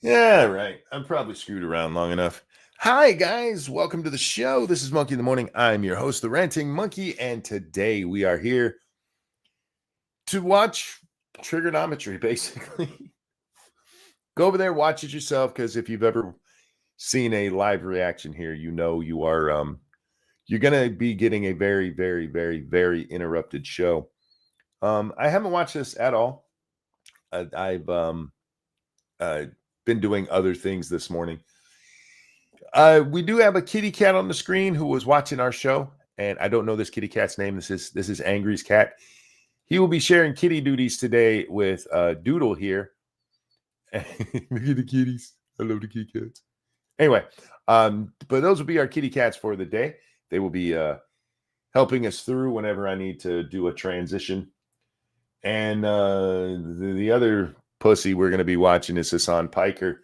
Yeah, right. I'm probably screwed around long enough. Hi, guys. Welcome to the show. This is Monkey in the Morning. I'm your host, the Ranting Monkey, and today we are here to watch Triggernometry, basically. Go over there, watch it yourself, because if you've ever seen a live reaction here, you know you're gonna be getting a very, very, very, very interrupted show. I haven't watched this at all. I've uh, been doing other things this morning. We do have a kitty cat on the screen who was watching our show, and I don't know this kitty cat's name. This is Angry's cat. He will be sharing kitty duties today with Doodle here. Look at the kitties. I love the kitty cats. Anyway, but those will be our kitty cats for the day. They will be helping us through whenever I need to do a transition. And the other pussy we're going to be watching is Hasan Piker.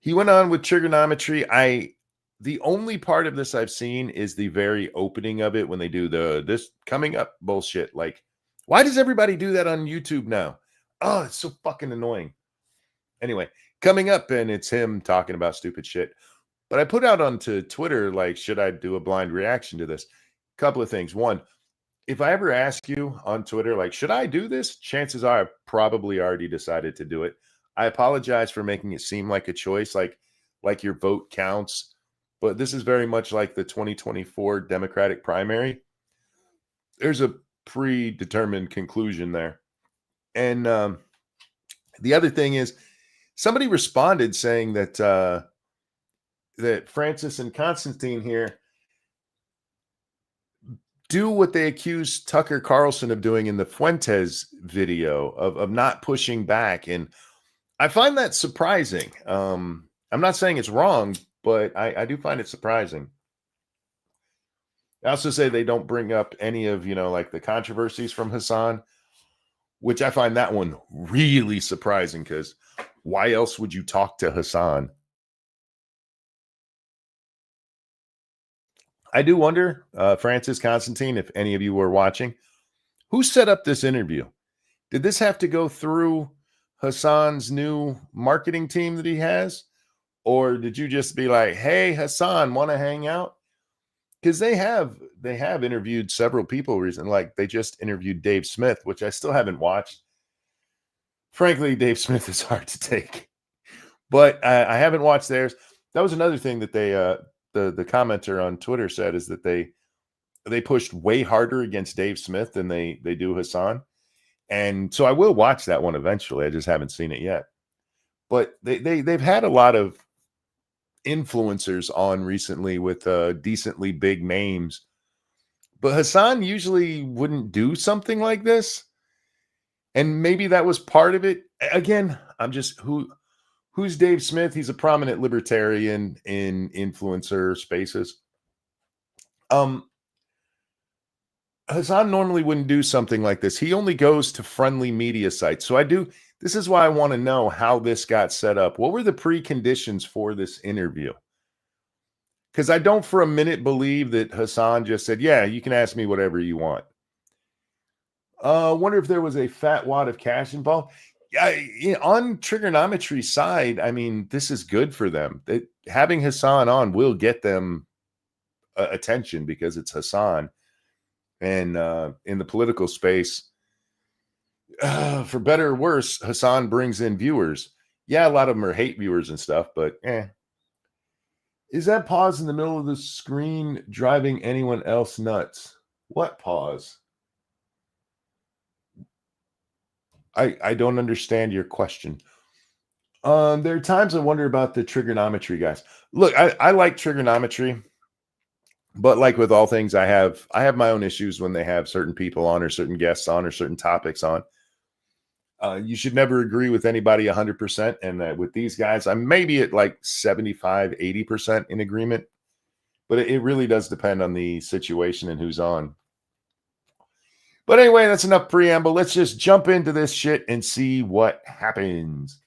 He went on with Triggernometry. The only part of this I've seen is the very opening of it when they do this coming up bullshit. Like, why does everybody do that on YouTube now? Oh, it's so fucking annoying. Anyway, coming up, and it's him talking about stupid shit. But I put out onto Twitter, like, should I do a blind reaction to this? Couple of things. One, if I ever ask you on Twitter, like, should I do this? Chances are I've probably already decided to do it. I apologize for making it seem like a choice, like your vote counts. But this is very much like the 2024 Democratic primary. There's a predetermined conclusion there. And the other thing is, somebody responded saying that Francis and Constantine here do what they accused Tucker Carlson of doing in the Fuentes video of not pushing back. And I find that surprising. I'm not saying it's wrong, but I do find it surprising. I also say they don't bring up any of, like the controversies from Hasan, which I find that one really surprising because why else would you talk to Hasan? I do wonder, Francis Constantine, if any of you were watching, who set up this interview? Did this have to go through Hasan's new marketing team that he has? Or did you just be like, hey, Hasan, want to hang out? Because they have interviewed several people recently. Like they just interviewed Dave Smith, which I still haven't watched. Frankly, Dave Smith is hard to take, but I haven't watched theirs. That was another thing that the commenter on Twitter said is that they pushed way harder against Dave Smith than they do Hasan. And so I will watch that one eventually. I just haven't seen it yet. But they've had a lot of influencers on recently with decently big names. But Hasan usually wouldn't do something like this. And maybe that was part of it. Again, I'm just who's Dave Smith? He's a prominent libertarian in influencer spaces. Hasan normally wouldn't do something like this. He only goes to friendly media sites. So this is why I want to know how this got set up. What were the preconditions for this interview? Because I don't for a minute believe that Hasan just said, yeah, you can ask me whatever you want. I wonder if there was a fat wad of cash involved. On Triggernometry side, I mean, this is good for them. Having Hasan on will get them attention because it's Hasan. And in the political space, for better or worse, Hasan brings in viewers. Yeah, a lot of them are hate viewers and stuff, but Is that pause in the middle of the screen driving anyone else nuts? What pause? I don't understand your question. There are times I wonder about the Triggernometry guys. Look, I like Triggernometry, but like with all things, I have my own issues when they have certain people on or certain guests on or certain topics on. You should never agree with anybody 100%. And with these guys, I'm maybe at like 75, 80% in agreement. But it really does depend on the situation and who's on. But anyway, that's enough preamble. Let's just jump into this shit and see what happens.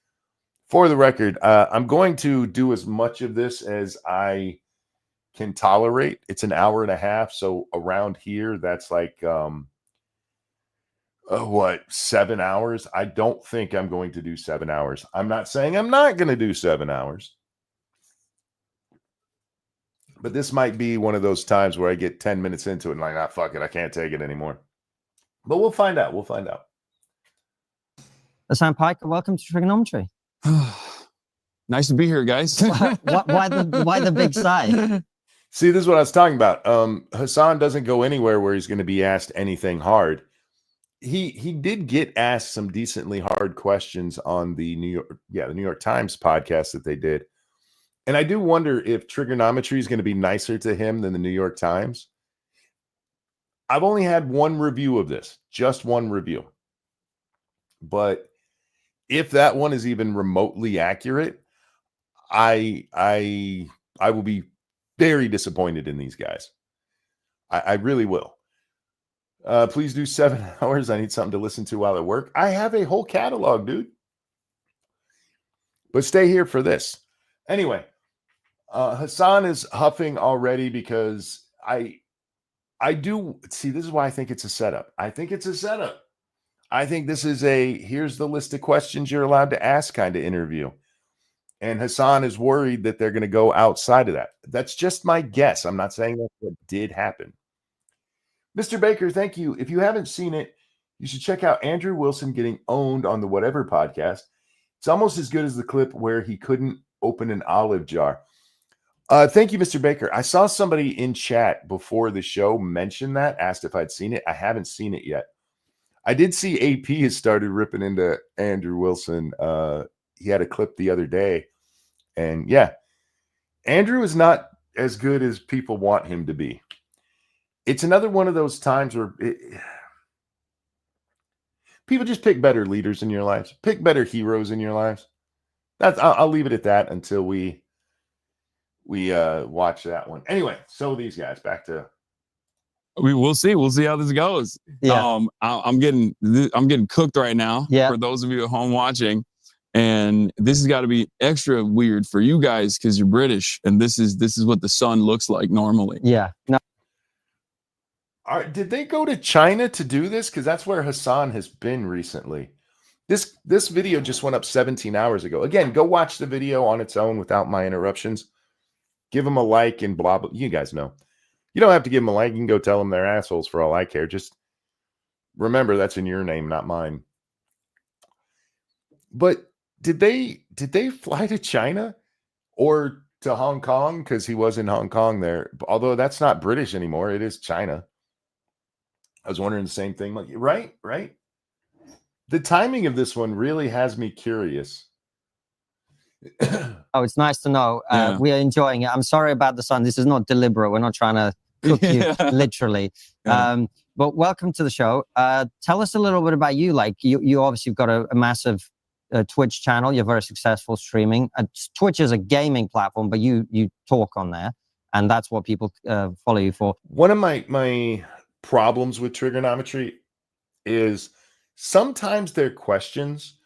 For the record, I'm going to do as much of this as I can tolerate. It's an hour and a half. So around here, that's like What, 7 hours? I don't think I'm going to do 7 hours. I'm not saying I'm not going to do 7 hours. But this might be one of those times where I get 10 minutes into it and like, fuck it, I can't take it anymore. But we'll find out. We'll find out. Hasan Piker, welcome to Triggernomitry. Nice to be here, guys. why the big sigh? See, this is what I was talking about. Hasan doesn't go anywhere where he's going to be asked anything hard. He did get asked some decently hard questions on the New York Times podcast that they did. And I do wonder if Triggernomitry is going to be nicer to him than the New York Times. I've only had one review of this, just one review. But if that one is even remotely accurate, I will be very disappointed in these guys. I really will. Please do 7 hours. I need something to listen to while at work. I have a whole catalog, dude. But stay here for this. Anyway, Hasan is huffing already because I do see, this is why I think it's a setup. I think it's a setup. I think this is here's the list of questions you're allowed to ask kind of interview. And Hasan is worried that they're going to go outside of that. That's just my guess. I'm not saying that's what did happen. Mr. Baker, thank you. If you haven't seen it, you should check out Andrew Wilson getting owned on the Whatever podcast. It's almost as good as the clip where he couldn't open an olive jar. Thank you, Mr. Baker. I saw somebody in chat before the show mention that, asked if I'd seen it. I haven't seen it yet. I did see AP has started ripping into Andrew Wilson. He had a clip the other day. And yeah, Andrew is not as good as people want him to be. It's another one of those times where people just pick better leaders in your lives, pick better heroes in your lives. I'll leave it at that until we watch that one. Anyway, so these guys, back to We'll see how this goes. Yeah. I'm getting cooked right now. Yeah. For those of you at home watching, and this has got to be extra weird for you guys because you're British, and this is what the sun looks like normally. Yeah. No. Did they go to China to do this? Because that's where Hasan has been recently. This video just went up 17 hours ago. Again, go watch the video on its own without my interruptions. Give them a like and blah, blah. You guys know. You don't have to give them a like. You can go tell them they're assholes for all I care. Just remember that's in your name, not mine. But did they fly to China or to Hong Kong? Because he was in Hong Kong there. Although that's not British anymore. It is China. I was wondering the same thing. Like, right? The timing of this one really has me curious. Oh, it's nice to know. Yeah. We are enjoying it. I'm sorry about the sun. This is not deliberate. We're not trying to cook you, literally. Yeah. But welcome to the show. Tell us a little bit about you. Like you obviously got a massive Twitch channel. You're very successful streaming. Twitch is a gaming platform, but you talk on there, and that's what people follow you for. One of my problems with Triggernomitry is sometimes their questions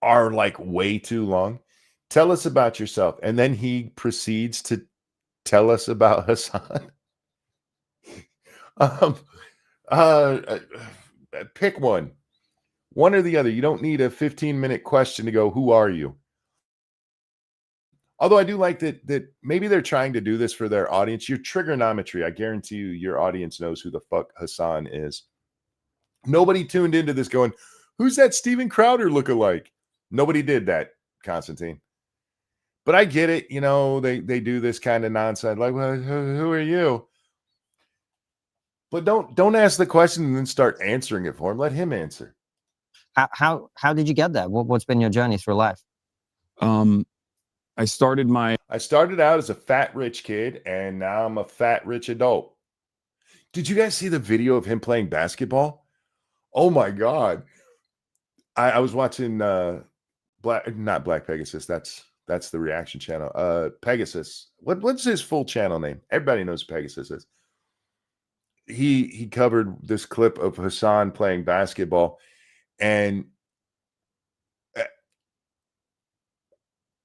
are like way too long. Tell us about yourself. And then he proceeds to tell us about Hasan. Pick one or the other. You don't need a 15-minute question to go, who are you? Although I do like that maybe they're trying to do this for their audience. Your Triggernomitry, I guarantee you, your audience knows who the fuck Hasan is. Nobody tuned into this going, who's that Steven Crowder lookalike? Nobody did that, Constantine. But I get it. You know, they do this kind of nonsense. Like, well, who are you? But don't ask the question and then start answering it for him. Let him answer. How did you get there? What's been your journey through life? I started out as a fat rich kid, and now I'm a fat rich adult. Did you guys see the video of him playing basketball? Oh my God. I was watching not Black Pegasus. That's the reaction channel. Pegasus. What's his full channel name? Everybody knows Pegasus is. He covered this clip of Hasan playing basketball, and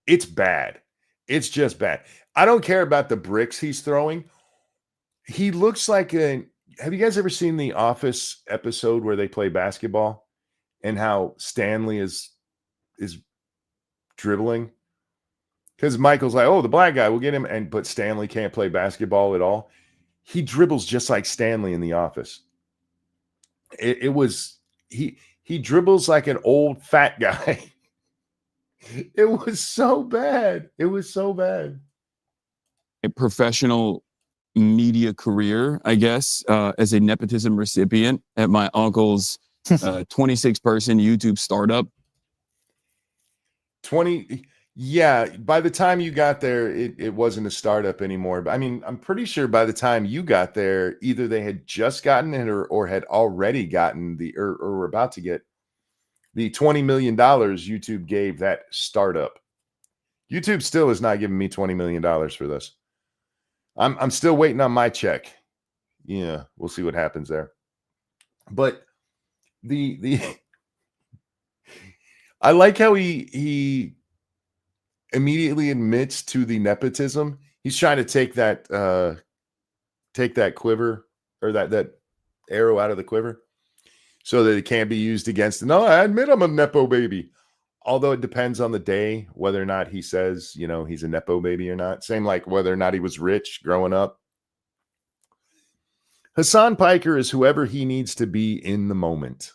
it's bad. It's just bad. I don't care about the bricks he's throwing. He looks like have you guys ever seen the Office episode where they play basketball and how Stanley is dribbling? Because Michael's like, oh, the black guy, we'll get him, but Stanley can't play basketball at all. He dribbles just like Stanley in The Office. He dribbles like an old fat guy. It was so bad. It was so bad. A professional media career, I guess, as a nepotism recipient at my uncle's 26-person YouTube startup. 20, yeah. By the time you got there, it wasn't a startup anymore. But I mean, I'm pretty sure by the time you got there, either they had just gotten it or had already gotten or were about to get the $20 million YouTube gave that startup. YouTube still is not giving me $20 million for this. I'm still waiting on my check. Yeah, we'll see what happens there. But the I like how he immediately admits to the nepotism. He's trying to take that quiver or that arrow out of the quiver so that it can't be used against him. No, I admit I'm a nepo baby. Although it depends on the day whether or not he says, he's a nepo baby or not. Same like whether or not he was rich growing up. Hasan Piker is whoever he needs to be in the moment.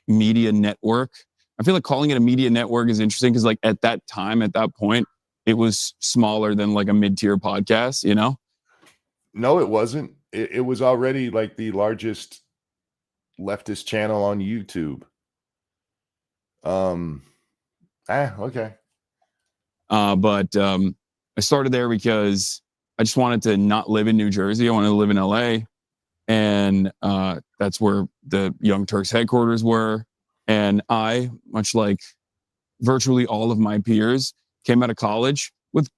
Media network. I feel like calling it a media network is interesting because like at that time, at that point, it was smaller than like a mid-tier podcast, No, it wasn't. It was already like the largest leftist channel on YouTube. Okay. But I started there because I just wanted to not live in New Jersey. I wanted to live in LA. And that's where the Young Turks headquarters were. And I, much like virtually all of my peers, came out of college with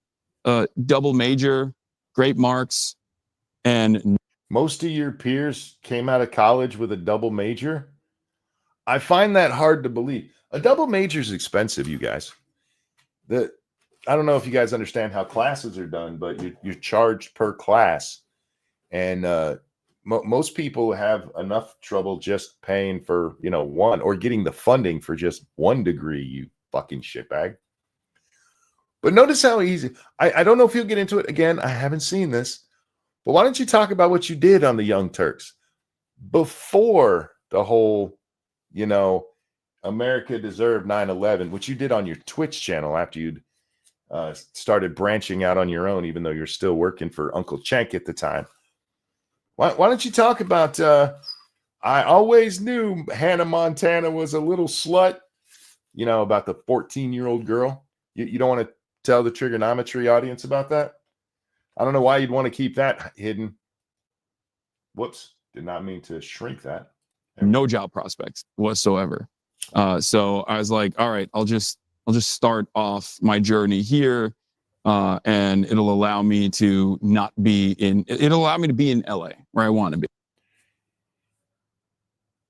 a double major, great marks. And most of your peers came out of college with a double major. I find that hard to believe. A double major is expensive, you guys. I don't know if you guys understand how classes are done, but you're charged per class. And most people have enough trouble just paying for, one or getting the funding for just one degree, you fucking shitbag. But notice how easy. I don't know if you'll get into it again. I haven't seen this. But why don't you talk about what you did on the Young Turks before the whole, America deserved 9/11, which you did on your Twitch channel after you'd started branching out on your own, even though you're still working for Uncle Cenk at the time. Why don't you talk about, I always knew Hannah Montana was a little slut, about the 14-year-old girl. You don't want to tell the Triggernomitry audience about that? I don't know why you'd want to keep that hidden. Whoops, did not mean to shrink that. No job prospects whatsoever. So I was like, all right, I'll just start off my journey here, and it'll allow me to it'll allow me to be in LA where I want to be.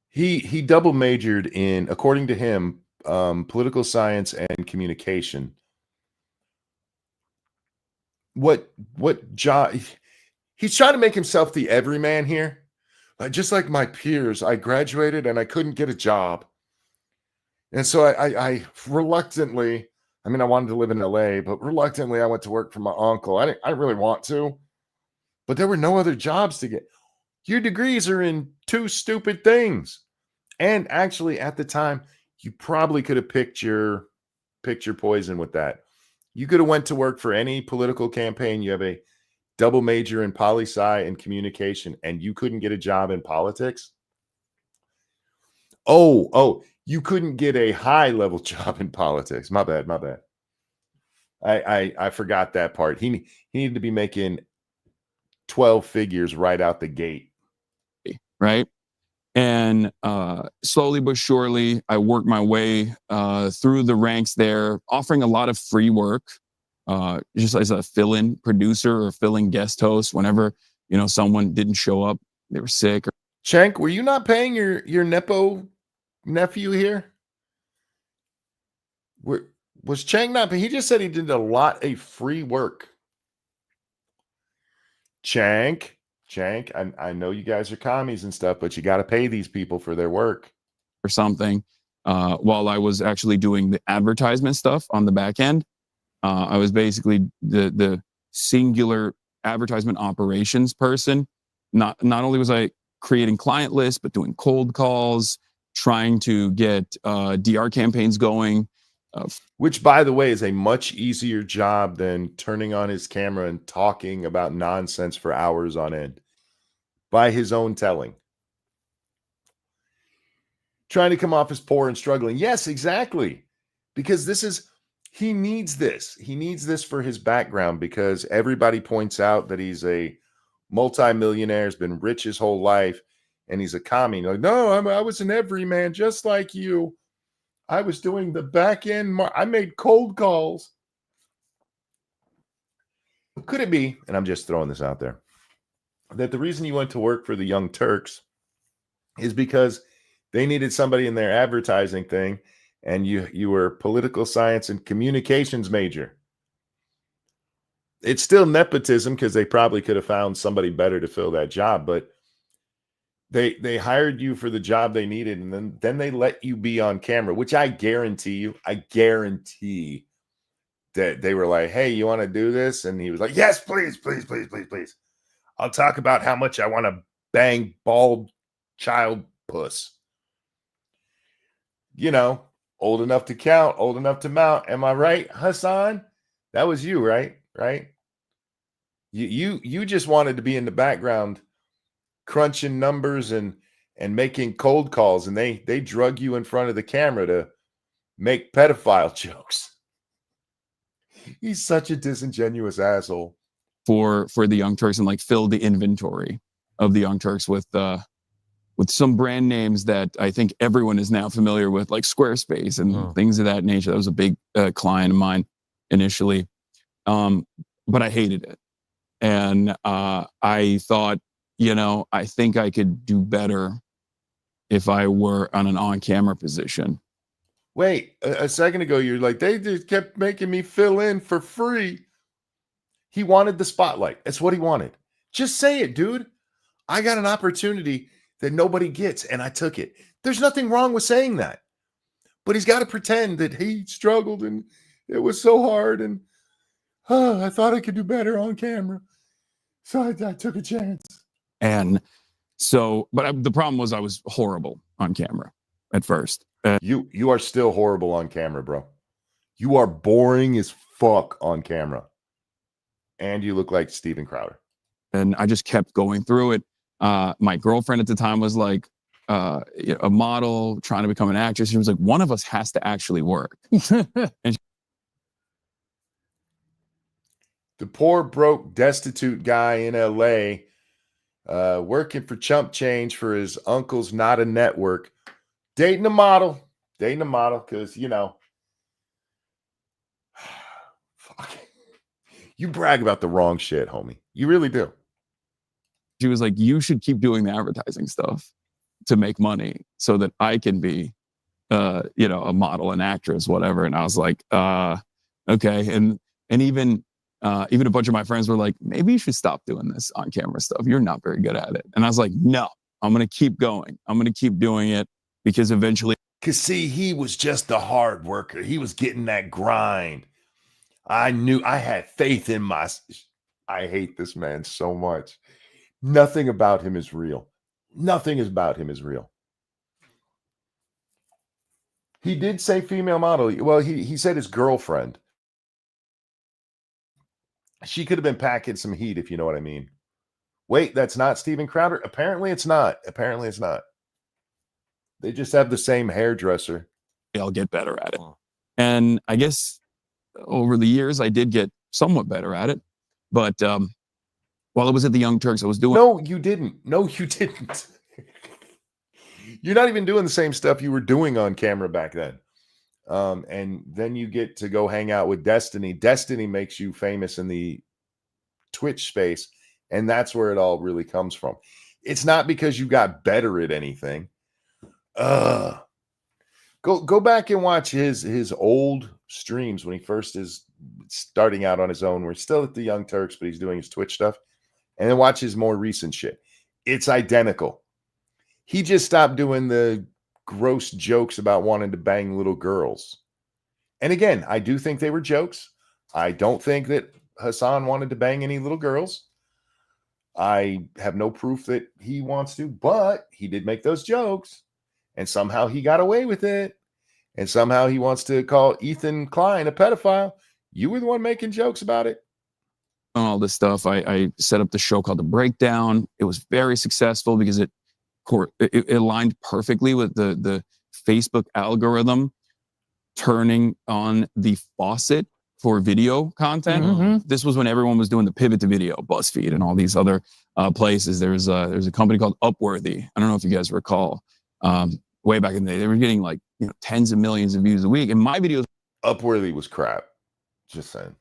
He double majored in, according to him, political science and communication. What job? He's trying to make himself the everyman here. Just like my peers, I graduated and I couldn't get a job. And so I reluctantly, I wanted to live in LA, but reluctantly I went to work for my uncle. I didn't really want to, but there were no other jobs to get. Your degrees are in two stupid things. And actually at the time, you probably could have picked your poison with that. You could have went to work for any political campaign. You have a double major in poli-sci and communication, and you couldn't get a job in politics. Oh, you couldn't get a high level job in politics. My bad. I forgot that part. He needed to be making 12 figures right out the gate. Right. And slowly but surely, I worked my way through the ranks there, offering a lot of free work, just as a fill-in producer or fill-in guest host whenever, someone didn't show up, they were sick. Cenk, were you not paying your Nepo nephew here? Was Cenk not? He just said he did a lot of free work. Cenk, Jank, I know you guys are commies and stuff, but you got to pay these people for their work. Or something, while I was actually doing the advertisement stuff on the back end. I was basically the singular advertisement operations person. Not only was I creating client lists, but doing cold calls, trying to get DR campaigns going. Which, by the way, is a much easier job than turning on his camera and talking about nonsense for hours on end, by his own telling. Trying to come off as poor and struggling. Yes, exactly. Because he needs this. He needs this for his background, because everybody points out that he's a multimillionaire, has been rich his whole life, and he's a commie. Like, no, I was an everyman just like you. I was doing the back end. I made cold calls. Could it be, and I'm just throwing this out there, that the reason you went to work for the Young Turks is because they needed somebody in their advertising thing, and you were political science and communications major? It's still nepotism, because they probably could have found somebody better to fill that job, but they hired you for the job they needed, and then they let you be on camera, which I guarantee that they were like, hey, you want to do this? And he was like, yes, please, please, please, please, please. I'll talk about how much I want to bang bald child puss. You know, old enough to count, old enough to mount. Am I right, Hasan? That was you, right? Right? You just wanted to be in the background crunching numbers and making cold calls, and they drug you in front of the camera to make pedophile jokes. He's such a disingenuous asshole. For the Young Turks, and like fill the inventory of the Young Turks with some brand names that I think everyone is now familiar with, like Squarespace and things of that nature. That was a big client of mine initially, but I hated it, and I thought, I think I could do better if I were on an on-camera position. Wait, a second ago, you're like, they just kept making me fill in for free. He wanted the spotlight. That's what he wanted. Just say it, dude. I got an opportunity that nobody gets, and I took it. There's nothing wrong with saying that. But he's got to pretend that he struggled and it was so hard, and I thought I could do better on camera. So I took a chance. And so, but the problem was I was horrible on camera at first. You are still horrible on camera, bro. You are boring as fuck on camera. And you look like Steven Crowder. And I just kept going through it. My girlfriend at the time was like a model trying to become an actress. She was like, one of us has to actually work. And the poor, broke, destitute guy in LA, working for chump change for his uncle's not a network, dating a model, because, fuck. You brag about the wrong shit, homie. You really do. She was like, you should keep doing the advertising stuff to make money so that I can be, a model, an actress, whatever. And I was like, okay. And even a bunch of my friends were like, maybe you should stop doing this on camera stuff. You're not very good at it. And I was like, no, I'm going to keep going. I'm going to keep doing it, because eventually. Because see, he was just a hard worker. He was getting that grind. I knew, I had faith in I hate this man so much. Nothing about him is real. Nothing about him is real. He did say female model. Well, he said his girlfriend. She could have been packing some heat, if you know what I mean. Wait, that's not Steven Crowder? Apparently it's not. They just have the same hairdresser. I'll get better at it. And I guess over the years, I did get somewhat better at it. But while I was at the Young Turks, I was doing. No, you didn't. You're not even doing the same stuff you were doing on camera back then. And then you get to go hang out with Destiny. Destiny makes you famous in the Twitch space. And that's where it all really comes from. It's not because you got better at anything. Go back and watch his old streams when he first is starting out on his own. We're still at the Young Turks, but he's doing his Twitch stuff. and then watch his more recent shit. It's identical. He just stopped doing the gross jokes about wanting to bang little girls. And again, I do think they were jokes. I don't think that Hasan wanted to bang any little girls. I have no proof that he wants to, but he did make those jokes. And somehow he got away with it. And somehow he wants to call Ethan Klein a pedophile. You were the one making jokes about it. All this stuff. I set up the show called The Breakdown. It was very successful because it aligned perfectly with the Facebook algorithm turning on the faucet for video content. Mm-hmm. This was when everyone was doing the pivot to video, BuzzFeed and all these other places. There's a company called Upworthy. I don't know if you guys recall. Way back in the day, they were getting like tens of millions of views a week, and my videos Upworthy was crap. Just saying.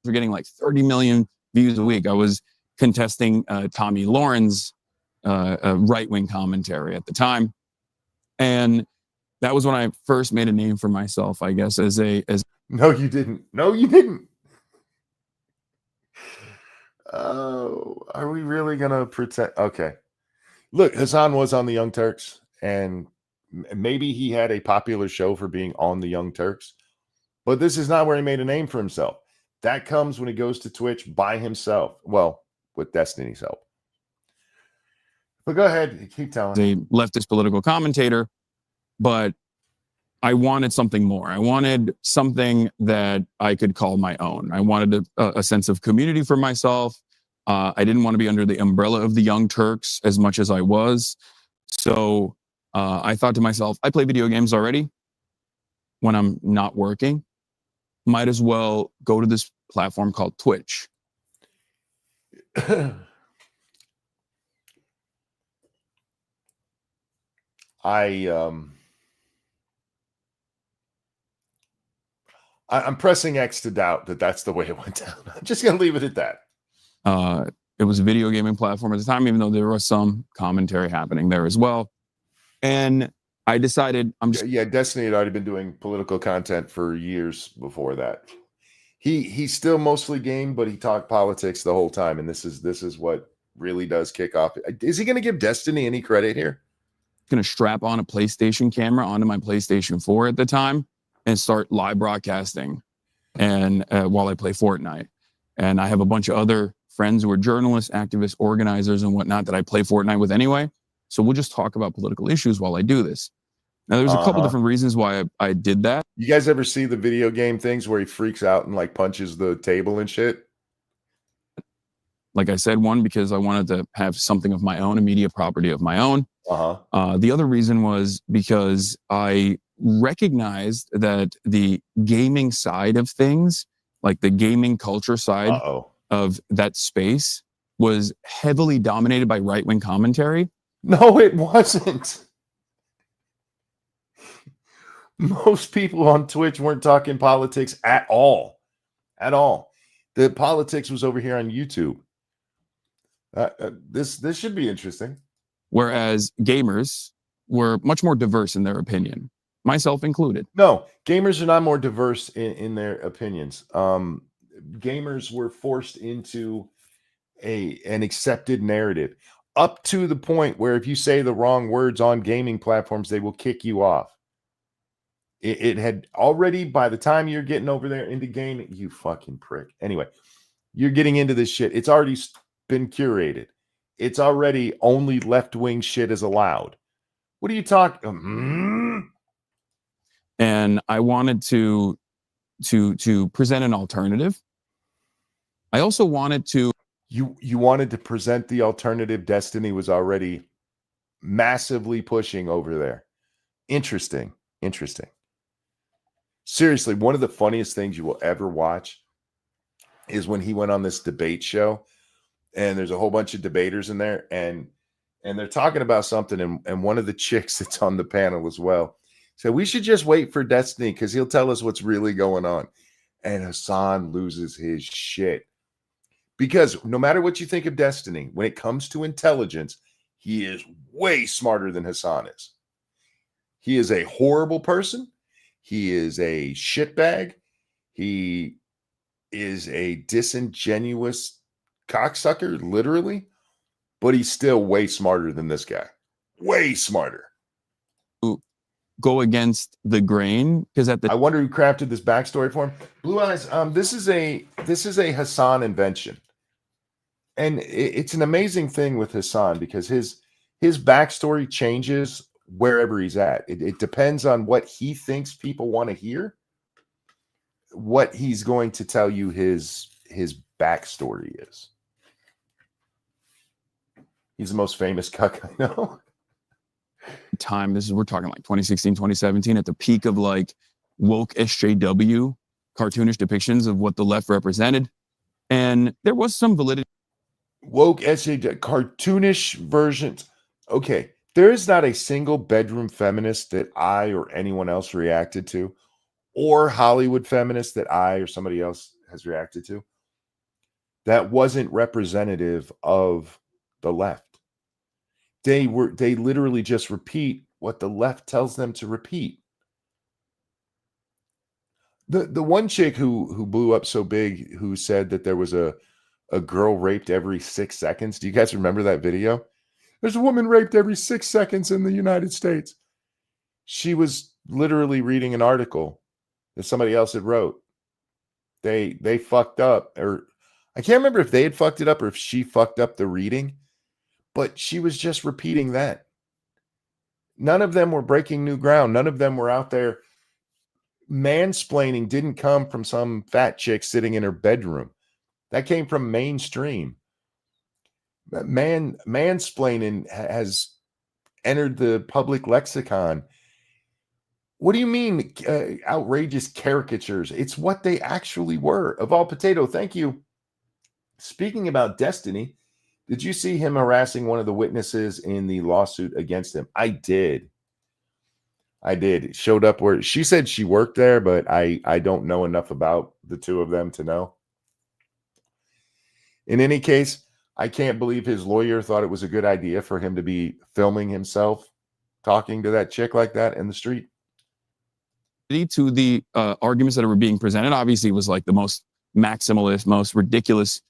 were getting like 30 million views a week. I was contesting Tommy Lauren's right-wing commentary at the time, and that was when I first made a name for myself, I guess, as No, you didn't. No, you didn't. Oh, are we really gonna pretend? Okay. Look, Hasan was on the Young Turks, and maybe he had a popular show for being on the Young Turks, but this is not where he made a name for himself. That comes when he goes to Twitch by himself. Well, with Destiny's help. But go ahead, keep telling. a leftist political commentator, but I wanted something more. I wanted something that I could call my own. I wanted a sense of community for myself. I didn't want to be under the umbrella of the Young Turks as much as I was. So I thought to myself, I play video games already when I'm not working. Might as well go to this platform called Twitch. I'm pressing X to doubt that that's the way it went down. I'm just going to leave it at that. It was a video gaming platform at the time, even though there was some commentary happening there as well. And I decided Yeah, Destiny had already been doing political content for years before that. He's still mostly game, but he talked politics the whole time, and this is what really does kick off. Is he going to give Destiny any credit here? going to strap on a PlayStation camera onto my PlayStation 4 at the time and start live broadcasting and while I play Fortnite. And I have a bunch of other friends who are journalists, activists, organizers, and whatnot that I play Fortnite with anyway. So we'll just talk about political issues while I do this. Now, there's a couple different reasons why I did that. You guys ever see the video game things where he freaks out and like punches the table and shit? Like I said, one, because I wanted to have something of my own, a media property of my own. The other reason was because I recognized that the gaming side of things, like the gaming culture side of that space, was heavily dominated by right-wing commentary. No, it wasn't. Most people on Twitch weren't talking politics at all. At all. The politics was over here on YouTube. This should be interesting. Whereas gamers were much more diverse in their opinion, myself included. No, gamers are not more diverse in their opinions. Gamers were forced into an accepted narrative up to the point where if you say the wrong words on gaming platforms, they will kick you off. It had already, by the time you're getting over there into gaming, you fucking prick. Anyway, you're getting into this shit. It's already been curated. It's already only left-wing shit is allowed. What are you talking? And I wanted to present an alternative. I also wanted to. You wanted to present the alternative Destiny was already massively pushing over there. Interesting. Seriously, one of the funniest things you will ever watch is when he went on this debate show, and there's a whole bunch of debaters in there, and they're talking about something, and one of the chicks that's on the panel as well said, we should just wait for Destiny because he'll tell us what's really going on. And Hasan loses his shit. Because no matter what you think of Destiny, when it comes to intelligence, he is way smarter than Hasan is. He is a horrible person. He is a shitbag. He is a disingenuous cocksucker, literally, but he's still way smarter than this guy. Way smarter. Go against the grain, because at the I wonder who crafted this backstory for him. Blue Eyes, this is a Hasan invention. And it's an amazing thing with Hasan because his backstory changes wherever he's at. It depends on what he thinks people want to hear, what he's going to tell you his backstory is. He's the most famous cuck I know. time, we're talking like 2016, 2017, at the peak of like woke SJW cartoonish depictions of what the left represented. And there was some validity. Woke SJW cartoonish versions. Okay. There is not a single bedroom feminist that I or anyone else reacted to, or Hollywood feminist that I or somebody else has reacted to, that wasn't representative of the left. They literally just repeat what the left tells them to repeat. The one chick who blew up so big, who said that there was a girl raped every 6 seconds. Do you guys remember that video? There's a woman raped every 6 seconds in the United States. She was literally reading an article that somebody else had wrote. They fucked up, or I can't remember if they had fucked it up or if she fucked up the reading, but she was just repeating that. None of them were breaking new ground. None of them were out there. Mansplaining didn't come from some fat chick sitting in her bedroom. That came from mainstream. Mansplaining has entered the public lexicon. What do you mean outrageous caricatures? It's what they actually were. Of all potato, thank you. Speaking about Destiny, did you see him harassing one of the witnesses in the lawsuit against him? I did. It showed up where she said she worked there, but I don't know enough about the two of them to know. In any case, I can't believe his lawyer thought it was a good idea for him to be filming himself talking to that chick like that in the street. To the arguments that were being presented, obviously was like the most maximalist, most ridiculous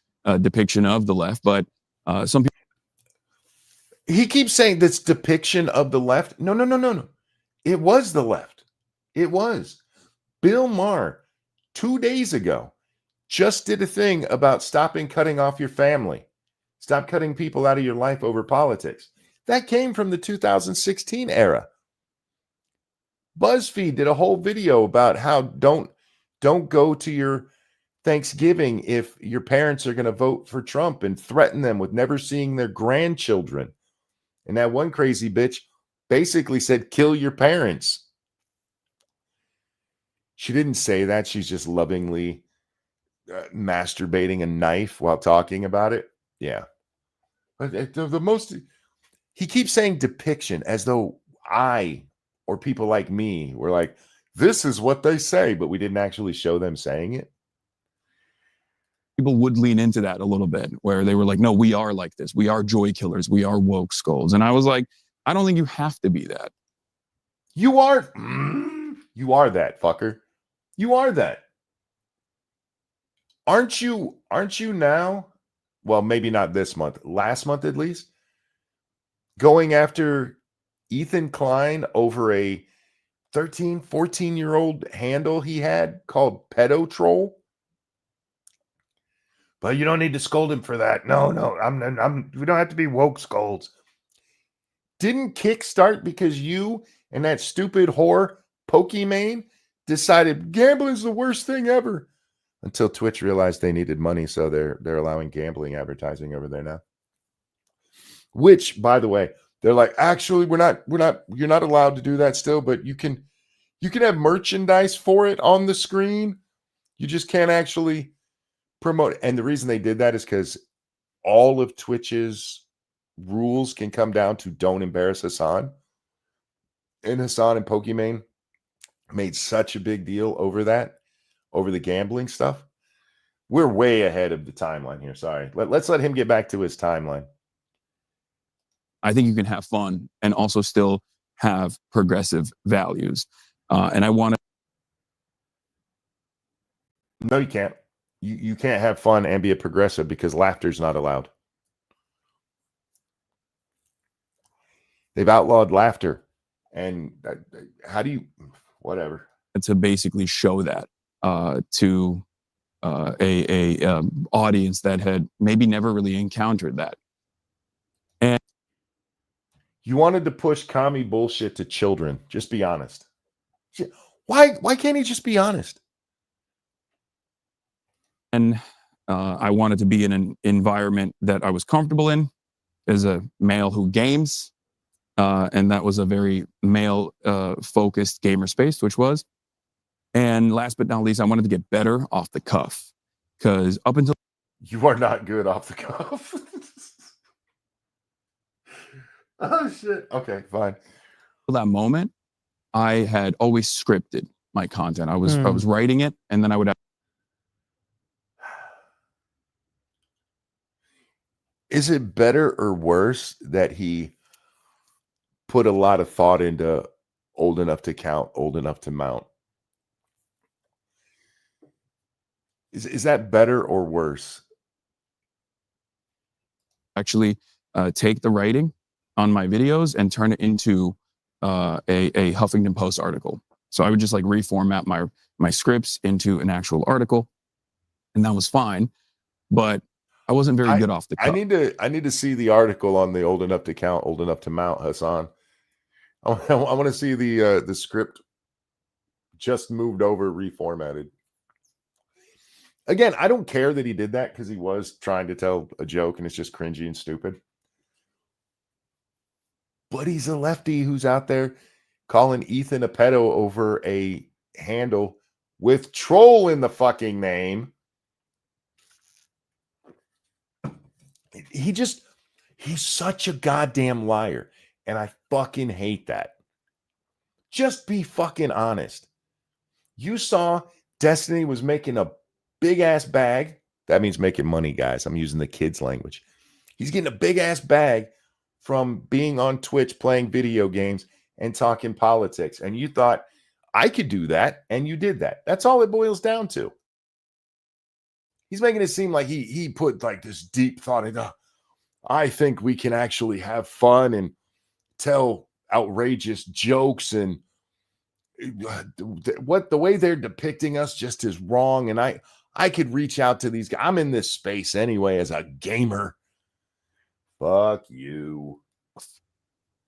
depiction of the left, but some people. He keeps saying this depiction of the left. No. It was the left. It was. Bill Maher, 2 days ago, just did a thing about stopping cutting off your family. Stop cutting people out of your life over politics. That came from the 2016 era. BuzzFeed did a whole video about how don't go to your Thanksgiving if your parents are going to vote for Trump, and threaten them with never seeing their grandchildren. And that one crazy bitch basically said, kill your parents. She didn't say that. She's just lovingly masturbating a knife while talking about it. Yeah. But the most, he keeps saying depiction as though I or people like me were like, this is what they say, but we didn't actually show them saying it. People would lean into that a little bit, where they were like, no, we are like this. We are joy killers. We are woke skulls. And I was like, I don't think you have to be that. You are that, fucker. You are that. Aren't you now? Well, maybe not this month, last month at least, going after Ethan Klein over a 13, 14-year-old handle he had called Pedo Troll. But you don't need to scold him for that. No, we don't have to be woke scolds. Didn't kickstart because you and that stupid whore, Pokimane, decided gambling's the worst thing ever. Until Twitch realized they needed money, so they're allowing gambling advertising over there now. Which, by the way, they're like, actually, you're not allowed to do that still, but you can have merchandise for it on the screen. You just can't actually promote it. And the reason they did that is because all of Twitch's rules can come down to don't embarrass Hasan. And Hasan and Pokimane made such a big deal over that, over the gambling stuff. We're way ahead of the timeline here. Sorry. Let's let him get back to his timeline. I think you can have fun and also still have progressive values. And I want to. No, you can't. You can't have fun and be a progressive because laughter's not allowed. They've outlawed laughter. And how do you, whatever. To basically show that to a audience that had maybe never really encountered that. And you wanted to push commie bullshit to children. Just be honest. Why can't he just be honest? And I wanted to be in an environment that I was comfortable in as a male who games. And that was a very male focused gamer space, which was. And last but not least, I wanted to get better off the cuff, because up until you are not good off the cuff. Oh shit. Okay, fine. that moment, I had always scripted my content. I was writing it, and then I would have. Is it better or worse that he put a lot of thought into old enough to count, old enough to mount? Is that better or worse? Actually take the writing on my videos and turn it into a Huffington Post article. So I would just like reformat my scripts into an actual article, and that was fine. But I wasn't very good off the cuff. I need to see the article on the old enough to count, old enough to mount, Hasan. I want to see the script just moved over, reformatted. Again, I don't care that he did that because he was trying to tell a joke and it's just cringy and stupid. But he's a lefty who's out there calling Ethan a pedo over a handle with troll in the fucking name. He's such a goddamn liar. And I fucking hate that. Just be fucking honest. You saw Destiny was making a big ass bag. That means making money, guys. I'm using the kids' language. He's getting a big ass bag from being on Twitch, playing video games, and talking politics. And you thought, I could do that. And you did that. That's all it boils down to. He's making it seem like he put like this deep thought into, I think we can actually have fun and tell outrageous jokes, and what the way they're depicting us just is wrong. And I could reach out to these guys. I'm in this space anyway as a gamer. Fuck you.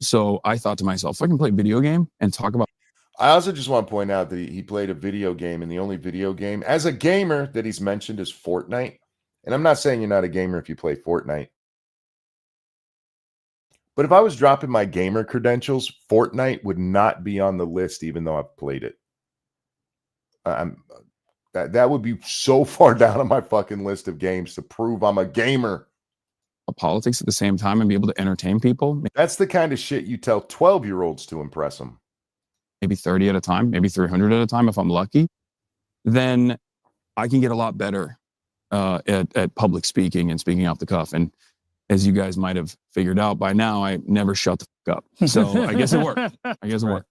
So I thought to myself, if I can play a video game and talk about. I also just want to point out that he played a video game, and the only video game as a gamer that he's mentioned is Fortnite. And I'm not saying you're not a gamer if you play Fortnite. But if I was dropping my gamer credentials, Fortnite would not be on the list, even though I've played it. That would be so far down on my fucking list of games to prove I'm a gamer. Politics at the same time and be able to entertain people. That's the kind of shit you tell 12-year-olds to impress them. Maybe 30 at a time, maybe 300 at a time if I'm lucky. Then I can get a lot better at public speaking and speaking off the cuff. And as you guys might have figured out by now, I never shut the fuck up. So I guess it worked. Worked.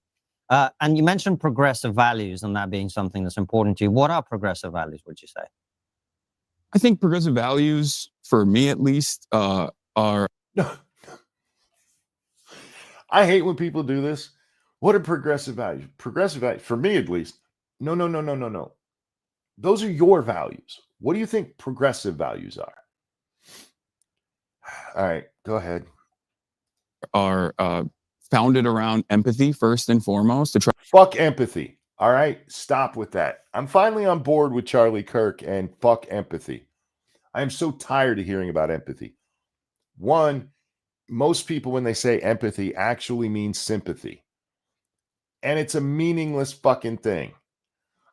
And you mentioned progressive values and that being something that's important to you. What are progressive values, would you say? I think progressive values, for me at least, are... I hate when people do this. What are progressive values? Progressive values, for me at least. No. Those are your values. What do you think progressive values are? All right, go ahead. Are founded around empathy first and foremost. Fuck empathy. All right, stop with that. I'm finally on board with Charlie Kirk and fuck empathy. I am so tired of hearing about empathy. One, most people when they say empathy actually mean sympathy. And it's a meaningless fucking thing.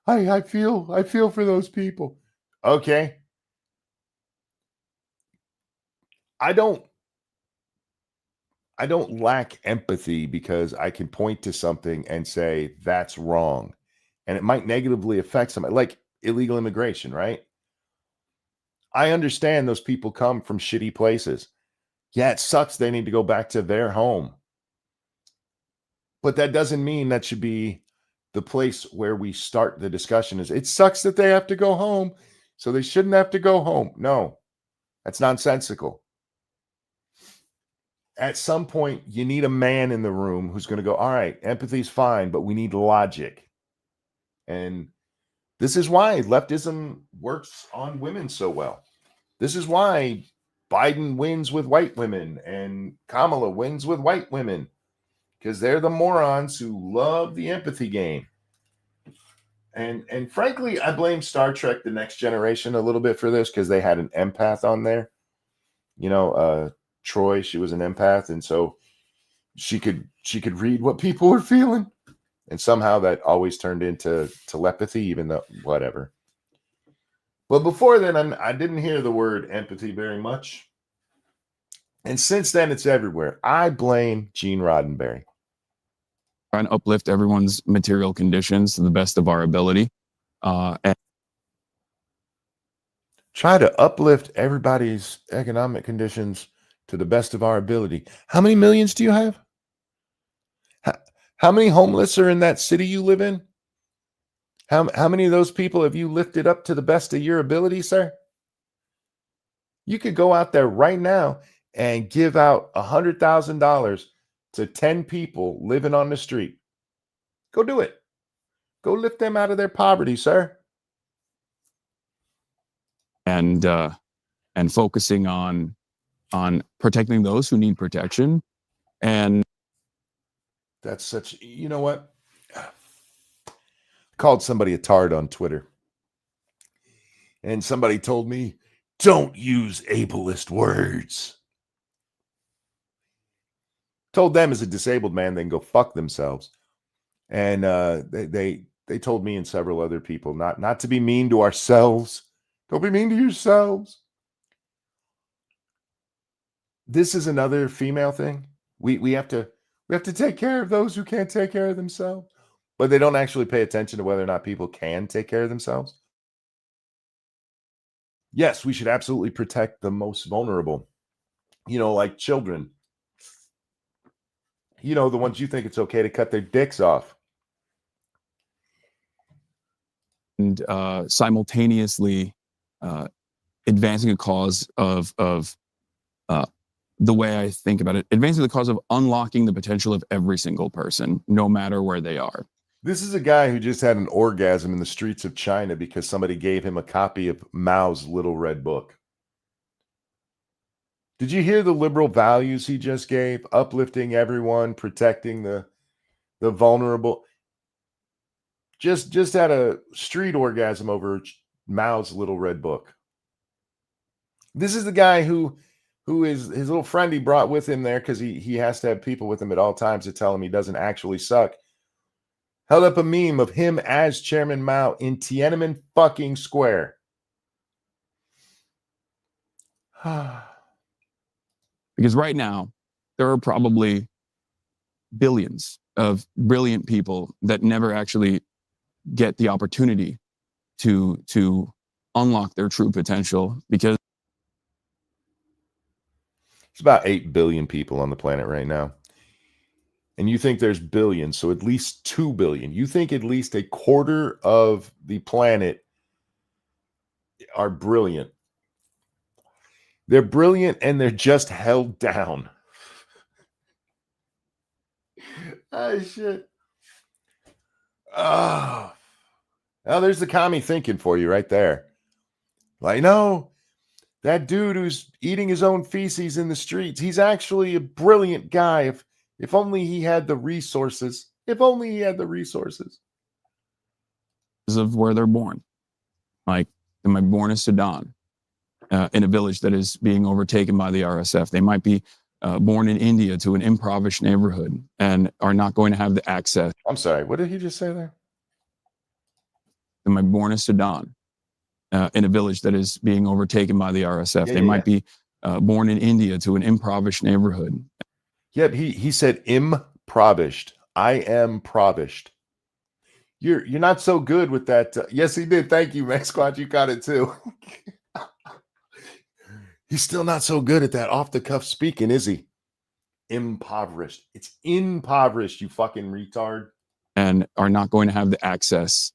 I feel for those people. Okay. I don't lack empathy because I can point to something and say that's wrong. And it might negatively affect somebody, like illegal immigration, right? I understand those people come from shitty places. Yeah, it sucks they need to go back to their home. But that doesn't mean that should be the place where we start the discussion. Is it sucks that they have to go home. So they shouldn't have to go home. No, that's nonsensical. At some point, you need a man in the room who's going to go, all right, empathy's fine, but we need logic. And this is why leftism works on women so well. This is why Biden wins with white women and Kamala wins with white women, because they're the morons who love the empathy game. And frankly, I blame Star Trek: The Next Generation a little bit for this, because they had an empath on there. Troy, she was an empath, and so she could read what people were feeling, and somehow that always turned into telepathy, even though whatever. But before then, I didn't hear the word empathy very much, and since then it's everywhere. I blame Gene Roddenberry. Trying to uplift everyone's material conditions to the best of our ability, and Try to uplift everybody's economic conditions to the best of our ability. How many millions do you have? How many homeless are in that city you live in? How many of those people have you lifted up to the best of your ability, sir? You could go out there right now and give out $100,000 to 10 people living on the street. Go do it. Go lift them out of their poverty, sir. and focusing on protecting those who need protection. And That's such, you know what? Called somebody a tard on Twitter. And somebody told me, don't use ableist words. Told them as a disabled man they can go fuck themselves. And they told me and several other people not to be mean to ourselves. Don't be mean to yourselves. This is another female thing. We have to take care of those who can't take care of themselves. But they don't actually pay attention to whether or not people can take care of themselves. Yes, we should absolutely protect the most vulnerable, like children, the ones you think it's okay to cut their dicks off. And simultaneously advancing a cause of the way I think about it, advancing the cause of unlocking the potential of every single person, no matter where they are. This is a guy who just had an orgasm in the streets of China because somebody gave him a copy of Mao's Little Red Book. Did you hear the liberal values he just gave? Uplifting everyone, protecting the vulnerable. Just had a street orgasm over Mao's Little Red Book. This is the guy who is his little friend he brought with him there, because he has to have people with him at all times to tell him he doesn't actually suck. Held up a meme of him as Chairman Mao in Tiananmen fucking Square. Because right now, there are probably billions of brilliant people that never actually get the opportunity to unlock their true potential, because it's about 8 billion people on the planet right now. And you think there's billions, so at least 2 billion. You think at least a quarter of the planet are brilliant. They're brilliant and they're just held down. Oh, shit. Oh. Now there's the commie thinking for you right there. Like, no, that dude who's eating his own feces in the streets, he's actually a brilliant guy. If only he had the resources. If only he had the resources. Of where they're born. Like, am I born in Sudan, in a village that is being overtaken by the RSF? They might be born in India to an impoverished neighborhood and are not going to have the access. I'm sorry, what did he just say there? Am I born in Sudan, in a village that is being overtaken by the RSF? They might be born in India to an impoverished neighborhood. Yep, he said impoverished. I am provished. You're not so good with that. Yes, he did. Thank you, Max Squad. You got it too. He's still not so good at that off the cuff speaking, is he? Impoverished. It's impoverished, you fucking retard. And are not going to have the access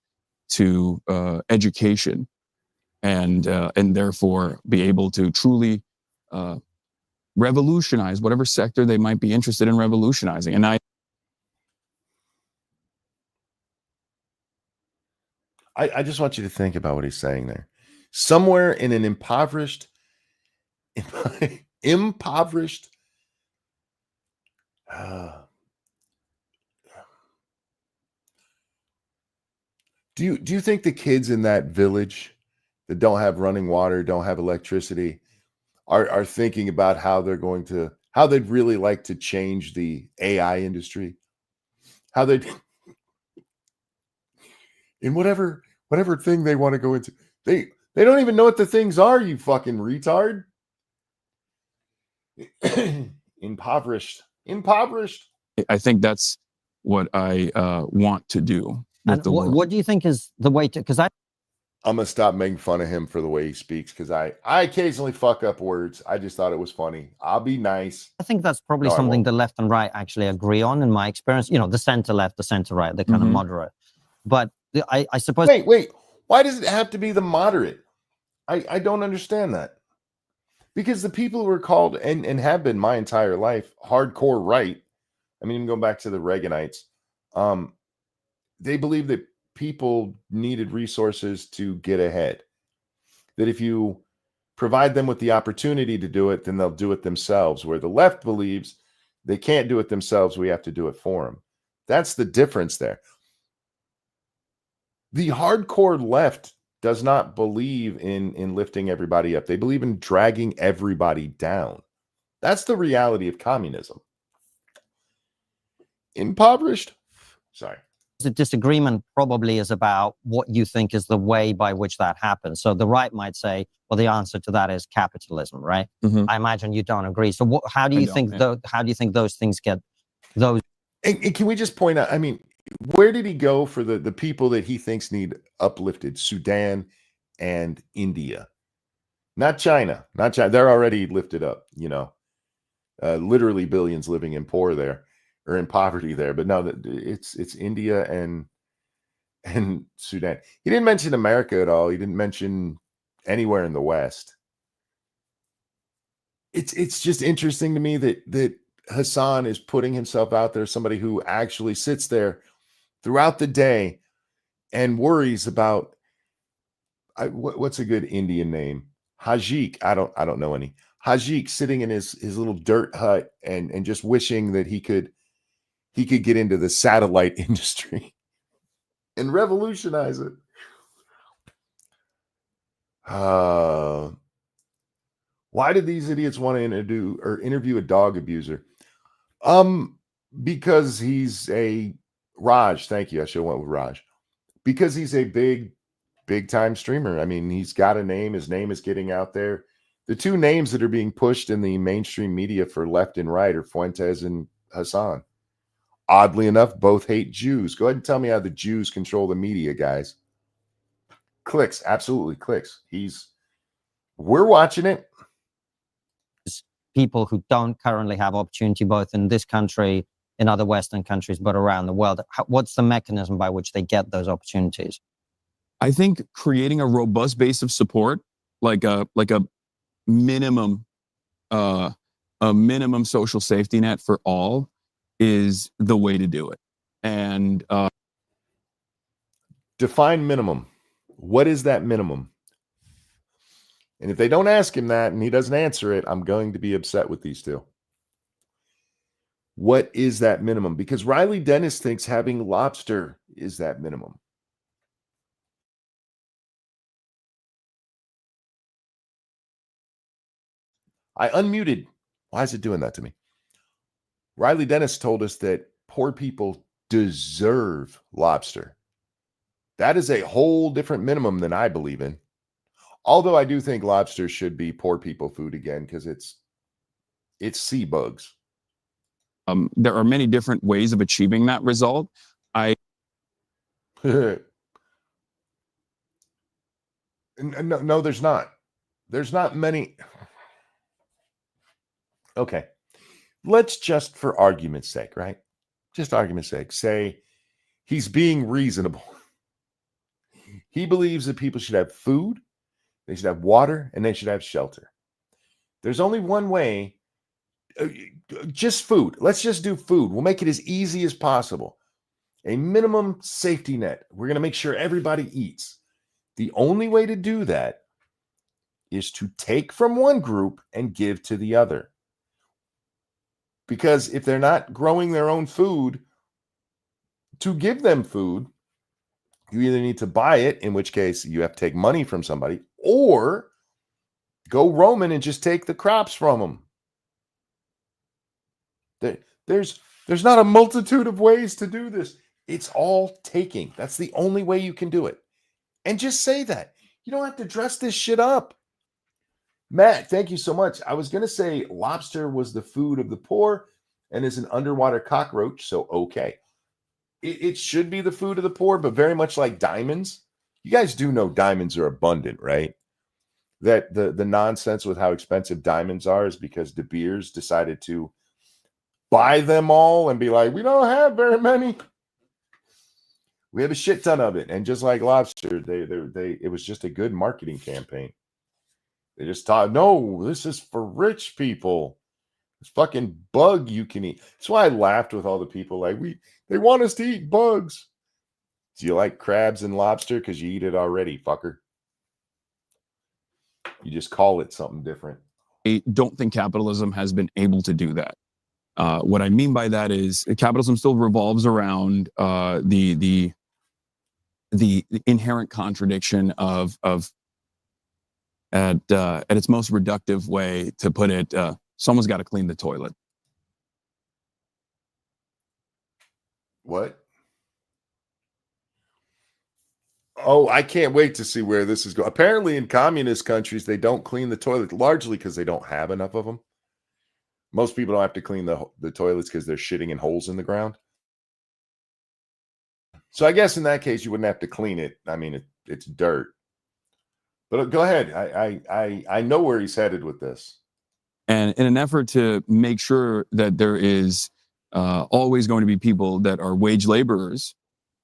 to education. and therefore be able to truly revolutionize whatever sector they might be interested in revolutionizing. And I just want you to think about what he's saying there. Somewhere in an impoverished, impoverished, do you think the kids in that village that don't have running water, don't have electricity, are thinking about how they'd really like to change the AI industry? How they'd in whatever thing they want to go into. They don't even know what the things are, you fucking retard. Impoverished. I think that's what I want to do with And the world. what do you think is the way to? Because I'm gonna stop making fun of him for the way he speaks, because I occasionally fuck up words. I just thought it was funny. I'll be nice. I think that's probably No, I something won't. the left and right actually agree on, in my experience. You know, the center left, the center right, they're kind of Mhm. moderate. But I suppose Wait. Why does it have to be the moderate? I don't understand that. Because the people who are called and have been my entire life hardcore right. I mean, even going back to the Reaganites, they believe that people needed resources to get ahead. That if you provide them with the opportunity to do it, then they'll do it themselves. Where the left believes they can't do it themselves, we have to do it for them. That's the difference there. The hardcore left does not believe in lifting everybody up. They believe in dragging everybody down. That's the reality of communism. Impoverished? Sorry. the disagreement probably is about what you think is the way by which that happens. So the right might say, well, the answer to that is capitalism, right? Mhm. I imagine you don't agree. So how do you think how do you think those things get those? And can we just point out, I mean, where did he go for the people that he thinks need uplifted? Sudan and India. Not China. Not China. They're already lifted up, you know. Literally billions living in poor there or in poverty there. But no, it's India and Sudan. He didn't mention America at all. He didn't mention anywhere in the West. It's just interesting to me that Hasan is putting himself out there, somebody who actually sits there throughout the day and worries about what's a good Indian name? Hajik. I don't know any. Hajik sitting in his little dirt hut and just wishing that he could get into the satellite industry and revolutionize it. Why did these idiots want to interview a dog abuser? Because he's a Raj. Thank you. I should have went with Raj. Because he's a big time streamer. I mean, he's got a name. His name is getting out there. The two names that are being pushed in the mainstream media for left and right are Fuentes and Hasan. Oddly enough, both hate Jews. Go ahead and tell me how the Jews control the media, guys. Clicks, absolutely clicks. We're watching it. People who don't currently have opportunity, both in this country, in other Western countries, but around the world. What's the mechanism by which they get those opportunities? I think creating a robust base of support, like a minimum social safety net for all, is the way to do it. And define minimum. What is that minimum? And if they don't ask him that and he doesn't answer it, I'm going to be upset with these two. What is that minimum? Because Riley Dennis thinks having lobster is that minimum. I unmuted. Why is it doing that to me? Riley Dennis told us that poor people deserve lobster. That is a whole different minimum than I believe in. Although I do think lobster should be poor people food again because it's sea bugs. There are many different ways of achieving that result. No, there's not. There's not many. Okay. Let's just, for argument's sake, right? Just argument's sake, say he's being reasonable. He believes that people should have food, They should have water and they should have shelter. There's only one way. Just food. Let's just do food. We'll make it as easy as possible. A minimum safety net. We're going to make sure everybody eats. The only way to do that is to take from one group and give to the other. Because if they're not growing their own food, to give them food, you either need to buy it, in which case you have to take money from somebody, or go Roman and just take the crops from them. There's not a multitude of ways to do this. It's all taking. That's the only way you can do it. And just say that. You don't have to dress this shit up. Matt, thank you so much. I was going to say lobster was the food of the poor and is an underwater cockroach, so okay. It should be the food of the poor, but very much like diamonds. You guys do know diamonds are abundant, right? That the nonsense with how expensive diamonds are is because De Beers decided to buy them all and be like, we don't have very many. We have a shit ton of it. And just like lobster, it was just a good marketing campaign. They just thought, no, this is for rich people. It's fucking bug you can eat. That's why I laughed with all the people like, they want us to eat bugs. Do you like crabs and lobster? Because you eat it already, fucker. You just call it something different. I don't think capitalism has been able to do that. What I mean by that is capitalism still revolves around the inherent contradiction of at its most reductive way to put it, someone's got to clean the toilet. What? Oh, I can't wait to see where this is going. Apparently in communist countries, they don't clean the toilet, largely because they don't have enough of them. Most people don't have to clean the toilets because they're shitting in holes in the ground. So I guess in that case, you wouldn't have to clean it. I mean, it's dirt. But go ahead. I know where he's headed with this. And in an effort to make sure that there is always going to be people that are wage laborers,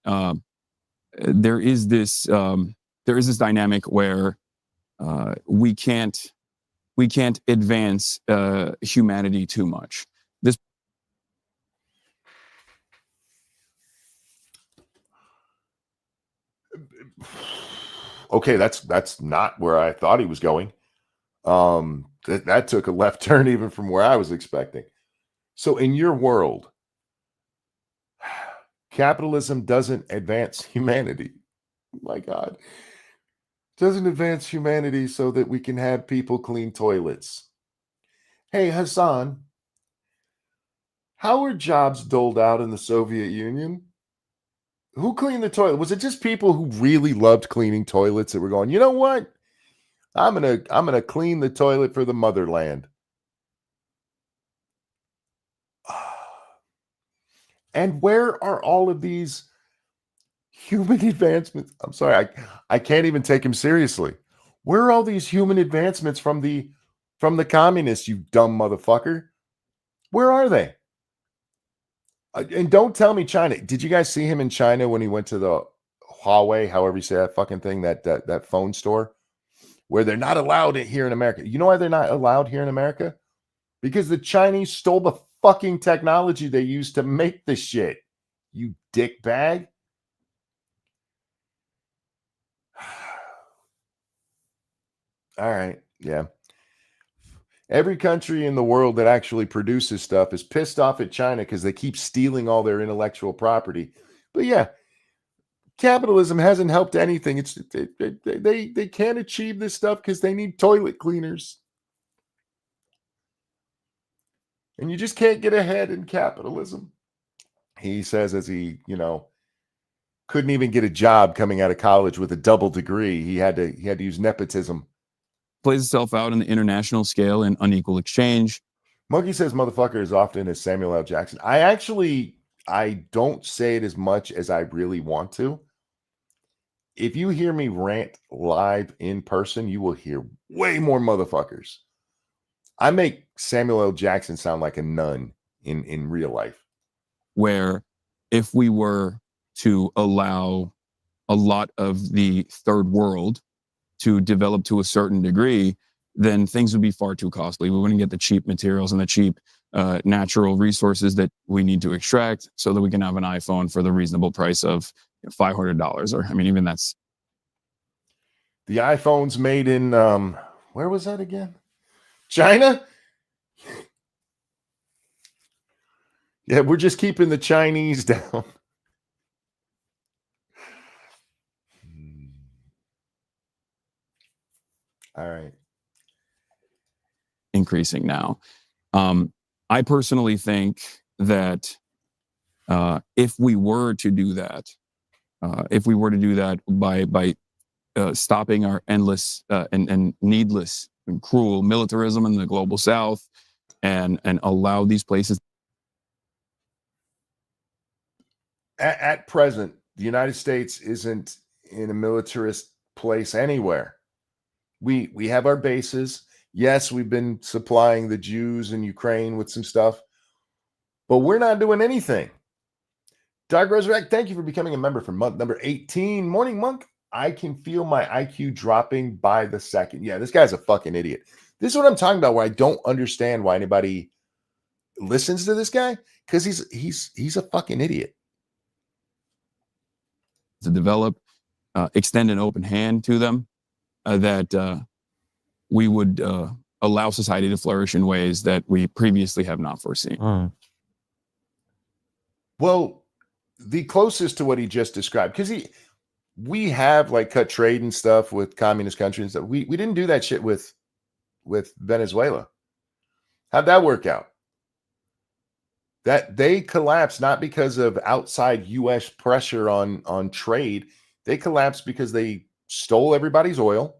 there is this dynamic where we can't advance humanity too much. This okay, that's not where I thought he was going. That took a left turn even from where I was expecting. So in your world, capitalism doesn't advance humanity. My God. Doesn't advance humanity so that we can have people clean toilets. Hey, Hasan, how were jobs doled out in the Soviet Union? Who cleaned the toilet? Was it just people who really loved cleaning toilets that were going, you know what? I'm gonna clean the toilet for the motherland. And where are all of these human advancements? I'm sorry, I can't even take him seriously. Where are all these human advancements from the communists, you dumb motherfucker? Where are they? And don't tell me China. Did you guys see him in China when he went to the Huawei, however you say that fucking thing, that phone store, where they're not allowed it here in America? You know why they're not allowed here in America? Because the Chinese stole the fucking technology they used to make the shit. You dick bag. All right. Yeah. Every country in the world that actually produces stuff is pissed off at China because they keep stealing all their intellectual property. But yeah, capitalism hasn't helped anything. They can't achieve this stuff because they need toilet cleaners. And you just can't get ahead in capitalism. He says as he, couldn't even get a job coming out of college with a double degree. He had to use nepotism. Plays itself out on the international scale in unequal exchange. Monkey says motherfucker as often as Samuel L. Jackson. I don't say it as much as I really want to. If you hear me rant live in person, you will hear way more motherfuckers. I make Samuel L. Jackson sound like a nun in real life. Where if we were to allow a lot of the third world to develop to a certain degree, then things would be far too costly. We wouldn't get the cheap materials and the cheap natural resources that we need to extract so that we can have an iPhone for the reasonable price of $500. Or, I mean, even that's. The iPhone's made in, where was that again? China? Yeah, we're just keeping the Chinese down. All right. Increasing now. I personally think that if we were to do that, by stopping our endless and needless and cruel militarism in the global South, and allow these places. At present, the United States isn't in a militarist place anywhere. We have our bases. Yes, we've been supplying the Jews in Ukraine with some stuff, but we're not doing anything. Dark Resurrect, thank you for becoming a member for month number 18. Morning Monk, I can feel my IQ dropping by the second. Yeah, this guy's a fucking idiot. This is what I'm talking about, where I don't understand why anybody listens to this guy, because he's a fucking idiot. To develop, extend an open hand to them, that we would allow society to flourish in ways that we previously have not foreseen. Well, the closest to what he just described, because we have like cut trade and stuff with communist countries. That we didn't do that shit with Venezuela. How'd that work out? That they collapsed not because of outside U.S. pressure on trade. They collapsed because they stole everybody's oil,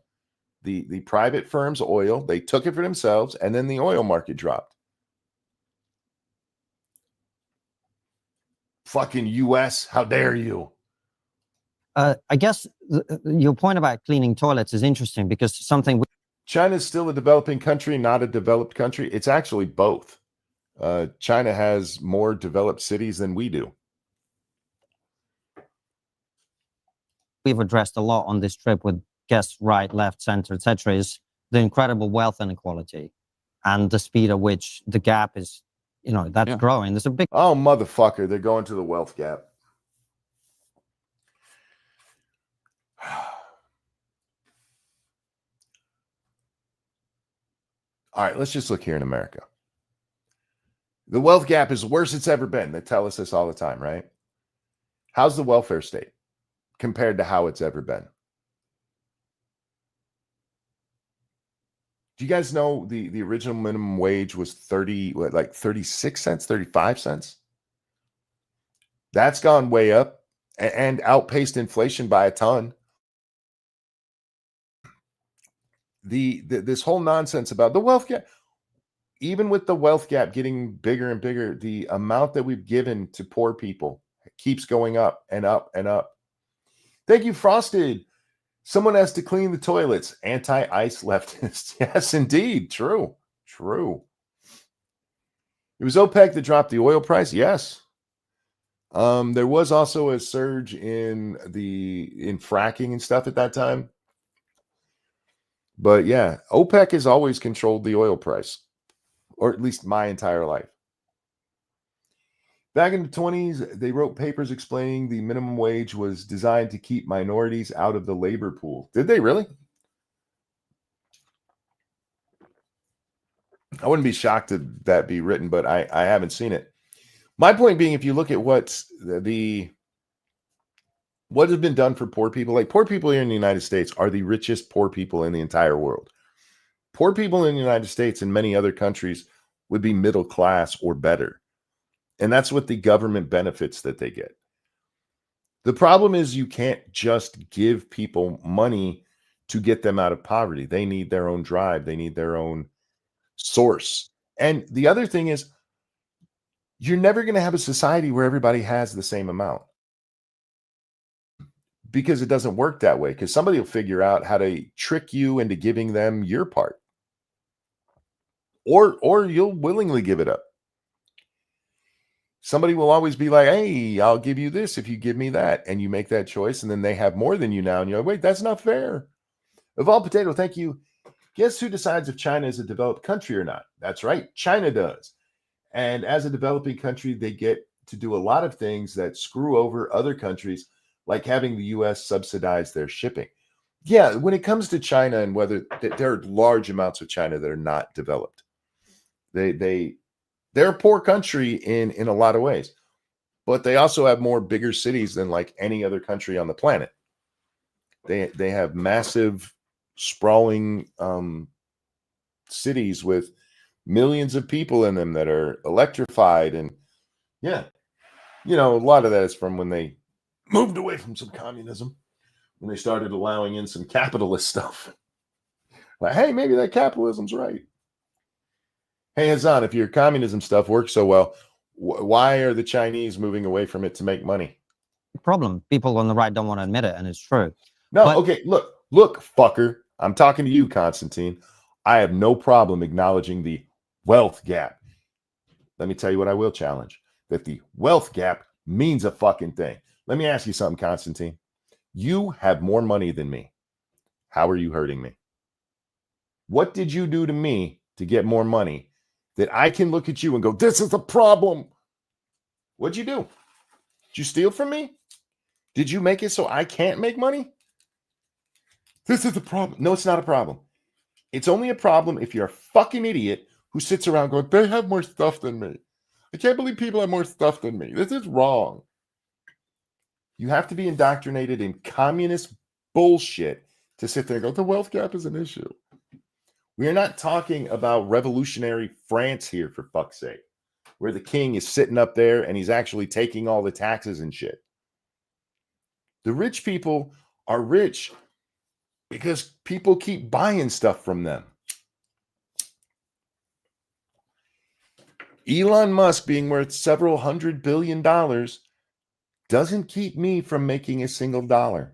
the private firm's oil. They took it for themselves, and then the oil market dropped. Fucking U.S., how dare you? I guess your point about cleaning toilets is interesting, because something. China's still a developing country, not a developed country. It's actually both. China has more developed cities than we do. We've addressed a lot on this trip with guests right, left, center, etc., is the incredible wealth inequality and the speed at which the gap is, that's growing. There's a big. Oh, motherfucker, they're going to the wealth gap. All right, let's just look here in America. The wealth gap is the worst it's ever been. They tell us this all the time, right? How's the welfare state compared to how it's ever been? Do you guys know the original minimum wage was 36 cents, 35 cents? That's gone way up and outpaced inflation by a ton. This whole nonsense about the wealth gap, even with the wealth gap getting bigger and bigger, the amount that we've given to poor people keeps going up and up and up. Thank you, Frosted. Someone has to clean the toilets. Anti-ice leftists. Yes, indeed. True. It was OPEC that dropped the oil price. Yes. There was also a surge in fracking and stuff at that time. But yeah, OPEC has always controlled the oil price, or at least my entire life. Back in the 20s, they wrote papers explaining the minimum wage was designed to keep minorities out of the labor pool. Did they really? I wouldn't be shocked to that be written, but I haven't seen it. My point being, if you look at what has been done for poor people, like poor people here in the United States are the richest poor people in the entire world. Poor people in the United States and many other countries would be middle class or better. And that's what the government benefits that they get. The problem is you can't just give people money to get them out of poverty. They need their own drive. They need their own source. And the other thing is, you're never going to have a society where everybody has the same amount, because it doesn't work that way, because somebody will figure out how to trick you into giving them your part, or you'll willingly give it up. Somebody will always be like, hey, I'll give you this if you give me that, and you make that choice, and then they have more than you now, and you're like, wait, that's not fair. Evolved Potato, thank you. Guess who decides if China is a developed country or not? That's right, China does. And as a developing country, they get to do a lot of things that screw over other countries, like having the U.S. subsidize their shipping. Yeah, when it comes to China and whether there are large amounts of China that are not developed, they're a poor country in a lot of ways, but they also have more bigger cities than like any other country on the planet. They have massive, sprawling cities with millions of people in them that are electrified, and yeah, a lot of that is from when they moved away from some communism, when they started allowing in some capitalist stuff. Like, hey, maybe that capitalism's right. Hey, Hasan, if your communism stuff works so well, why are the Chinese moving away from it to make money? Problem. People on the right don't want to admit it, and it's true. No, But- okay, look, fucker. I'm talking to you, Constantine. I have no problem acknowledging the wealth gap. Let me tell you what I will challenge. That the wealth gap means a fucking thing. Let me ask you something, Constantine. You have more money than me. How are you hurting me? What did you do to me to get more money that I can look at you and go, this is a problem? What'd you do? Did you steal from me? Did you make it so I can't make money? This is a problem. No, it's not a problem. It's only a problem if you're a fucking idiot who sits around going, they have more stuff than me. I can't believe people have more stuff than me. This is wrong. You have to be indoctrinated in communist bullshit to sit there and go, the wealth gap is an issue. We are not talking about revolutionary France here, for fuck's sake, where the king is sitting up there and he's actually taking all the taxes and shit. The rich people are rich because people keep buying stuff from them. Elon Musk being worth several $100 billion doesn't keep me from making a single dollar.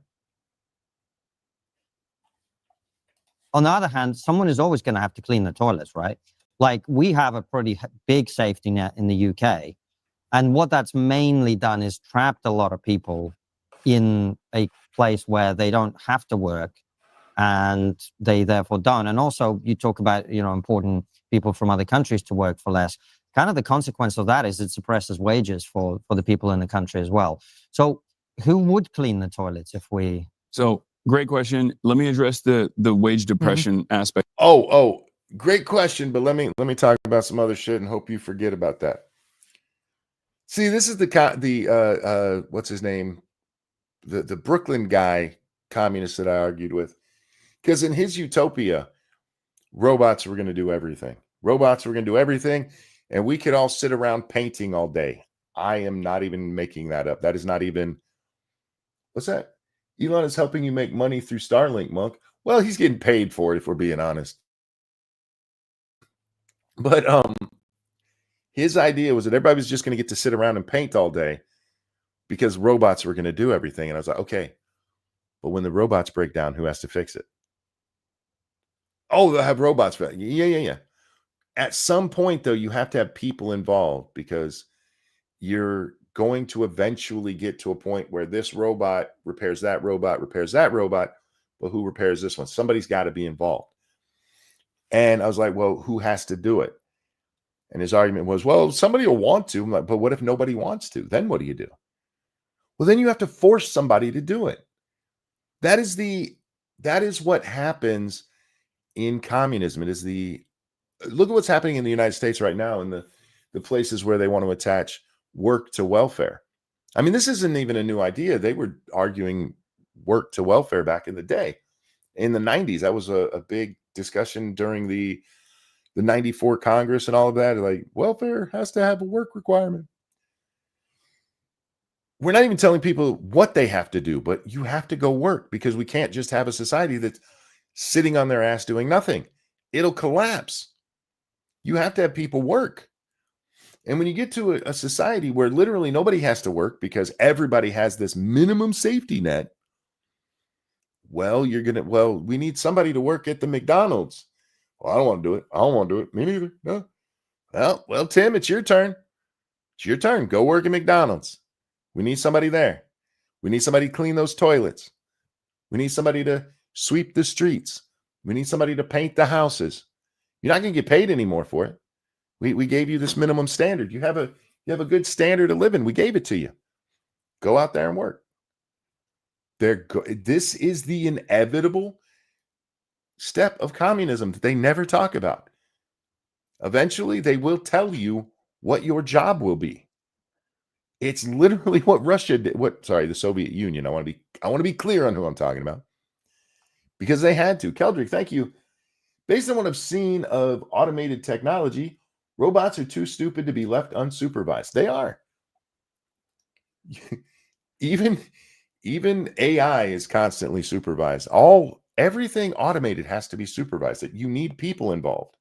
On the other hand, someone is always going to have to clean the toilets, right? Like, we have a pretty big safety net in the UK. And what that's mainly done is trapped a lot of people in a place where they don't have to work, and they therefore don't. And also, you talk about, important people from other countries to work for less. Kind of the consequence of that is it suppresses wages for the people in the country as well. So who would clean the toilets if we... So great question. Let me address the wage depression aspect. Oh, great question. But let me talk about some other shit and hope you forget about that. See, this is the what's his name? The Brooklyn guy, communist that I argued with. Because in his utopia, robots were going to do everything. Robots were going to do everything, and we could all sit around painting all day. I am not even making that up. That is not even... What's that? Elon is helping you make money through Starlink, Monk. Well, he's getting paid for it, if we're being honest. But his idea was that everybody was just going to get to sit around and paint all day because robots were going to do everything. And I was like, okay, but when the robots break down, who has to fix it? Oh, they'll have robots. Yeah. At some point, though, you have to have people involved, because you're going to eventually get to a point where this robot repairs that robot, but who repairs this one? Somebody's got to be involved. And I was like, well, who has to do it? And his argument was, well, somebody will want to. I'm like, but what if nobody wants to? Then what do you do? Well, then you have to force somebody to do it. That is what happens in communism. Look at what's happening in the United States right now, in the places where they want to attach work to welfare. I mean, this isn't even a new idea. They were arguing work to welfare back in the day. In the 90s, that was a big discussion during the 94 Congress and all of that. Like, welfare has to have a work requirement. We're not even telling people what they have to do, but you have to go work, because we can't just have a society that's sitting on their ass doing nothing. It'll collapse. You have to have people work. And when you get to a society where literally nobody has to work because everybody has this minimum safety net, well, we need somebody to work at the McDonald's. Well, I don't want to do it. I don't want to do it. Me neither. No. Well, Tim, it's your turn. It's your turn. Go work at McDonald's. We need somebody there. We need somebody to clean those toilets. We need somebody to sweep the streets. We need somebody to paint the houses. You're not going to get paid anymore for it. We gave you this minimum standard. You have a good standard of living. We gave it to you. Go out there and work. This is the inevitable step of communism that they never talk about. Eventually, they will tell you what your job will be. It's literally what Russia did. The Soviet Union. I want to be clear on who I'm talking about, because they had to. Keldrick, thank you. Based on what I've seen of automated technology, robots are too stupid to be left unsupervised. They are. Even AI is constantly supervised. Everything automated has to be supervised. That you need people involved.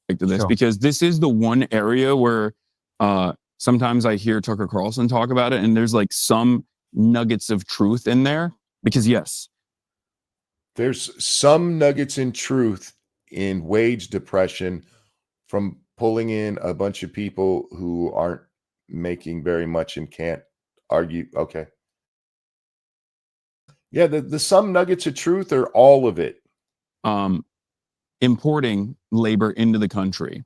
To this, because this is the one area where sometimes I hear Tucker Carlson talk about it, and there's like some nuggets of truth in there. Because yes, there's some nuggets in truth in wage depression from pulling in a bunch of people who aren't making very much and can't argue. Okay. Yeah, the some nuggets of truth are all of it. Importing labor into the country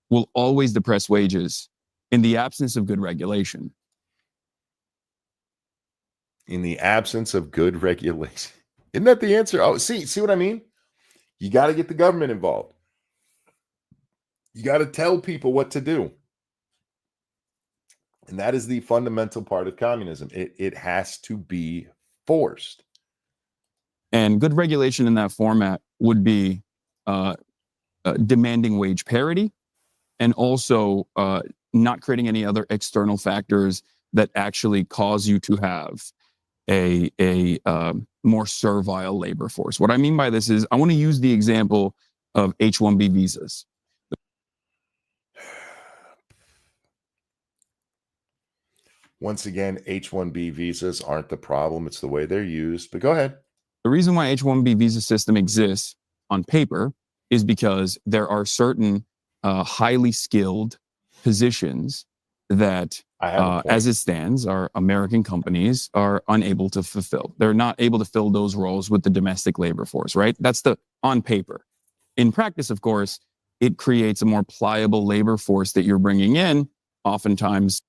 will always depress wages in the absence of good regulation. In the absence of good regulation. Isn't that the answer? Oh, see what I mean? You got to get the government involved. You got to tell people what to do. And that is the fundamental part of communism. It has to be forced. And good regulation in that format would be demanding wage parity, and also not creating any other external factors that actually cause you to have a more servile labor force. What I mean by this is I want to use the example of H-1B visas. Once again, H-1B visas aren't the problem. It's the way they're used. But go ahead. The reason why H-1B visa system exists on paper is because there are certain highly skilled positions that, as it stands, our American companies are unable to fulfill. They're not able to fill those roles with the domestic labor force, right? That's the on paper. In practice, of course, it creates a more pliable labor force that you're bringing in, oftentimes.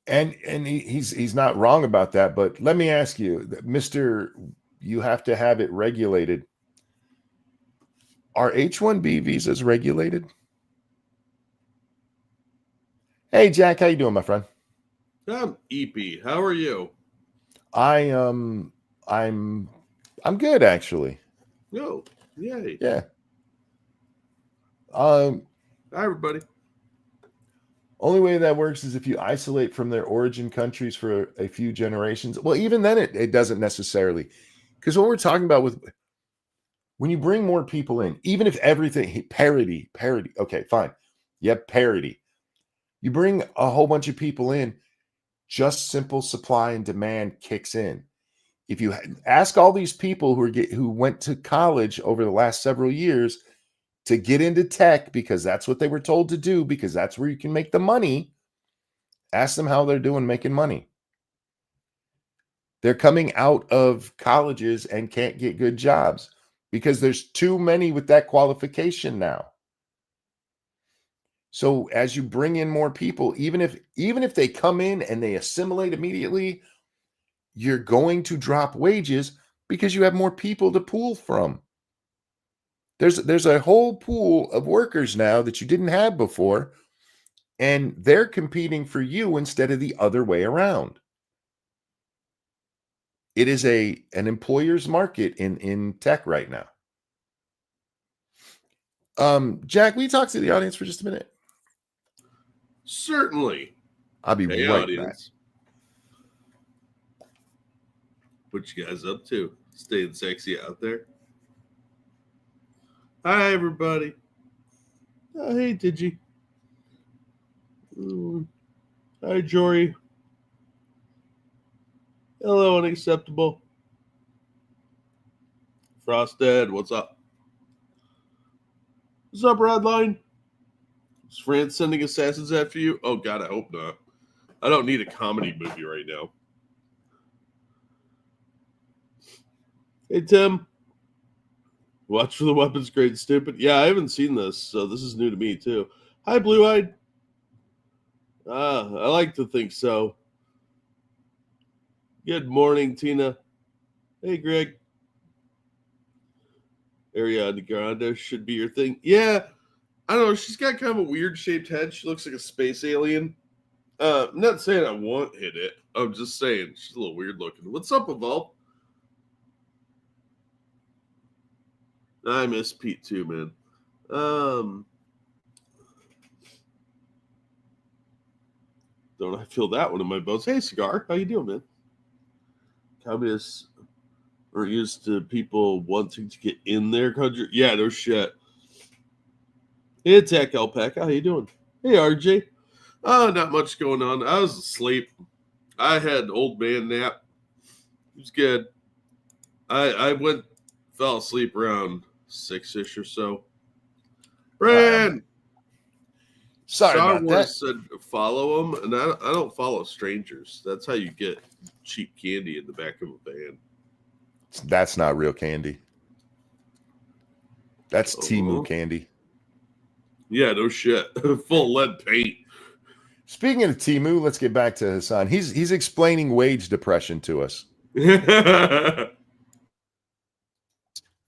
And he's not wrong about that. But let me ask you, Mr. You have to have it regulated. Are H-1B visas regulated? Hey, Jack, how you doing, my friend? I'm EP. How are you? I'm good, actually. Oh, yay. Yeah. Hi, everybody. Only way that works is if you isolate from their origin countries for a few generations. Well, even then it doesn't necessarily. Because what we're talking about with when you bring more people in, even if everything parity, okay, fine. You have parity. You bring a whole bunch of people in, just simple supply and demand kicks in. If you ask all these people who went to college over the last several years to get into tech because that's what they were told to do, because that's where you can make the money, ask them how they're doing making money. They're coming out of colleges and can't get good jobs because there's too many with that qualification now. So as you bring in more people, even if they come in and they assimilate immediately, you're going to drop wages because you have more people to pull from. There's a whole pool of workers now that you didn't have before, and they're competing for you instead of the other way around. It is an employer's market in tech right now. Jack, will you talk to the audience for just a minute? Certainly. I'll be Hey, right audience. Back. What you guys up to? Staying sexy out there? Hi, everybody. Oh, hey, Digi. Hi, Jory. Hello, Unacceptable. Frosted, what's up? What's up, Redline? Is France sending assassins after you? Oh, God, I hope not. I don't need a comedy movie right now. Hey, Tim. Watch for the weapons grade, stupid. Yeah, I haven't seen this, so this is new to me, too. Hi, Blue Eyed. I like to think so. Good morning, Tina. Hey, Greg. Ariana Grande should be your thing. Yeah, I don't know. She's got kind of a weird shaped head. She looks like a space alien. I'm not saying I won't hit it. I'm just saying she's a little weird looking. What's up, Evolve? I miss Pete too, man. Don't I feel that one in my bones? Hey, Cigar, how you doing, man? Communists are used to people wanting to get in their country. Yeah, no shit. Hey, Attack Alpaca, how you doing? Hey, RJ. Not much going on. I was asleep. I had an old man nap. It was good. I fell asleep around 6-ish or so. Brand! Sorry Star about Wars that. said follow them, and I don't follow strangers. That's how you get cheap candy in the back of a van. That's not real candy. That's Oh. Timu candy. Yeah, no shit. Full lead paint. Speaking of Timu, let's get back to Hasan. He's explaining wage depression to us.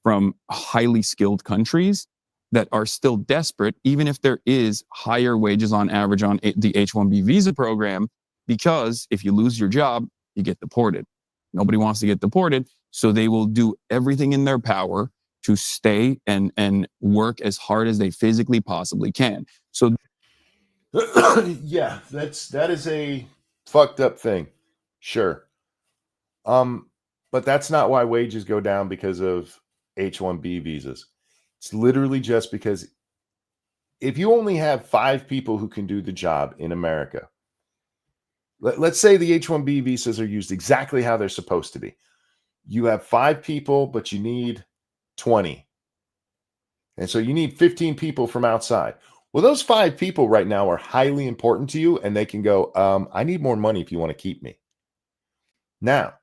From highly skilled countries that are still desperate, even if there is higher wages on average on the H-1B visa program, because if you lose your job, you get deported. Nobody wants to get deported, so they will do everything in their power to stay and work as hard as they physically possibly can. So Yeah, that is a fucked up thing. Sure. But that's not why wages go down because of H-1B visas. It's literally just because if you only have 5 people who can do the job in America, let's say the H-1B visas are used exactly how they're supposed to be. You have 5 people, but you need 20. And so you need 15 people from outside. Well, those 5 people right now are highly important to you, and they can go, I need more money if you want to keep me. Now,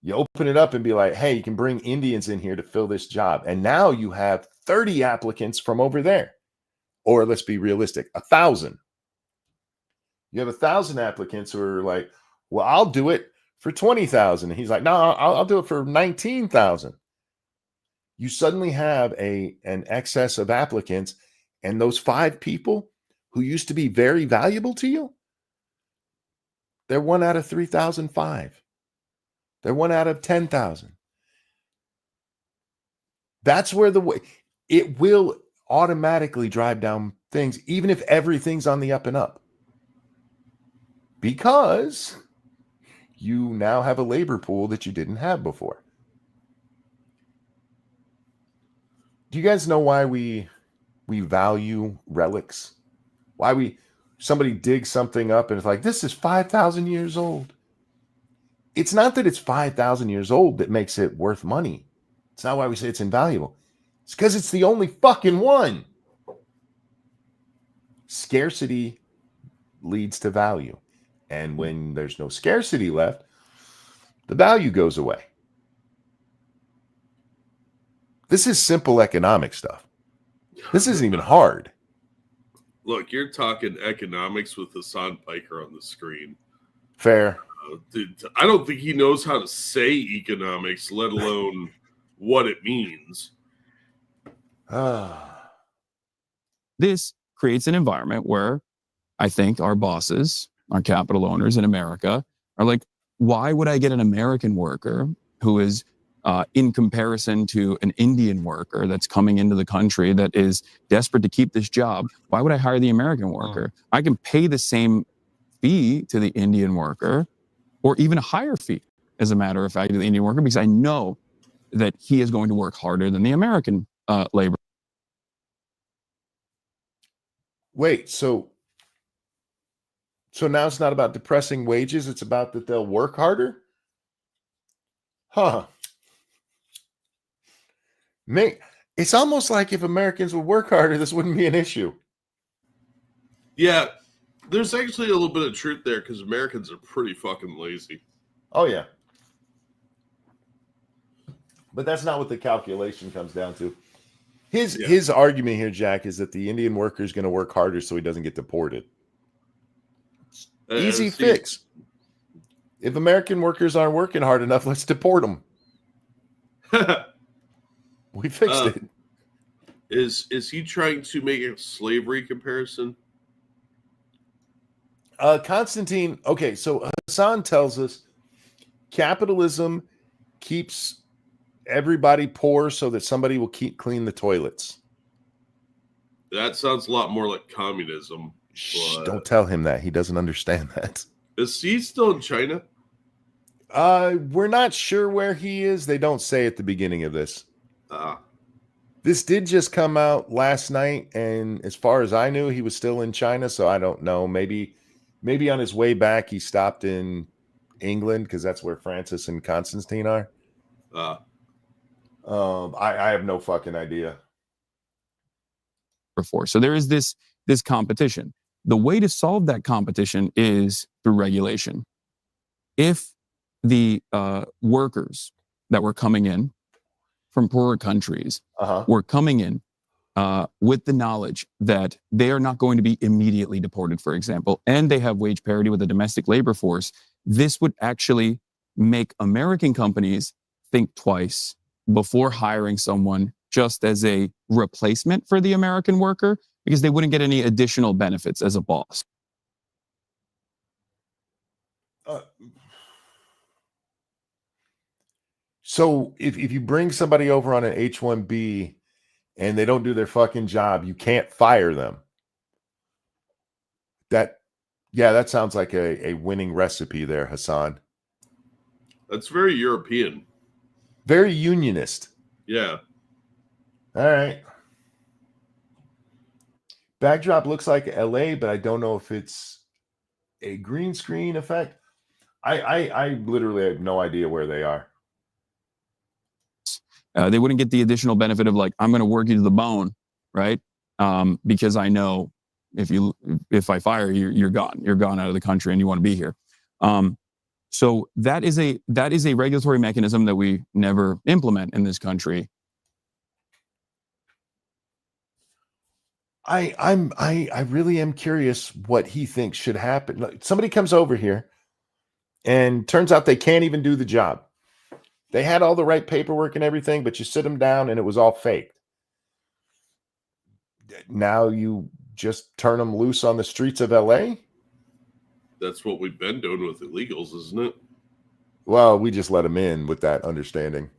you open it up and be like, hey, you can bring Indians in here to fill this job. And now you have 30 applicants from over there. Or let's be realistic, 1,000. You have 1,000 applicants who are like, well, I'll do it for 20,000. And he's like, no, I'll do it for 19,000. You suddenly have an excess of applicants, and those 5 people who used to be very valuable to you, they're 1 out of 3,005. They're 1 out of 10,000. That's where it will automatically drive down things, even if everything's on the up and up, because you now have a labor pool that you didn't have before. Do you guys know why we value relics? Why somebody digs something up and it's like, this is 5,000 years old. It's not that it's 5,000 years old that makes it worth money. It's not why we say it's invaluable. It's because it's the only fucking one. Scarcity leads to value. And when there's no scarcity left, the value goes away. This is simple economic stuff. This isn't even hard. Look, you're talking economics with Hasan Piker on the screen. Fair. Dude, I don't think he knows how to say economics, let alone what it means. this creates an environment where I think our bosses, our capital owners in America are like, why would I get an American worker who is in comparison to an Indian worker that's coming into the country that is desperate to keep this job? Why would I hire the American worker? I can pay the same fee to the Indian worker or even a higher fee, as a matter of fact, to the Indian worker, because I know that he is going to work harder than the American labor. Wait, so now it's not about depressing wages, it's about that they'll work harder? Huh. It's almost like if Americans would work harder, this wouldn't be an issue. Yeah, there's actually a little bit of truth there because Americans are pretty fucking lazy. Oh, yeah. But that's not what the calculation comes down to. Yeah. His argument here, Jack, is that the Indian worker is going to work harder so he doesn't get deported. Easy fix. If American workers aren't working hard enough, let's deport them. We fixed it. Is he trying to make a slavery comparison? Constantine, okay, so Hasan tells us capitalism keeps everybody poor so that somebody will keep clean the toilets. That sounds a lot more like communism. Shh, don't tell him that. He doesn't understand that. Is he still in China? We're not sure where he is. They don't say at the beginning of this. Ah. This did just come out last night, and as far as I knew, he was still in China, so I don't know. Maybe on his way back, he stopped in England because that's where Francis and Constantine are. I have no fucking idea. Before. So there is this competition. The way to solve that competition is through regulation. If the workers that were coming in from poorer countries were coming in with the knowledge that they are not going to be immediately deported, for example, and they have wage parity with the domestic labor force, this would actually make American companies think twice before hiring someone just as a replacement for the American worker, because they wouldn't get any additional benefits as a boss. So if you bring somebody over on an H-1B and they don't do their fucking job, you can't fire them. That sounds like a winning recipe there, Hasan. That's very European. Very unionist. Yeah. All right. Backdrop looks like LA, but I don't know if it's a green screen effect. I literally have no idea where they are. They wouldn't get the additional benefit of like, I'm going to work you to the bone, right? Because I know if I fire you, you're gone. You're gone out of the country, and you want to be here. So that is a regulatory mechanism that we never implement in this country. I really am curious what he thinks should happen. Like, somebody comes over here and turns out they can't even do the job. They had all the right paperwork and everything, but you sit them down and it was all faked. Now you just turn them loose on the streets of LA? That's what we've been doing with illegals, isn't it? Well, we just let them in with that understanding.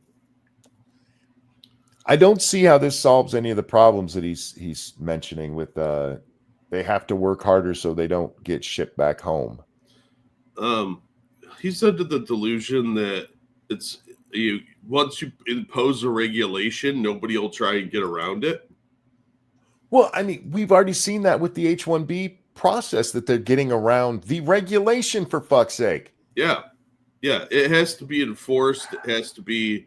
I don't see how this solves any of the problems that he's mentioning with they have to work harder so they don't get shipped back home. He said to the delusion that it's once you impose a regulation, nobody will try and get around it. Well, I mean, we've already seen that with the H-1B process, that they're getting around the regulation, for fuck's sake. Yeah. It has to be enforced. It has to be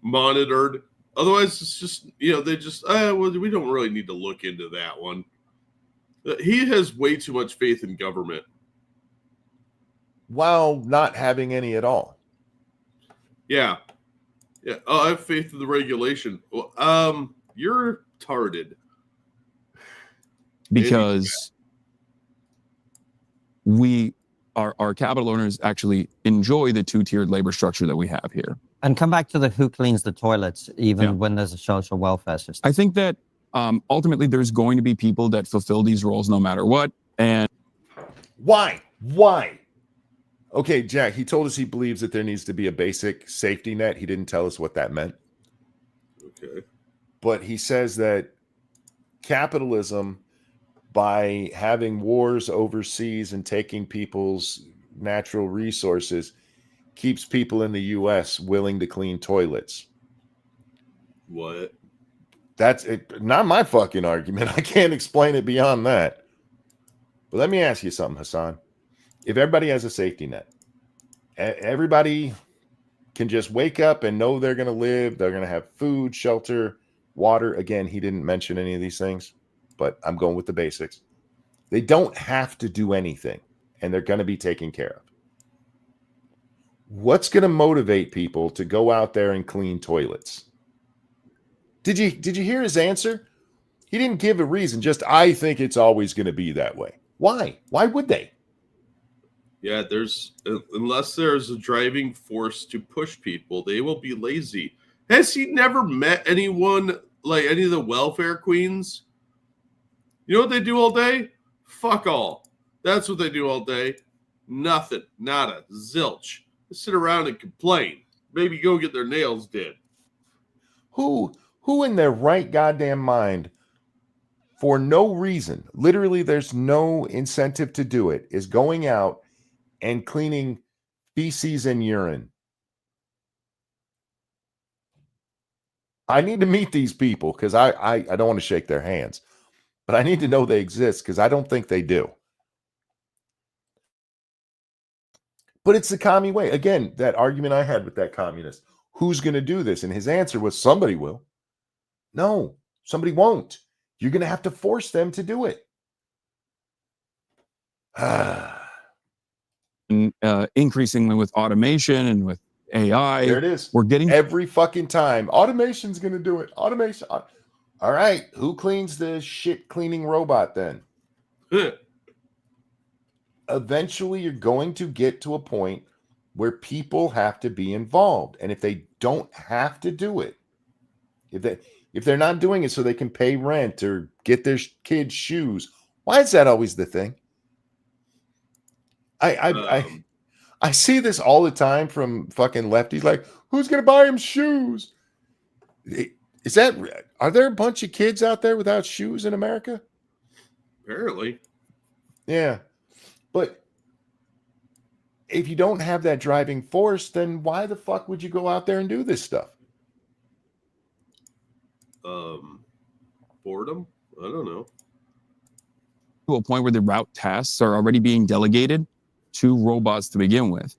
monitored. Otherwise, it's just, they just, well, we don't really need to look into that one. He has way too much faith in government. While not having any at all. Yeah. Oh, I have faith in the regulation. Well, you're retarded. Because our capital owners actually enjoy the two-tiered labor structure that we have here. And come back to the who cleans the toilets, even when there's a social welfare system. I think that ultimately there's going to be people that fulfill these roles no matter what. And why? Okay, Jack, he told us he believes that there needs to be a basic safety net. He didn't tell us what that meant. Okay. But he says that capitalism, by having wars overseas and taking people's natural resources, keeps people in the U.S. willing to clean toilets. What? That's it, not my fucking argument. I can't explain it beyond that. But let me ask you something, Hasan. If everybody has a safety net, everybody can just wake up and know they're going to live, they're going to have food, shelter, water. Again, he didn't mention any of these things, but I'm going with the basics. They don't have to do anything, and they're going to be taken care of. What's going to motivate people to go out there and clean toilets? Did you hear his answer? He didn't give a reason. Just, I think it's always going to be that way. Why? Why would they? Yeah, unless there's a driving force to push people, they will be lazy. Has he never met anyone like any of the welfare queens? You know what they do all day? Fuck all. That's what they do all day. Nothing. Nada. Zilch. They sit around and complain. Maybe go get their nails did. Who in their right goddamn mind, for no reason, literally there's no incentive to do it, is going out and cleaning feces and urine? I need to meet these people because I don't want to shake their hands, but I need to know they exist because I don't think they do. But it's the commie way. Again, that argument I had with that communist. Who's going to do this? And his answer was, somebody will. No, somebody won't. You're going to have to force them to do it. And increasingly with automation and with AI, There it is. we're getting Every fucking time. Automation's going to do it. Automation. All right. Who cleans the shit cleaning robot then? Eventually, you're going to get to a point where people have to be involved. And if they don't have to do it, if they're not doing it so they can pay rent or get their kids shoes, why is that always the thing? I see this all the time from fucking lefties. Like, who's gonna buy him shoes? Are there a bunch of kids out there without shoes in America? Apparently. Yeah. But if you don't have that driving force, then why the fuck would you go out there and do this stuff? Boredom? I don't know. to a point where the route tasks are already being delegated to robots to begin with.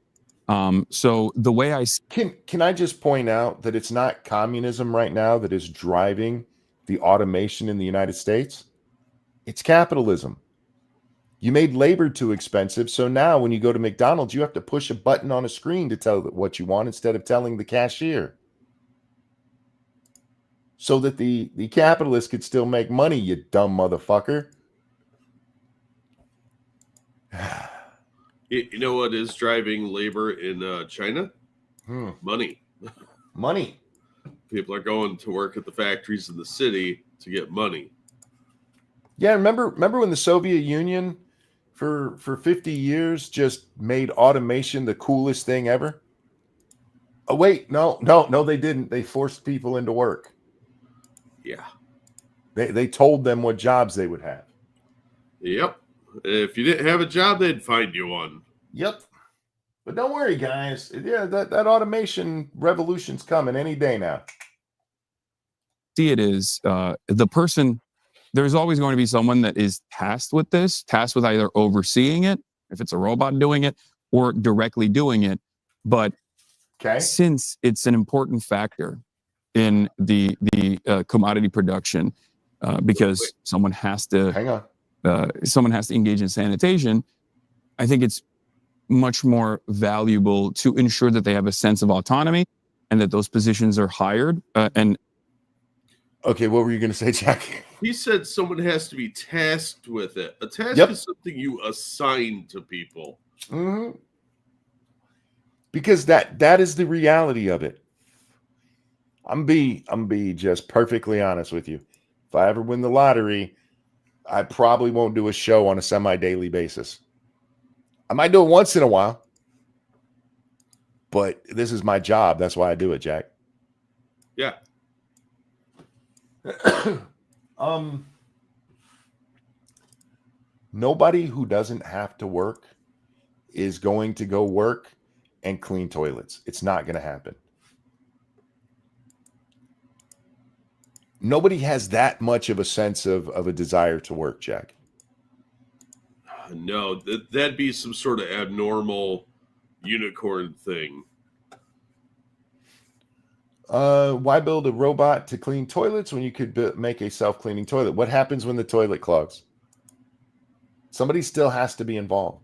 So the way I can I just point out that it's not communism right now that is driving the automation in the United States. It's capitalism. You made labor too expensive, so now when you go to McDonald's, you have to push a button on a screen to tell what you want instead of telling the cashier. So that the capitalist could still make money, you dumb motherfucker. You know what is driving labor in China? Money. Money. People are going to work at the factories in the city to get money. Yeah, remember when the Soviet Union for 50 years just made automation the coolest thing ever? Oh, wait, no, they didn't. They forced people into work. Yeah. They told them what jobs they would have. Yep. If you didn't have a job, they'd find you one. Yep. But don't worry, guys. Yeah, that automation revolution's coming any day now. see it is the person, there's always going to be someone that is tasked with this, tasked with either overseeing it, if it's a robot doing it, or directly doing it. But since it's an important factor in the commodity production, because someone has to engage in sanitation, I think it's much more valuable to ensure that they have a sense of autonomy and that those positions are hired. Okay, what were you going to say, Jack? He said someone has to be tasked with it. A task is something you assign to people. Mm-hmm. Because that is the reality of it. I'm be just perfectly honest with you. If I ever win the lottery, I probably won't do a show on a semi-daily basis. I might do it once in a while, but this is my job. That's why I do it, Jack. Yeah. Nobody who doesn't have to work is going to go work and clean toilets. It's not going to happen. Nobody has that much of a sense of a desire to work, Jack. No, that'd be some sort of abnormal unicorn thing. Why build a robot to clean toilets when you could make a self-cleaning toilet? What happens when the toilet clogs? Somebody still has to be involved.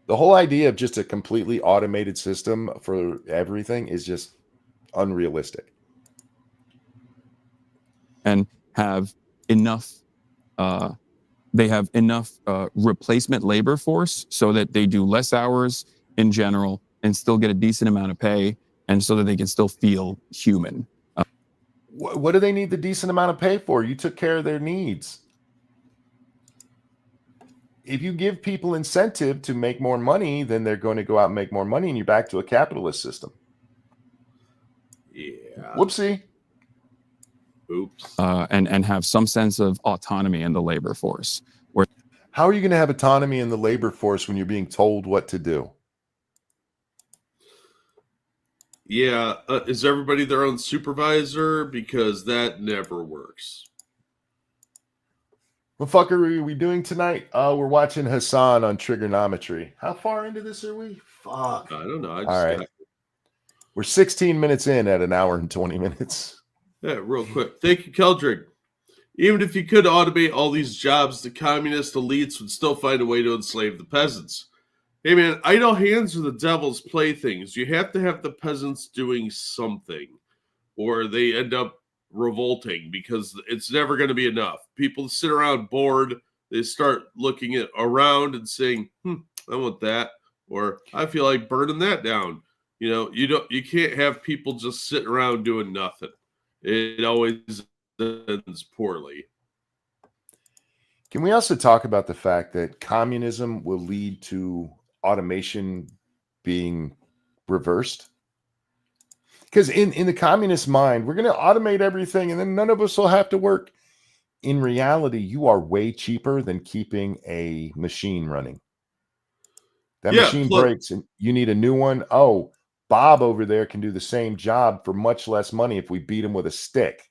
The whole idea of just a completely automated system for everything is just unrealistic. And have enough they have enough replacement labor force so that they do less hours in general and still get a decent amount of pay, and so that they can still feel human. What do they need the decent amount of pay for? You took care of their needs. If you give people incentive to make more money, then they're going to go out and make more money, and you're back to a capitalist system. Yeah. Whoopsie. Oops. And have some sense of autonomy in the labor force. Where How are you going to have autonomy in the labor force when you're being told what to do? Yeah. Is everybody their own supervisor? Because that never works. What the fuck are we doing tonight? We're watching Hasan on Triggernomitry. How far into this are we? Fuck. I don't know. I just All right. We're 16 minutes in at an hour and 20 minutes. Yeah, real quick. Thank you, Keldrick. Even if you could automate all these jobs, the communist elites would still find a way to enslave the peasants. Hey, man, idle hands are the devil's playthings. You have to have the peasants doing something, or they end up revolting because it's never going to be enough. People sit around bored. They start looking at around and saying, I want that, or I feel like burning that down. You know, you can't have people just sitting around doing nothing. It always ends poorly. Can we also talk about the fact that communism will lead to automation being reversed? Because in the communist mind, we're going to automate everything and then none of us will have to work. In reality, you are way cheaper than keeping a machine running. That machine breaks and you need a new one. Oh, Bob over there can do the same job for much less money if we beat him with a stick.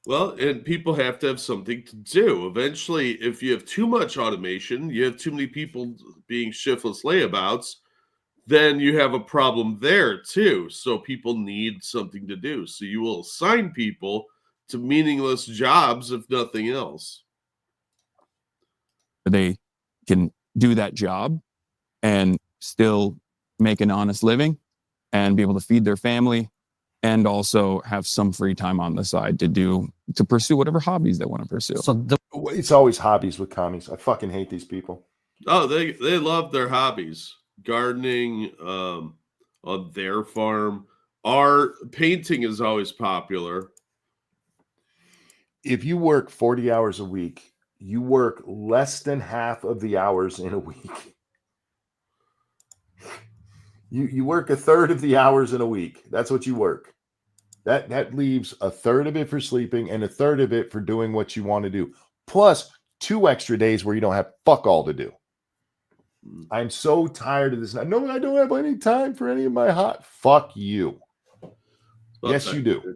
Well, and people have to have something to do. Eventually, if you have too much automation, you have too many people being shiftless layabouts, then you have a problem there too. So people need something to do. So you will assign people to meaningless jobs, if nothing else. they can do that job and still make an honest living and be able to feed their family and also have some free time on the side to pursue whatever hobbies they want to pursue. So It's always hobbies with commies. I fucking hate these people. Oh, they love their hobbies. Gardening, on their farm. Art, painting is always popular. If you work 40 hours a week, you work less than half of the hours in a week. You work a third of the hours in a week. That's what you work. That leaves a third of it for sleeping and a third of it for doing what you want to do. Plus 2 extra days where you don't have fuck all to do. I'm so tired of this. No, I don't have any time for any of my hot. Fuck you. Well, yes, you do.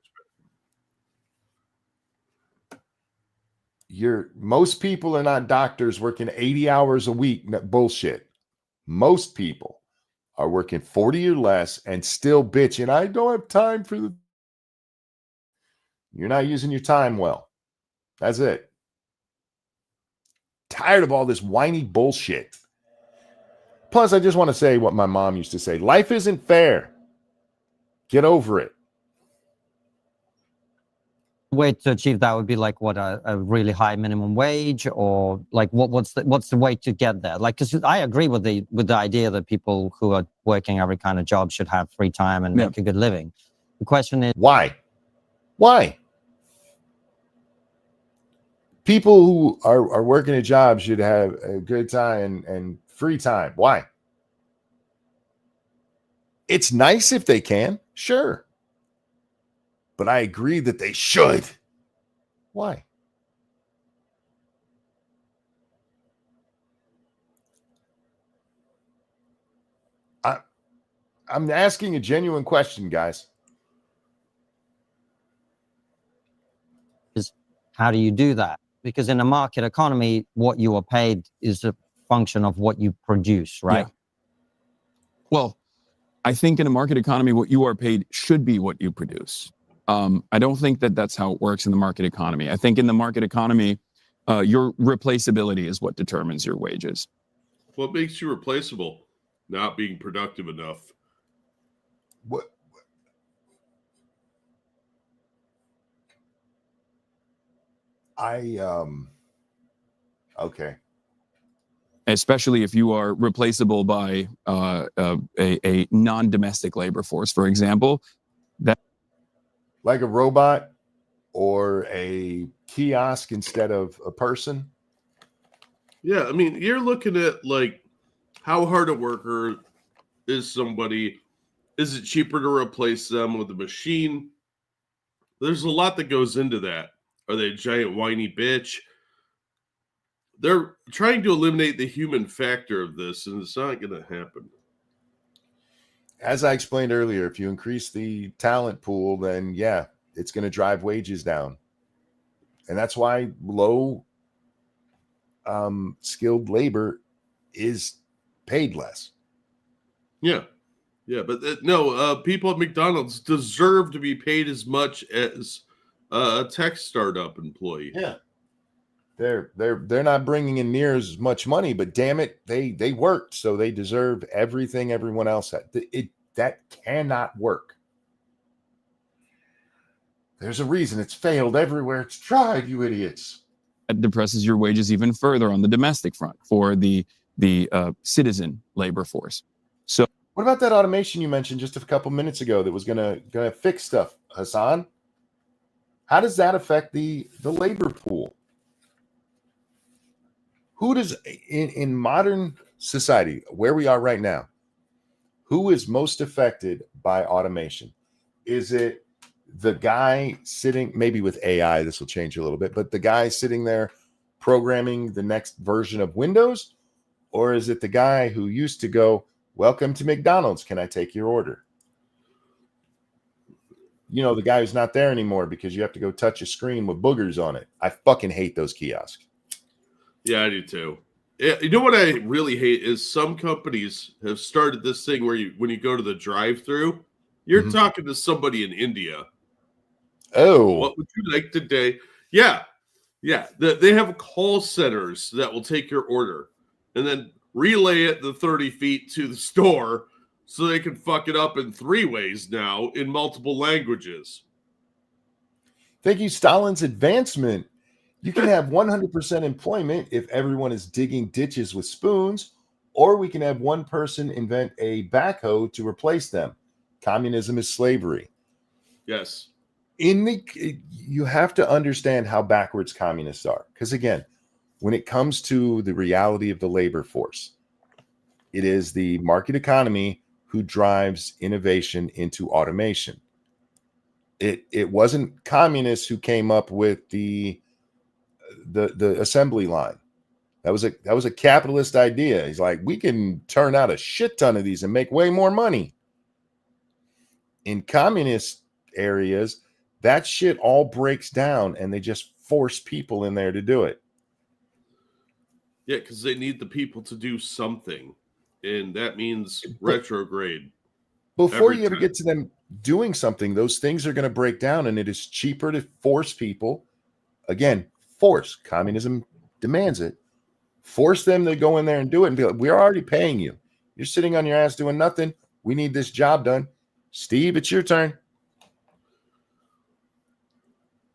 Most people are not doctors working 80 hours a week. Bullshit. Most people are working 40 or less and still bitching. I don't have time for the. You're not using your time well. That's it. Tired of all this whiny bullshit. Plus, I just want to say what my mom used to say. Life isn't fair. Get over it. way to achieve that would be like what a really high minimum wage, or like what's the way to get there? Like, because I agree with the idea that people who are working every kind of job should have free time and make a good living. The question is why? People who are working a job should have a good time and free time. Why? It's nice if they can, sure. But I agree that they should. Why? I'm asking a genuine question, guys. How do you do that? Because in a market economy, what you are paid is a function of what you produce, right? Yeah. Well, I think in a market economy, what you are paid should be what you produce. I don't think that that's how it works in the market economy. I think in the market economy, your replaceability is what determines your wages. What makes you replaceable? Not being productive enough. What? Okay. Especially if you are replaceable by a non-domestic labor force, for example. That Like a robot or a kiosk instead of a person. Yeah, I mean, you're looking at like how hard a worker is somebody. Is it cheaper to replace them with a machine? There's a lot that goes into that. Are they a giant whiny bitch? They're trying to eliminate the human factor of this, and it's not going to happen. As I explained earlier, if you increase the talent pool, then yeah, it's going to drive wages down. And that's why low skilled labor is paid less. Yeah. Yeah, but no, people at McDonald's deserve to be paid as much as a tech startup employee. Yeah. They're not bringing in near as much money, but damn it, they worked, so they deserve everything everyone else had. That cannot work. There's a reason it's failed everywhere it's tried, you idiots. depresses your wages even further on the domestic front for the citizen labor force. So What about that automation you mentioned just a couple minutes ago that was gonna fix stuff, Hasan? How does that affect the labor pool? Who does in modern society, where we are right now, who is most affected by automation? Is it the guy sitting, maybe with AI, this will change a little bit, but the guy sitting there programming the next version of Windows? Or is it the guy who used to go, "Welcome to McDonald's, can I take your order?" You know, the guy who's not there anymore because you have to go touch a screen with boogers on it. I fucking hate those kiosks. Yeah, I do too. Yeah, you know what I really hate is some companies have started this thing where when you go to the drive-through, you're talking to somebody in India. Oh, What would you like today? Yeah. They have call centers that will take your order and then relay it the 30 feet to the store so they can fuck it up in 3 ways now in multiple languages. thank you, Stalin's advancement. You can have 100% employment if everyone is digging ditches with spoons, or we can have one person invent a backhoe to replace them. Communism is slavery. Yes. You have to understand how backwards communists are. Because again, when it comes to the reality of the labor force, it is the market economy who drives innovation into automation. It wasn't communists who came up with the assembly line. That was a capitalist idea. He's like, we can turn out a shit ton of these and make way more money. In communist areas, that shit all breaks down and they just force people in there to do it. Yeah, because they need the people to do something. And that means retrograde. Before you ever get to them doing something, those things are going to break down, and it is cheaper to force people. Again, force. Communism demands it. Force them to go in there and do it and be like, we're already paying you. You're sitting on your ass doing nothing. We need this job done. Steve, it's your turn.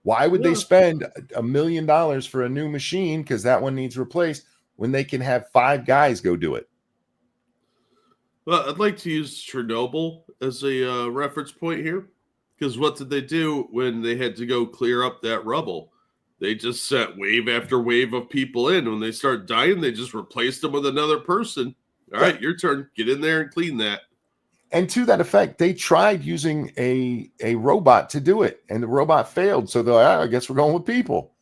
Why would they spend $1 million for a new machine because that one needs replaced when they can have 5 guys go do it? Well, I'd like to use Chernobyl as a reference point here, because what did they do when they had to go clear up that rubble? They just set wave after wave of people in. When they start dying, they just replaced them with another person. All right, your turn. Get in there and clean that. And to that effect, they tried using a robot to do it, and the robot failed. So they're like, I guess we're going with people.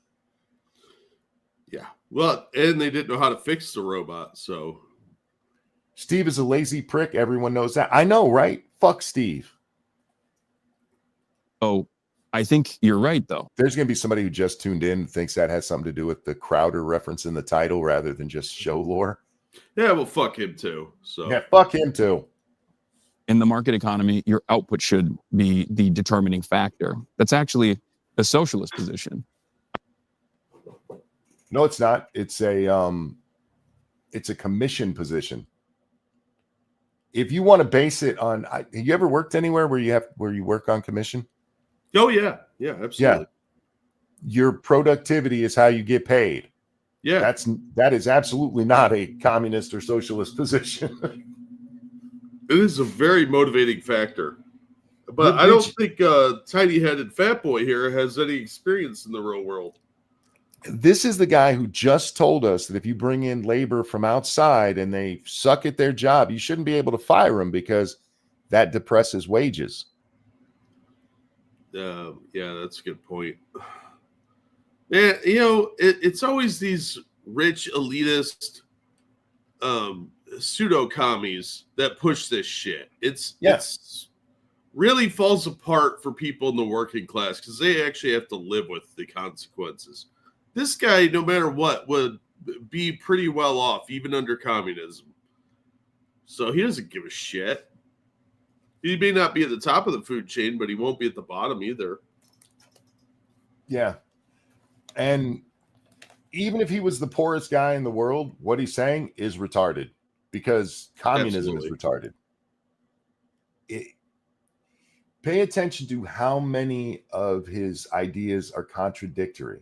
Yeah. Well, and they didn't know how to fix the robot, so... Steve is a lazy prick. Everyone knows that. I know, right? Fuck Steve. Oh, I think you're right, though. There's going to be somebody who just tuned in and thinks that has something to do with the Crowder reference in the title rather than just show lore. Yeah, well, fuck him too. So yeah, fuck him too. In the market economy, your output should be the determining factor. That's actually a socialist position. No, it's not. It's a it's a commission position. If you want to base it on, have you ever worked anywhere where you work on commission? Oh yeah, absolutely. Yeah. Your productivity is how you get paid. Yeah, that is absolutely not a communist or socialist position. it is a very motivating factor. But I don't think tiny-headed fat boy here has any experience in the real world. This is the guy who just told us that if you bring in labor from outside and they suck at their job, you shouldn't be able to fire them because that depresses wages. Yeah, that's a good point. Yeah, it's always these rich it's pseudo commies that push this shit. It's really falls apart for people in the working class because they actually have to live with the consequences. This guy, no matter what, would be pretty well off, even under communism. So he doesn't give a shit. He may not be at the top of the food chain, but he won't be at the bottom either. Yeah. And even if he was the poorest guy in the world, what he's saying is retarded because communism is retarded. Pay attention to how many of his ideas are contradictory.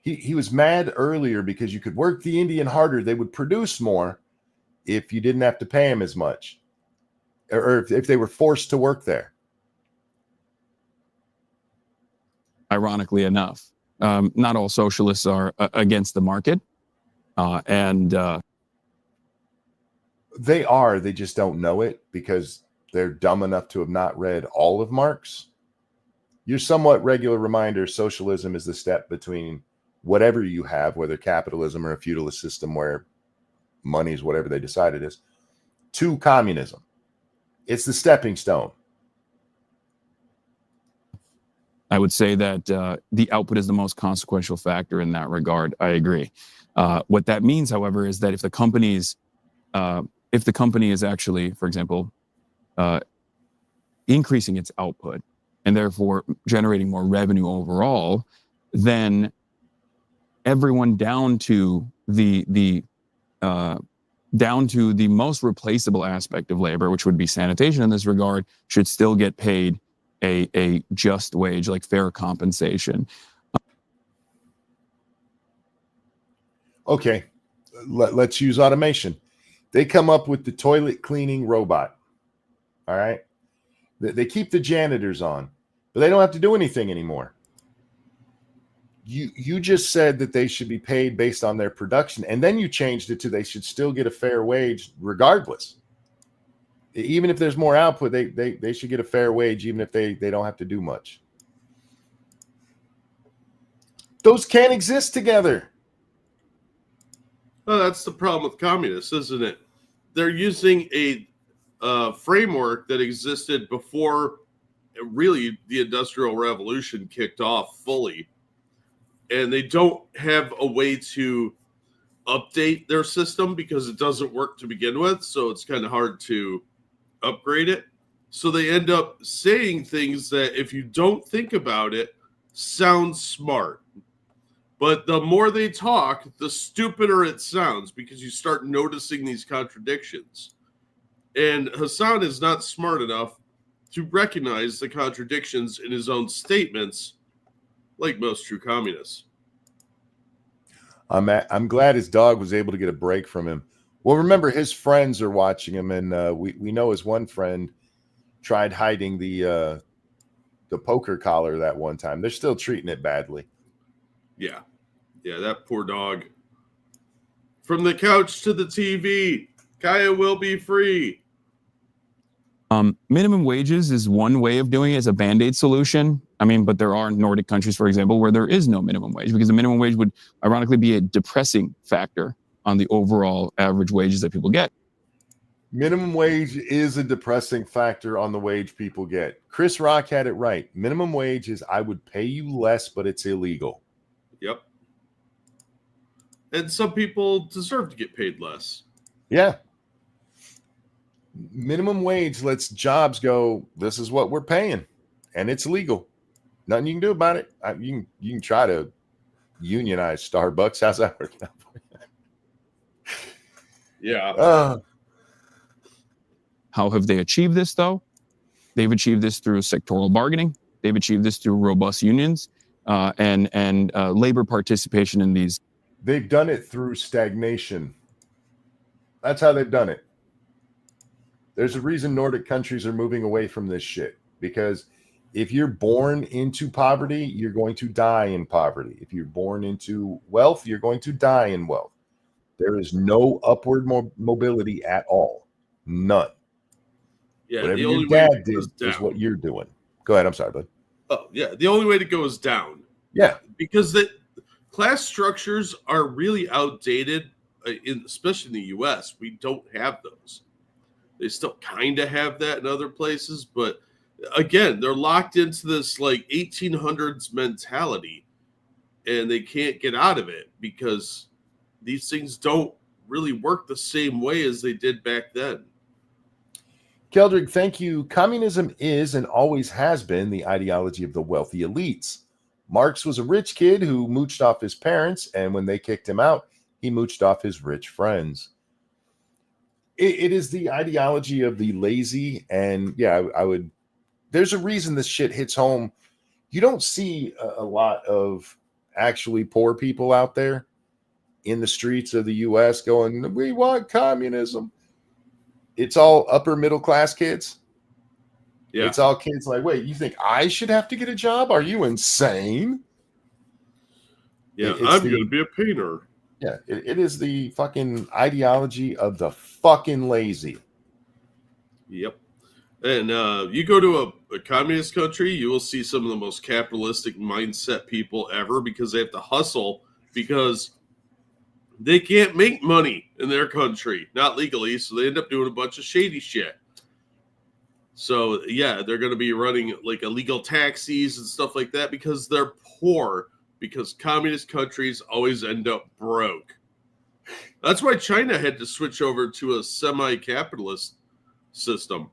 He was mad earlier because you could work the Indian harder. They would produce more if you didn't have to pay them as much, or if they were forced to work there. Ironically enough, not all socialists are against the market, and they are. They just don't know it because they're dumb enough to have not read all of Marx. Your somewhat regular reminder: socialism is the step between whatever you have, whether capitalism or a feudalist system where money is whatever they decide it is, to communism. It's the stepping stone. I would say that the output is the most consequential factor in that regard. I agree. What that means, however, is that if the company is actually, for example, increasing its output and therefore generating more revenue overall, then everyone down to the most replaceable aspect of labor, which would be sanitation in this regard, should still get paid a just wage, like fair compensation. Okay, let's use automation. They come up with the toilet cleaning robot. All right. They keep the janitors on, but they don't have to do anything anymore. You just said that they should be paid based on their production, and then you changed it to they should still get a fair wage regardless. Even if there's more output, they should get a fair wage, even if they don't have to do much. Those can't exist together. Well, that's the problem with communists, isn't it? They're using a framework that existed before really the Industrial Revolution kicked off fully. And they don't have a way to update their system because it doesn't work to begin with. So it's kind of hard to upgrade it. So they end up saying things that, if you don't think about it, sound smart. But the more they talk, the stupider it sounds because you start noticing these contradictions. And Hasan is not smart enough to recognize the contradictions in his own statements, like most true communists. I'm glad his dog was able to get a break from him. Well, remember, his friends are watching him, and we know his one friend tried hiding the poker collar that one time. They're still treating it badly. Yeah, that poor dog. From the couch to the TV, Kaya will be free. Minimum wages is one way of doing it as a Band-Aid solution. I mean, but there are Nordic countries, for example, where there is no minimum wage because the minimum wage would ironically be a depressing factor on the overall average wages that people get. Minimum wage is a depressing factor on the wage people get. Chris Rock had it right. Minimum wage is I would pay you less, but it's illegal. Yep. And some people deserve to get paid less. Yeah. Minimum wage lets jobs go, this is what we're paying, and it's legal. Nothing you can do about it. You can try to unionize Starbucks. How's that working out for you? Yeah. How have they achieved this, though? They've achieved this through sectoral bargaining. They've achieved this through robust unions and labor participation in these. They've done it through stagnation. That's how they've done it. There's a reason Nordic countries are moving away from this shit, because if you're born into poverty, you're going to die in poverty. If you're born into wealth, you're going to die in wealth. There is no upward mobility at all. None. Yeah. Whatever The your only way dad it did goes is down. what you're doing. Go ahead. I'm sorry, bud. Oh, yeah. The only way to go is down. Yeah. Because the class structures are really outdated, especially in the U.S. We don't have those. They still kind of have that in other places, but again, they're locked into this like 1800s mentality, and they can't get out of it because these things don't really work the same way as they did back then. Keldrick, thank you. Communism is and always has been the ideology of the wealthy elites. Marx was a rich kid who mooched off his parents, and when they kicked him out, he mooched off his rich friends. It is the ideology of the lazy, and yeah, I would. There's a reason this shit hits home. You don't see a lot of actually poor people out there in the streets of the U.S. going, "We want communism." It's all upper middle class kids. Yeah. It's all kids like, wait, you think I should have to get a job? Are you insane? Yeah, I'm going to be a painter. Yeah, it is the fucking ideology of the fucking lazy. Yep. And you go to a communist country, you will see some of the most capitalistic mindset people ever because they have to hustle because they can't make money in their country, not legally, so they end up doing a bunch of shady shit. So, yeah, they're going to be running like illegal taxis and stuff like that because they're poor, because communist countries always end up broke. That's why China had to switch over to a semi-capitalist system.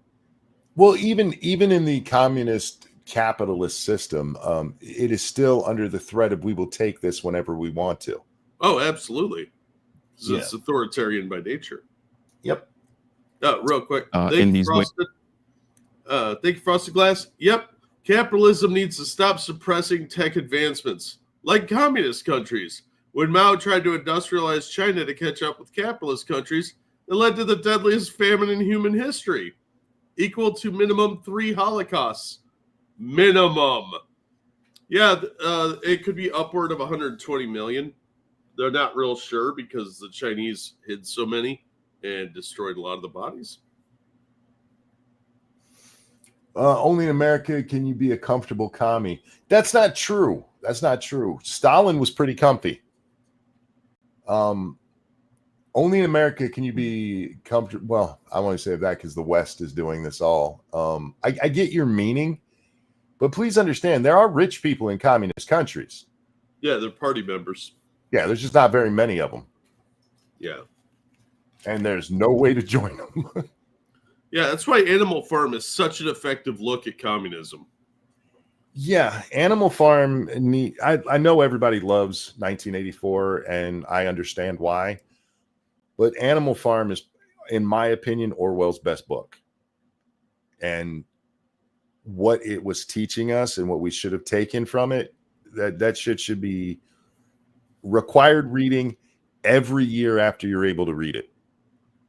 Well, even in the communist capitalist system, it is still under the threat of we will take this whenever we want to. Oh, absolutely. Yeah. It's authoritarian by nature. Yep. Real quick. In these ways. Thank you, Frosted Glass. Yep. Capitalism needs to stop suppressing tech advancements, like communist countries. When Mao tried to industrialize China to catch up with capitalist countries, it led to the deadliest famine in human history, equal to minimum 3 Holocausts. Minimum. Yeah, it could be upward of 120 million. They're not real sure because the Chinese hid so many and destroyed a lot of the bodies. Only in America can you be a comfortable commie. That's not true. That's not true. Stalin was pretty comfy. Only in America can you be comfortable. Well, I want to say that because the West is doing this all. I get your meaning, but please understand there are rich people in communist countries. Yeah, they're party members. Yeah, there's just not very many of them. Yeah. And there's no way to join them. Yeah, that's why Animal Farm is such an effective look at communism. Yeah, Animal Farm. I know everybody loves 1984, and I understand why. But Animal Farm is, in my opinion, Orwell's best book. And what it was teaching us and what we should have taken from it, that shit should be required reading every year after you're able to read it.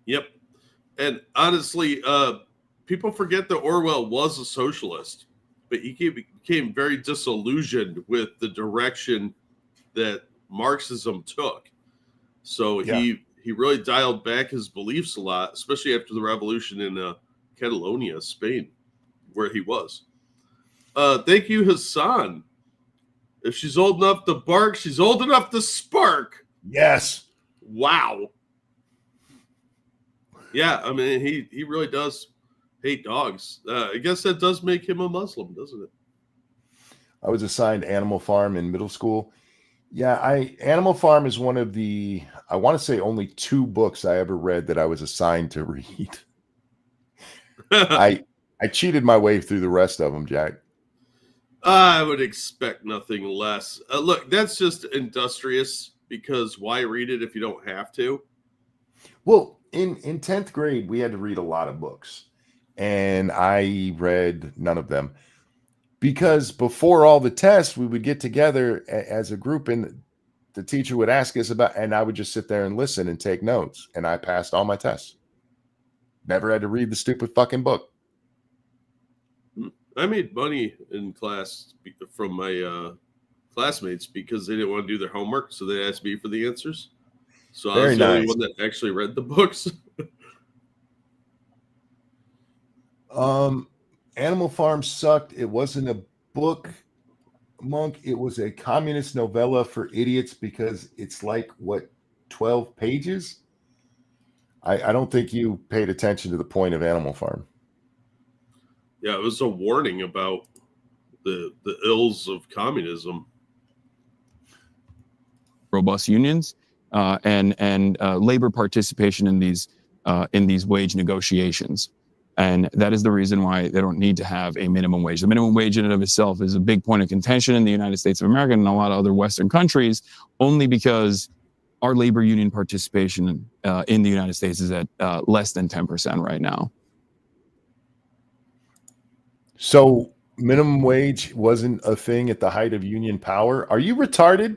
Yep. And honestly, people forget that Orwell was a socialist, but he became very disillusioned with the direction that Marxism took. So he really dialed back his beliefs a lot, especially after the revolution in Catalonia, Spain, where he was. Thank you, Hasan. If she's old enough to bark, she's old enough to spark. Yes. Wow. Yeah, I mean, he really does hate dogs. I guess that does make him a Muslim, doesn't it? I was assigned Animal Farm in middle school. Yeah, Animal Farm is one of the, I want to say only 2 books I ever read that I was assigned to read. I cheated my way through the rest of them, Jack. I would expect nothing less. Look, that's just industrious, because why read it if you don't have to? Well, in 10th grade, we had to read a lot of books, and I read none of them because before all the tests, we would get together as a group, and the teacher would ask us about, and I would just sit there and listen and take notes, and I passed all my tests. Never had to read the stupid fucking book. I made money in class from my classmates because they didn't want to do their homework, so they asked me for the answers. So I was the only one that actually read the books. Animal Farm sucked. It wasn't a book, Monk. It was a communist novella for idiots because it's like, what, 12 pages? I don't think you paid attention to the point of Animal Farm. Yeah, it was a warning about the ills of communism. Robust unions and labor participation in these wage negotiations. And that is the reason why they don't need to have a minimum wage. The minimum wage in and of itself is a big point of contention in the United States of America and a lot of other Western countries, only because our labor union participation in the United States is at less than 10% right now. So minimum wage wasn't a thing at the height of union power. Are you retarded?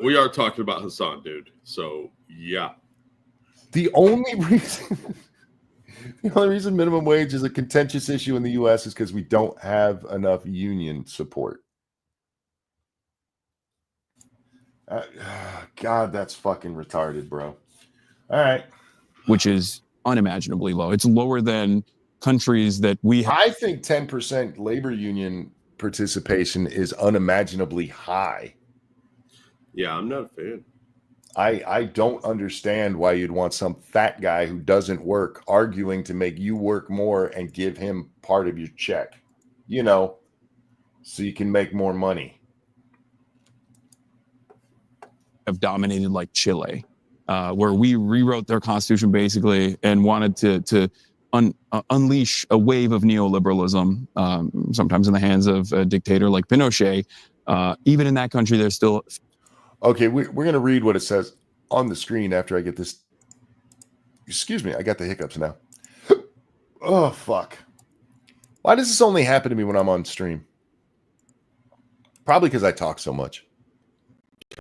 We are talking about Hasan, dude. So yeah. The only reason minimum wage is a contentious issue in the U.S. is because we don't have enough union support. God, that's fucking retarded, bro. All right. Which is unimaginably low. It's lower than countries that we have. I think 10% labor union participation is unimaginably high. Yeah, I'm not a fan. I don't understand why you'd want some fat guy who doesn't work arguing to make you work more and give him part of your check, so you can make more money. Have dominated like Chile, where we rewrote their constitution basically and wanted to unleash a wave of neoliberalism, sometimes in the hands of a dictator like Pinochet. Even in that country, there's still... Okay, we're going to read what it says on the screen after I get this. Excuse me, I got the hiccups now. Oh, fuck. Why does this only happen to me when I'm on stream? Probably because I talk so much.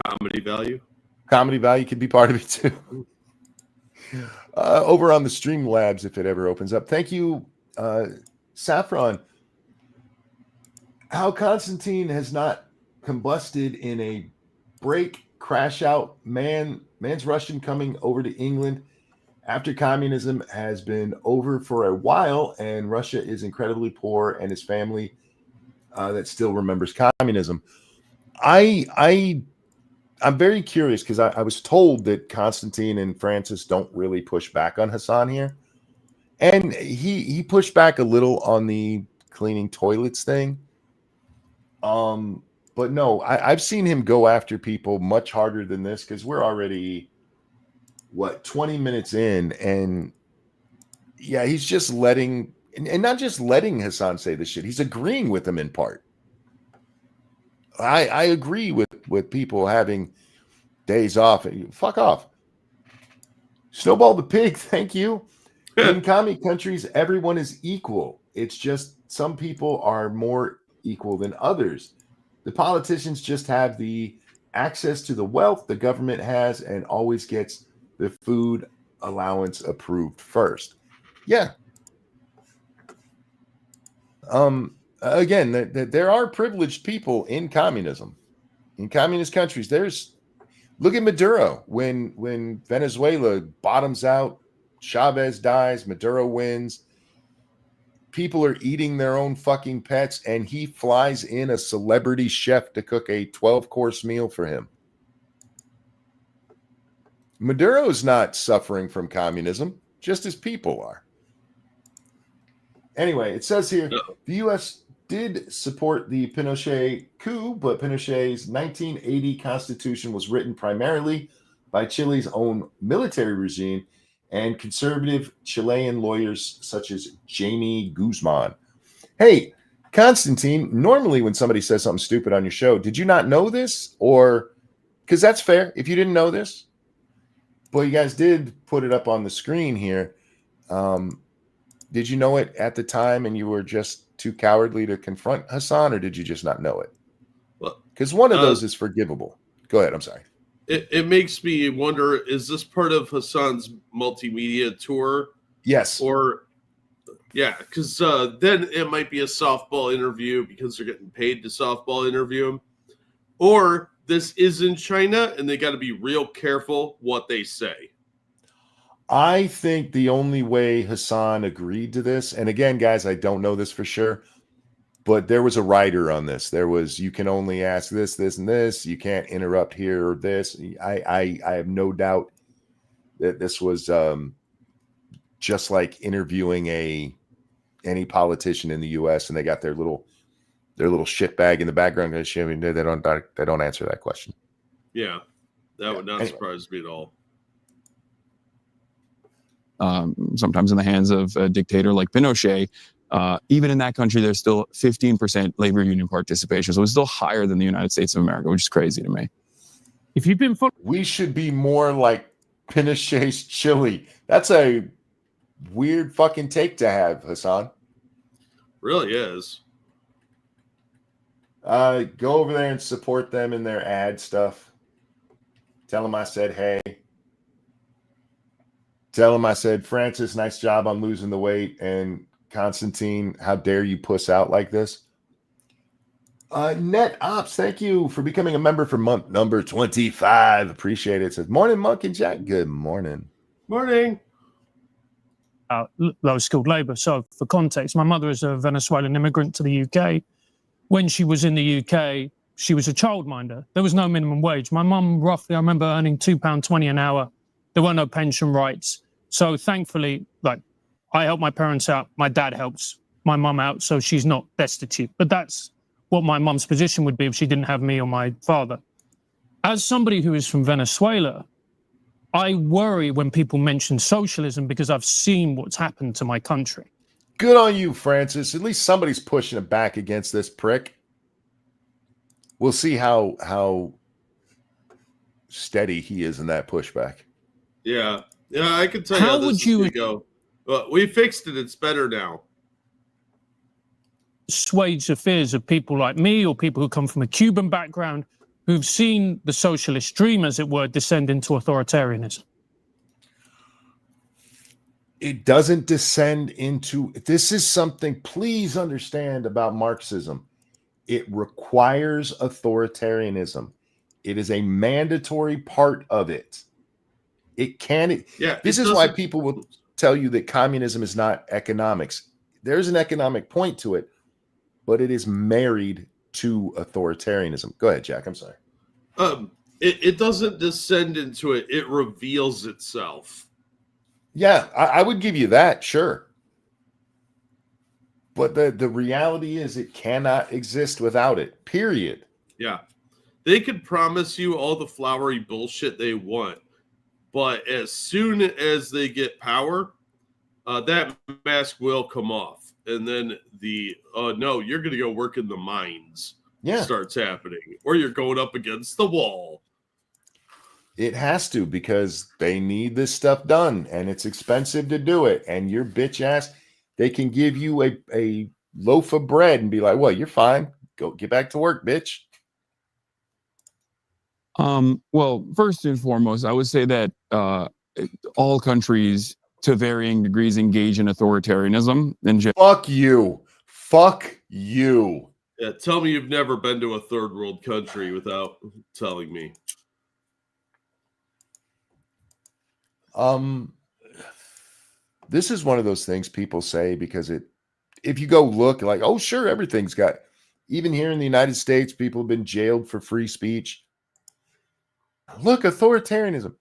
Comedy value? Comedy value could be part of it, too. Over on the Streamlabs, if it ever opens up. Thank you, Saffron. How Constantine has not combusted in a break, crash out, man's Russian coming over to England after communism has been over for a while, and Russia is incredibly poor, and his family that still remembers communism. I'm very curious because I was told that Constantine and Francis don't really push back on Hasan here, and he pushed back a little on the cleaning toilets thing. But no, I've seen him go after people much harder than this because we're already, 20 minutes in. And yeah, he's just letting, and not just letting Hasan say this shit. He's agreeing with him in part. I agree with people having days off. Fuck off. Snowball the pig, thank you. In commie countries, everyone is equal. It's just some people are more equal than others. The politicians just have the access to the wealth the government has and always gets the food allowance approved first. Yeah. Again, there are privileged people in communism. In communist countries, look at Maduro. When Venezuela bottoms out, Chavez dies, Maduro wins. People are eating their own fucking pets, and he flies in a celebrity chef to cook a 12-course meal for him. Maduro is not suffering from communism, just as people are. Anyway, it says here, the U.S. did support the Pinochet coup, but Pinochet's 1980 constitution was written primarily by Chile's own military regime and conservative Chilean lawyers such as Jamie Guzman. Hey, Constantine, normally when somebody says something stupid on your show, did you not know this? Or, because that's fair, if you didn't know this, Well, you guys did put it up on the screen here. Did you know it at the time and you were just too cowardly to confront Hasan, or did you just not know it? Well, Because one of those is forgivable. Go ahead. I'm sorry. It makes me wonder, is this part of Hasan's multimedia tour? Yes. Or, yeah, because then it might be a softball interview because they're getting paid to softball interview him. Or this is in China and they got to be real careful what they say. I think the only way Hasan agreed to this, and again, guys, I don't know this for sure, but there was a rider on this. There was, you can only ask this, this, and this. You can't interrupt here or this. I have no doubt that this was just like interviewing any politician in the U.S. and they got their little shit bag in the background. They don't answer that question. Yeah, that would not surprise me at all. Sometimes in the hands of a dictator like Pinochet, even in that country, there's still 15% labor union participation. So it's still higher than the United States of America, which is crazy to me. If you've been we should be more like Pinochet's Chile. That's a weird fucking take to have, Hasan. Really is. Go over there and support them in their ad stuff. Tell them I said hey. Tell him I said, Francis, nice job on losing the weight. And Constantine, how dare you puss out like this? Net Ops, thank you for becoming a member for month number 25. Appreciate it. Says, morning, Monk and Jack. Good morning. Morning. Low skilled labor. So for context, my mother is a Venezuelan immigrant to the UK. When she was in the UK, she was a childminder. There was no minimum wage. My mum, roughly, I remember earning £2.20 an hour. There were no pension rights. So thankfully, like, I help my parents out. My dad helps my mum out, so she's not destitute. But that's what my mum's position would be if she didn't have me or my father. As somebody who is from Venezuela, I worry when people mention socialism because I've seen what's happened to my country. Good on you, Francis. At least somebody's pushing it back against this prick. We'll see how steady he is in that pushback. Yeah. Yeah, I can tell you how this is going to go. Well, we fixed it. It's better now. Assuage the fears of people like me or people who come from a Cuban background who've seen the socialist dream, as it were, descend into authoritarianism. It doesn't descend into, this is something, please understand about Marxism. It requires authoritarianism. It is a mandatory part of it. It can. Yeah, this is why people will tell you that communism is not economics. There's an economic point to it, but it is married to authoritarianism. Go ahead, Jack. I'm sorry. It doesn't descend into it. It reveals itself. Yeah, I would give you that, sure. But the reality is it cannot exist without it, period. Yeah. They could promise you all the flowery bullshit they want. But as soon as they get power, that mask will come off. And then no, you're going to go work in the mines starts happening. Or you're going up against the wall. It has to, because they need this stuff done. And it's expensive to do it. And your bitch ass, they can give you a loaf of bread and be like, well, you're fine. Go get back to work, bitch. Well, first and foremost, I would say that all countries to varying degrees engage in authoritarianism. Fuck you. Fuck you. Yeah, tell me you've never been to a third world country without telling me. This is one of those things people say because if you go look like, oh, sure, everything's got, even here in the United States, people have been jailed for free speech. Look, authoritarianism.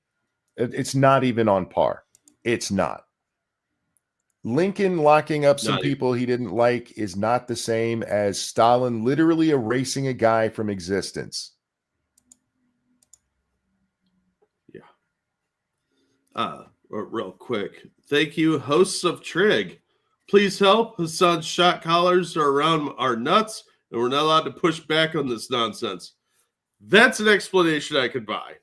It's not even on par. It's not. Lincoln locking up some people he didn't like is not the same as Stalin literally erasing a guy from existence. Yeah. Real quick. Thank you, hosts of Trig. Please help. Hasan's shot collars are around our nuts, and we're not allowed to push back on this nonsense. That's an explanation I could buy.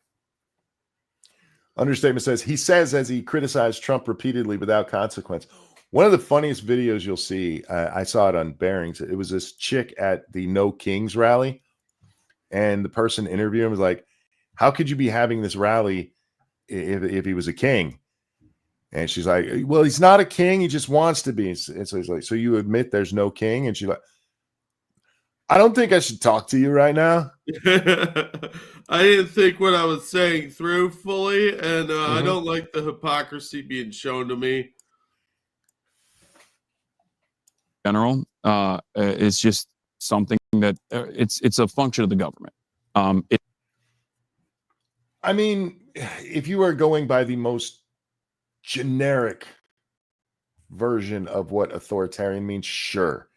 Understatement says, he says as he criticized Trump repeatedly without consequence. One of the funniest videos you'll see, I saw it on Bearings. It was this chick at the No Kings rally. And the person interviewing was like, how could you be having this rally if he was a king? And she's like, well, he's not a king. He just wants to be. And so he's like, so you admit there's no king? And she's like, I don't think I should talk to you right now. I didn't think what I was saying through fully, and I don't like the hypocrisy being shown to me. General, it's just something that it's a function of the government. I mean, if you are going by the most generic version of what authoritarian means, sure.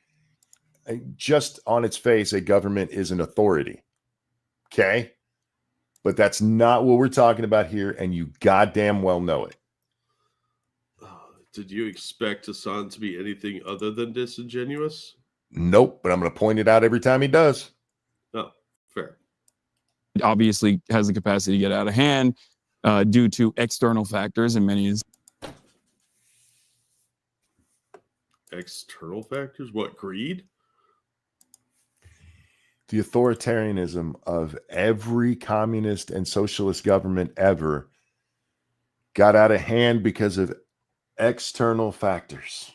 Just on its face, a government is an authority. Okay? But that's not what we're talking about here, and you goddamn well know it. Did you expect Hasan to be anything other than disingenuous? Nope, but I'm going to point it out every time he does. Oh, fair. It obviously has the capacity to get out of hand due to external factors, and many External factors? What, greed? The authoritarianism of every communist and socialist government ever got out of hand because of external factors.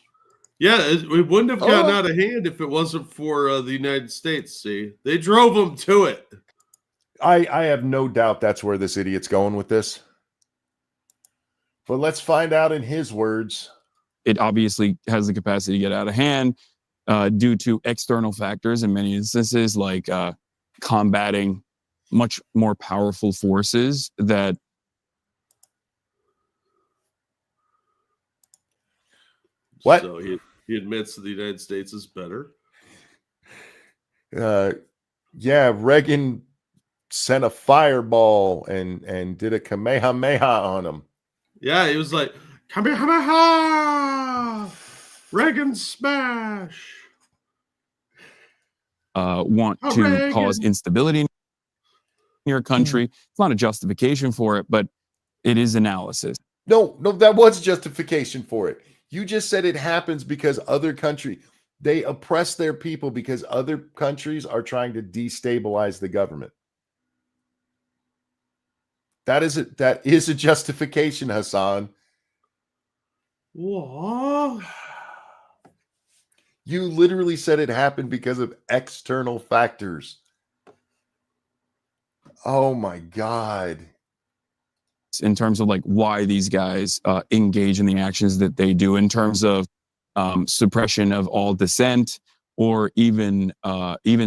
Yeah, it wouldn't have gotten out of hand if it wasn't for the United States. See, they drove them to it. I have no doubt that's where this idiot's going with this. But let's find out in his words. it obviously has the capacity to get out of hand due to external factors in many instances, like combating much more powerful forces that. What? So he admits that the United States is better. Yeah, Reagan sent a fireball and did a Kamehameha on him. Yeah, he was like, Kamehameha! Reagan smash! Want to cause instability in your country. It's not a justification for it, but it is analysis. No, that was justification for it. You just said it happens because other countries, they oppress their people because other countries are trying to destabilize the government. That is a justification, Hasan. What? You literally said it happened because of external factors. Oh my God. In terms of like why these guys engage in the actions that they do, in terms of suppression of all dissent, or even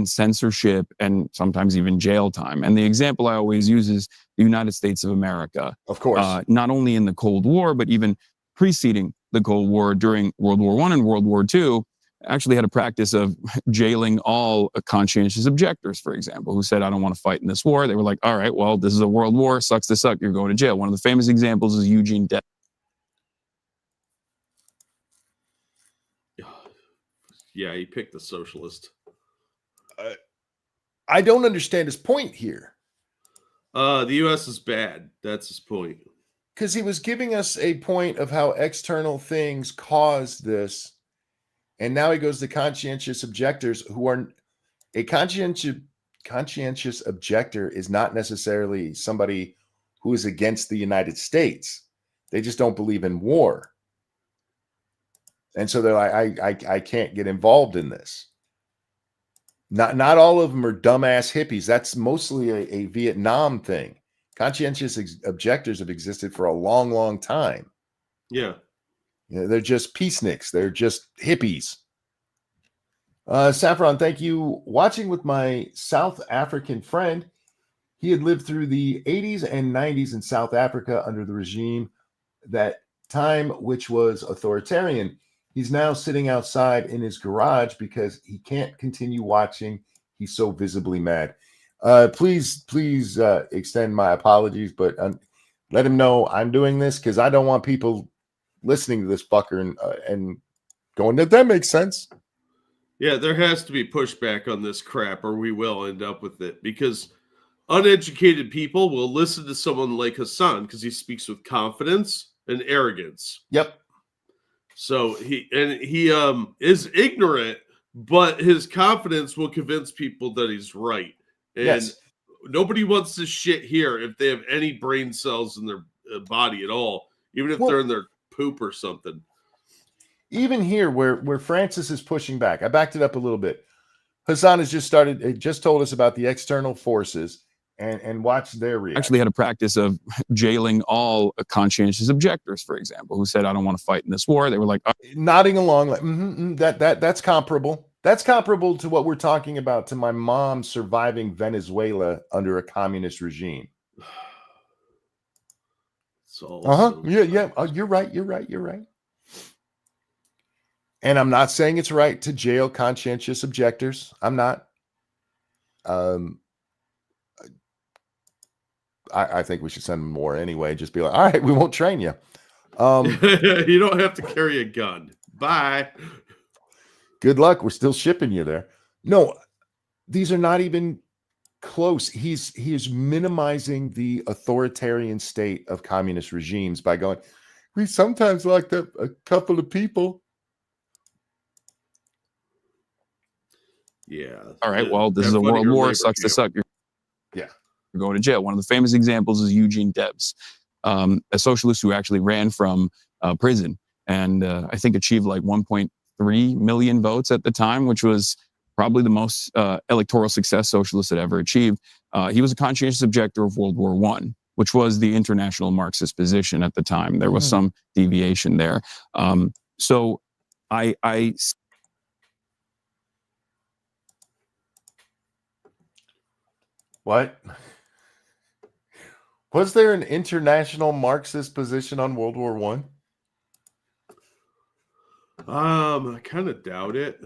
censorship, and sometimes even jail time. And the example I always use is the United States of America. Of course. Not only in the Cold War, but even preceding the Cold War, during World War I and World War II, actually had a practice of jailing all conscientious objectors, for example, who said, I don't want to fight in this war. They were like, all right, well, this is a world war. Sucks to suck. You're going to jail. One of the famous examples is Eugene Debs. Yeah, he picked the socialist. I don't understand his point here. The U.S. is bad. That's his point. Because he was giving us a point of how external things caused this. And now he goes to conscientious objectors who are a conscientious objector is not necessarily somebody who is against the United States. They just don't believe in war. And so they're like, I can't get involved in this. Not all of them are dumbass hippies. That's mostly a Vietnam thing. Conscientious objectors have existed for a long, long time. Yeah. You know, they're just peaceniks. They're just hippies. Saffron, thank you. Watching with my South African friend. He had lived through the 80s and 90s in South Africa under the regime, that time which was authoritarian. He's now sitting outside in his garage because he can't continue watching. He's so visibly mad. Please extend my apologies, but let him know I'm doing this because I don't want people listening to this fucker and going, that makes sense. Yeah, there has to be pushback on this crap, or we will end up with it, because uneducated people will listen to someone like Hasan because he speaks with confidence and arrogance. Yep. So he is ignorant, but his confidence will convince people that he's right. And Yes. nobody wants this shit here if they have any brain cells in their body at all, even if they're in their poop or something. Even here, where Francis is pushing back, I backed it up a little bit. Hasan has just told us about the external forces and watch their reaction. Actually had a practice of jailing all conscientious objectors, for example, who said, I don't want to fight in this war. They were like, nodding along like, that's comparable. That's comparable to what we're talking about, to my mom surviving Venezuela under a communist regime. Yeah. Oh, you're right. And I'm not saying it's right to jail conscientious objectors. I'm not. I think we should send them more anyway. Just be like, all right, we won't train you. You don't have to carry a gun. Bye. Good luck. We're still shipping you there. No, these are not even close. He is minimizing the authoritarian state of communist regimes by going, we sometimes like a couple of people. Yeah. all right, well, this is a world war. Sucks to suck. You're going to jail. One of the famous examples is Eugene Debs, a socialist who actually ran from prison and I think achieved like 1.3 million votes at the time, which was probably the most electoral success socialists had ever achieved. He was a conscientious objector of World War I, which was the international Marxist position at the time. There was some deviation there. So I What? Was there an international Marxist position on World War I? I kind of doubt it.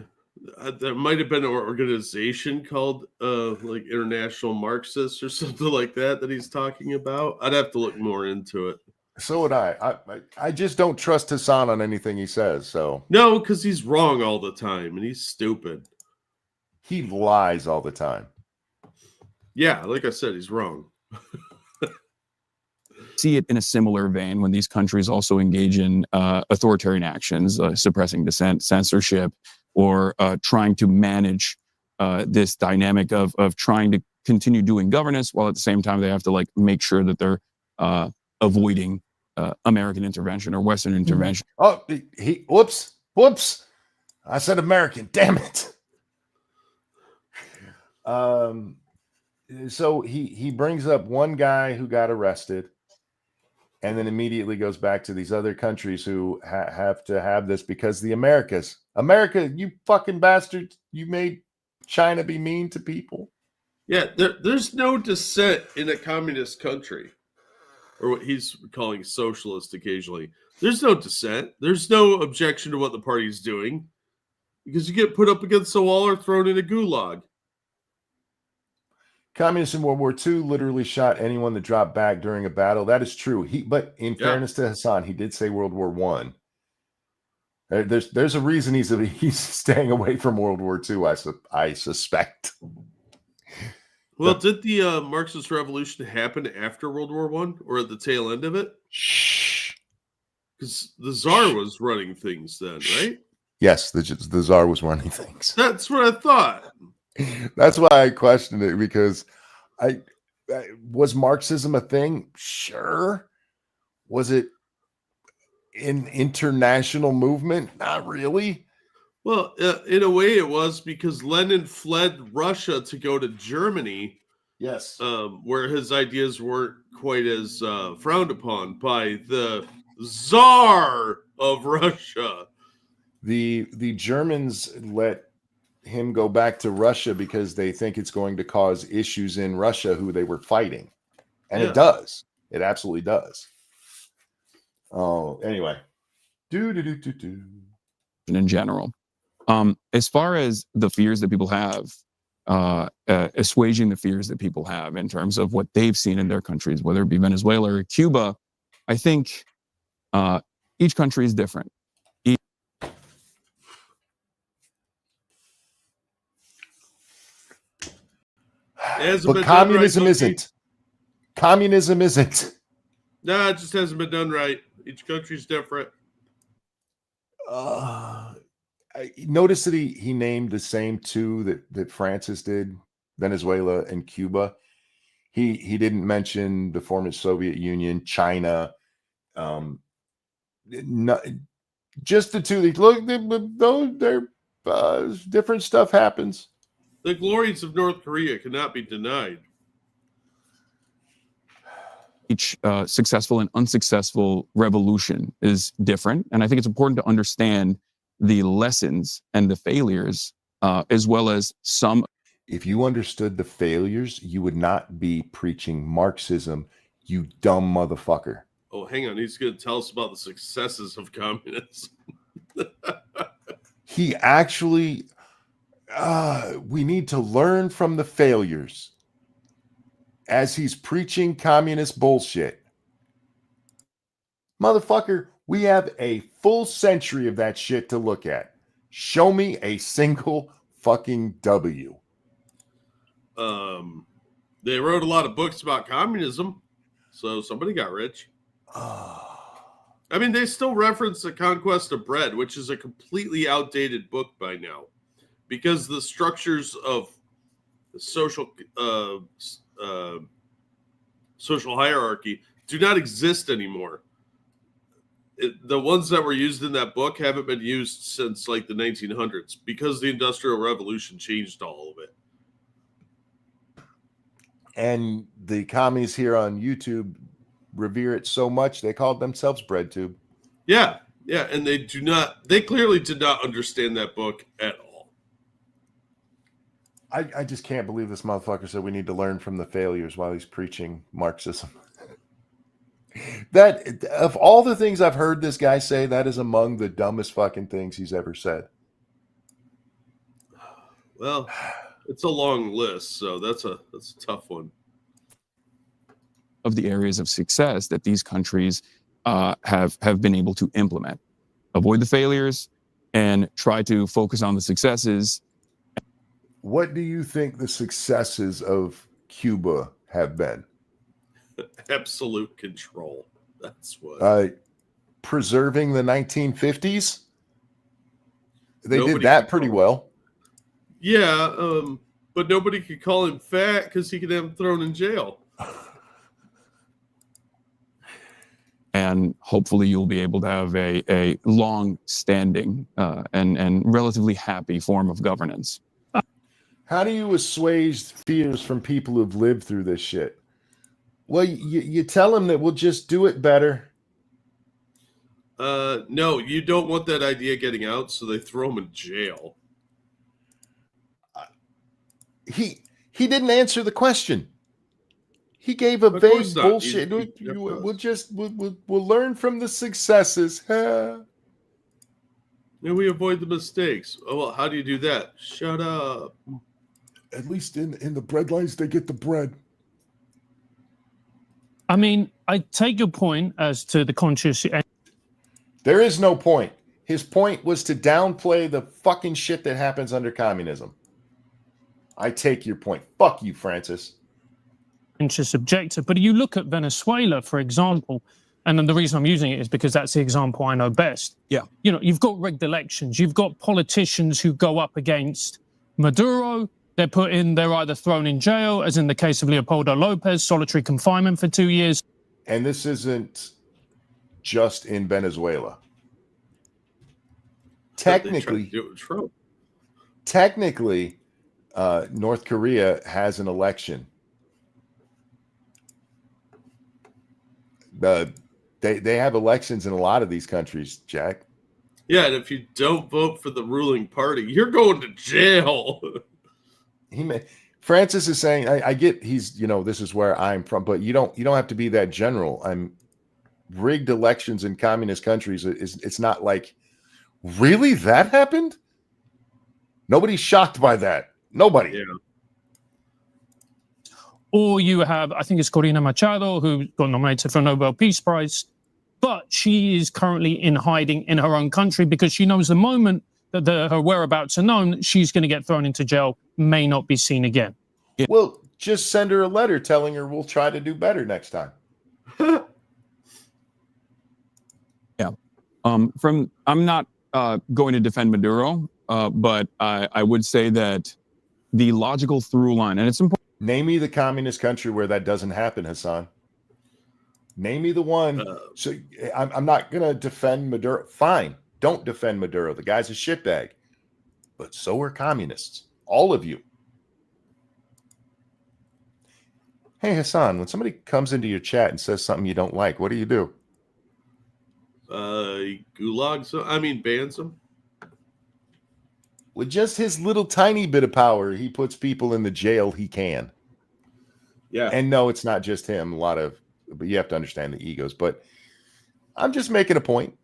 There might have been an organization called like International Marxists or something like that he's talking about. I'd have to look more into it. So would I just don't trust Hasan on anything he says. So no, because he's wrong all the time and he's stupid. He lies all the time. Yeah, like I said, he's wrong. see it in a similar vein when these countries also engage in authoritarian actions, suppressing dissent, censorship, or trying to manage this dynamic of trying to continue doing governance while at the same time they have to like make sure that they're avoiding American intervention or Western intervention. Oh, whoops. I said American. Damn it. So he brings up one guy who got arrested and then immediately goes back to these other countries who have to have this because America, you fucking bastards, you made China be mean to people. Yeah, there's no dissent in a communist country, or what he's calling socialist occasionally. There's no dissent. There's no objection to what the party's doing because you get put up against the wall or thrown in a gulag. Communists in World War II literally shot anyone that dropped back during a battle. That is true. But in fairness to Hasan, he did say World War I. There's a reason he's staying away from World War II. I suspect. Well, did the Marxist Revolution happen after World War I or at the tail end of it? Shh. Because the Tsar was running things then, right? Yes, the Tsar was running things. That's what I thought. That's why I questioned it, because I was Marxism a thing? Sure. Was it an international movement? Not really. Well, in a way it was, because Lenin fled Russia to go to Germany. Yes. Where his ideas weren't quite as frowned upon by the Tsar of Russia. The Germans let him go back to Russia because they think it's going to cause issues in Russia who they were fighting. And it does. It absolutely does. Oh, anyway. In general. As far as the fears that people have, assuaging the fears that people have in terms of what they've seen in their countries, whether it be Venezuela or Cuba, I think each country is different. Hasn't But been done right, communism Monkey. isn't. Communism isn't. Nah, it just hasn't been done right. Each country's different. Notice that he named the same two that Francis did, Venezuela and Cuba. He didn't mention the former Soviet Union, China. Just the two. Look, they're different stuff happens. The glories of North Korea cannot be denied. Each successful and unsuccessful revolution is different. And I think it's important to understand the lessons and the failures, as well as some. If you understood the failures, you would not be preaching Marxism, you dumb motherfucker. Oh, hang on. He's going to tell us about the successes of communism. He actually, we need to learn from the failures as he's preaching communist bullshit. Motherfucker, we have a full century of that shit to look at. Show me a single fucking W. They wrote a lot of books about communism, so somebody got rich. I mean, they still reference The Conquest of Bread, which is a completely outdated book by now, because the structures of the social hierarchy do not exist anymore. The ones that were used in that book haven't been used since like the 1900s because the Industrial Revolution changed all of it. And the commies here on YouTube revere it so much they called themselves BreadTube. Yeah, and they clearly did not understand that book at all. I just can't believe this motherfucker said we need to learn from the failures while he's preaching Marxism. That, of all the things I've heard this guy say, that is among the dumbest fucking things he's ever said. Well, it's a long list, so that's a tough one. Of the areas of success that these countries have been able to implement. Avoid the failures and try to focus on the successes. What do you think the successes of Cuba have been? Absolute control. That's what. Preserving the 1950s. They Nobody did that could pretty call well. Yeah, but nobody could call him fat because he could have him thrown in jail. And hopefully you'll be able to have a long-standing and relatively happy form of governance. How do you assuage fears from people who've lived through this shit? Well, you tell them that we'll just do it better. No, you don't want that idea getting out, so they throw him in jail. He didn't answer the question. He gave a vague bullshit. We'll learn from the successes. And we avoid the mistakes. Oh, well, how do you do that? Shut up. At least in the bread lines, they get the bread. I mean, I take your point as to the conscious. There is no point. His point was to downplay the fucking shit that happens under communism. I take your point. Fuck you, Francis. Conscious objective. But you look at Venezuela, for example, and then the reason I'm using it is because that's the example I know best. Yeah. You know, you've got rigged elections. You've got politicians who go up against Maduro. They're either thrown in jail, as in the case of Leopoldo Lopez, solitary confinement for 2 years. And this isn't just in Venezuela. Technically, North Korea has an election. They have elections in a lot of these countries, Jack. Yeah, and if you don't vote for the ruling party, you're going to jail. Francis is saying, I get this is where I'm from, but you don't have to be that general. Rigged elections in communist countries it's not like, really, that happened? Nobody's shocked by that. Nobody. Yeah. Or you have, I think it's Corina Machado, who got nominated for a Nobel Peace Prize, but she is currently in hiding in her own country because she knows the moment that her whereabouts are known, she's going to get thrown into jail, may not be seen again. Well, just send her a letter telling her we'll try to do better next time. I'm not going to defend Maduro, but I would say that the logical through line, and it's important. Name me the communist country where that doesn't happen, Hasan. Name me the one. So I'm not going to defend Maduro. Fine. Don't defend Maduro. The guy's a shitbag. But so are communists. All of you. Hey, Hasan, when somebody comes into your chat and says something you don't like, what do? Gulags. Bans them. With just his little tiny bit of power, he puts people in the jail he can. Yeah. And no, it's not just him. But you have to understand the egos. But I'm just making a point.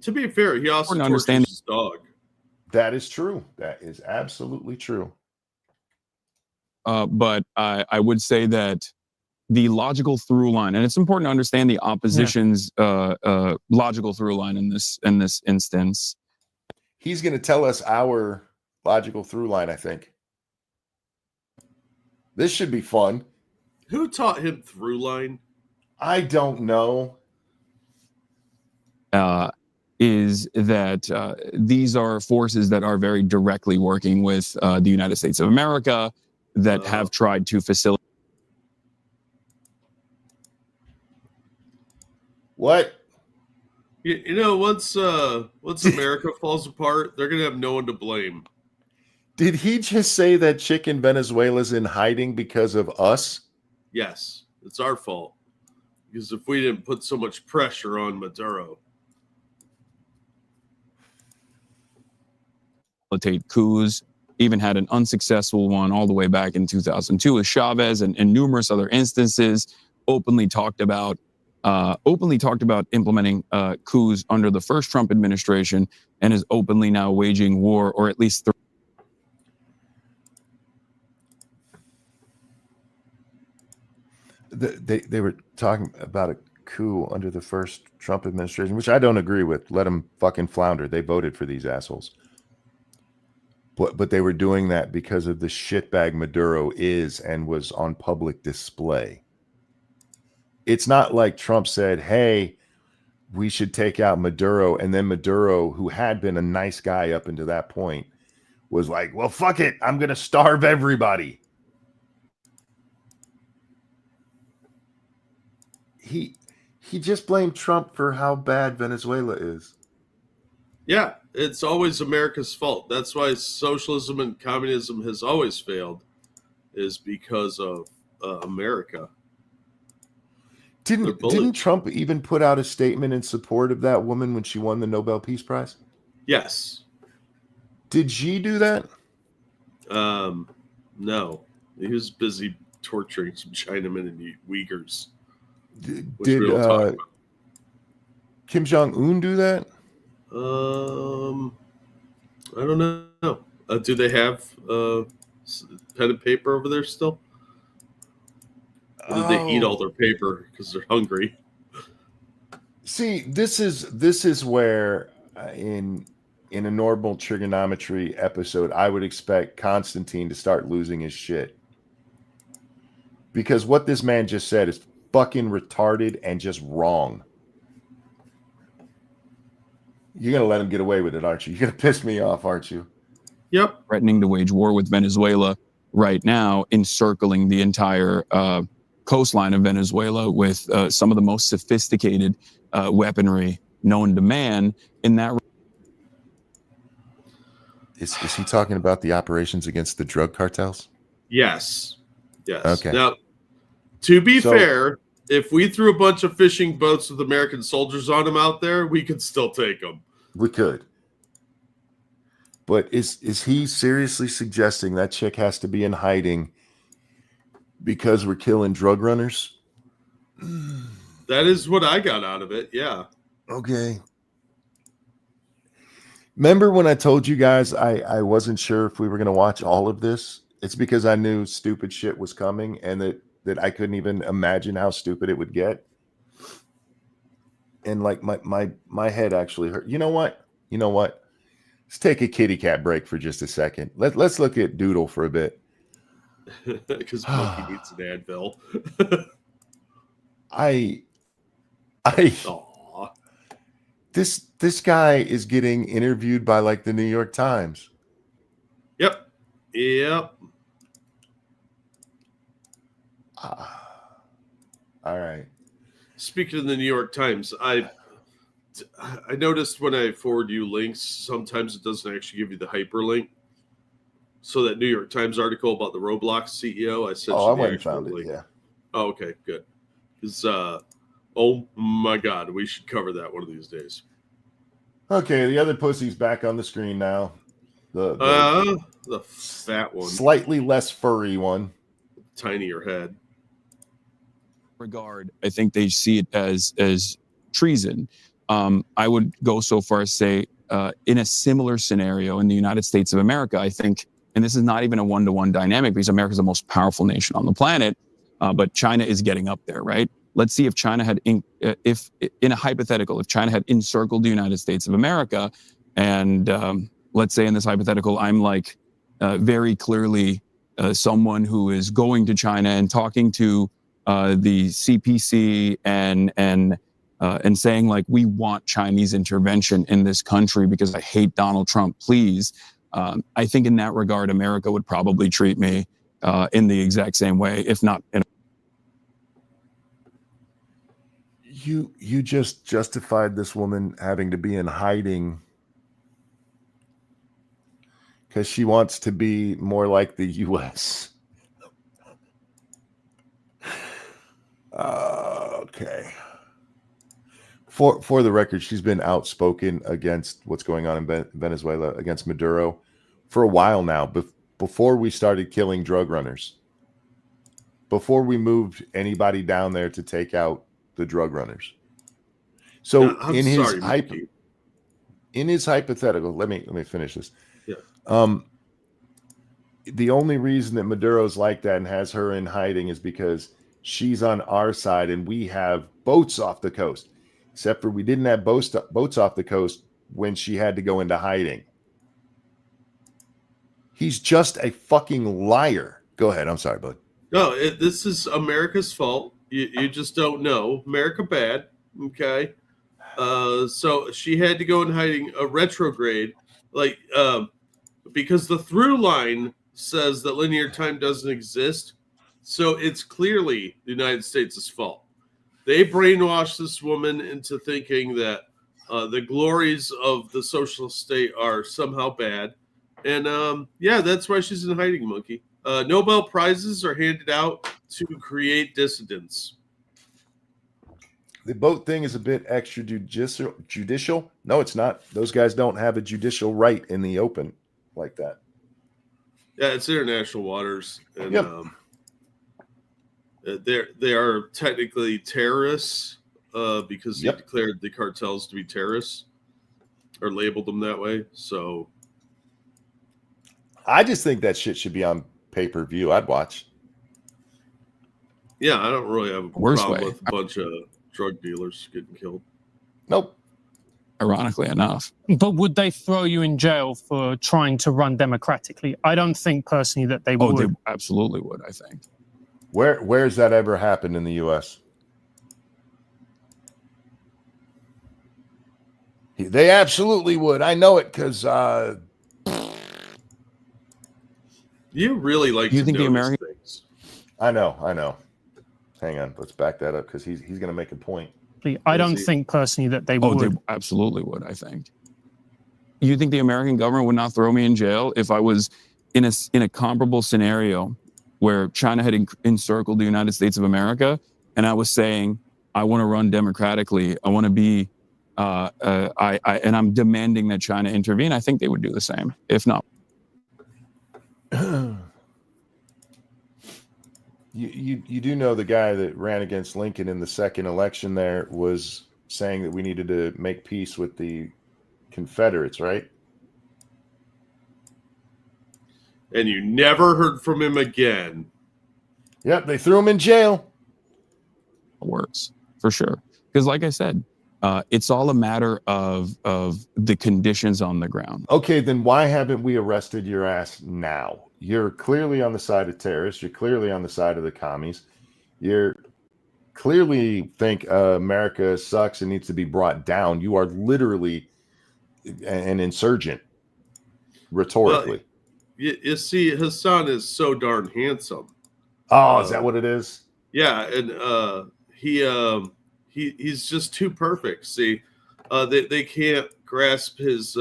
To be fair, he also tortures his dog. That is true. That is absolutely true. But I would say that the logical through line, and it's important to understand the opposition's logical through line in this instance. He's going to tell us our logical through line, I think. This should be fun. Who taught him through line? I don't know. Is that these are forces that are very directly working with the United States of America that have tried to facilitate. What? Once America falls apart, they're going to have no one to blame. Did he just say that chick in Venezuela's in hiding because of us? Yes, it's our fault. Because if we didn't put so much pressure on Maduro. Coups, even had an unsuccessful one all the way back in 2002 with Chavez, and numerous other instances. Openly talked about implementing coups under the first Trump administration, and is openly now waging war, or at least they were talking about a coup under the first Trump administration, which I don't agree with. Let them fucking flounder. They voted for these assholes. But they were doing that because of the shitbag Maduro is and was on public display. It's not like Trump said, hey, we should take out Maduro. And then Maduro, who had been a nice guy up until that point, was like, well, fuck it. I'm going to starve everybody. He just blamed Trump for how bad Venezuela is. Yeah, it's always America's fault. That's why socialism and communism has always failed, is because of America. Didn't Trump even put out a statement in support of that woman when she won the Nobel Peace Prize? Yes. Did she do that? No. He was busy torturing some Chinamen and Uyghurs. Did Kim Jong-un do that? I don't know. Do they have pen and paper over there still? Or did they eat all their paper because they're hungry? See, this is where in a normal trigonometry episode, I would expect Constantine to start losing his shit. Because what this man just said is fucking retarded and just wrong. You're going to let him get away with it, aren't you? You're going to piss me off, aren't you? Yep. Threatening to wage war with Venezuela right now, encircling the entire coastline of Venezuela with some of the most sophisticated weaponry known to man in that. Is he talking about the operations against the drug cartels? Yes. Yes. Okay. Now, to be fair, if we threw a bunch of fishing boats with American soldiers on them out there, we could still take them. We could. But is he seriously suggesting that chick has to be in hiding because we're killing drug runners? That is what I got out of it. Yeah. Okay. Remember when I told you guys I wasn't sure if we were going to watch all of this? It's because I knew stupid shit was coming and that I couldn't even imagine how stupid it would get. And like my head actually hurt. You know what? Let's take a kitty cat break for just a second. Let's look at Doodle for a bit. Because Monkey needs an Advil. I Aw. this guy is getting interviewed by like the New York Times. Yep. All right. Speaking of the New York Times, I noticed when I forward you links, sometimes it doesn't actually give you the hyperlink. So that New York Times article about the Roblox CEO, I sent you I the went and actual found it. link. Yeah. Oh, okay, good. Because, oh my God, we should cover that one of these days. Okay, the other pussy's back on the screen now. The fat one, slightly less furry one. tinier head. Regard, I think they see it as treason. I would go so far as say, in a similar scenario in the United States of America, I think, and this is not even a one-to-one dynamic because America is the most powerful nation on the planet, but China is getting up there, right? Let's see if China had, if in a hypothetical, if China had encircled the United States of America, and let's say in this hypothetical, I'm like very clearly someone who is going to China and talking to the CPC and saying like, we want Chinese intervention in this country because I hate Donald Trump, please. I think in that regard, America would probably treat me in the exact same way, if not. You just justified this woman having to be in hiding because she wants to be more like the U.S. Okay. For the record, she's been outspoken against what's going on in Venezuela, against Maduro, for a while now. Before we started killing drug runners, before we moved anybody down there to take out the drug runners. So in his hypothetical, let me finish this. Yeah. The only reason that Maduro's like that and has her in hiding is because she's on our side and we have boats off the coast. Except for we didn't have boats off the coast when she had to go into hiding. He's just a fucking liar. Go ahead. I'm sorry, bud. No, this is America's fault. You just don't know. America bad. Okay. So she had to go in hiding, a retrograde, because the through line says that linear time doesn't exist. So it's clearly the United States' fault. They brainwashed this woman into thinking that the glories of the socialist state are somehow bad. And that's why she's in hiding, Monkey. Nobel Prizes are handed out to create dissidents. The boat thing is a bit extrajudicial. No, it's not. Those guys don't have a judicial right in the open like that. Yeah, it's international waters. And yep. They are technically terrorists because they declared the cartels to be terrorists or labeled them that way. So I just think that shit should be on pay-per-view. I'd watch. Yeah, I don't really have a problem with a bunch of drug dealers getting killed. Nope. Ironically enough. But would they throw you in jail for trying to run democratically? I don't think personally that they would. Oh, they absolutely would, I think. Where's that ever happened in the U.S.? They absolutely would. I know it because you really like. You think the American things? I know. Hang on, let's back that up because he's going to make a point. I don't think personally that they would. Oh, they absolutely would, I think. You think the American government would not throw me in jail if I was in a comparable scenario where China had encircled the United States of America and I was saying, I want to run democratically. I want to be, and I'm demanding that China intervene. I think they would do the same, if not. You do know the guy that ran against Lincoln in the second election there was saying that we needed to make peace with the Confederates, right? And you never heard from him again. Yep, they threw him in jail. It works, for sure. Because like I said, It's all a matter of the conditions on the ground. Okay, then why haven't we arrested your ass now? You're clearly on the side of terrorists. You're clearly on the side of the commies. You're clearly think America sucks and needs to be brought down. You are literally an insurgent, rhetorically. Well, you see, Hasan is so darn handsome. Oh, is that what it is? Yeah, and he's just too perfect. See, they can't grasp his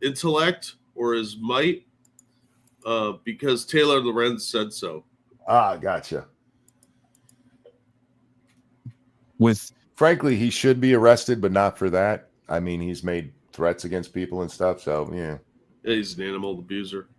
intellect or his might because Taylor Lorenz said so. Ah, gotcha. Frankly, he should be arrested, but not for that. I mean, he's made threats against people and stuff. So yeah, he's an animal abuser.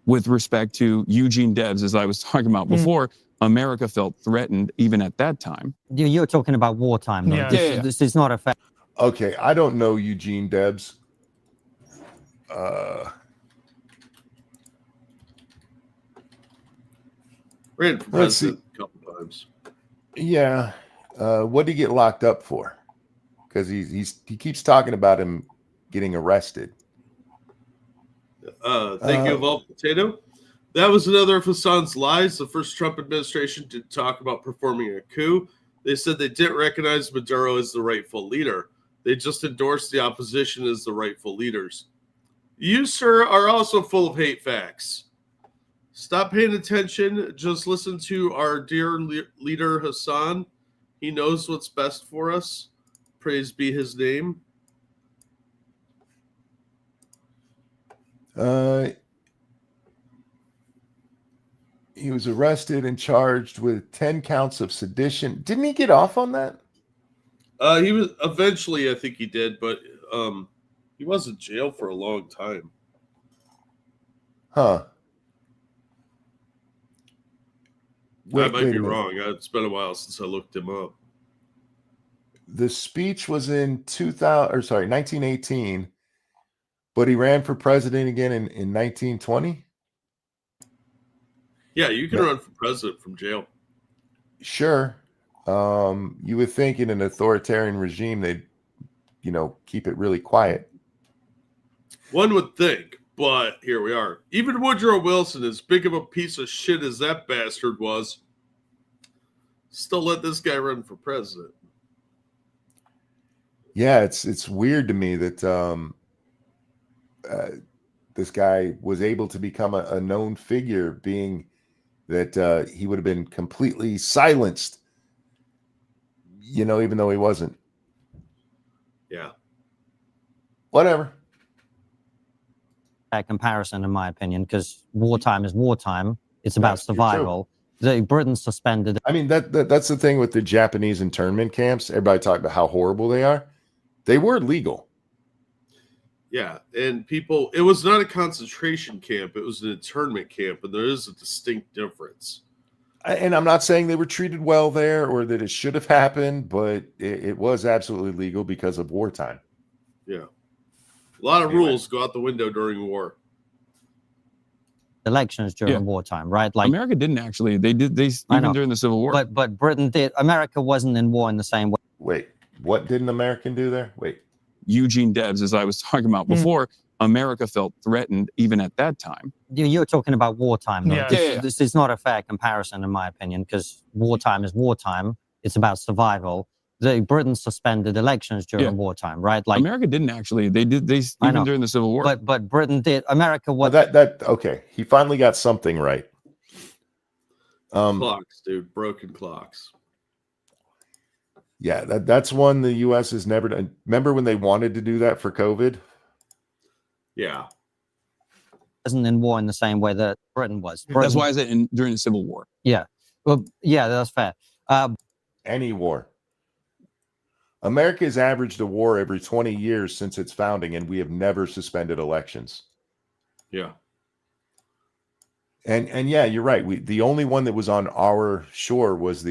With respect to Eugene Debs, as I was talking about before, America felt threatened even at that time. You're talking about wartime, though. Yeah. This is not a fact. Okay, I don't know Eugene Debs. Ran for president a couple times. Yeah. What did he get locked up for? Because he keeps talking about him getting arrested. Thank you, Evolved Potato. That was another of Hasan's lies. The first Trump administration did talk about performing a coup. They said they didn't recognize Maduro as the rightful leader. They just endorsed the opposition as the rightful leaders. You, sir, are also full of hate facts. Stop paying attention. Just listen to our dear leader, Hasan. He knows what's best for us. Praise be his name. He was arrested and charged with 10 counts of sedition. Didn't he get off on that? He was eventually, I think he did, but he was in jail for a long time. Huh. I might be wrong. It's been a while since I looked him up. The speech was in 1918, but he ran for president again in 1920. Yeah, you can run for president from jail. Sure. You would think in an authoritarian regime they'd, keep it really quiet. One would think, but here we are. Even Woodrow Wilson, as big of a piece of shit as that bastard was, still let this guy run for president. Yeah, it's weird to me that this guy was able to become a known figure, being that he would have been completely silenced, even though he wasn't. Yeah. Whatever. That comparison, in my opinion, because wartime is wartime. It's about survival. Britain suspended. I mean, that's the thing with the Japanese internment camps. Everybody talk about how horrible they are. They were legal. Yeah, and it was not a concentration camp. It was an internment camp, and there is a distinct difference. And I'm not saying they were treated well there or that it should have happened, but it was absolutely legal because of wartime. Yeah. A lot of rules go out the window during war. Elections during wartime, right? Like America didn't actually. They did. They even during the Civil War. But Britain did. America wasn't in war in the same way. Wait, what did an American do there? Wait. Eugene Debs, as I was talking about before, America felt threatened even at that time. You're talking about wartime, though. Yeah. This is not a fair comparison, in my opinion, because wartime is wartime. It's about survival. Britain suspended elections during wartime, right? Like America didn't actually. They did. They even during the Civil War. But Britain did. America was okay. He finally got something right. Clocks, dude, broken clocks. Yeah, that's one the U.S. has never done. Remember when they wanted to do that for COVID? Yeah. Wasn't in war in the same way that Britain was. That's why I said during the Civil War. Yeah. Well, yeah, that's fair. Any war. America has averaged a war every 20 years since its founding, and we have never suspended elections. Yeah. And yeah, you're right. The only one that was on our shore was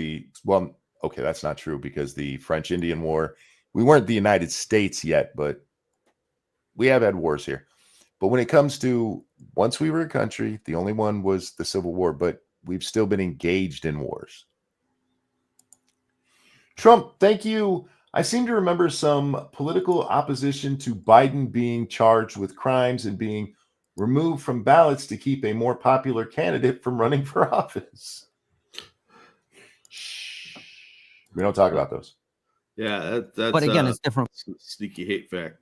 okay, that's not true because the French Indian War, we weren't the United States yet, but we have had wars here. But when it comes to once we were a country, the only one was the Civil War, but we've still been engaged in wars. Trump, thank you. I seem to remember some political opposition to Biden being charged with crimes and being removed from ballots to keep a more popular candidate from running for office. Shh. We don't talk about those. Yeah, that's. But again, it's different. Sneaky hate fact.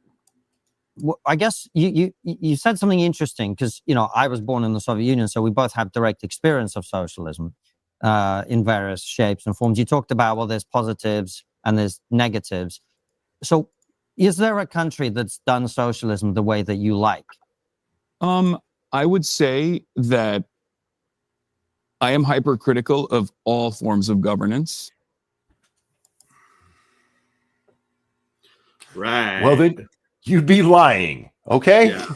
I guess you said something interesting because I was born in the Soviet Union, so we both have direct experience of socialism in various shapes and forms. You talked about, well, there's positives and there's negatives. So, is there a country that's done socialism the way that you like? I would say that I am hypercritical of all forms of governance. Right. Well, then you'd be lying, okay? Yeah.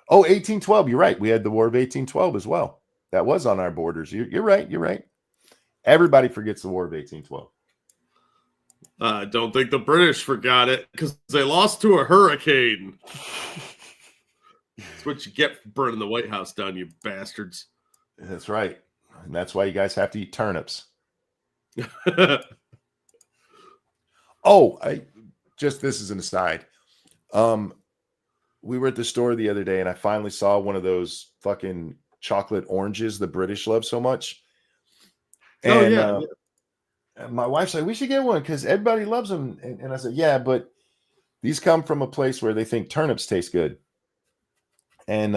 Oh, 1812. You're right. We had the War of 1812 as well. That was on our borders. You're right. You're right. Everybody forgets the War of 1812. I don't think the British forgot it because they lost to a hurricane. That's what you get for burning the White House down, you bastards. That's right. And that's why you guys have to eat turnips. Oh, this is an aside. We were at the store the other day and I finally saw one of those fucking chocolate oranges the British love so much. And yeah. My wife's like, we should get one because everybody loves them. And I said, yeah, but these come from a place where they think turnips taste good. And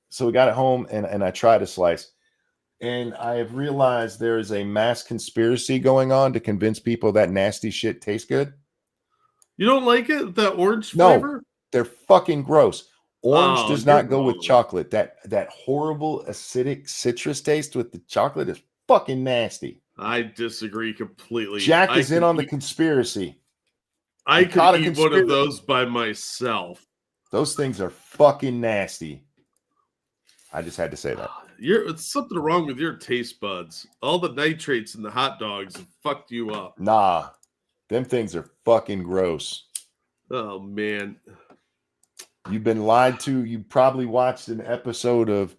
so we got it home and I tried a slice. And I have realized there is a mass conspiracy going on to convince people that nasty shit tastes good. You don't like it? That orange flavor? No, they're fucking gross. Orange does not go with wrong. chocolate. That horrible acidic citrus taste with the chocolate is fucking nasty. I disagree completely. Jack is in on the conspiracy. I could eat one of those by myself. Those things are fucking nasty. I just had to say that. It's something wrong with your taste buds. All the nitrates in the hot dogs have fucked you up. Nah, them things are fucking gross. Oh, man. You've been lied to. You probably watched an episode of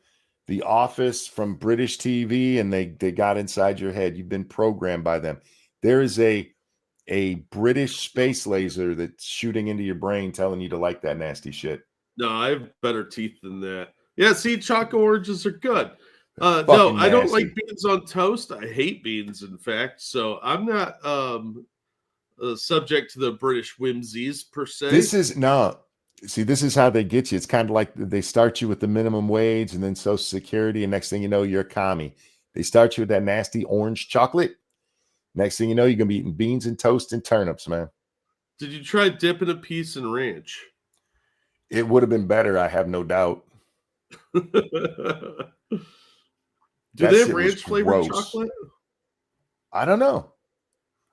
The Office from British TV and they got inside your head. You've been programmed by them. There is a British space laser that's shooting into your brain telling you to like that nasty shit. No, I have better teeth than that. Yeah, see, chocolate oranges are good. No, Fucking I don't nasty. like beans on toast. I hate beans, in fact. So I'm not subject to the British whimsies, per se. This is how they get you. It's kind of like they start you with the minimum wage and then Social Security, and next thing you know, you're a commie. They start you with that nasty orange chocolate. Next thing you know, you're going to be eating beans and toast and turnips, man. Did you try dipping a piece in ranch? It would have been better, I have no doubt. Do they have ranch flavored chocolate? I don't know.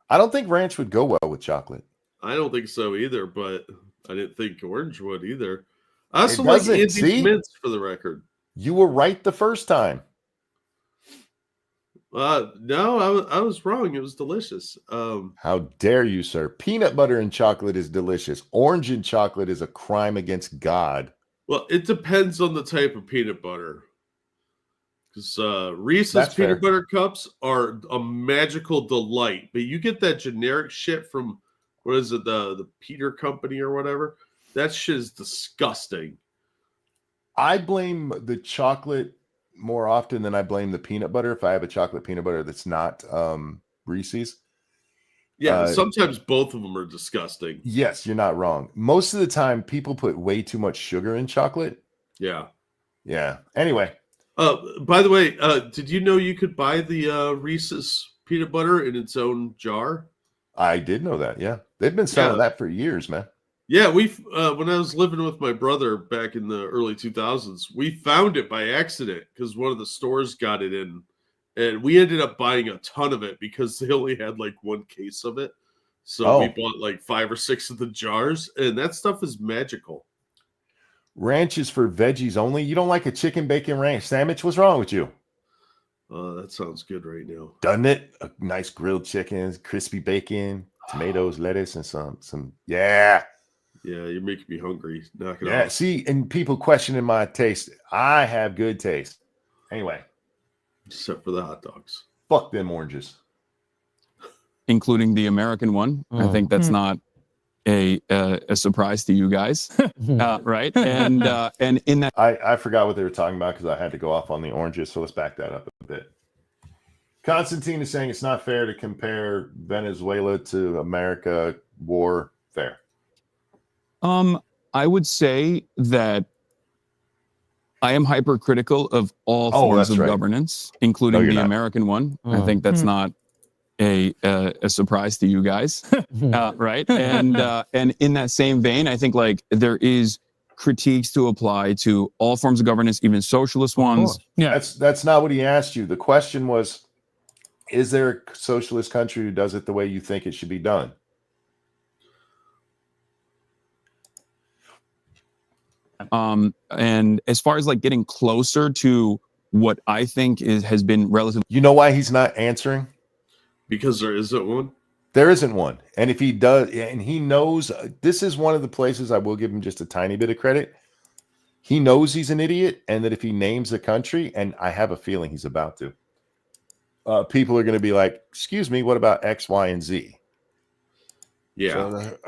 I don't think ranch would go well with chocolate. I don't think so either, but I didn't think orange would either. I also like Andy's mints, for the record. You were right the first time. No, I was wrong. It was delicious. How dare you, sir? Peanut butter and chocolate is delicious. Orange and chocolate is a crime against God. Well, it depends on the type of peanut butter. Because Reese's peanut butter cups are a magical delight. But you get that generic shit from, what is it, the Peter Company or whatever? That shit is disgusting. I blame the chocolate more often than I blame the peanut butter if I have a chocolate peanut butter that's not Reese's. Yeah, sometimes both of them are disgusting. Yes, you're not wrong. Most of the time, people put way too much sugar in chocolate. Yeah. Yeah. Anyway. By the way, did you know you could buy the Reese's peanut butter in its own jar? I did know that, yeah. They've been selling that for years, man. Yeah, when I was living with my brother back in the early 2000s, we found it by accident because one of the stores got it in. And we ended up buying a ton of it because they only had like one case of it. So we bought like 5 or 6 of the jars, and that stuff is magical. Ranch is for veggies only. You don't like a chicken bacon ranch sandwich? What's wrong with you? That sounds good right now. Doesn't it? A nice grilled chicken, crispy bacon, tomatoes, lettuce, and some. Yeah. Yeah, you're making me hungry. Knock it off. Yeah, see, and people questioning my taste. I have good taste. Anyway. Except for the hot dogs. Fuck them oranges. including the American one. I think that's not a surprise to you guys, right? And in that I forgot what they were talking about because I had to go off on the oranges. So let's back that up a bit. Constantine is saying it's not fair to compare Venezuela to America warfare. I would say that I am hypercritical of all forms of governance, including the American one. I think that's not a surprise to you guys, right? And in that same vein, I think like there is critiques to apply to all forms of governance, even socialist ones. Yeah, That's not what he asked you. The question was, is there a socialist country who does it the way you think it should be done? And as far as like getting closer to what I think has been relatively, You know why he's not answering? Because there isn't one. There isn't one. And if he does, and he knows, this is one of the places I will give him just a tiny bit of credit. He knows he's an idiot, and that if he names a country, and I have a feeling he's about to, people are going to be like, excuse me, what about X, Y, and Z? Yeah. So,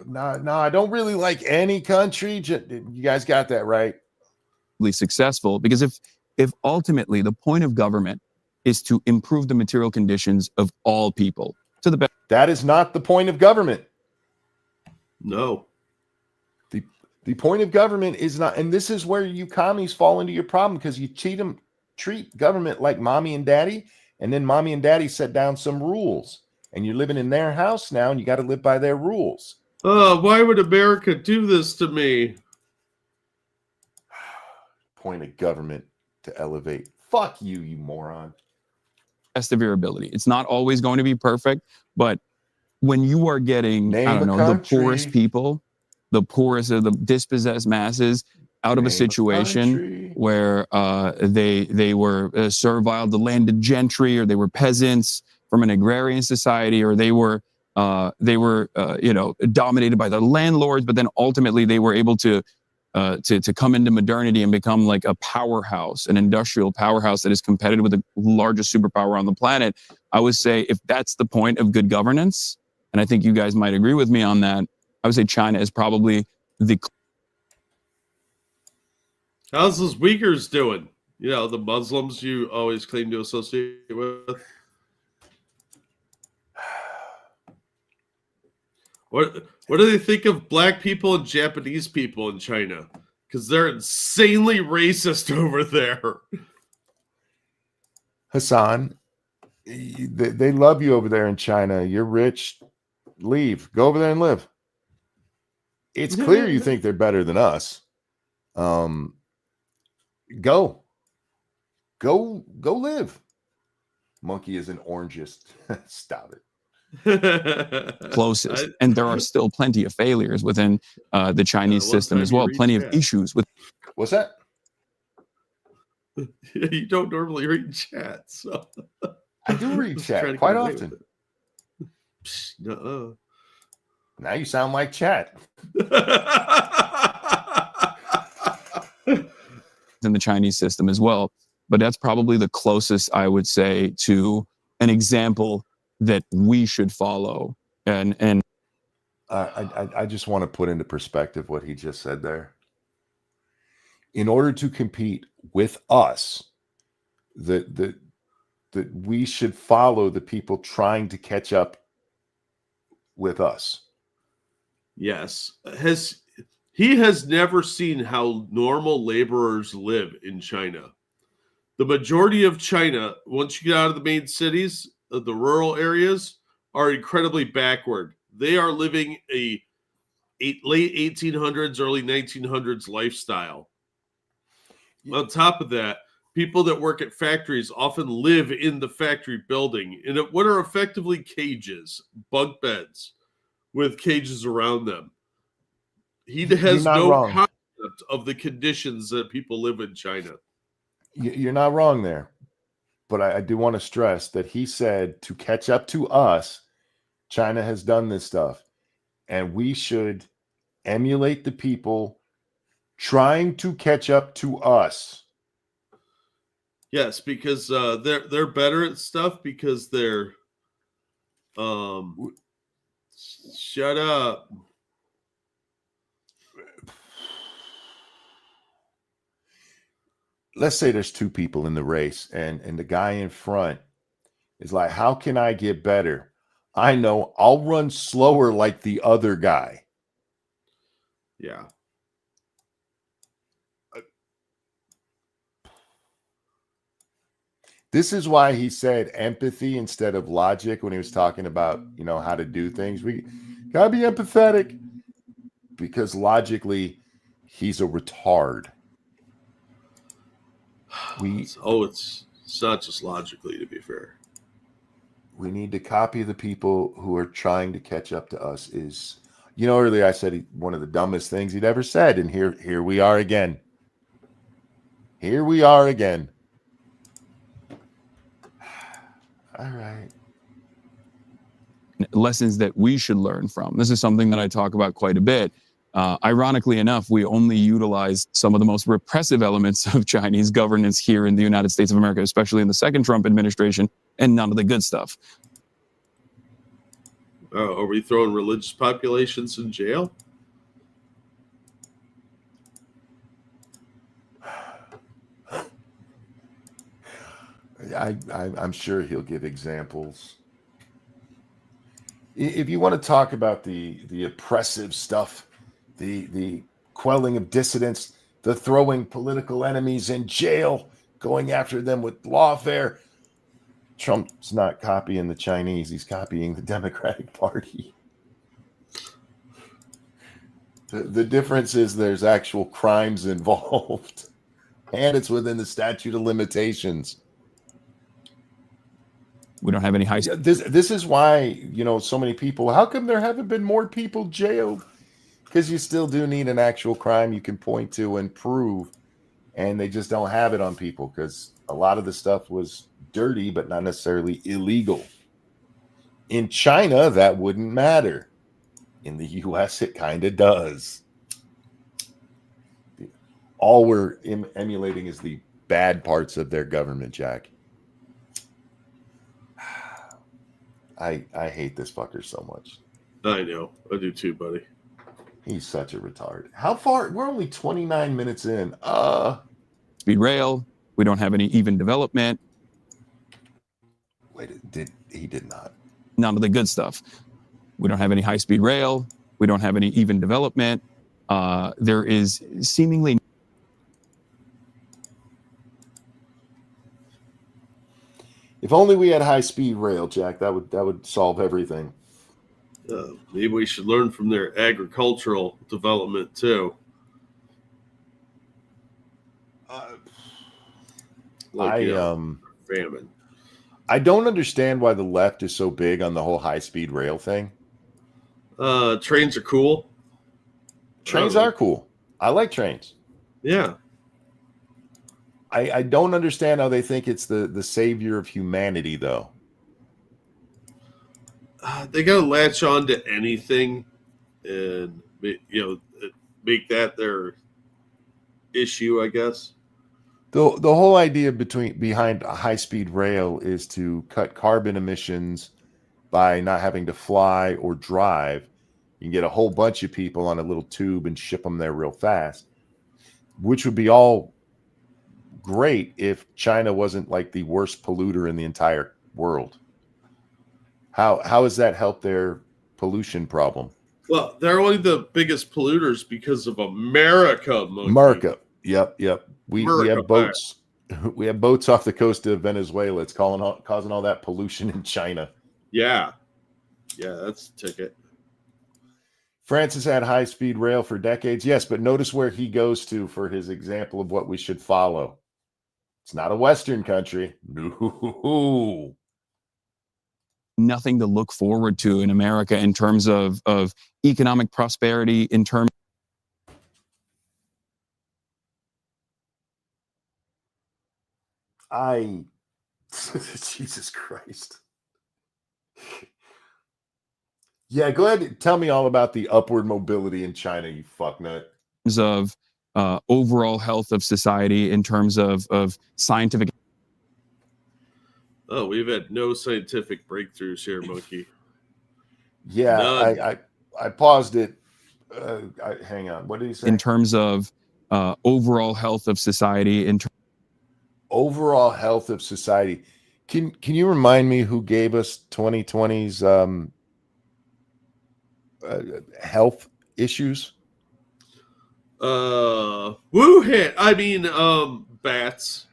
no, I don't really like any country. You guys got that right. successful, because if ultimately the point of government is to improve the material conditions of all people to the best. That is not the point of government. No. The point of government is not, and this is where you commies fall into your problem, because you treat government like mommy and daddy, and then mommy and daddy set down some rules, and you're living in their house now, and you got to live by their rules. Oh, why would America do this to me? Point of government to elevate. Fuck you, you moron. Best of your ability. It's not always going to be perfect, but when you are getting, the poorest people, the poorest of the dispossessed masses out of a situation where they were servile, the landed gentry, or they were peasants from an agrarian society, or they were dominated by the landlords, but then ultimately they were able to come into modernity and become like a powerhouse, an industrial powerhouse that is competitive with the largest superpower on the planet. I would say if that's the point of good governance, and I think you guys might agree with me on that, I would say China is probably the. How's those Uyghurs doing? You know, the Muslims you always claim to associate with. What do they think of black people and Japanese people in China? Because they're insanely racist over there. Hasan, they love you over there in China. You're rich. Leave. Go over there and live. It's clear you think they're better than us. Go live. Monkey is an orangist. Stop it. Closest, and there are still plenty of failures within the Chinese system as well. Plenty of issues with. What's that? You don't normally read chat, so I do read chat quite often. Nuh-uh. Now you sound like chat. In the Chinese system as well, but that's probably the closest I would say to an example that we should follow. And I just want to put into perspective what he just said there. In order to compete with us, that we should follow the people trying to catch up with us. Yes. He has never seen how normal laborers live in China. The majority of China, once you get out of the main cities, the rural areas are incredibly backward. They are living a late 1800s, early 1900s lifestyle. On top of that, people that work at factories often live in the factory building in what are effectively cages, bunk beds with cages around them. He has no concept of the conditions that people live in China. You're not wrong there. But I do want to stress that he said to catch up to us, China has done this stuff. And we should emulate the people trying to catch up to us. Yes, because they're better at stuff because they're Shut up. Let's say there's two people in the race, and the guy in front is like, how can I get better? I know, I'll run slower like the other guy. Yeah. This is why he said empathy instead of logic when he was talking about, you know, how to do things. We gotta be empathetic because logically he's a retard. It's not just logically, to be fair. We need to copy the people who are trying to catch up to us. Is, you know, earlier I said one of the dumbest things he'd ever said, and here we are again. Here we are again. All right. Lessons that we should learn from. This is something that I talk about quite a bit. Ironically enough, we only utilize some of the most repressive elements of Chinese governance here in the United States of America, especially in the second Trump administration, and none of the good stuff. Are we throwing religious populations in jail? I'm sure he'll give examples. If you want to talk about the oppressive stuff, the quelling of dissidents, the throwing political enemies in jail, going after them with lawfare, Trump's not copying the Chinese. He's copying the Democratic Party. The difference is there's actual crimes involved, and it's within the statute of limitations. We don't have any high. This is why, you know, so many people. How come there haven't been more people jailed? Because you still do need an actual crime you can point to and prove, and they just don't have it on people because a lot of the stuff was dirty, but not necessarily illegal. In China, that wouldn't matter. In the U.S., it kind of does. All we're emulating is the bad parts of their government, Jack. I hate this fucker so much. I know. I do too, buddy. He's such a retard. How far? We're only 29 minutes in. Speed rail. We don't have any even development. Wait, he did not. None of the good stuff. We don't have any high-speed rail. We don't have any even development. There is seemingly. If only we had high-speed rail, Jack, that would solve everything. Maybe we should learn from their agricultural development too. Famine. I don't understand why the left is so big on the whole high-speed rail thing. Trains are cool. Trains are cool. I like trains. Yeah. I don't understand how they think it's the savior of humanity, though. They got to latch on to anything and, make that their issue, I guess. The whole idea behind a high-speed rail is to cut carbon emissions by not having to fly or drive. You can get a whole bunch of people on a little tube and ship them there real fast, which would be all great if China wasn't like the worst polluter in the entire world. How has that helped their pollution problem? Well, they're only the biggest polluters because of America. Monkey. America. Yep. We have boats. Man. We have boats off the coast of Venezuela. It's causing all that pollution in China. Yeah, that's a ticket. France has had high-speed rail for decades. Yes, but notice where he goes to for his example of what we should follow. It's not a Western country. No. Nothing to look forward to in America in terms of economic prosperity, in terms. Jesus Christ. Yeah, go ahead and tell me all about the upward mobility in China, you fucknut. Of overall health of society, in terms of scientific. Oh, we've had no scientific breakthroughs here, Monkey. Yeah, None. I paused it. Hang on. What did he say? in terms of overall health of society. Overall health of society. Can you remind me who gave us 2020's health issues? Wuhan. I mean, bats.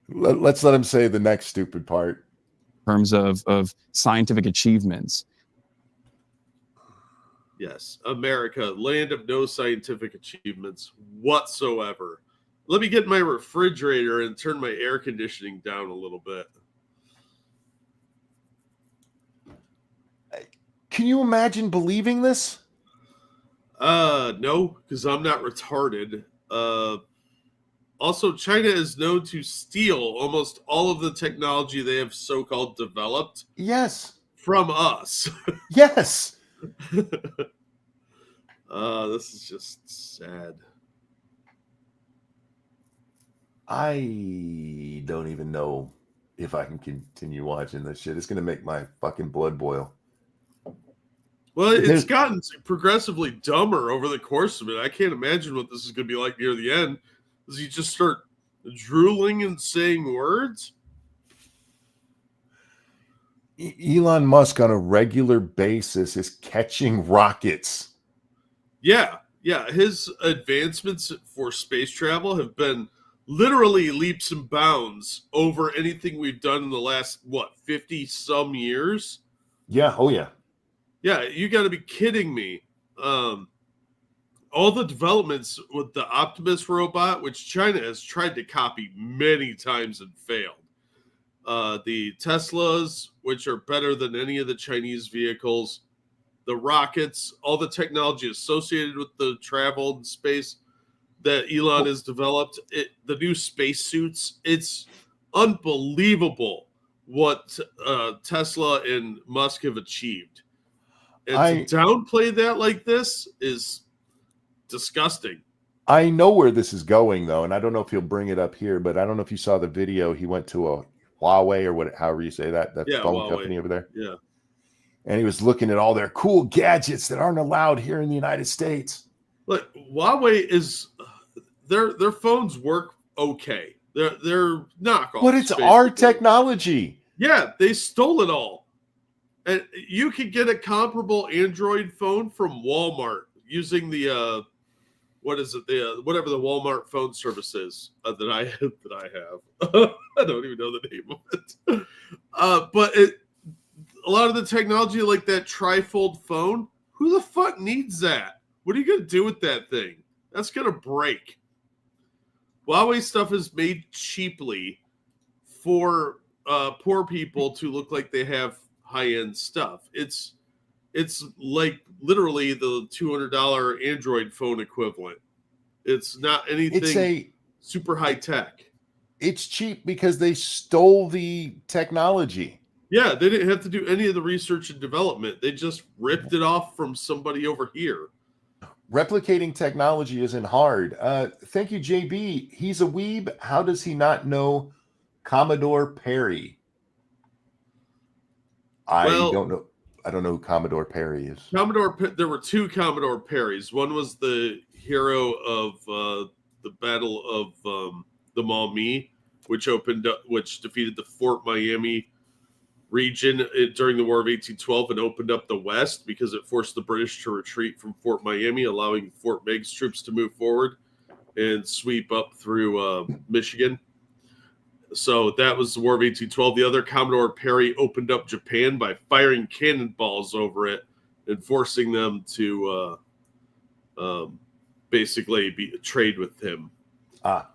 Let's let him say the next stupid part. terms of scientific achievements. Yes, America, land of no scientific achievements whatsoever. Let me get my refrigerator and turn my air conditioning down a little bit. Can you imagine believing this? No, because I'm not retarded. Also, China is known to steal almost all of the technology they have so-called developed Yes. from us. Yes. This is just sad. I don't even know if I can continue watching this shit. It's going to make my fucking blood boil. Well, it's There's- gotten progressively dumber over the course of it. I can't imagine what this is going to be like near the end. Does he just start drooling and saying words? Elon Musk on a regular basis is catching rockets. Yeah. His advancements for space travel have been literally leaps and bounds over anything we've done in the last, 50 some years? Yeah. Oh, yeah. Yeah, you got to be kidding me. All the developments with the Optimus robot, which China has tried to copy many times and failed. The Teslas, which are better than any of the Chinese vehicles. The rockets, all the technology associated with the travel in space that Elon has developed. The new spacesuits, it's unbelievable what Tesla and Musk have achieved. And to downplay that like this is disgusting. I know where this is going, though, and I don't know if he'll bring it up here, but I don't know if you saw the video. He went to a Huawei or however you say that phone Huawei. company over there. Yeah. And he was looking at all their cool gadgets that aren't allowed here in the United States. Look, Huawei is their phones work okay. They're knockoffs. But it's our technology. Yeah, they stole it all. And you could get a comparable Android phone from Walmart using the whatever the Walmart phone service is that I have. I don't even know the name of it. But a lot of the technology like that trifold phone, who the fuck needs that? What are you going to do with that thing? That's going to break. Huawei stuff is made cheaply for poor people to look like they have high-end stuff. It's like literally the $200 Android phone equivalent. It's not anything super high-tech. It's cheap because they stole the technology. Yeah, they didn't have to do any of the research and development. They just ripped it off from somebody over here. Replicating technology isn't hard. Thank you, JB. He's a weeb. How does he not know Commodore Perry? I don't know. I don't know who Commodore Perry is. There were two Commodore Perrys. One was the hero of the Battle of the Maumee, which defeated the Fort Miami region during the War of 1812 and opened up the West because it forced the British to retreat from Fort Miami, allowing Fort Megg's troops to move forward and sweep up through Michigan. So that was the War of 1812. The other, Commodore Perry, opened up Japan by firing cannonballs over it and forcing them to basically trade with him.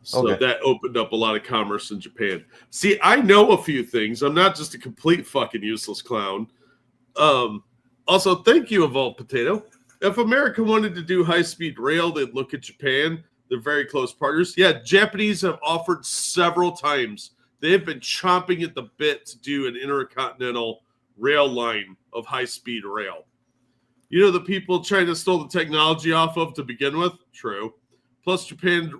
So that opened up a lot of commerce in Japan. See, I know a few things. I'm not just a complete fucking useless clown. Also, thank you, Evolved Potato. If America wanted to do high-speed rail, they'd look at Japan. They're very close partners. Yeah, Japanese have offered several times. They have been chomping at the bit to do an intercontinental rail line of high-speed rail. You know the people China stole the technology off of to begin with? True. Plus, Japan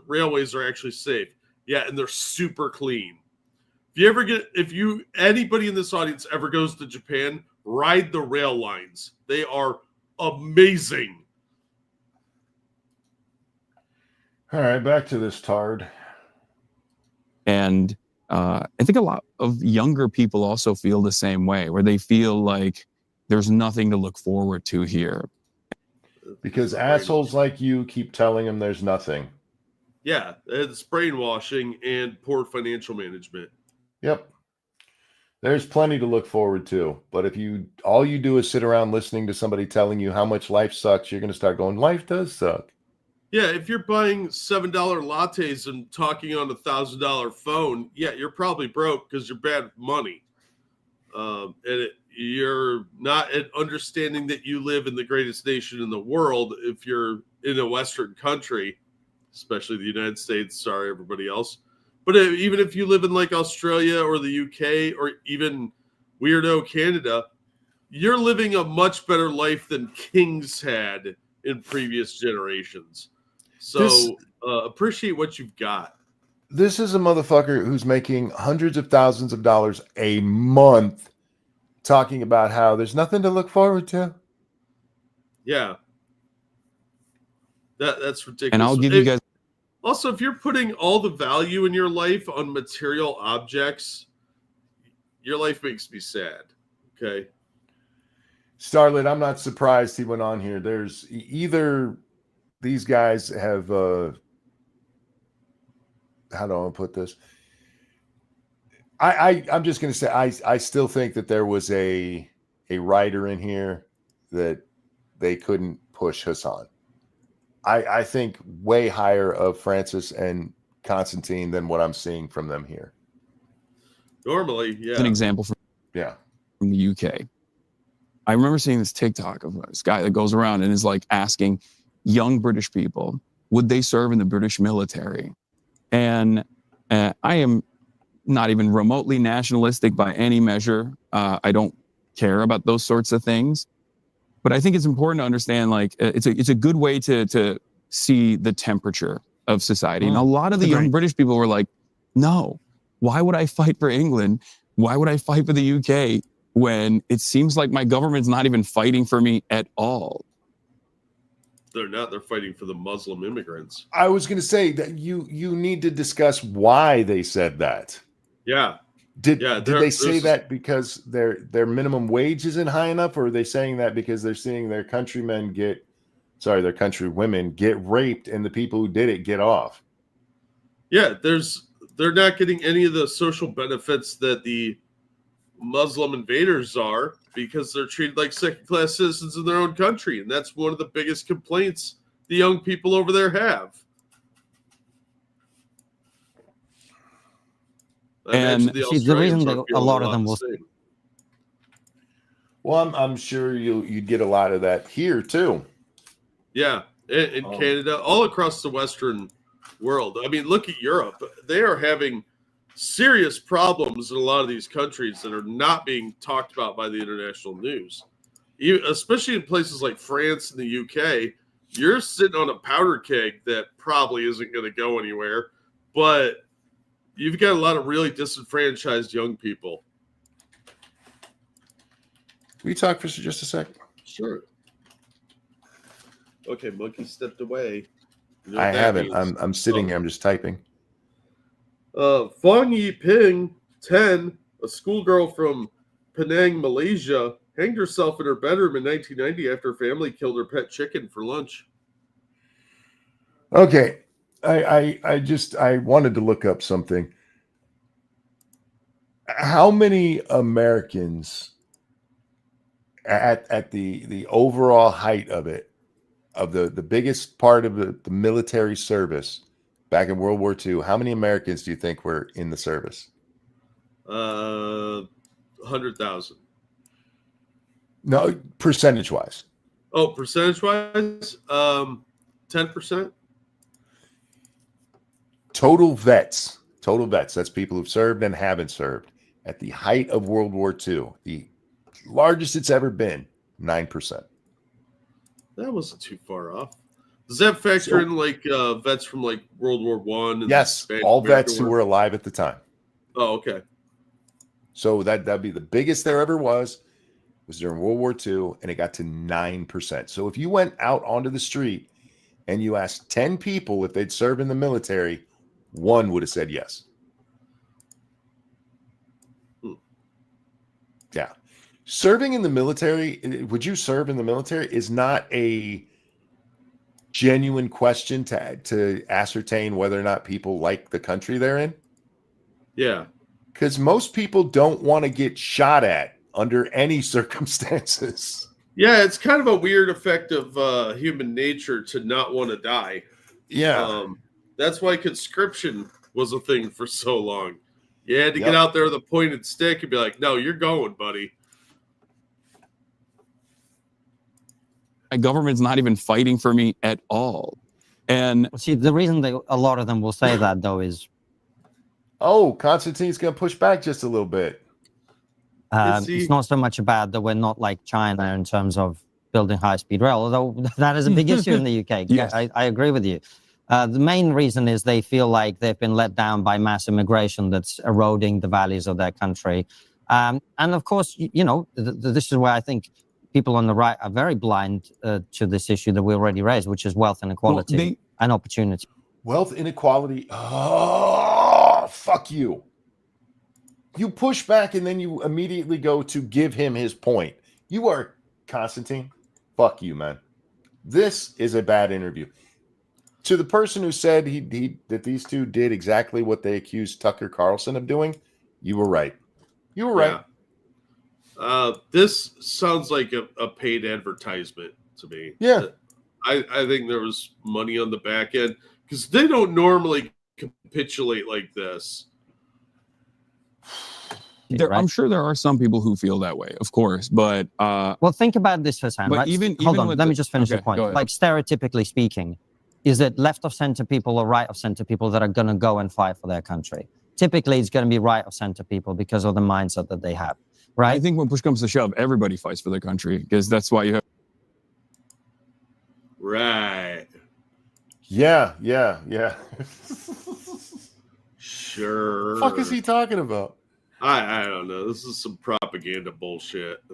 railways are actually safe. Yeah, and they're super clean. If anybody in this audience ever goes to Japan, ride the rail lines. They are amazing. All right, back to this tard. And I think a lot of younger people also feel the same way, where they feel like there's nothing to look forward to here. Because assholes like you keep telling them there's nothing. Yeah, it's brainwashing and poor financial management. Yep. There's plenty to look forward to. But if all you do is sit around listening to somebody telling you how much life sucks, you're going to start going, life does suck. Yeah, if you're buying $7 lattes and talking on $1,000 phone, yeah, you're probably broke because you're bad with money. You're not understanding that you live in the greatest nation in the world if you're in a Western country, especially the United States. Sorry, everybody else. But even if you live in like Australia or the UK or even weirdo Canada, you're living a much better life than kings had in previous generations. So appreciate what you've got. This is a motherfucker who's making hundreds of thousands of dollars a month talking about how there's nothing to look forward to. Yeah. That's ridiculous. And I'll give you guys... Also, if you're putting all the value in your life on material objects, your life makes me sad. Okay. Starlet, I'm not surprised he went on here. There's either these guys have how do I put this? I'm just going to say I still think that there was a writer in here that they couldn't push Hasan. I think way higher of Francis and Constantine than what I'm seeing from them here. Normally, yeah. An example from the UK. I remember seeing this TikTok of this guy that goes around and is like asking young British people, would they serve in the British military? And I am not even remotely nationalistic by any measure. I don't care about those sorts of things. But I think it's important to understand, like, it's a good way to see the temperature of society. And a lot of the young British people were like, no, why would I fight for England? Why would I fight for the UK when it seems like my government's not even fighting for me at all? They're not. They're fighting for the Muslim immigrants. I was going to say that you need to discuss why they said that. Yeah. Did they say that because their minimum wage isn't high enough, or are they saying that because they're seeing their countrywomen get raped and the people who did it get off? Yeah, they're not getting any of the social benefits that the Muslim invaders are because they're treated like second-class citizens in their own country, and that's one of the biggest complaints the young people over there have. And the reason that a lot of them will. Well, I'm sure you'd get a lot of that here too. Yeah, in Canada, all across the Western world. I mean, look at Europe; they are having serious problems in a lot of these countries that are not being talked about by the international news. Especially in places like France and the UK, you're sitting on a powder keg that probably isn't going to go anywhere, but you've got a lot of really disenfranchised young people. Will you talk for just a second? Sure. Okay, Monkey stepped away. You know I haven't. I'm sitting here. I'm just typing. Fong Yiping, 10, a schoolgirl from Penang, Malaysia, hanged herself in her bedroom in 1990 after her family killed her pet chicken for lunch. Okay. I wanted to look up something. How many Americans at the overall height of it, of the biggest part of the military service back in World War II, how many Americans do you think were in the service? 100,000. No, percentage-wise. Oh, percentage-wise? 10%. Total vets. That's people who've served and haven't served. At the height of World War II, the largest it's ever been, 9%. That wasn't too far off. Does that factor in like vets from like World War I? Yes, all vets who were alive at the time. Oh, okay. So that'd be the biggest there ever was during World War II, and it got to 9%. So if you went out onto the street and you asked 10 people if they'd serve in the military, one would have said yes. Yeah. Serving in the military, would you serve in the military, is not a genuine question to ascertain whether or not people like the country they're in. Yeah. Because most people don't want to get shot at under any circumstances. Yeah, it's kind of a weird effect of human nature to not want to die. Yeah. That's why conscription was a thing for so long. You had to get out there with a pointed stick and be like, no, you're going, buddy. My government's not even fighting for me at all. And See, the reason a lot of them will say that, though, is Constantine's going to push back just a little bit. it's not so much about that we're not like China in terms of building high-speed rail, although that is a big issue in the UK. Yes. I agree with you. The main reason is they feel like they've been let down by mass immigration that's eroding the values of their country. And of course, this is where I think people on the right are very blind to this issue that we already raised, which is wealth inequality and opportunity. Wealth inequality. Oh, fuck you. You push back and then you immediately go to give him his point. You are Constantine. Fuck you, man. This is a bad interview. To the person who said that these two did exactly what they accused Tucker Carlson of doing, you were right. You were right. Yeah. This sounds like a paid advertisement to me. Yeah. I think there was money on the back end because they don't normally capitulate like this. I'm sure there are some people who feel that way, of course, but well, think about this, Hasan. but Right? Hold on, let me just finish the point. go ahead. Like, stereotypically speaking, is it left of center people or right of center people that are going to go and fight for their country? Typically, it's going to be right of center people because of the mindset that they have, right? I think when push comes to shove, everybody fights for their country because that's why you have. Right. Yeah. Sure. What the fuck is he talking about? I don't know. This is some propaganda bullshit.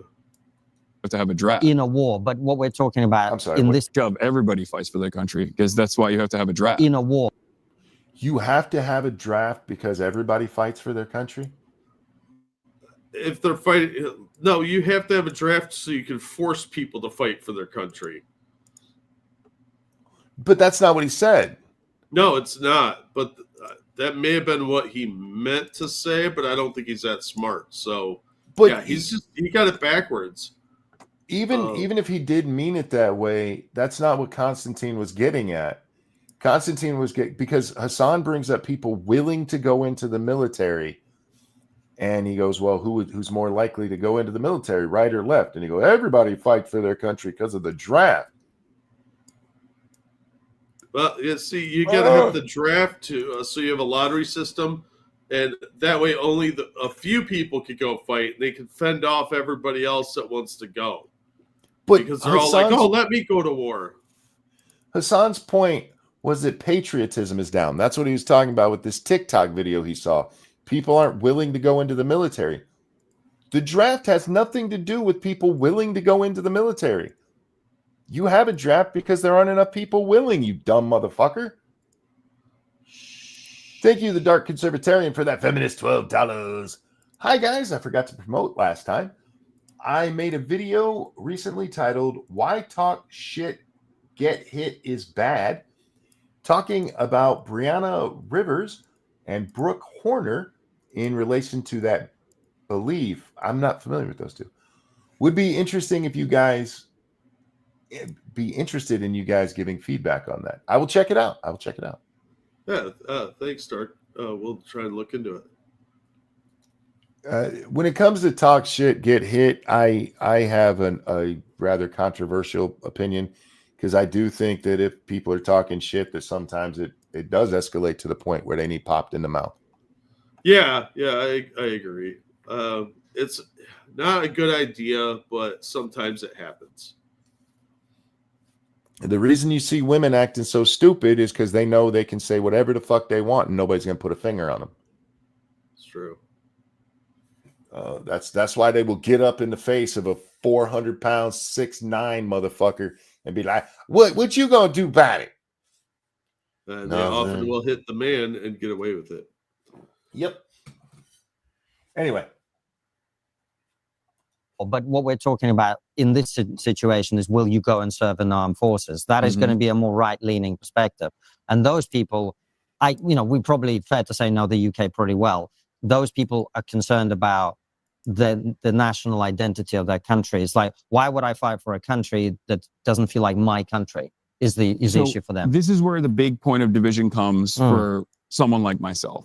To have a draft in a war, but what we're talking about this shove, everybody fights for their country because that's why you have to have a draft in a war. You have to have a draft because everybody fights for their country. If they're fighting, no, you have to have a draft so you can force people to fight for their country. But that's not what he said. No, it's not. But that may have been what he meant to say, but I don't think he's that smart. So, but yeah, he got it backwards. Even if he did mean it that way, that's not what Constantine was getting at. Constantine was because Hasan brings up people willing to go into the military, and he goes, "Well, who's more likely to go into the military, right or left?" And he goes, "Everybody fight for their country because of the draft." Well, yeah, see, you got to have the draft to, so you have a lottery system, and that way only a few people could go fight, and they can fend off everybody else that wants to go. But because they're all like, "Oh, let me go to war." Hasan's point was that patriotism is down. That's what he was talking about with this TikTok video he saw. People aren't willing to go into the military. The draft has nothing to do with people willing to go into the military. You have a draft because there aren't enough people willing, you dumb motherfucker. Thank you, the Dark Conservatarian, for that feminist $12. Hi, guys. I forgot to promote last time. I made a video recently titled "Why Talk Shit Get Hit is Bad," talking about Brianna Rivers and Brooke Horner in relation to that belief. I'm not familiar with those two. Would be interesting if you guys be interested in you guys giving feedback on that. I will check it out. Yeah, thanks, Dark. We'll try and look into it. When it comes to talk shit, get hit, I have a rather controversial opinion because I do think that if people are talking shit, that sometimes it does escalate to the point where they need popped in the mouth. Yeah, I agree. It's not a good idea, but sometimes it happens. The reason you see women acting so stupid is because they know they can say whatever the fuck they want and nobody's going to put a finger on them. It's true. That's why they will get up in the face of a 400-pound 6'9" motherfucker and be like, "What you gonna do about it?" And No, they often man. will hit the man and get away with it. Yep. Anyway, But what we're talking about in this situation is, will you go and serve in the armed forces? That is going to be a more right-leaning perspective. And those people, we probably, fair to say, know the UK pretty well. Those people are concerned about the national identity of their country. It's like, why would I fight for a country that doesn't feel like my country? Is the issue for them. This is where the big point of division comes for someone like myself.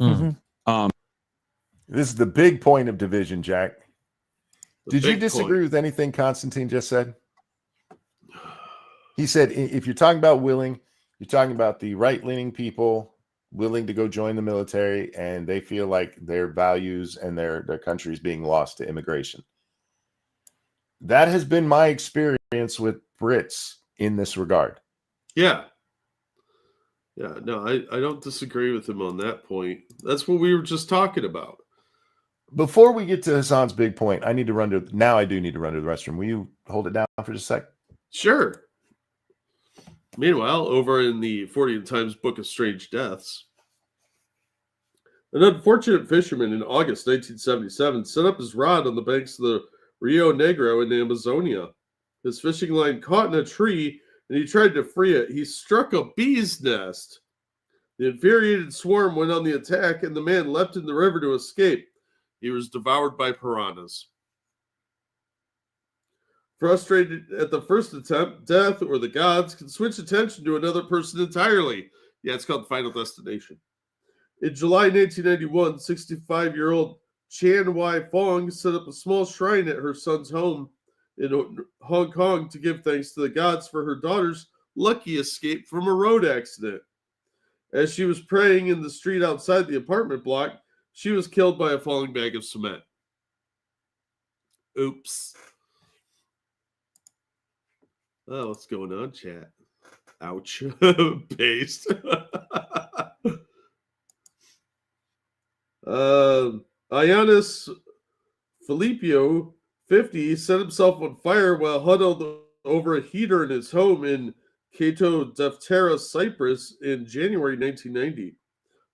this is the big point of division, Jack. Did you big disagree point. with anything Constantine just said? He said, if you're talking about willing, you're talking about the right-leaning people willing to go join the military, and they feel like their values and their country is being lost to immigration. That has been my experience with Brits in this regard. Yeah. Yeah, no, I don't disagree with him on that point. That's what we were just talking about. Before we get to Hasan's big point, I do need to run to the restroom. Will you hold it down for just a sec? Sure. Meanwhile, over in the 40 Times Book of Strange Deaths, an unfortunate fisherman in August 1977 set up his rod on the banks of the Rio Negro in Amazonia. His fishing line caught in a tree, and he tried to free it. He struck a bee's nest. The infuriated swarm went on the attack, and the man leapt in the river to escape. He was devoured by piranhas. Frustrated at the first attempt, death or the gods can switch attention to another person entirely. Yeah, it's called Final Destination. In July 1991, 65-year-old Chan Wai Fong set up a small shrine at her son's home in Hong Kong to give thanks to the gods for her daughter's lucky escape from a road accident. As she was praying in the street outside the apartment block, she was killed by a falling bag of cement. Oops. Oh, what's going on, chat? Ouch. Paste. Ioannis Filippo, 50, set himself on fire while huddled over a heater in his home in Kato Deftera, Cyprus in January 1990.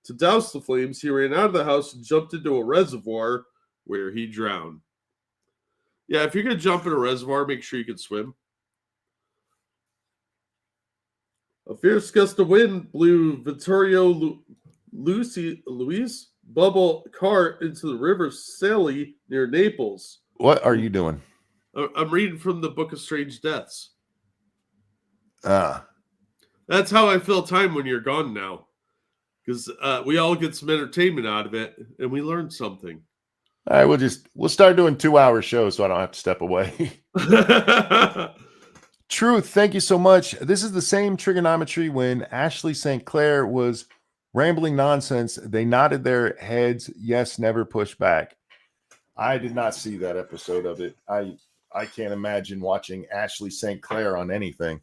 To douse the flames, he ran out of the house and jumped into a reservoir where he drowned. Yeah, if you're going to jump in a reservoir, make sure you can swim. A fierce gust of wind blew Vittorio Luis bubble cart into the river Sali near Naples. What are you doing? I'm reading from the Book of Strange Deaths. Ah. That's how I fill time when you're gone now. Because we all get some entertainment out of it, and we learn something. All right, we'll start doing 2-hour shows so I don't have to step away. Truth, thank you so much. This is the same trigonometry when Ashley St. Clair was rambling nonsense. They nodded their heads. Yes, never push back. I did not see that episode of it. I can't imagine watching Ashley St. Clair on anything.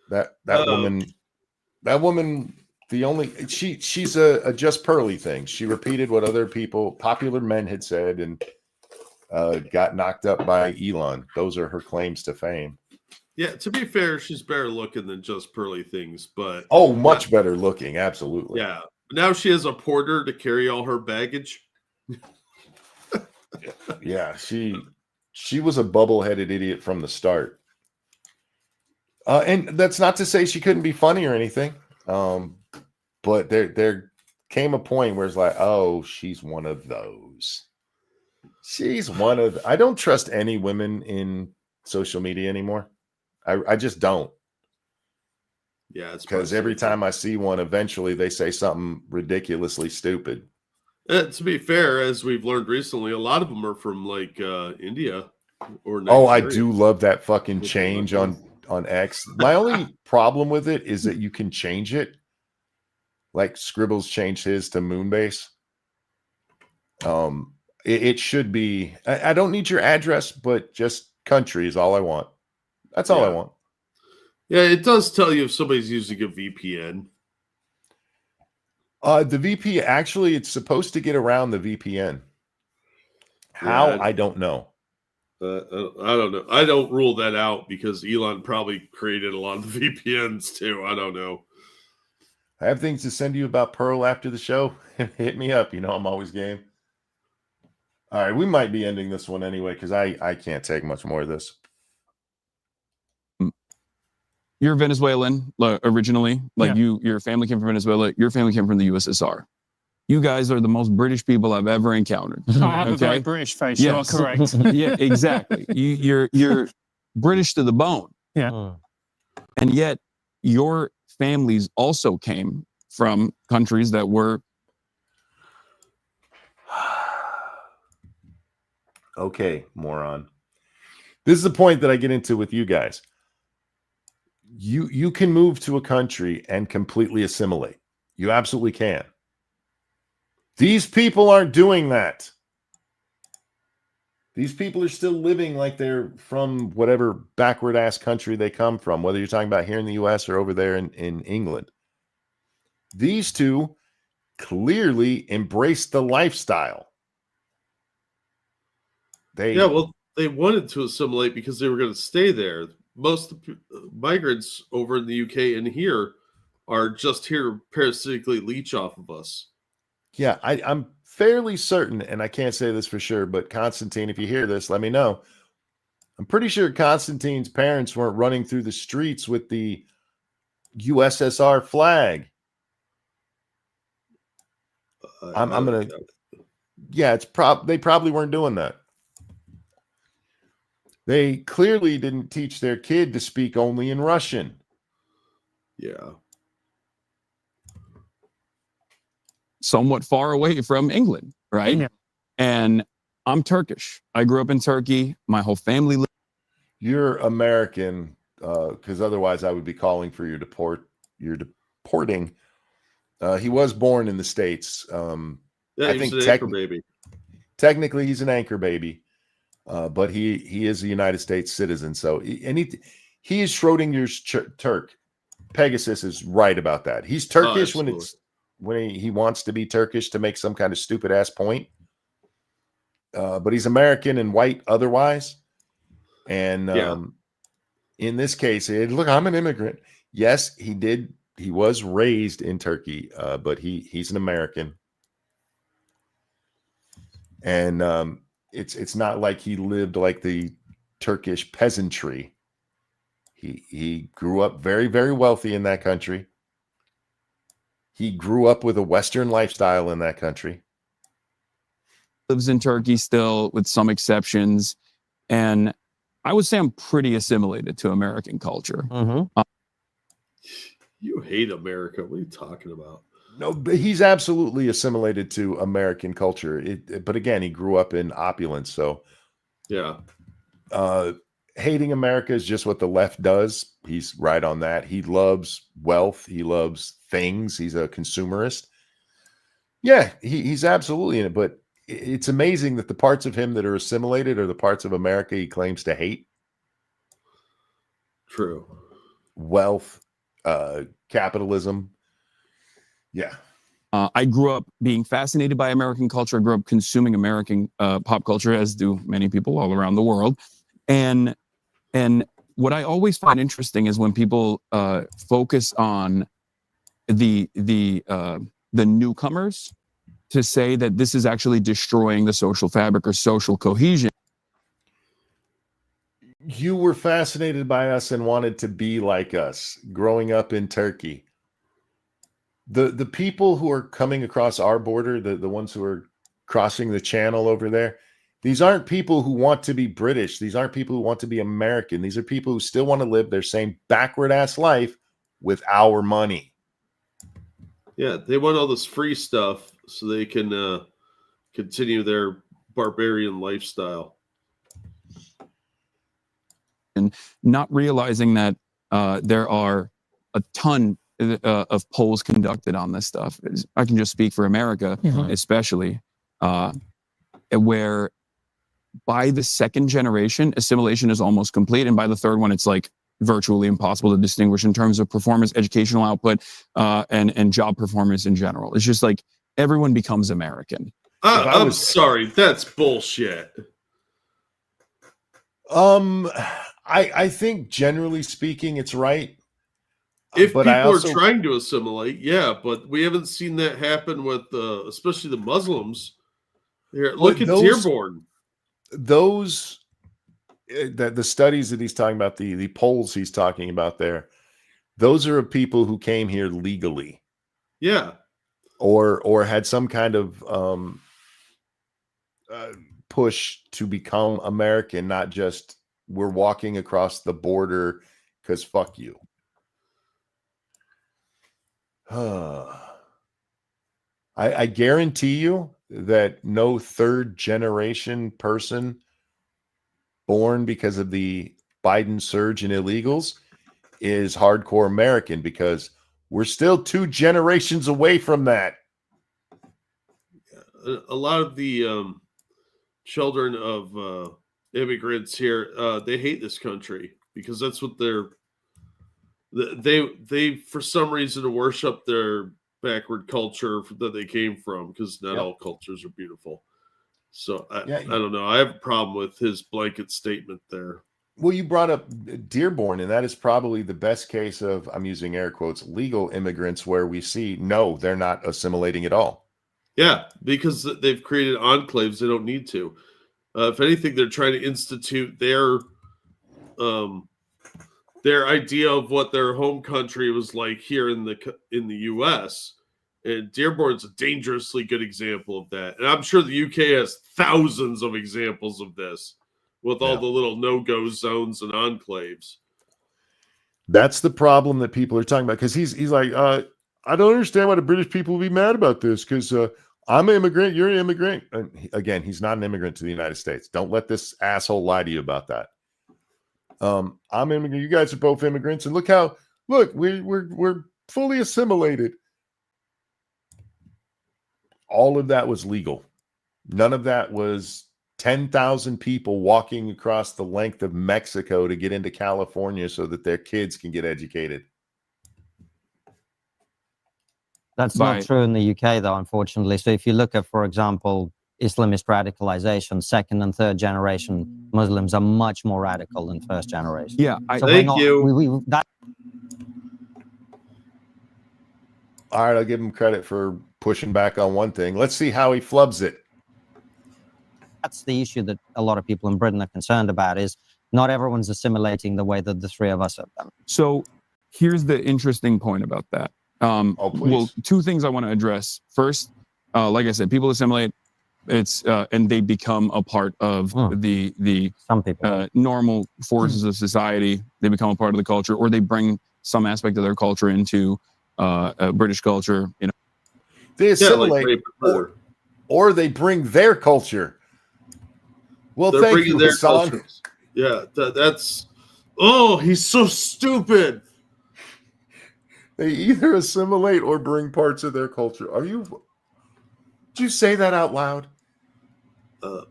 That woman, she's a just Pearly thing. She repeated what other popular men had said, and got knocked up by Elon. Those are her claims to fame. Yeah, to be fair, she's better looking than just Pearly things, but much better looking, absolutely. Yeah. Now she has a porter to carry all her baggage. Yeah, she was a bubble-headed idiot from the start. And that's not to say she couldn't be funny or anything. But there came a point where it's like, oh, she's one of those. I don't trust any women in social media anymore. I just don't. Yeah, it's because every time I see one, eventually they say something ridiculously stupid. To be fair, as we've learned recently, a lot of them are from like India or Nigeria. Oh, I do love that fucking change on X. My only problem with it is that you can change it. Like Scribbles changed his to Moonbase. It should be. I don't need your address, but just country is all I want. That's all I want. Yeah, it does tell you if somebody's using a VPN. The VPN, actually, it's supposed to get around the VPN. How? Yeah, I don't know. I don't know. I don't rule that out because Elon probably created a lot of the VPNs too. I don't know. I have things to send you about Pearl after the show. Hit me up. You know, I'm always game. All right, we might be ending this one anyway because I can't take much more of this. You're Venezuelan originally. Like Yeah. your family came from Venezuela. Your family came from the USSR. You guys are the most British people I've ever encountered. I have a very British face. Yes. You are correct. Yeah, exactly. You're British to the bone. Mm. And yet your families also came from countries that were Okay, moron. This is the point that I get into with you guys. You can move to a country and completely assimilate. You absolutely can. These people aren't doing that. These people are still living like they're from whatever backward ass country they come from, whether you're talking about here in the US or over there in England. These two clearly embraced the lifestyle. They They wanted to assimilate because they were going to stay there. Most of the migrants over in the UK and here are just here parasitically leech off of us. Yeah, I'm fairly certain, and I can't say this for sure, but Constantine, if you hear this, let me know. I'm pretty sure Constantine's parents weren't running through the streets with the USSR flag. I'm gonna, yeah, they probably weren't doing that. They clearly didn't teach their kid to speak only in Russian. Yeah. somewhat far away from England, right? Yeah. And I'm Turkish. I grew up in Turkey. My whole family lived. You're American, because otherwise I would be calling for your deporting. He was born in the States. I think technically he's an anchor baby, but he is a United States citizen. So he is Schrodinger's Turk. Pegasus is right about that. He's Turkish when he wants to be Turkish to make some kind of stupid ass point. But he's American and white otherwise. And in this case, look, I'm an immigrant. Yes, he did. He was raised in Turkey, but he's an American. And it's not like he lived like the Turkish peasantry. He grew up very, very wealthy in that country. He grew up with a Western lifestyle in that country. Lives in Turkey still, with some exceptions. And I would say I'm pretty assimilated to American culture. Mm-hmm. You hate America. What are you talking about? No, but he's absolutely assimilated to American culture. But again, he grew up in opulence. So, yeah. Hating America is just what the left does. He's right on that. He loves wealth. He loves things. He's a consumerist. Yeah, he's absolutely in it. But it's amazing that the parts of him that are assimilated are the parts of America he claims to hate. True. Wealth, capitalism. Yeah. I grew up being fascinated by American culture. I grew up consuming American pop culture, as do many people all around the world. And what I always find interesting is when people focus on the newcomers to say that this is actually destroying the social fabric or social cohesion. You were fascinated by us and wanted to be like us growing up in Turkey. The people who are coming across our border, the ones who are crossing the channel over there, these aren't people who want to be British. These aren't people who want to be American. These are people who still want to live their same backward ass life with our money. Yeah, they want all this free stuff so they can continue their barbarian lifestyle. And not realizing that there are a ton of polls conducted on this stuff. I can just speak for America, especially, where by the second generation, assimilation is almost complete. And by the third one, it's like virtually impossible to distinguish in terms of performance, educational output, and job performance in general. It's just like everyone becomes American. I'm sorry, that's bullshit. I think generally speaking, it's right. If but people are trying to assimilate, yeah, but we haven't seen that happen with, especially the Muslims. Here, look at Dearborn. Those the studies that he's talking about, the polls he's talking about there, those are of people who came here legally, yeah, or had some kind of push to become American, not just we're walking across the border because fuck you. I guarantee you that no third generation person born because of the Biden surge in illegals is hardcore American, because we're still 2 generations away from that. A lot of the children of immigrants here, they hate this country because that's what they for some reason worship their backward culture that they came from, because not all cultures are beautiful. So I don't know. I have a problem with his blanket statement there. Well, you brought up Dearborn, and that is probably the best case of, I'm using air quotes, legal immigrants, where we see, no, they're not assimilating at all. Yeah, because they've created enclaves. They don't need to. If anything, they're trying to institute their idea of what their home country was like here in the U.S. And Dearborn's a dangerously good example of that. And I'm sure the UK has thousands of examples of this, with all the little no-go zones and enclaves. That's the problem that people are talking about, because he's like, I don't understand why the British people would be mad about this, because I'm an immigrant, you're an immigrant. And again, he's not an immigrant to the United States. Don't let this asshole lie to you about that. I'm immigrant. You guys are both immigrants, and look, we're fully assimilated. All of that was legal. None of that was 10,000 people walking across the length of Mexico to get into California so that their kids can get educated. That's not true in the UK, though, unfortunately. So if you look at, for example, Islamist radicalization, second and third generation Muslims are much more radical than first generation. Yeah, so thank you. All right, I'll give him credit for pushing back on one thing. Let's see how he flubs it. That's the issue that a lot of people in Britain are concerned about, is not everyone's assimilating the way that the three of us have done. So here's the interesting point about that. Well, 2 things I want to address. First, like I said, people assimilate. It's and they become a part of the some people normal forces of society. They become a part of the culture, or they bring some aspect of their culture into British culture. You know, they assimilate, or they bring their culture. Well, they're thank you, Hasan. Yeah, that's. Oh, he's so stupid. They either assimilate or bring parts of their culture. Did you say that out loud?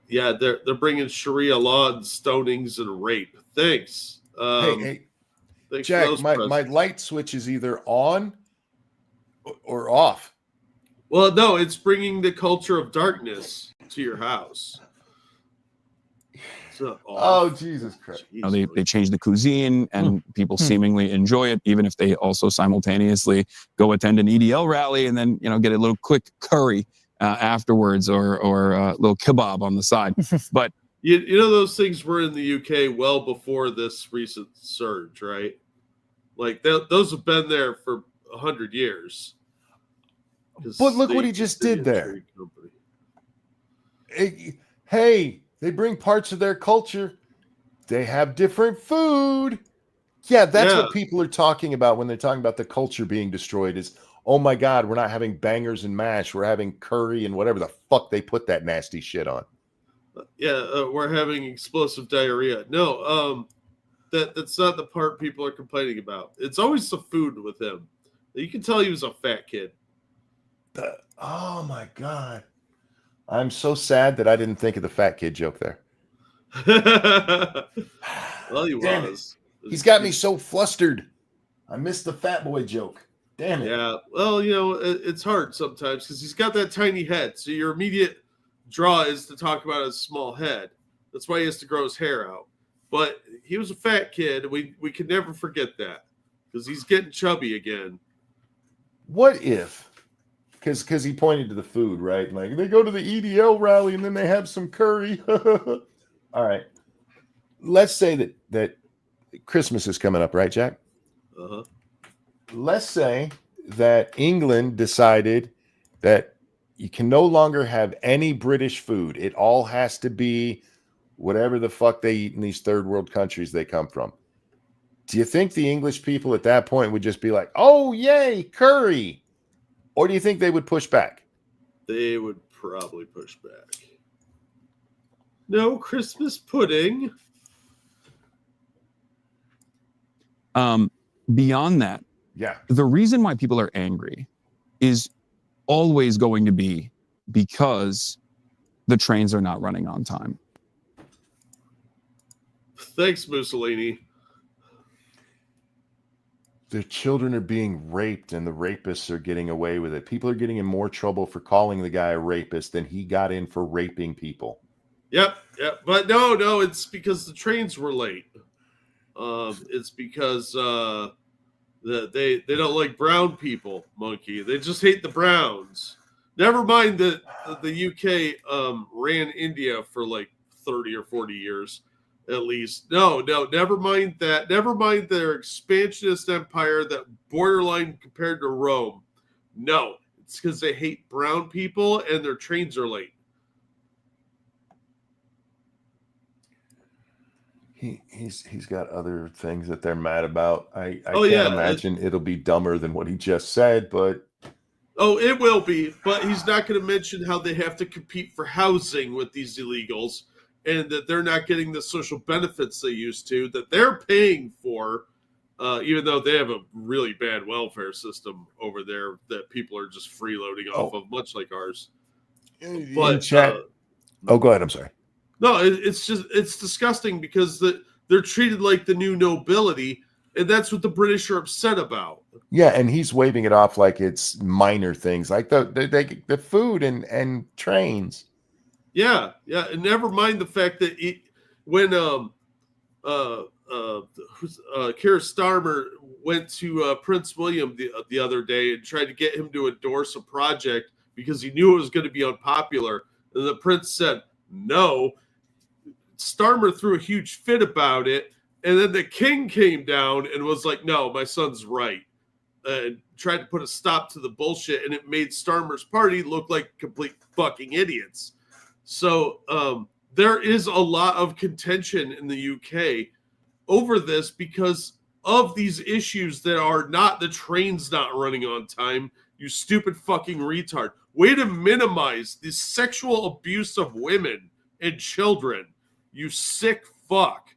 Yeah, they're bringing Sharia law and stonings and rape. Thanks. Hey, thanks Jack, my light switch is either on or off. Well, no, it's bringing the culture of darkness to your house. Oh, Jesus Christ. You know, they change the cuisine, and people seemingly enjoy it, even if they also simultaneously go attend an EDL rally and then, you know, get a little quick curry afterwards, or a little kebab on the side. But you know, those things were in the UK well before this recent surge, right? Like those have been there for 100 years. But look what he just did there. Hey, they bring parts of their culture. They have different food. Yeah, that's what people are talking about when they're talking about the culture being destroyed, is, oh my God, we're not having bangers and mash. We're having curry and whatever the fuck they put that nasty shit on. We're having explosive diarrhea. No, that's not the part people are complaining about. It's always the food with him. You can tell he was a fat kid. Oh my God. I'm so sad that I didn't think of the fat kid joke there. Well, he was. He's got me so flustered. I missed the fat boy joke. Damn it. Yeah. Well, you know, it's hard sometimes because he's got that tiny head. So your immediate draw is to talk about his small head. That's why he has to grow his hair out. But he was a fat kid. We can never forget that because he's getting chubby again. What if, because he pointed to the food, right? Like they go to the EDL rally and then they have some curry. All right. Let's say that Christmas is coming up, right, Jack? Uh-huh. Let's say that England decided that you can no longer have any British food. It all has to be whatever the fuck they eat in these third world countries they come from. Do you think the English people at that point would just be like, oh, yay, curry? Or do you think they would push back? They would probably push back. No Christmas pudding. Beyond that, Yeah. the reason why people are angry is always going to be because the trains are not running on time. Thanks, Mussolini. Their children are being raped and the rapists are getting away with it. People are getting in more trouble for calling the guy a rapist than he got in for raping people. Yep. But no, it's because the trains were late. It's because they don't like brown people, Monkey. They just hate the Browns. Never mind that the UK ran India for like 30 or 40 years at least. No, never mind that. Never mind their expansionist empire that borderline compared to Rome. No, it's because they hate brown people and their trains are late. He's got other things that they're mad about. I Oh, can't yeah, imagine it'll be dumber than what he just said, but Oh, it will be, but he's not going to mention how they have to compete for housing with these illegals and that they're not getting the social benefits they used to, that they're paying for, even though they have a really bad welfare system over there that people are just freeloading off of, much like ours. But in chat. Oh, go ahead. I'm sorry. No, it's disgusting because they're treated like the new nobility, and that's what the British are upset about. Yeah, and he's waving it off like it's minor things, like the food and trains. Yeah, and never mind the fact that when Keir Starmer went to Prince William the other day and tried to get him to endorse a project because he knew it was going to be unpopular, and the prince said no. Starmer threw a huge fit about it, and then the king came down and was like, no, my son's right, and tried to put a stop to the bullshit, and it made Starmer's party look like complete fucking idiots. So there is a lot of contention in the UK over this because of these issues that are not the trains not running on time, you stupid fucking retard. Way to minimize the sexual abuse of women and children. You sick fuck.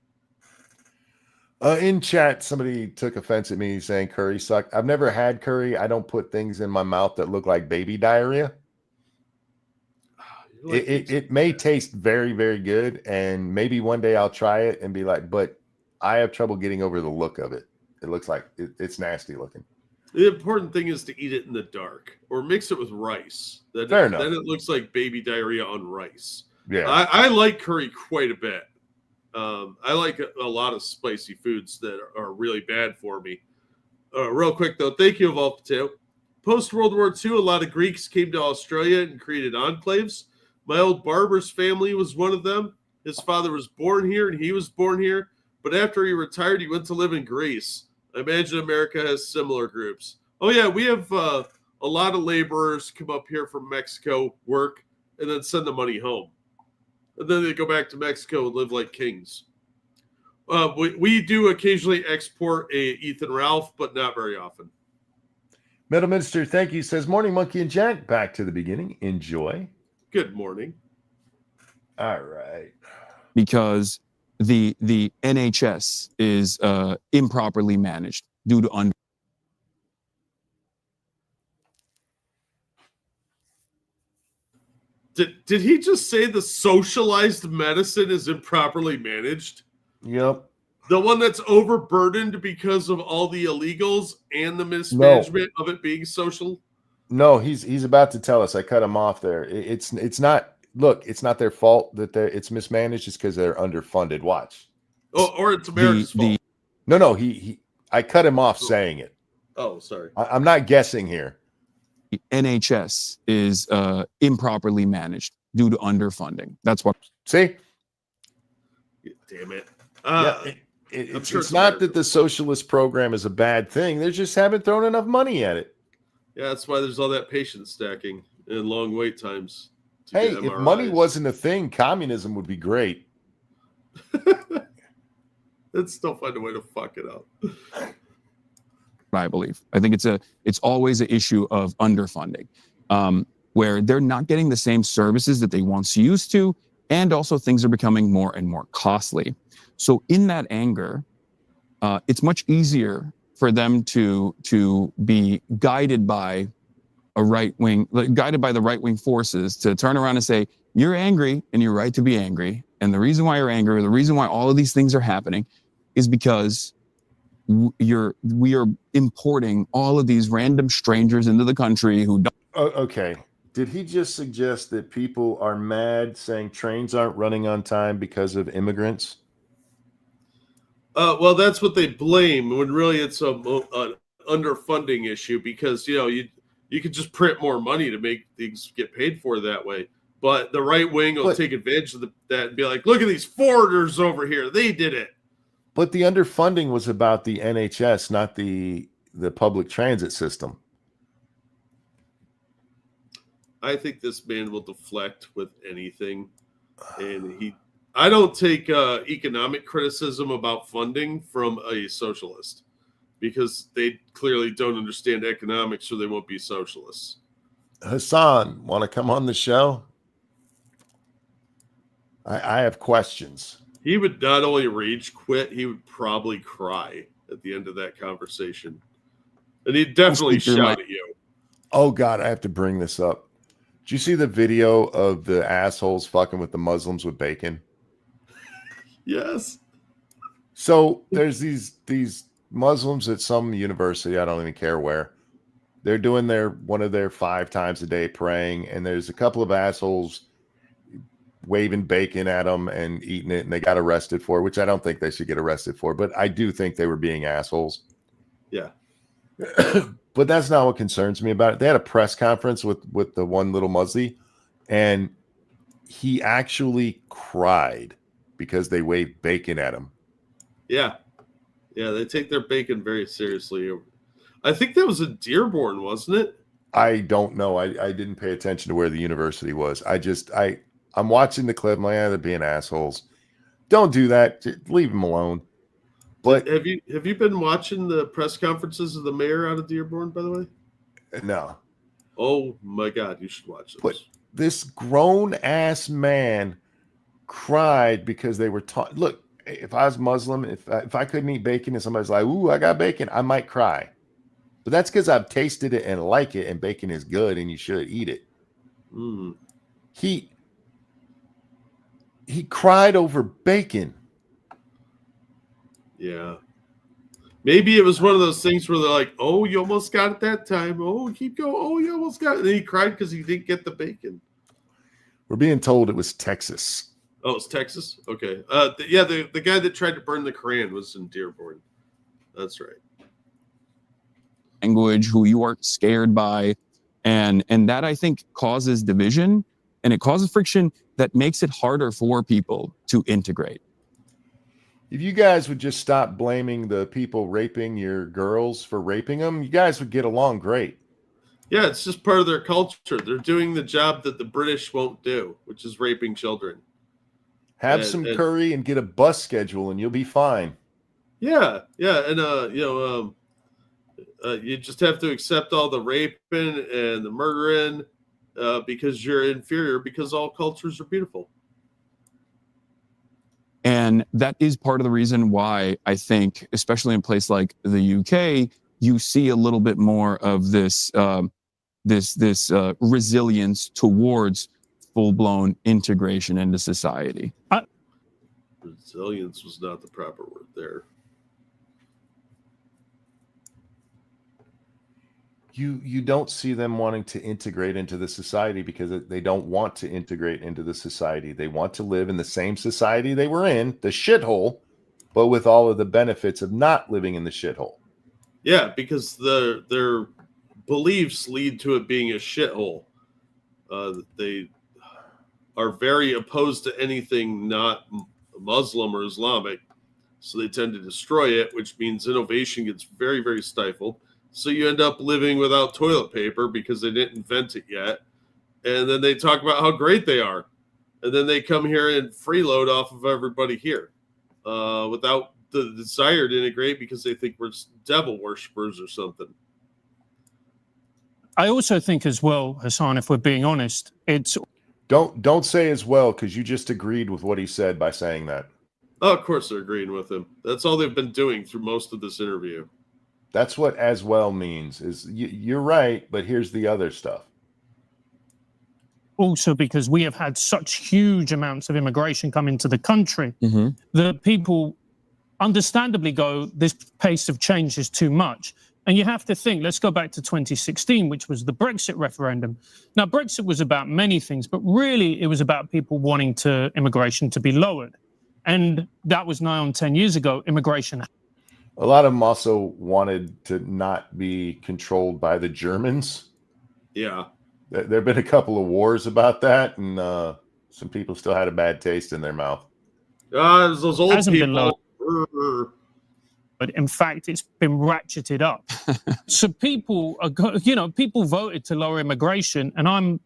In chat, somebody took offense at me saying curry sucked. I've never had curry. I don't put things in my mouth that look like baby diarrhea. It may taste very, very good, and maybe one day I'll try it and be like, but I have trouble getting over the look of it. It looks like it's nasty looking. The important thing is to eat it in the dark or mix it with rice. Fair enough. Then it looks like baby diarrhea on rice. Yeah, I like curry quite a bit. I like a lot of spicy foods that are really bad for me. Real quick, though, thank you, Evolve Potato. Post-World War II, a lot of Greeks came to Australia and created enclaves. My old barber's family was one of them. His father was born here, and he was born here. But after he retired, he went to live in Greece. I imagine America has similar groups. Oh, yeah, we have a lot of laborers come up here from Mexico, work, and then send the money home. And then they go back to Mexico and live like kings. We do occasionally export a Ethan Ralph, but not very often. Middleminster, thank you. Says morning, Monkey and Jack. Back to the beginning. Enjoy. Good morning. All right. Because the NHS is improperly managed due to Did he just say the socialized medicine is improperly managed? Yep. The one that's overburdened because of all the illegals and the mismanagement of it being social? No, he's about to tell us. I cut him off there. It's not look, it's not their fault that it's mismanaged. It's because they're underfunded. Watch. Oh, or it's America's fault. No, I cut him off saying it. Oh, sorry. I'm not guessing here. The NHS is improperly managed due to underfunding. That's what. See? Damn it. It's not that the socialist program is a bad thing. They just haven't thrown enough money at it. Yeah, that's why there's all that patient stacking and long wait times. Hey, if money wasn't a thing, communism would be great. Let's still find a way to fuck it up. I believe. I think it's always an issue of underfunding, where they're not getting the same services that they once used to, and also things are becoming more and more costly. So in that anger, it's much easier for them to be guided by the right wing forces to turn around and say, you're angry and you're right to be angry. And the reason why you're angry, or the reason why all of these things are happening, is because we are importing all of these random strangers into the country who don't. Okay. Did he just suggest that people are mad saying trains aren't running on time because of immigrants? Well, that's what they blame, when really it's an underfunding issue, because you could just print more money to make things get paid for that way. But the right wing will take advantage of that and be like, look at these foreigners over here. They did it. But the underfunding was about the NHS, not the public transit system. I think this man will deflect with anything. And I don't take economic criticism about funding from a socialist, because they clearly don't understand economics, so they won't be socialists. Hasan, want to come on the show? I have questions. He would not only rage quit, he would probably cry at the end of that conversation. And he'd definitely shout at you. Oh, God, I have to bring this up. Did you see the video of the assholes fucking with the Muslims with bacon? Yes. So there's these Muslims at some university, I don't even care where. They're doing one of their 5 times a day praying, and there's a couple of assholes waving bacon at them and eating it, and they got arrested for it, which I don't think they should get arrested for, but I do think they were being assholes. Yeah. But that's not what concerns me about it. They had a press conference with the one little Muslim, and he actually cried because they waved bacon at him. Yeah. Yeah, they take their bacon very seriously. I think that was in Dearborn, wasn't it? I don't know. I didn't pay attention to where the university was. I'm watching the clip. I'm like, they're being assholes. Don't do that. Just leave them alone. But have you been watching the press conferences of the mayor out of Dearborn, by the way? No. Oh my God, you should watch this. But this grown ass man cried because they were taught. Look, if I was Muslim, if I couldn't eat bacon and somebody's like, "Ooh, I got bacon," I might cry. But that's because I've tasted it and like it, and bacon is good, and you should eat it. Mm. He cried over bacon. Yeah. Maybe it was one of those things where they're like, "Oh, you almost got it that time. Oh, keep going. Oh, you almost got it." And then he cried because he didn't get the bacon. We're being told it was Texas. Oh, it's Texas? Okay. The guy that tried to burn the Koran was in Dearborn. That's right. Language, who you are scared by, and that I think causes division, and it causes friction that makes it harder for people to integrate. If you guys would just stop blaming the people raping your girls for raping them, you guys would get along great. Yeah, it's just part of their culture. They're doing the job that the British won't do, which is raping children. Have some curry and get a bus schedule, and you'll be fine. Yeah, and you just have to accept all the raping and the murdering because you're inferior, because all cultures are beautiful. And that is part of the reason why I think, especially in a place like the UK, you see a little bit more of this resilience towards full-blown integration into society. Resilience was not the proper word there. you don't see them wanting to integrate into the society because they don't want to integrate into the society. They want to live in the same society they were in, the shithole, but with all of the benefits of not living in the shithole. Yeah, because their beliefs lead to it being a shithole. They are very opposed to anything not Muslim or Islamic, so they tend to destroy it, which means innovation gets very, very stifled. So you end up living without toilet paper because they didn't invent it yet. And then they talk about how great they are. And then they come here and freeload off of everybody here without the desire to integrate because they think we're devil worshippers or something. I also think as well, Hasan, if we're being honest, it's Don't say as well, because you just agreed with what he said by saying that. Oh, of course they're agreeing with him. That's all they've been doing through most of this interview. That's what as well means, is you're right, but here's the other stuff. also because we have had such huge amounts of immigration come into the country Mm-hmm. that people understandably go, this pace of change is too much. And you have to think, let's go back to 2016, which was the Brexit referendum. Now, Brexit was about many things, but really it was about people wanting immigration to be lowered. And that was nigh on 10 years ago, immigration. A lot of them also wanted to not be controlled by the Germans. Yeah. There have been a couple of wars about that, and some people still had a bad taste in their mouth. Those old Hasn't been people. But in fact, it's been ratcheted up. So people are, people voted to lower immigration. And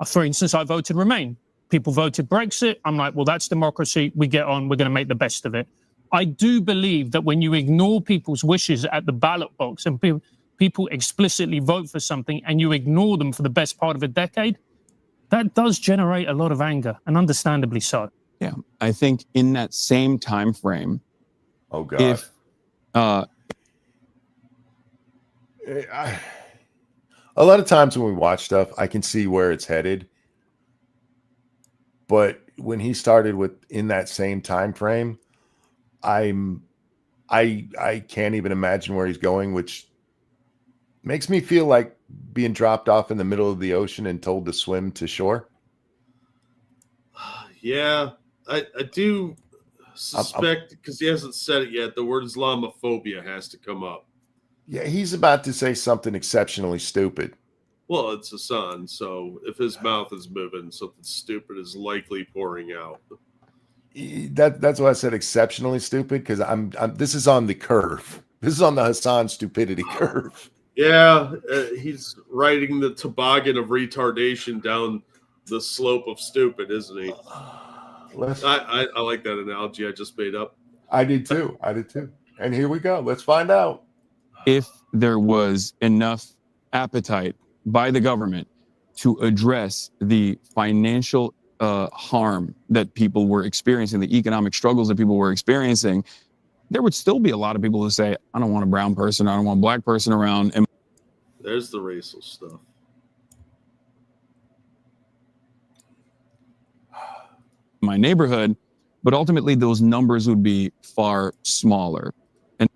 for instance, I voted Remain. People voted Brexit. I'm like, well, that's democracy. We get on. We're going to make the best of it. I do believe that when you ignore people's wishes at the ballot box and people explicitly vote for something and you ignore them for the best part of a decade, that does generate a lot of anger, and understandably so. Yeah, I think in that same time frame, Oh, God. if A lot of times when we watch stuff, I can see where it's headed. But when he started with in that same time frame, I can't even imagine where he's going, which makes me feel like being dropped off in the middle of the ocean and told to swim to shore. Yeah, I do suspect, because he hasn't said it yet, the word Islamophobia has to come up. Yeah, he's about to say something exceptionally stupid. Well, it's Hasan, so if his mouth is moving, something stupid is likely pouring out. That's why I said exceptionally stupid, because I'm this is on the curve. This is on the Hasan stupidity curve. Yeah, he's riding the toboggan of retardation down the slope of stupid, isn't he? I like that analogy I just made up. I did too. And here we go. Let's find out. if there was enough appetite by the government to address the financial harm that people were experiencing, the economic struggles that people were experiencing, there would still be a lot of people who say, I don't want a brown person, I don't want a black person around. And There's the racial stuff. my neighborhood, but ultimately those numbers would be far smaller. And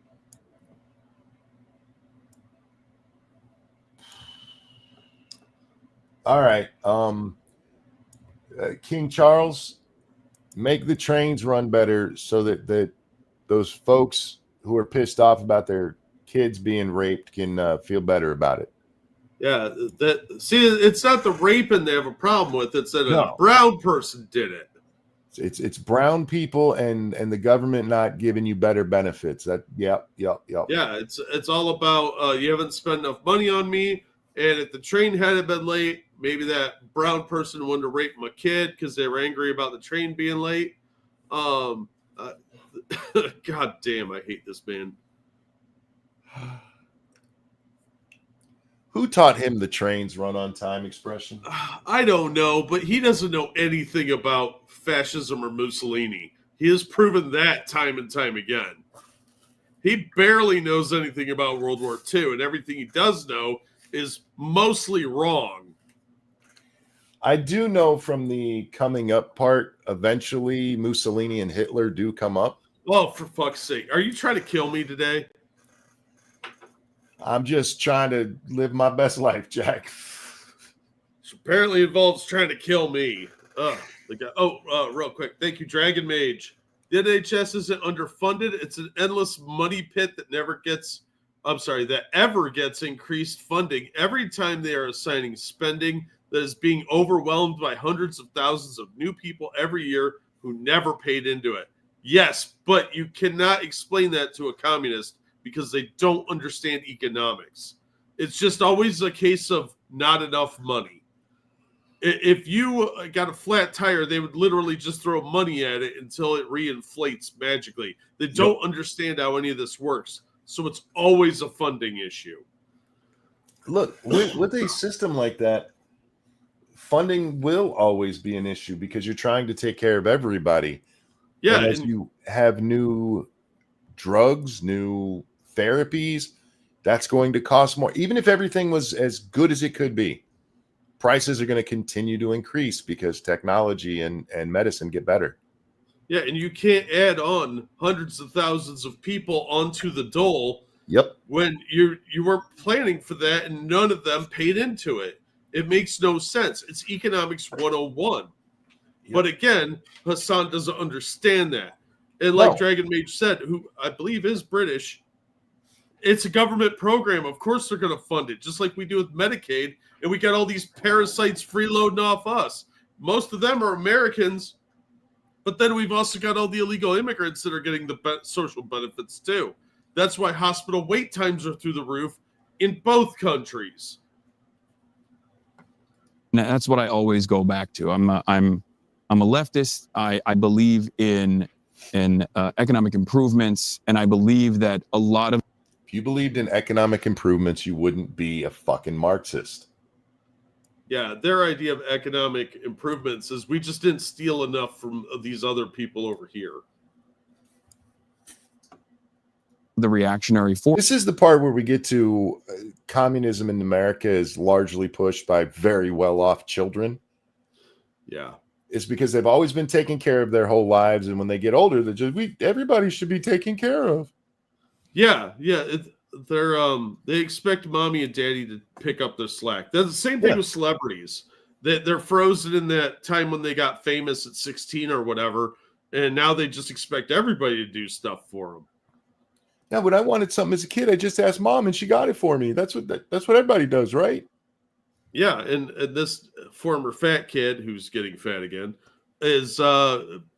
all right. King Charles, make the trains run better so that those folks who are pissed off about their kids being raped can feel better about it. Yeah, it's not the raping they have a problem with. It's that a brown person did it. It's brown people and the government not giving you better benefits. Yep. Yeah, it's all about you haven't spent enough money on me, and if the train hadn't been late, maybe that brown person wanted to rape my kid because they were angry about the train being late. God damn, I hate this man. Who taught him the trains run on time expression? I don't know, but he doesn't know anything about fascism or Mussolini. He has proven that time and time again. He barely knows anything about World War II, and everything he does know is mostly wrong. I do know from the coming up part, eventually Mussolini and Hitler do come up. Oh, for fuck's sake. Are you trying to kill me today? I'm just trying to live my best life, Jack. Which apparently involves trying to kill me. Real quick. Thank you, Dragon Mage. The NHS isn't underfunded. It's an endless money pit that ever gets increased funding every time they are assigning spending that is being overwhelmed by hundreds of thousands of new people every year who never paid into it. Yes, but you cannot explain that to a communist because they don't understand economics. It's just always a case of not enough money. If you got a flat tire, they would literally just throw money at it until it reinflates magically. They don't understand how any of this works. So it's always a funding issue. Look, with a system like that, funding will always be an issue because you're trying to take care of everybody. Yeah. And as you have new drugs, new therapies, that's going to cost more. Even if everything was as good as it could be, prices are going to continue to increase because technology and medicine get better. Yeah, and you can't add on hundreds of thousands of people onto the dole. Yep. When you weren't planning for that and none of them paid into it. It makes no sense. It's economics 101. Yep. But again, Hasan doesn't understand that. And like Dragon Mage said, who I believe is British, it's a government program. Of course they're going to fund it, just like we do with Medicaid. And we got all these parasites freeloading off us. Most of them are Americans. But then we've also got all the illegal immigrants that are getting the social benefits too. That's why hospital wait times are through the roof in both countries. And that's what I always go back to. I'm a leftist. I believe in economic improvements, and I believe that a lot of. If you believed in economic improvements, you wouldn't be a fucking Marxist. Yeah, their idea of economic improvements is we just didn't steal enough from these other people over here. The reactionary force. This is the part where we get to communism in America is largely pushed by very well-off children. Yeah. It's because they've always been taken care of their whole lives, and when they get older, they're just everybody should be taken care of. Yeah. They expect mommy and daddy to pick up their slack. That's the same thing with celebrities. They're frozen in that time when they got famous at 16 or whatever, and now they just expect everybody to do stuff for them. Now, when I wanted something as a kid, I just asked mom, and she got it for me. That's what everybody does, right? Yeah, and this former fat kid who's getting fat again is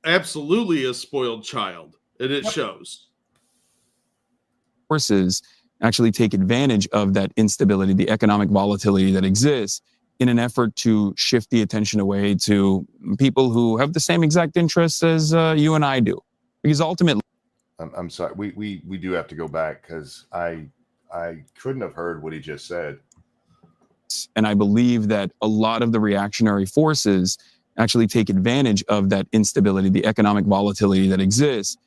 absolutely a spoiled child, and it shows. Forces actually take advantage of that instability, the economic volatility that exists, in an effort to shift the attention away to people who have the same exact interests as you and I do. Because ultimately, I'm sorry, we do have to go back because I couldn't have heard what he just said. And I believe that a lot of the reactionary forces actually take advantage of that instability, the economic volatility that exists.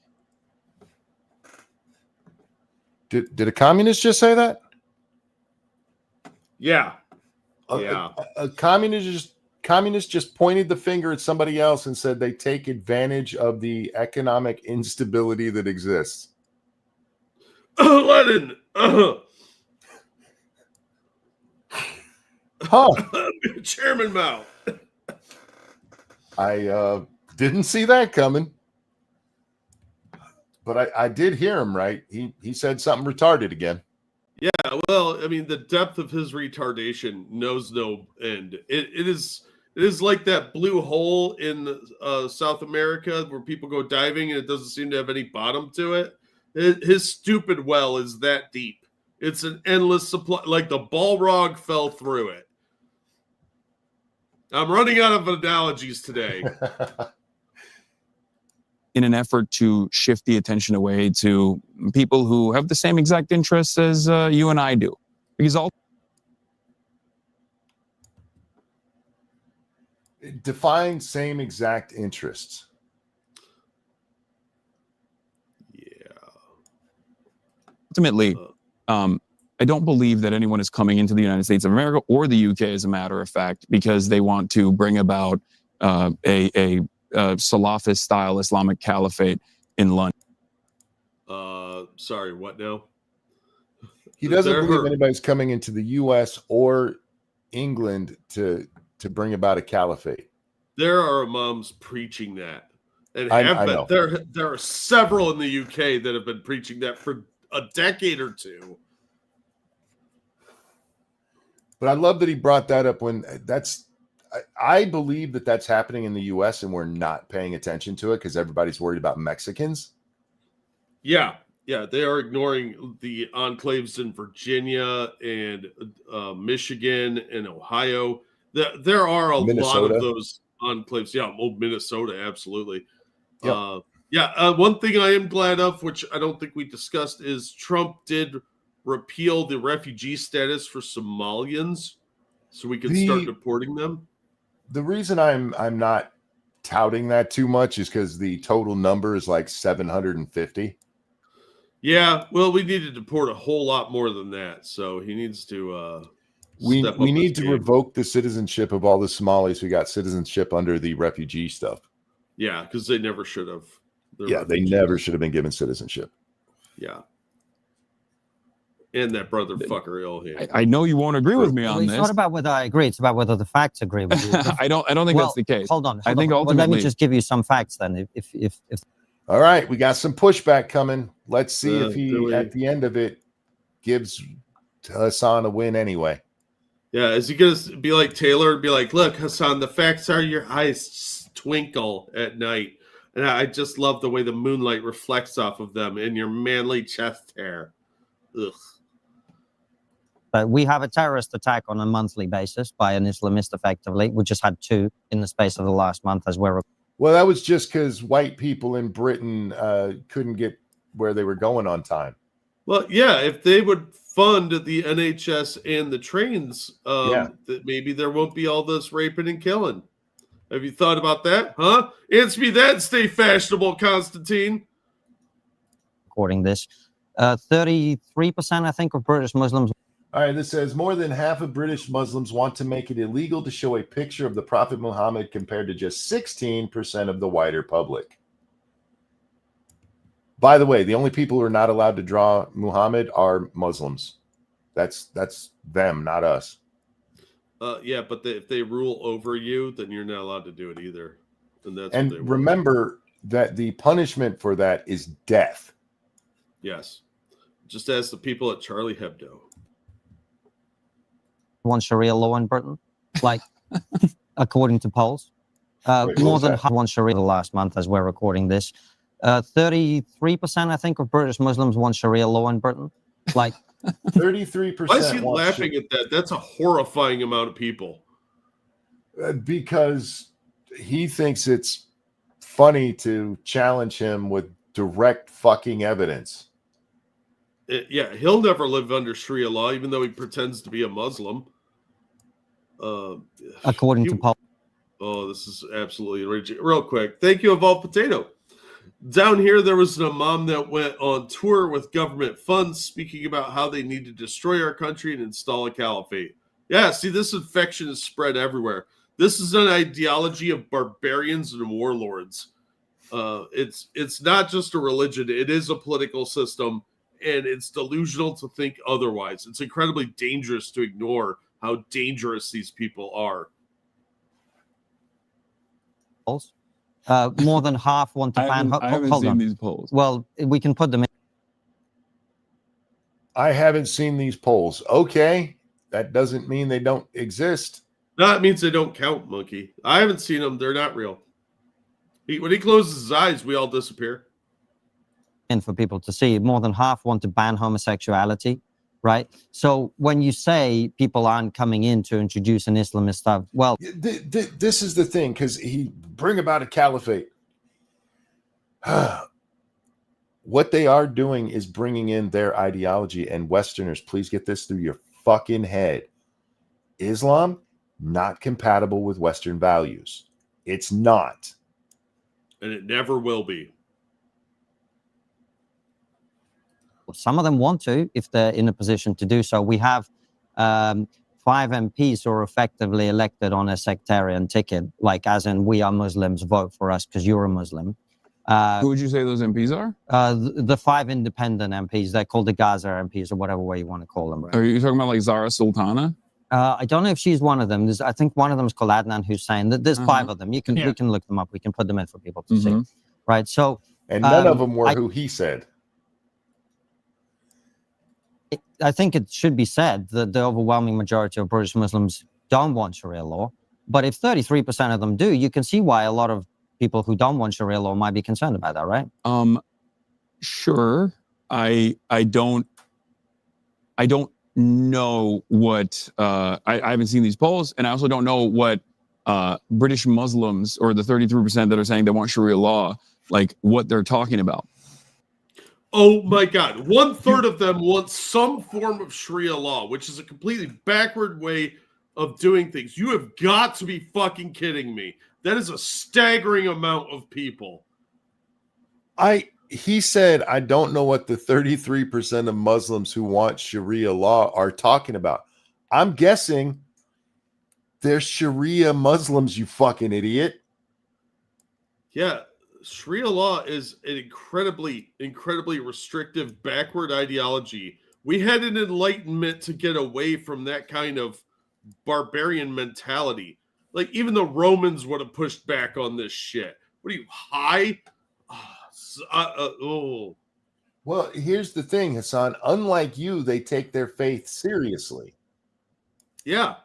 Did a communist just say that? Yeah. A communist just pointed the finger at somebody else and said they take advantage of the economic instability that exists. Lenin. Huh. Chairman Mao. I didn't see that coming. But I did hear him right. He said something retarded again. Yeah, well, I mean, the depth of his retardation knows no end. It is like that blue hole in South America where people go diving and it doesn't seem to have any bottom to it. His stupid well is that deep. It's an endless supply. Like the Balrog fell through it. I'm running out of analogies today. In an effort to shift the attention away to people who have the same exact interests as you and I do. Because define same exact interests. Yeah. Ultimately, I don't believe that anyone is coming into the United States of America or the UK, as a matter of fact, because they want to bring about a Salafist-style Islamic caliphate in London. Sorry, what now? He doesn't They're believe hurt. anybody's coming into the U.S. or England to bring about a caliphate. There are imams preaching that, and I have been. know. There are several in the UK that have been preaching that for a decade or two. But I love that he brought that up when I believe that that's happening in the U.S. and we're not paying attention to it because everybody's worried about Mexicans. Yeah, they are ignoring the enclaves in Virginia and Michigan and Ohio. There are a lot Minnesota. of those enclaves. Yeah, Minnesota, absolutely. Yep. One thing I am glad of, which I don't think we discussed, is Trump did repeal the refugee status for Somalians, so we could start deporting them. The reason I'm not touting that too much is because the total number is like 750. Yeah, well, we need to deport a whole lot more than that, so he needs to. We need to revoke the citizenship of all the Somalis who got citizenship under the refugee stuff. Yeah, because they never should have. They never should have been given citizenship. Yeah. And that brother fucker Ilhan. I know you won't agree with me on It's this. not about whether I agree. It's about whether the facts agree with you. I don't think that's the case. Hold on. I think Well, let me ultimately, just give you some facts then. If All right, we got some pushback coming. Let's see if he, really? at the end of it, gives Hasan a win anyway. Yeah, is he going to be like Taylor and be like, look, Hasan, the facts are your eyes twinkle at night. And I just love the way the moonlight reflects off of them and your manly chest hair. Ugh. we have a terrorist attack on a monthly basis by an Islamist, effectively. We just had 2 in the space of the last month as we're. Well, that was just because white people in Britain couldn't get where they were going on time. Well, yeah, if they would fund the NHS and the trains, that maybe there won't be all this raping and killing. Have you thought about that? Huh? Answer me that and stay fashionable, Constantine. Recording this, 33%, I think, of British Muslims. All right, this says more than half of British Muslims want to make it illegal to show a picture of the Prophet Muhammad compared to just 16% of the wider public. By the way, the only people who are not allowed to draw Muhammad are Muslims. That's them, not us. Yeah, but if they rule over you, then you're not allowed to do it either. And remember that the punishment for that is death. Yes. Just as the people at Charlie Hebdo. Want Sharia law in Britain, like according to polls, more than half want Sharia the last month as we're recording this. 33%, I think, of British Muslims want Sharia law in Britain, like 33%. Why is he laughing at that? That's a horrifying amount of people. Because he thinks it's funny to challenge him with direct fucking evidence. Yeah, he'll never live under Sharia law, even though he pretends to be a Muslim. according to polls. Oh, this is absolutely enraging. Real quick, thank you, Evolved Potato. Down here, there was an imam that went on tour with government funds speaking about how they need to destroy our country and install a caliphate. Yeah, see, this infection is spread everywhere. This is an ideology of barbarians and warlords. It's not just a religion. It is a political system, and it's delusional to think otherwise. It's incredibly dangerous to ignore how dangerous these people are. More than half want to ban. I haven't seen these polls. Well, we can put them in. I haven't seen these polls. Okay, that doesn't mean they don't exist. No, it means they don't count, Monkey. I haven't seen them. They're not real. When he closes his eyes, we all disappear. And for people to see, more than half want to ban homosexuality, right? So when you say people aren't coming in to introduce an Islamist stuff, well, This is the thing, because he bring about a caliphate. What they are doing is bringing in their ideology, and Westerners, please get this through your fucking head. Islam, not compatible with Western values. It's not. And it never will be. some of them want to if they're in a position to do so. We have 5 MPs who are effectively elected on a sectarian ticket, like as in we are Muslims, vote for us because you're a Muslim. Who would you say those MPs are? The 5 independent MPs, they're called the Gaza MPs or whatever way you want to call them. Right? Are you talking about like Zara Sultana? I don't know if she's one of them. I think one of them is called Adnan Hussein. There's 5 of them. We can look them up. We can put them in for people to see. Right. So, and none of them were who he said. I think it should be said that the overwhelming majority of British Muslims don't want Sharia law. But if 33% of them do, you can see why a lot of people who don't want Sharia law might be concerned about that, right? Sure. I don't know what I haven't seen these polls, and I also don't know what British Muslims or the 33% that are saying they want Sharia law, like what they're talking about. Oh my God. 1/3 of them want some form of Sharia law, which is a completely backward way of doing things. You have got to be fucking kidding me. That is a staggering amount of people. He said, I don't know what the 33% of Muslims who want Sharia law are talking about. I'm guessing they're Sharia Muslims, you fucking idiot. Yeah. Sharia law is an incredibly, incredibly restrictive, backward ideology. We had an enlightenment to get away from that kind of barbarian mentality. Like, even the Romans would have pushed back on this shit. What are you, high? Well, here's the thing, Hasan. Unlike you, they take their faith seriously. Yeah.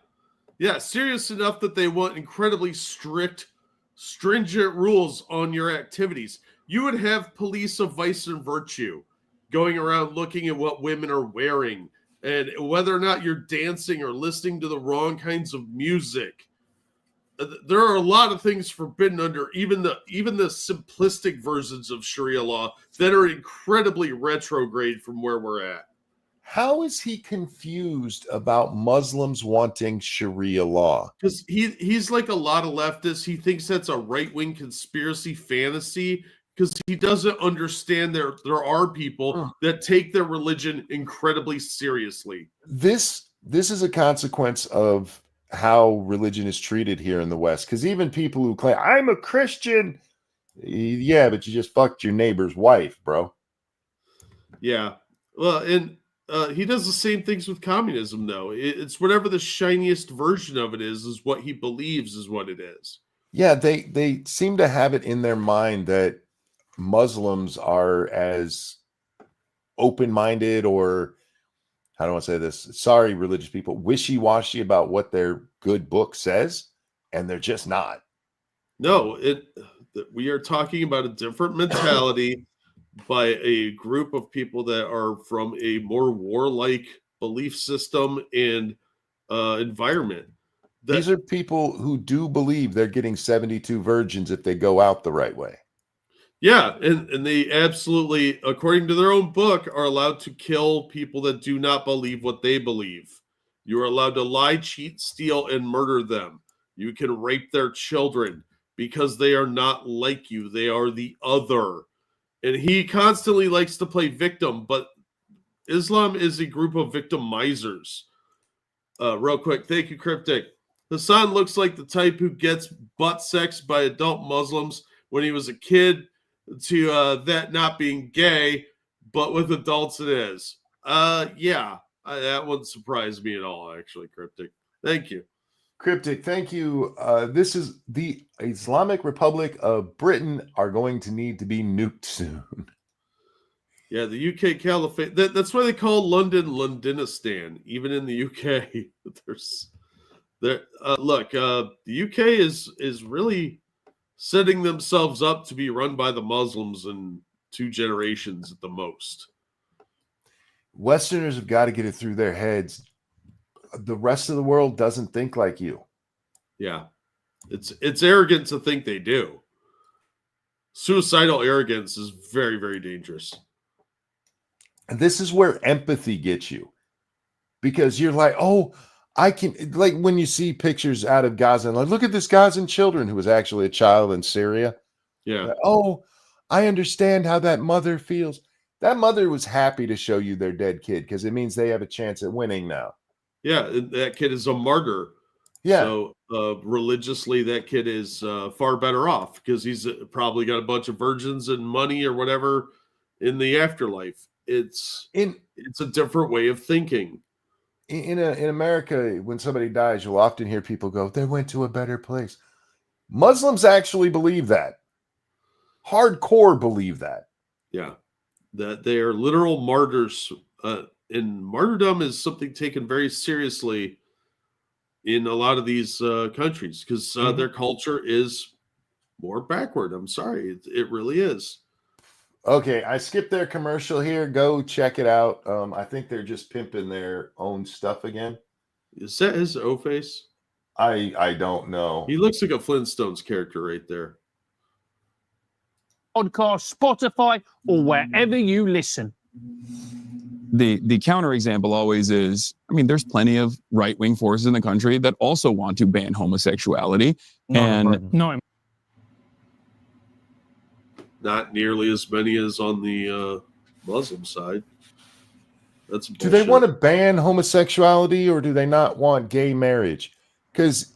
Yeah, serious enough that they want incredibly strict, stringent rules on your activities. You would have police of vice and virtue going around looking at what women are wearing and whether or not you're dancing or listening to the wrong kinds of music. There are a lot of things forbidden under even the simplistic versions of Sharia law that are incredibly retrograde from where we're at. How is he confused about Muslims wanting Sharia law? Because he's like a lot of leftists. He thinks that's a right-wing conspiracy fantasy because he doesn't understand there are people that take their religion incredibly seriously. This is a consequence of how religion is treated here in the West. Because even people who claim, I'm a Christian, yeah, but you just fucked your neighbor's wife, bro. Yeah. Well, and he does the same things with communism, though. It's whatever the shiniest version of it is what he believes is what it is. Yeah, they seem to have it in their mind that Muslims are as open-minded, or how do I want to say this? Sorry, religious people, wishy-washy about what their good book says, and they're just not. No, we are talking about a different mentality by a group of people that are from a more warlike belief system and environment. These are people who do believe they're getting 72 virgins if they go out the right way. Yeah, and they absolutely, according to their own book, are allowed to kill people that do not believe what they believe. You are allowed to lie, cheat, steal, and murder them. You can rape their children because they are not like you. They are the other. And he constantly likes to play victim, but Islam is a group of victimizers. Real quick, thank you, Cryptic. Hasan looks like the type who gets butt sexed by adult Muslims when he was a kid, to that not being gay, but with adults it is. Yeah, that wouldn't surprise me at all, actually, Cryptic. Thank you. Cryptic, thank you. This is the Islamic Republic of Britain are going to need to be nuked soon. Yeah, the UK Caliphate. That's why they call London Londonistan, even in the UK. Look, the UK is really setting themselves up to be run by the Muslims in 2 generations at the most. Westerners have got to get it through their heads. The rest of the world doesn't think like you. Yeah. It's arrogant to think they do. Suicidal arrogance is very, very dangerous. And this is where empathy gets you. Because you're like, oh, I can, like when you see pictures out of Gaza, and like, look at this Gazan children who was actually a child in Syria. Yeah. Like, oh, I understand how that mother feels. That mother was happy to show you their dead kid because it means they have a chance at winning now. Yeah, that kid is a martyr. Yeah. So religiously, that kid is far better off because he's probably got a bunch of virgins and money or whatever in the afterlife. It's a different way of thinking. In America, when somebody dies, you'll often hear people go, "They went to a better place." Muslims actually believe that. Hardcore believe that. Yeah, that they are literal martyrs. And martyrdom is something taken very seriously in a lot of these countries because their culture is more backward. I'm sorry, it really is. Okay, I skipped their commercial here. Go check it out. I think they're just pimping their own stuff again. Is that his O face? I don't know. He looks like a Flintstones character right there. Podcast, Spotify, or wherever you listen. The counterexample always is, I mean, there's plenty of right-wing forces in the country that also want to ban homosexuality. Not nearly as many as on the Muslim side. That's bullshit. Do they want to ban homosexuality or do they not want gay marriage? Because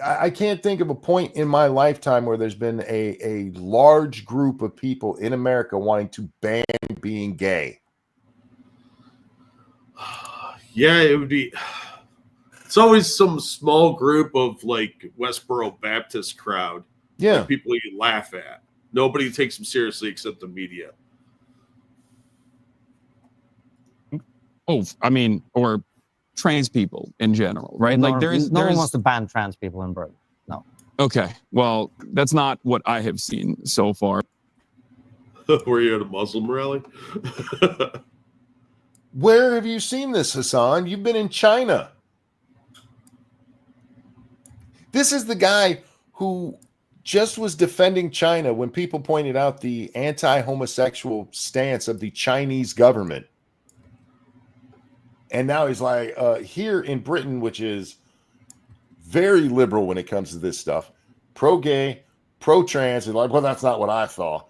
I can't think of a point in my lifetime where there's been a large group of people in America wanting to ban being gay. Yeah, it would be. It's always some small group of like Westboro Baptist crowd. Yeah. Like people you laugh at. Nobody takes them seriously except the media. Oh, I mean, or trans people in general, right? No, Like no one wants to ban trans people in Britain. No. Okay, well, that's not what I have seen so far. Were you at a Muslim rally? Where have you seen this, Hasan? You've been in China. This is the guy who just was defending China when people pointed out the anti-homosexual stance of the Chinese government. And now he's like, here in Britain, which is very liberal when it comes to this stuff, pro-gay, pro-trans, and like, well, that's not what I thought.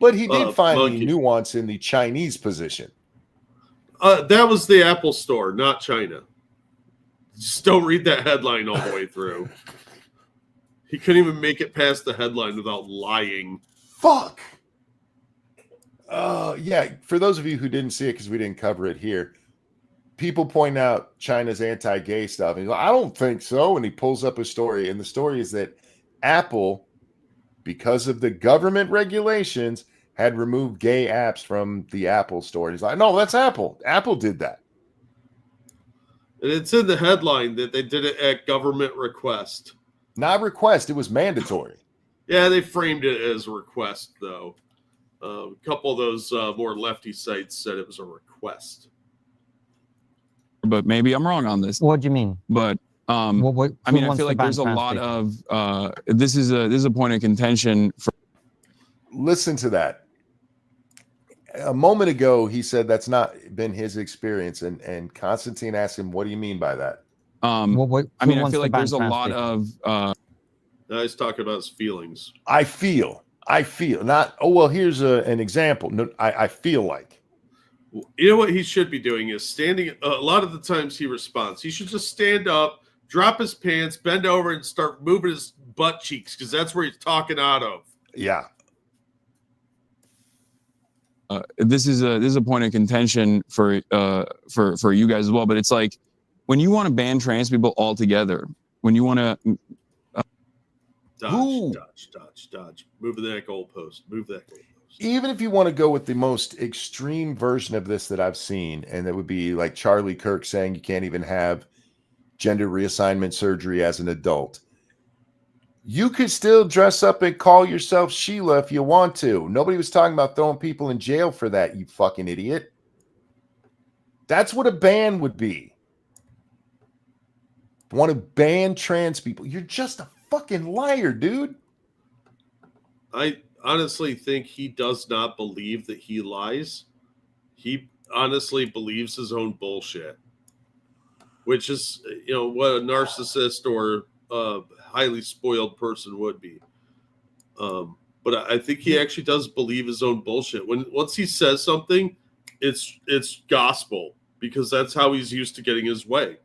But he did find the nuance in the Chinese position. That was the Apple Store, not China. Just don't read that headline all the way through. He couldn't even make it past the headline without lying. Fuck. Yeah, for those of you who didn't see it because we didn't cover it here, people point out China's anti-gay stuff. And he's like, I don't think so. And he pulls up a story. And the story is that Apple, because of the government regulations, had removed gay apps from the Apple store. He's like, no, that's Apple. Apple did that. And it's in the headline that they did it at government request. Not request. It was mandatory. Yeah, they framed it as a request, though. A couple of those more lefty sites said it was a request. But maybe I'm wrong on this. What do you mean? But I mean, I feel like there's a lot of this is a point of contention for. Listen to that. A moment ago, he said that's not been his experience, and Constantine asked him, "What do you mean by that?" I mean, I feel like there's a lot of. Now he's talking about his feelings. I feel. Not. Oh well, here's an example. No, I feel like. You know what he should be doing is standing. A lot of the times he responds. He should just stand up, drop his pants, bend over, and start moving his butt cheeks because that's where he's talking out of. Yeah. This is a point of contention for you guys as well. But it's like when you want to ban trans people altogether, when you want to dodge. Move that goalpost. Even if you want to go with the most extreme version of this that I've seen, and that would be like Charlie Kirk saying you can't even have gender reassignment surgery as an adult. You could still dress up and call yourself Sheila if you want to. Nobody was talking about throwing people in jail for that, you fucking idiot. That's what a ban would be. Want to ban trans people? You're just a fucking liar, dude. I honestly think he does not believe that he lies. He honestly believes his own bullshit, which is, what a narcissist or highly spoiled person would be. But I think he actually does believe his own bullshit. Once he says something, it's gospel because that's how he's used to getting his way.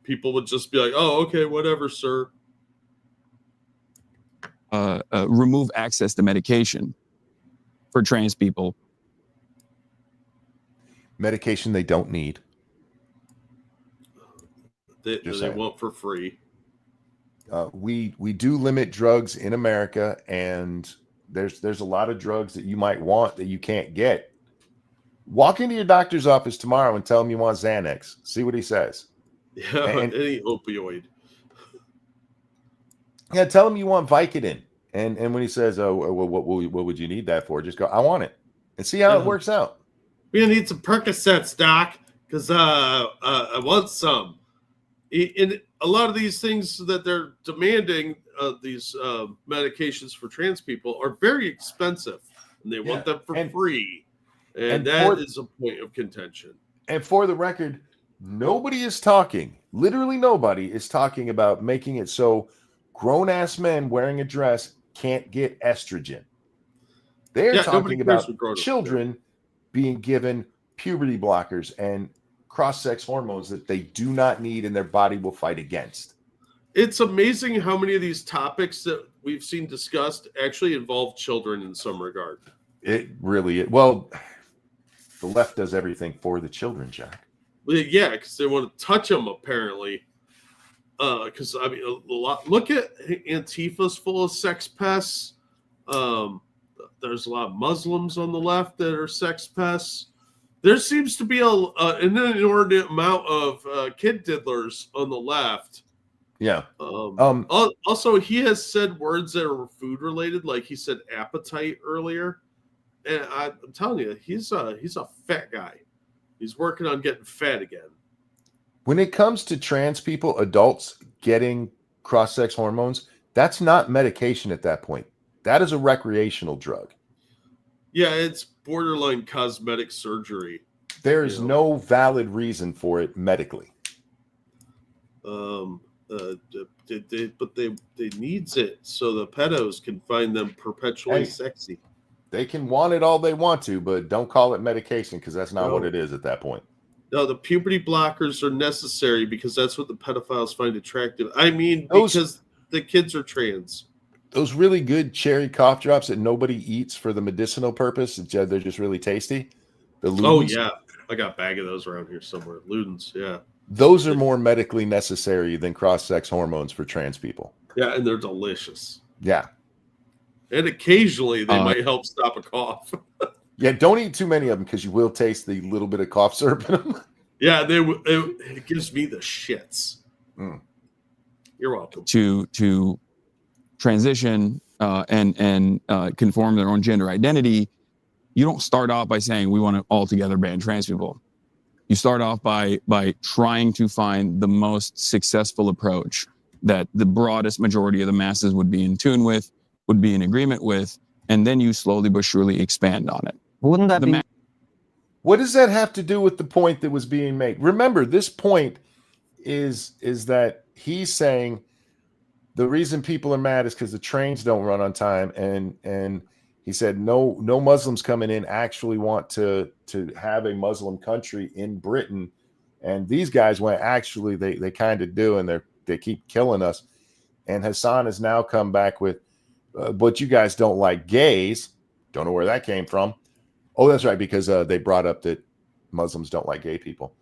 people would just be like, "Oh, okay, whatever, sir." Remove access to medication for trans people. Medication they don't need. They saying. want for free. We do limit drugs in America, and there's a lot of drugs that you might want that you can't get. Walk into your doctor's office tomorrow and tell him you want Xanax. See what he says. Yeah, And- any opioid. Yeah, tell him you want Vicodin. And when he says, "Oh, well, what would you need that for?" Just go, "I want it," and see how it works out. We need some Percocets, Doc, because I want some. In a lot of these things that they're demanding, these medications for trans people are very expensive, and they want them for free. And that is a point of contention. And for the record, nobody is talking, literally nobody is talking about making it so grown-ass men wearing a dress can't get estrogen. They're talking about children being given puberty blockers and cross-sex hormones that they do not need and their body will fight against. It's amazing how many of these topics that we've seen discussed actually involve children in some regard. It really is. Well, the left does everything for the children, Jack. Well, yeah, because they want to touch them, apparently. Because I mean, a lot. Look at Antifa's full of sex pests. There's a lot of Muslims on the left that are sex pests. There seems to be an inordinate amount of kid diddlers on the left. Yeah. Also, he has said words that are food related, like he said appetite earlier. And I'm telling you, he's a fat guy. He's working on getting fat again. When it comes to trans people, adults getting cross-sex hormones, that's not medication at that point. That is a recreational drug. Yeah, it's borderline cosmetic surgery. There is no valid reason for it medically. But they needs it so the pedos can find them perpetually sexy. They can want it all they want to, but don't call it medication because that's not what it is at that point. No, the puberty blockers are necessary because that's what the pedophiles find attractive. I mean, because the kids are trans. Those really good cherry cough drops that nobody eats for the medicinal purpose, they're just really tasty. The Ludens, oh, yeah. I got a bag of those around here somewhere. Ludens, yeah. Those are more medically necessary than cross-sex hormones for trans people. Yeah, and they're delicious. Yeah. And occasionally they might help stop a cough. Yeah, don't eat too many of them because you will taste the little bit of cough syrup in them. Yeah, it gives me the shits. Mm. You're welcome. To transition and conform their own gender identity, you don't start off by saying we want to altogether ban trans people. You start off by trying to find the most successful approach that the broadest majority of the masses would be in tune with, would be in agreement with, and then you slowly but surely expand on it. Wouldn't that be? What does that have to do with the point that was being made? Remember, this point is that he's saying the reason people are mad is because the trains don't run on time, and he said no Muslims coming in actually want to have a Muslim country in Britain, and these guys went actually they kind of do, and they keep killing us. And Hasan has now come back with, but you guys don't like gays. Don't know where that came from. Oh, that's right, because they brought up that Muslims don't like gay people.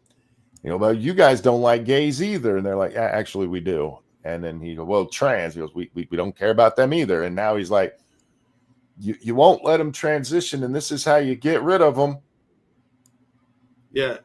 But you guys don't like gays either, and they're like, yeah, actually we do. And then he goes, well, trans. He goes, we don't care about them either. And now he's like, you won't let them transition, and this is how you get rid of them. Yeah,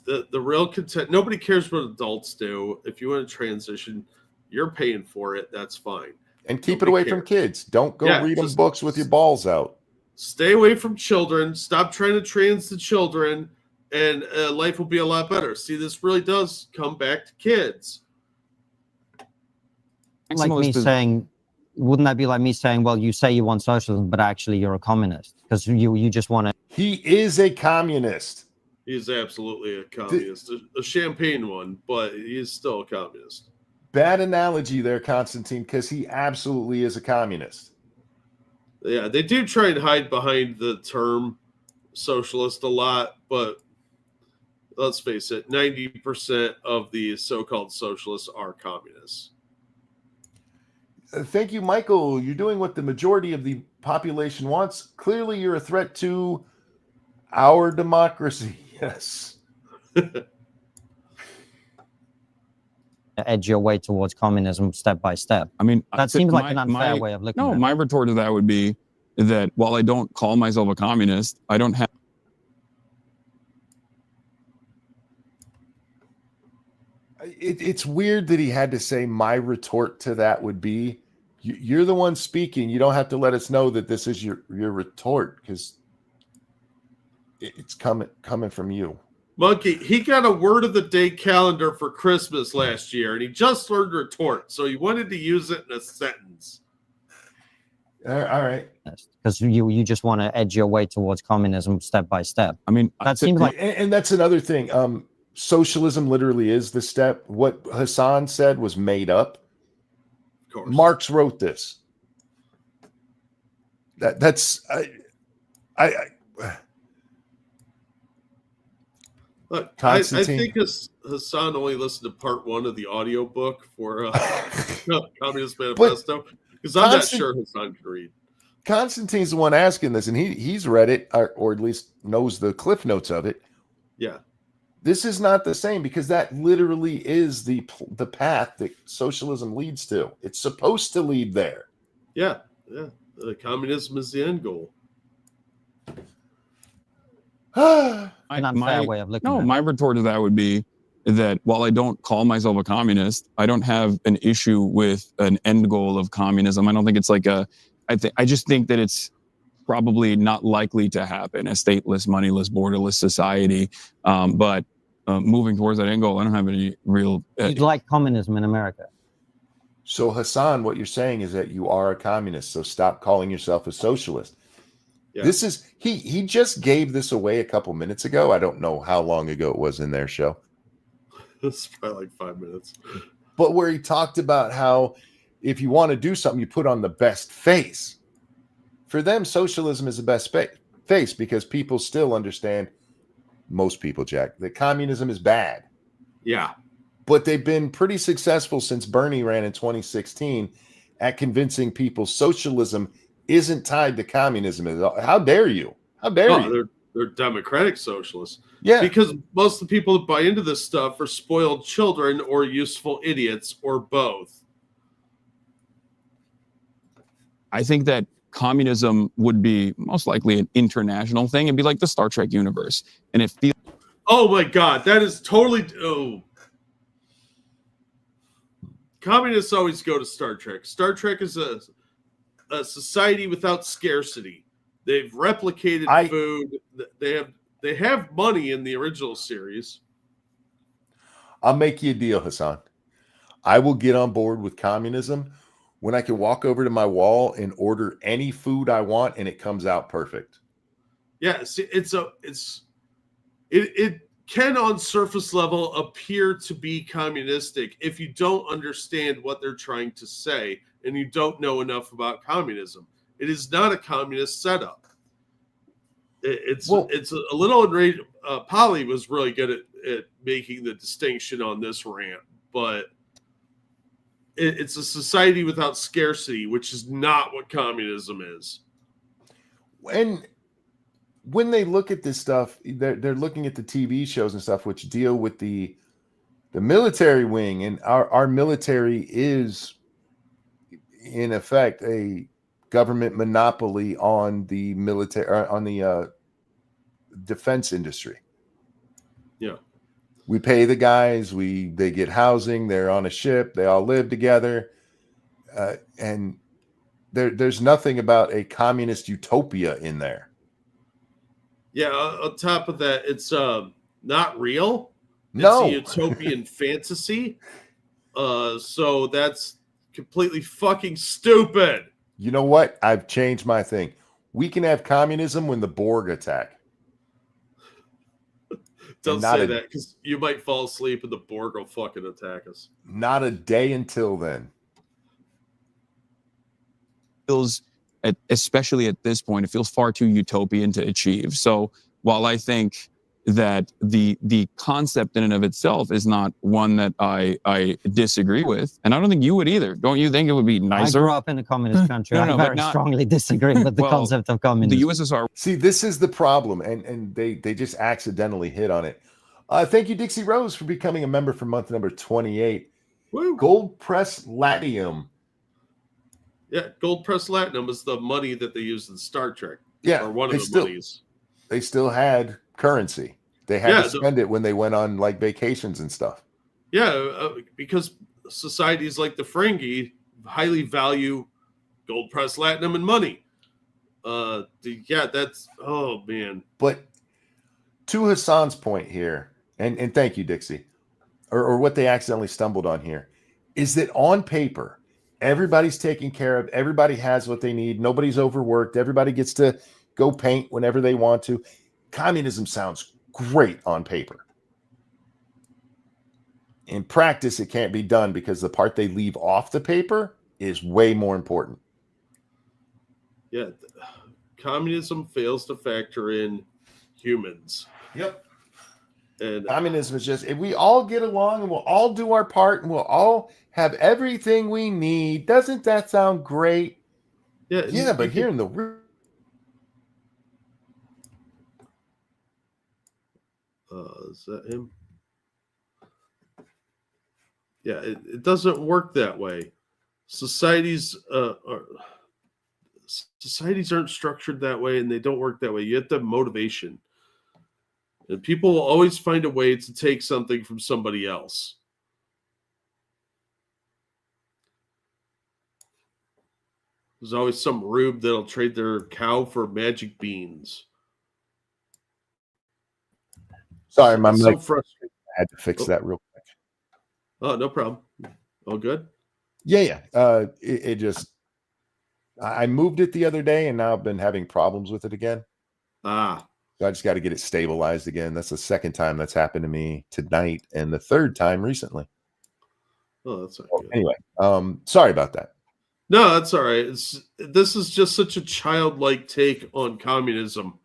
the real content. Nobody cares what adults do. If you want to transition, you're paying for it. That's fine. And keep it away from kids. Don't go read them books with your balls out. Stay away from children. Stop trying to trans the children, and life will be a lot better. See, this really does come back to kids. Like me saying, wouldn't that be like me saying, well, you say you want socialism, but actually you're a communist because you just want to. He is a communist. He's absolutely a communist, a champagne one, but he is still a communist. Bad analogy there, Constantine, because he absolutely is a communist. Yeah, they do try and hide behind the term socialist a lot, but let's face it, 90% of the so-called socialists are communists. Thank you, Michael. You're doing what the majority of the population wants. Clearly, you're a threat to our democracy. Yes. Edge your way towards communism step by step. I mean, That seems like an unfair way of looking at it. My retort to that would be that while I don't call myself a communist, I don't have. It's weird that he had to say my retort to that would be, you're the one speaking. You don't have to let us know that this is your retort, because it's coming from you. Monkey, he got a word of the day calendar for Christmas last year, and he just learned retort, so he wanted to use it in a sentence. All right. Because you just want to edge your way towards communism step by step. I mean, That seems like And that's another thing. Socialism literally is the step. What Hasan said was made up. Of course. Marx wrote this. That's Look, I Constantine. think Hasan only listened to part 1 of the audiobook for Communist Manifesto, because I'm not sure Hasan can read. Constantine's the one asking this, and he's read it, or at least knows the cliff notes of it. Yeah. This is not the same, because that literally is the path that socialism leads to. It's supposed to lead there. Yeah. Communism is the end goal. an unfair way of looking at it. My retort to that would be that while I don't call myself a communist, I don't have an issue with an end goal of communism. I don't think it's like I just think that it's probably not likely to happen, a stateless, moneyless, borderless society. But moving towards that end goal, I don't have any real. You'd like communism in America. So Hasan, what you're saying is that you are a communist. So stop calling yourself a socialist. Yeah. This is he just gave this away a couple minutes ago. I don't know how long ago it was in their show. It's probably like 5 minutes. But where he talked about how if you want to do something, you put on the best face. For them, socialism is the best face because people still understand, most people, Jack, that communism is bad. Yeah. But they've been pretty successful since Bernie ran in 2016 at convincing people socialism isn't tied to communism at all. How dare you? How dare you? They're democratic socialists. Yeah. Because most of the people that buy into this stuff are spoiled children or useful idiots or both. I think that communism would be most likely an international thing. It'd be like the Star Trek universe. And it feels. Oh my God, that is totally. Oh. Communists always go to Star Trek. Star Trek is a society without scarcity. They've replicated food. They have money in the original series. I'll make you a deal, Hasan. I will get on board with communism when I can walk over to my wall and order any food I want and it comes out perfect. Yeah, see, it can on surface level appear to be communistic if you don't understand what they're trying to say and you don't know enough about communism. It is not a communist setup. It's a little enraged. Polly was really good at making the distinction on this rant, but it's a society without scarcity, which is not what communism is. And when they look at this stuff, they're looking at the TV shows and stuff which deal with the military wing, and our military is in effect a government monopoly on the military, on the defense industry. Yeah. We pay the guys, they get housing, they're on a ship, they all live together. And there's nothing about a communist utopia in there. Yeah, on top of that, it's not real. No. It's a utopian fantasy. So that's completely fucking stupid. You know what? I've changed my thing. We can have communism when the Borg attack. Don't say that, because you might fall asleep and the Borg will fucking attack us. Not a day until then. Feels, especially at this point, it feels far too utopian to achieve. So while I think that the concept in and of itself is not one that I disagree with, and I don't think you would either. Don't you think it would be I nicer? grew up in a communist country. No, I no, but very not- strongly disagree with the Well, concept of communism. The USSR. See, this is the problem, and they just accidentally hit on it. Thank you, Dixie Rose, for becoming a member for month number 28. Woo. Gold Press Latium. Yeah, gold press platinum is the money that they used in Star Trek. Yeah, or one of they the still, monies. they still had currency. They had to spend it when they went on like vacations and stuff. Yeah, because societies like the Ferengi highly value gold press platinum and money. Yeah, that's, oh man. But to Hasan's point here, and thank you, Dixie, or what they accidentally stumbled on here, is that on paper, everybody's taken care of. Everybody has what they need. Nobody's overworked. Everybody gets to go paint whenever they want to. Communism sounds great on paper. In practice, it can't be done because the part they leave off the paper is way more important. Yeah, communism fails to factor in humans. Yep. And Communism is just, if we all get along and we'll all do our part and we'll all have everything we need, doesn't that sound great? yeah, But here in the is that him? Yeah, it doesn't work that way. Societies aren't structured that way, and they don't work that way. You have to have motivation, and people will always find a way to take something from somebody else. There's always some rube that'll trade their cow for magic beans. sorry, I'm It's like, so frustrating. I had to fix that real quick. Oh, no problem. All good. Yeah. It just, I moved it the other day and now I've been having problems with it again. Ah, So I just got to get it stabilized again. That's the second time that's happened to me tonight and the third time recently. oh, that's not good. Anyway, sorry about that. No, that's all right. This is just such a childlike take on communism.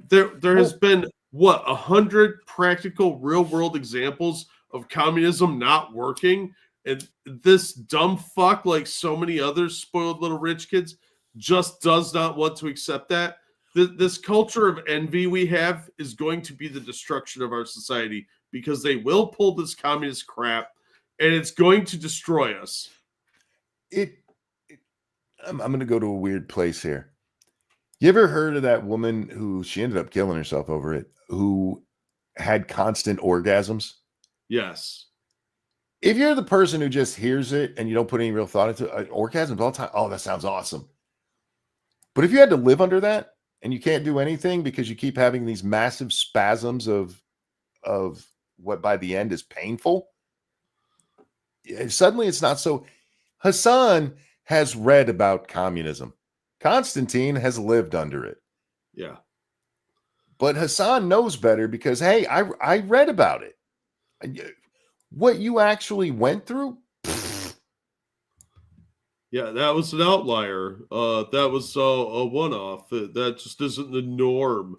There has been 100 practical real world examples of communism not working, and this dumb fuck, like so many other spoiled little rich kids, just does not want to accept that. This culture of envy we have is going to be the destruction of our society because they will pull this communist crap, and it's going to destroy us. I'm going to go to a weird place here. You ever heard of that woman who she ended up killing herself over it, who had constant orgasms? Yes. If you're the person who just hears it and you don't put any real thought into it, orgasms all the time, oh, that sounds awesome. But if you had to live under that and you can't do anything because you keep having these massive spasms of what by the end is painful, suddenly it's not so. Hasan has read about communism. Constantine has lived under it. Yeah. But Hasan knows better because, hey, I read about it. What you actually went through? Yeah, that was an outlier. That was a one-off. That just isn't the norm.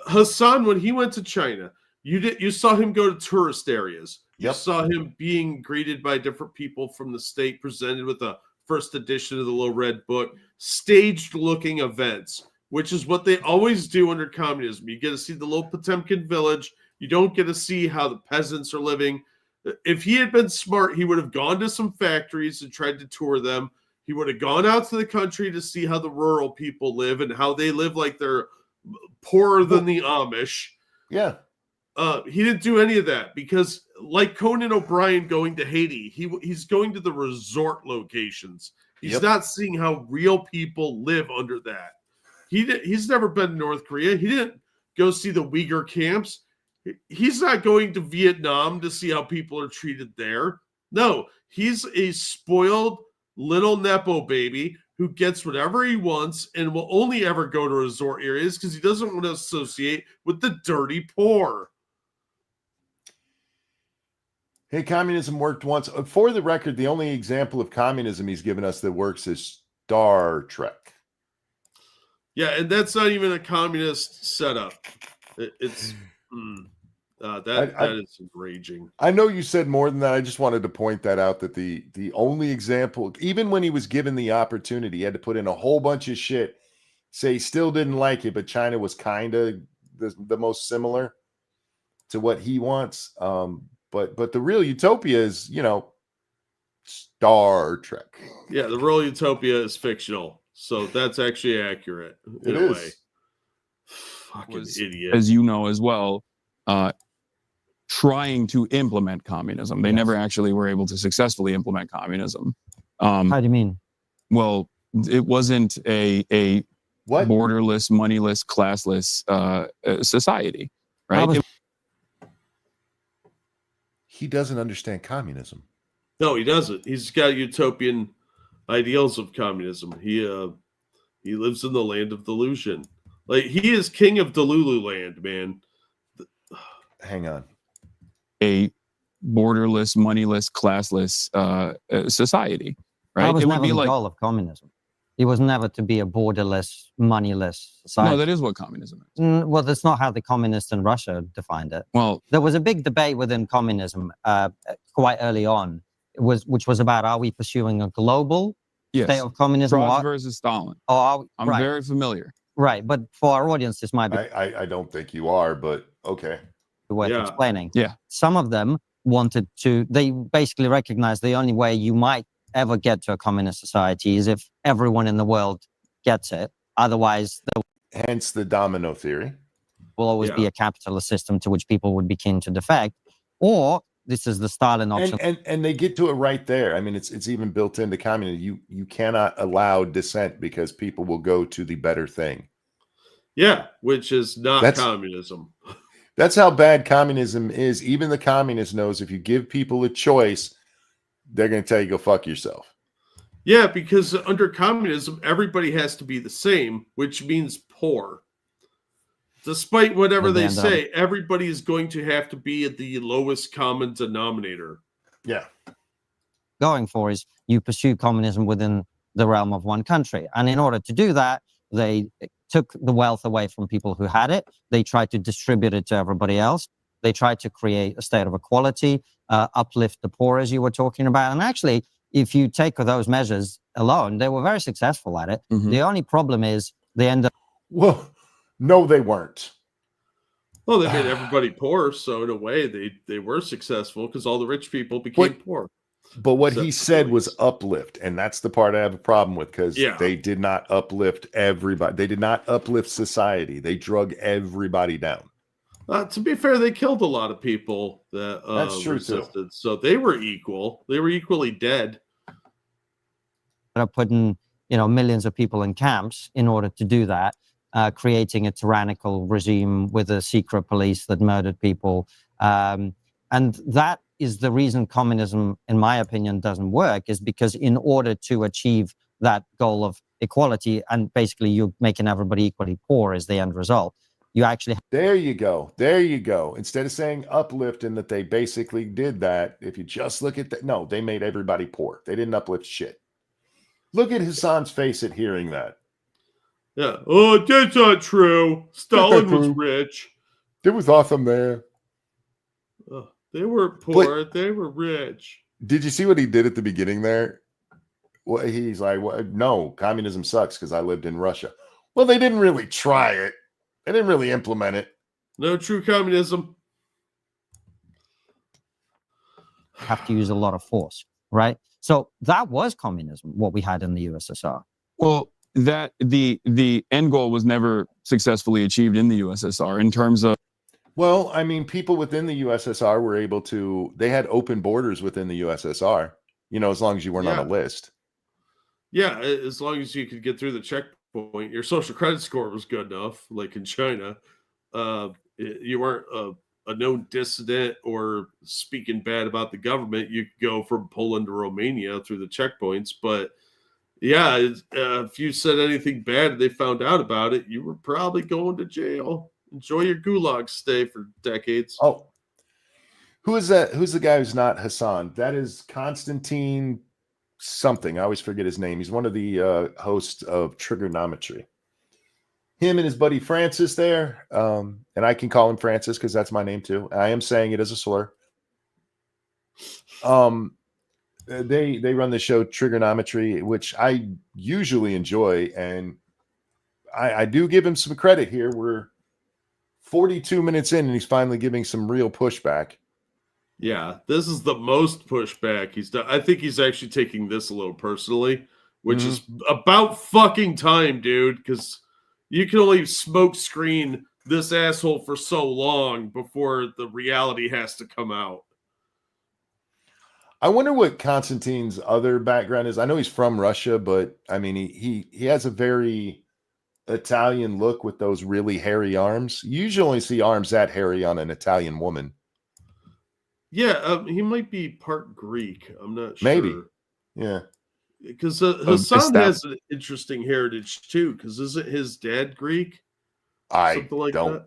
Hasan, when he went to China, you saw him go to tourist areas. You saw him being greeted by different people from the state, presented with a first edition of the Little Red Book, staged-looking events, which is what they always do under communism. You get to see the little Potemkin village. You don't get to see how the peasants are living. If he had been smart, he would have gone to some factories and tried to tour them. He would have gone out to the country to see how the rural people live and how they live like they're poorer than the Amish. Yeah. He didn't do any of that because, like Conan O'Brien going to Haiti, he's going to the resort locations. He's not seeing how real people live under that. He's never been to North Korea. He didn't go see the Uyghur camps. He's not going to Vietnam to see how people are treated there. No, he's a spoiled little Nepo baby who gets whatever he wants and will only ever go to resort areas because he doesn't want to associate with the dirty poor. Hey, communism worked once. For the record, the only example of communism he's given us that works is Star Trek. Yeah, and that's not even a communist setup. It's that I- that is enraging. I know you said more than that. I just wanted to point that out, that the only example, even when he was given the opportunity, he had to put in a whole bunch of shit, say he still didn't like it, but China was kind of the most similar to what he wants. But the real utopia is, Star Trek. Yeah, the real utopia is fictional, so that's actually accurate in It a is. way. Fucking Was, idiot. as you know as well, trying to implement communism. They Yes. never actually were able to successfully implement communism. How do you mean? Well, it wasn't a What? borderless, moneyless, classless society, I right? was- He doesn't understand communism. No, he doesn't. He's got utopian ideals of communism. He lives in the land of delusion. Like, he is king of Delulu land, man. Hang on. A borderless, moneyless, classless society, That right? was It would never be the like, goal of communism. It was never to be a borderless, moneyless society. no, that is what communism is. Well, that's not how the communists in Russia defined it. Well, There was a big debate within communism quite early on, which was about, are we pursuing a global state yes, of communism? Trotsky Or versus Stalin. are we, I'm right, very familiar. right. But for our audience, this might be I don't think you are, but okay. worth Yeah. explaining. Yeah. Some of them they basically recognized the only way you might ever get to a communist society is if everyone in the world gets it. Otherwise, there Hence the domino theory. will always be Yeah. a capitalist system to which people would be keen to defect. Or this is the Stalin option. And they get to it right there. I mean, it's even built into communism. You cannot allow dissent because people will go to the better thing. Yeah, which is not That's- communism. That's how bad communism is. Even the communist knows if you give people a choice, they're going to tell you go fuck yourself. Yeah, because under communism, everybody has to be the same, which means poor. Despite whatever And they then, say, everybody is going to have to be at the lowest common denominator. Yeah. Going for is you pursue communism within the realm of one country. And in order to do that, they took the wealth away from people who had it. They tried to distribute it to everybody else. They tried to create a state of equality, uplift the poor, as you were talking about. And actually, if you take those measures alone, they were very successful at it. Mhm. The only problem is they end up Well, no, they weren't. Well, they made everybody poor, so in a way, they were successful because all the rich people became poor. But what he Except said the was police. uplift, and that's the part I have a problem with because Yeah. they did not uplift everybody. They did not uplift society. They drug everybody down. To be fair, they killed a lot of people that That's true, too. resisted, so they were equal. They were equally dead. up putting millions of people in camps in order to do that, creating a tyrannical regime with a secret police that murdered people, and that is the reason communism, in my opinion, doesn't work, is because in order to achieve that goal of equality, and basically you're making everybody equally poor as the end result, you actually There you go. There you go. Instead of saying uplift and that they basically did that, if you just look at that, no, they made everybody poor. They didn't uplift shit. Look at Hasan's face at hearing that. Yeah. Oh, that's not true. Stalin was true. rich. It was awesome there. They were poor. They were rich. Did you see what he did at the beginning there? Well, he's like, well, no, communism sucks because I lived in Russia. Well, they didn't really try it. They didn't really implement it. No true communism. have to use a lot of force, right? So that was communism, what we had in the USSR. Well, that the end goal was never successfully achieved in the USSR in terms of. Well, I mean, people within the USSR were able to, they had open borders within the USSR, as long as you weren't on a list. Yeah, as long as you could get through the checkpoint, your social credit score was good enough, like in China. You weren't a known dissident or speaking bad about the government. You could go from Poland to Romania through the checkpoints. But yeah, if you said anything bad and they found out about it, you were probably going to jail. Enjoy your gulag stay for decades. Oh, who is that? Who's the guy who's not Hasan? That is Constantine something. I always forget his name. He's one of the hosts of Triggernomitry. him and his buddy Francis there, and I can call him Francis because that's my name too. I am saying it as a slur. They run the show Triggernomitry, which I usually enjoy, and I do give him some credit here. We're 42 minutes in, and he's finally giving some real pushback. Yeah, this is the most pushback he's done. I think he's actually taking this a little personally, which is about fucking time, dude, because you can only smoke screen this asshole for so long before the reality has to come out. I wonder what Constantine's other background is. I know he's from Russia, but I mean, he has a very Italian look with those really hairy arms. You usually only see arms that hairy on an Italian woman. Yeah, he might be part Greek. I'm not sure. Maybe. Yeah. Because Hasan has an interesting heritage too. Because isn't his dad Greek? Something like that.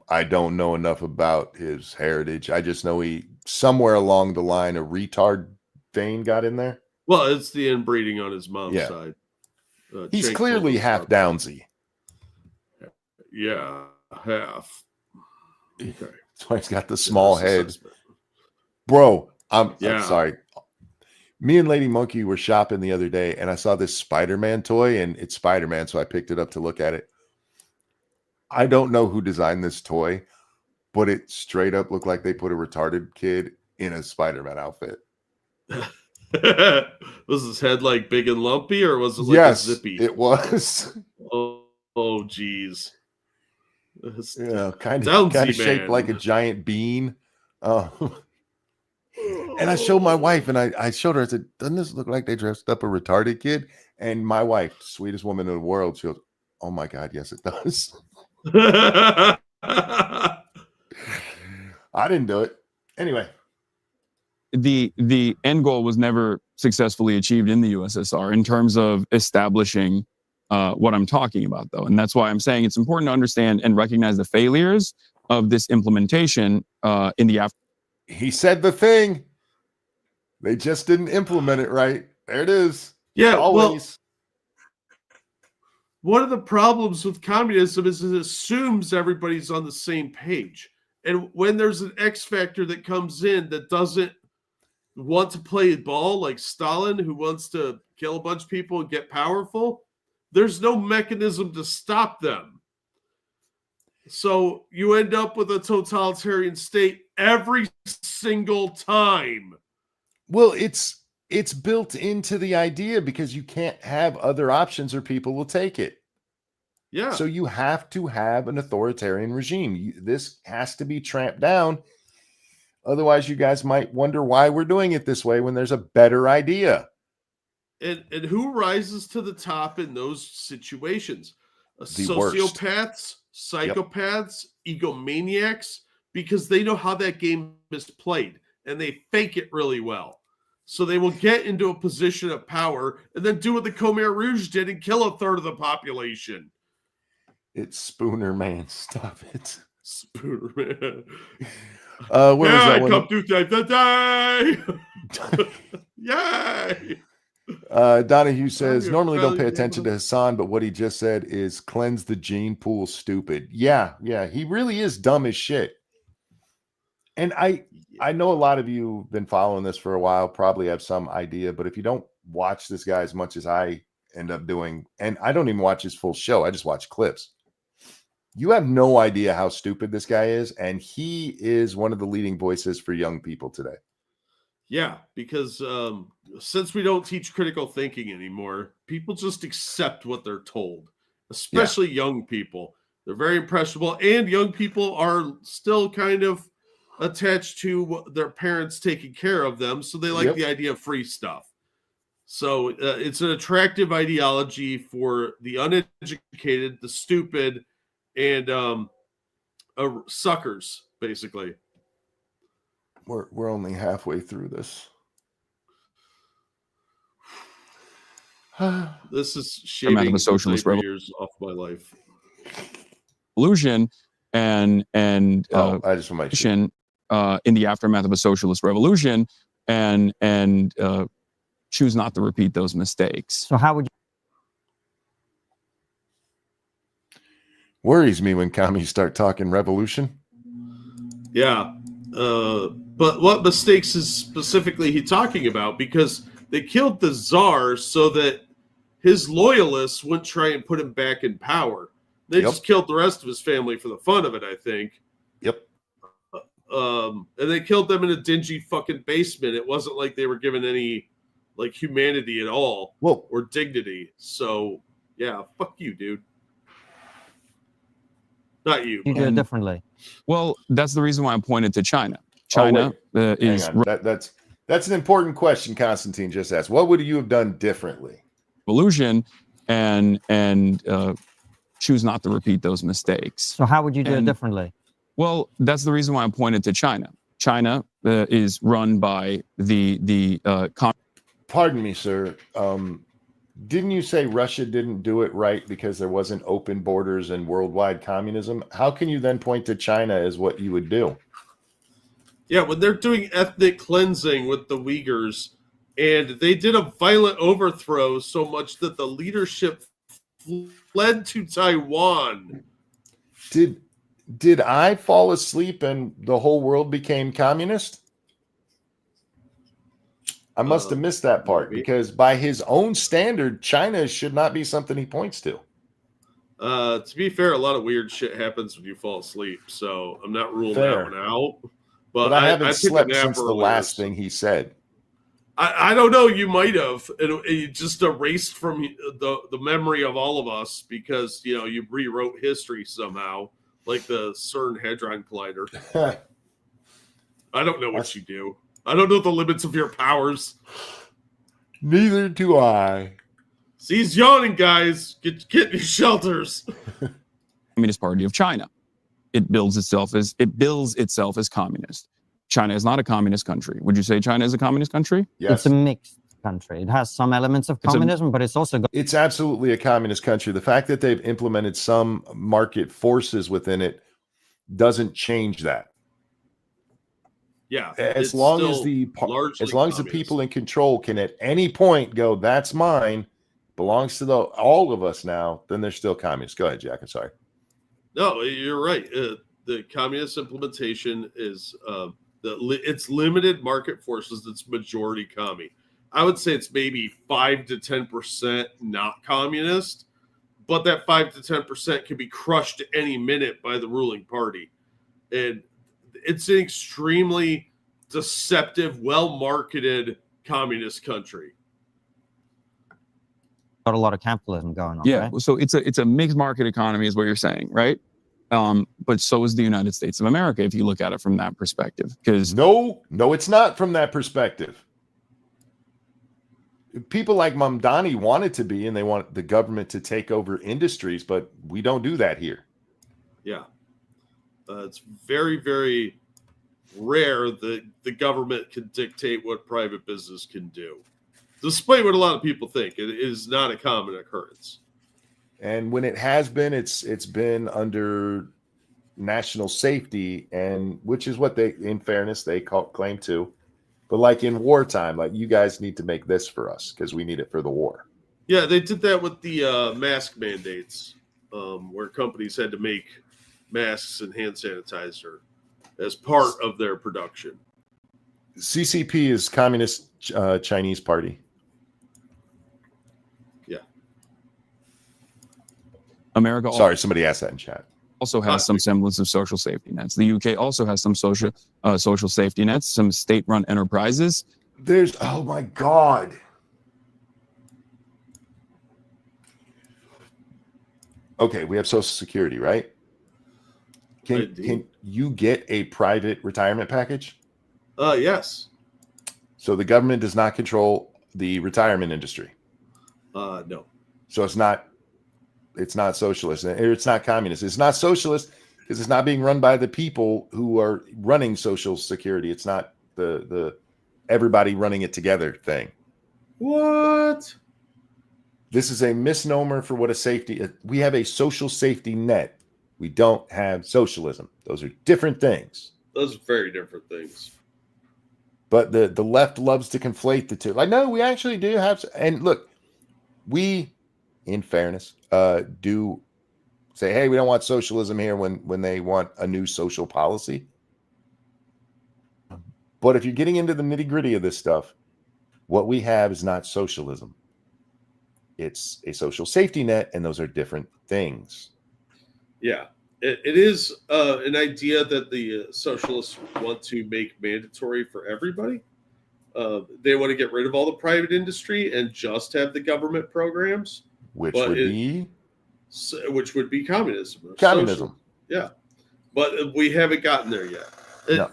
I don't know enough about his heritage. I just know he somewhere along the line a retard vein got in there. Well, it's the inbreeding on his mom's side. He's clearly half Downsy. Yeah, half. Okay. That's why he's got the small head. Bro, I'm sorry. Me and Lady Monkey were shopping the other day, and I saw this Spider-Man toy, and it's Spider-Man, so I picked it up to look at it. I don't know who designed this toy, but it straight up looked like they put a retarded kid in a Spider-Man outfit. Was his head like big and lumpy, or was it like a zippy? It was. Oh, geez. Yeah, kind of shaped like a giant bean. And I showed my wife, and I showed her, I said, doesn't this look like they dressed up a retarded kid? And my wife, sweetest woman in the world, she goes, oh my God, yes, it does. I didn't do it. Anyway. The end goal was never successfully achieved in the USSR in terms of establishing what I'm talking about, though. And that's why I'm saying it's important to understand and recognize the failures of this implementation in the after. He said the thing. They just didn't implement it right. There it is. Yeah, always. Well, one of the problems with communism is it assumes everybody's on the same page. And when there's an X factor that comes in that doesn't want to play ball, like Stalin, who wants to kill a bunch of people and get powerful, there's no mechanism to stop them. So you end up with a totalitarian state every single time. Well, it's built into the idea because you can't have other options or people will take it. Yeah. So you have to have an authoritarian regime. This has to be tramped down. Otherwise, you guys might wonder why we're doing it this way when there's a better idea. And who rises to the top in those situations? Sociopaths, Sociopaths, psychopaths, egomaniacs, because they know how that game is played and they fake it really well. So they will get into a position of power and then do what the Khmer Rouge did and kill a third of the population. It's Spooner Man. Stop it. Spooner Man. Where was that one? Come to save the day. Yay. Donahue says, normally don't pay attention to Hasan, but what he just said is cleanse the gene pool stupid. Yeah, he really is dumb as shit. And I know a lot of you have been following this for a while, probably have some idea, but if you don't watch this guy as much as I end up doing, and I don't even watch his full show, I just watch clips. You have no idea how stupid this guy is, and he is one of the leading voices for young people today. Yeah, because since we don't teach critical thinking anymore, people just accept what they're told, especially young people. They're very impressionable, and young people are still kind of attached to their parents taking care of them, so they like the idea of free stuff. So it's an attractive ideology for the uneducated, the stupid, and suckers, basically. We're only halfway through this. This is shaving the socialist years off my life. Revolution and I just want my in the aftermath of a socialist revolution and choose not to repeat those mistakes. So how would you? Worries me when commies start talking revolution. Yeah. But what mistakes is specifically he talking about? Because they killed the Tsar so that his loyalists wouldn't try and put him back in power. They just killed the rest of his family for the fun of it, I think. Yep. And they killed them in a dingy fucking basement. It wasn't like they were given any like humanity at all, or dignity. So yeah, fuck you, dude. Not you. You do it differently. Well, that's the reason why I pointed to China. China is that's an important question. Constantine just asked, "What would you have done differently?" Revolution, and choose not to repeat those mistakes. So how would you do it differently? Well, that's the reason why I pointed to China. China is run by the Pardon me, sir. Didn't you say Russia didn't do it right because there wasn't open borders and worldwide communism? How can you then point to China as what you would do? Yeah, when they're doing ethnic cleansing with the Uyghurs, and they did a violent overthrow so much that the leadership fled to Taiwan. Did I fall asleep and the whole world became communist? I must have missed that part, because by his own standard, China should not be something he points to. To be fair, a lot of weird shit happens when you fall asleep, so I'm not ruling that one out. But I haven't slept since the last thing he said. I don't know. You might have. It just erased from the memory of all of us because you rewrote history somehow, like the CERN Hadron Collider. I don't know what you do. I don't know the limits of your powers. Neither do I. See, he's yawning, guys. Get in your shelters. Communist Party of China. It bills itself as communist. China is not a communist country. Would you say China is a communist country? Yes. It's a mixed country. It has some elements of communism, but it's also it's absolutely a communist country. The fact that they've implemented some market forces within it doesn't change that. Yeah, as long as the people in control can at any point go, "That's mine, belongs to all of us now," then they're still communists. Go ahead, Jack. I'm sorry. No, you're right. The communist implementation is it's limited market forces. That's majority commie. I would say it's maybe 5 to 10% not communist, but that 5 to 10% can be crushed at any minute by the ruling party, and it's an extremely deceptive, well-marketed communist country. got a lot of capitalism going on. Yeah, right? So it's a mixed market economy, is what you're saying, right? But so is the United States of America, if you look at it from that perspective. Because no, it's not from that perspective. People like Mamdani want it to be, and they want the government to take over industries, but we don't do that here. Yeah. It's very, very rare that the government can dictate what private business can do. Despite what a lot of people think, it is not a common occurrence. And when it has been, it's been under national safety, and which is what they, in fairness, they claim to. But like in wartime, like, you guys need to make this for us because we need it for the war. Yeah, they did that with the mask mandates, where companies had to make masks and hand sanitizer as part of their production. CCP is Communist Chinese Party. Yeah. America. Sorry, somebody asked that in chat. Also has some semblance of social safety nets. The UK also has some social safety nets, some state-run enterprises. There's, oh my God. Okay, we have Social Security, right? Can you get a private retirement package? Yes. So the government does not control the retirement industry. No. So it's not socialist, or it's not communist. It's not socialist because it's not being run by the people who are running Social Security. It's not the everybody running it together thing. What? This is a misnomer for what a safety. We have a social safety net. We don't have socialism. Those are different things. Those are very different things. But the left loves to conflate the two. Like, no, we actually do have. And look, we, in fairness, do say, hey, we don't want socialism here when they want a new social policy. But if you're getting into the nitty-gritty of this stuff, what we have is not socialism. It's a social safety net, and those are different things. Yeah, it is an idea that the socialists want to make mandatory for everybody. They want to get rid of all the private industry and just have the government programs, Which but would be communism. communism. Yeah, but we haven't gotten there yet. No.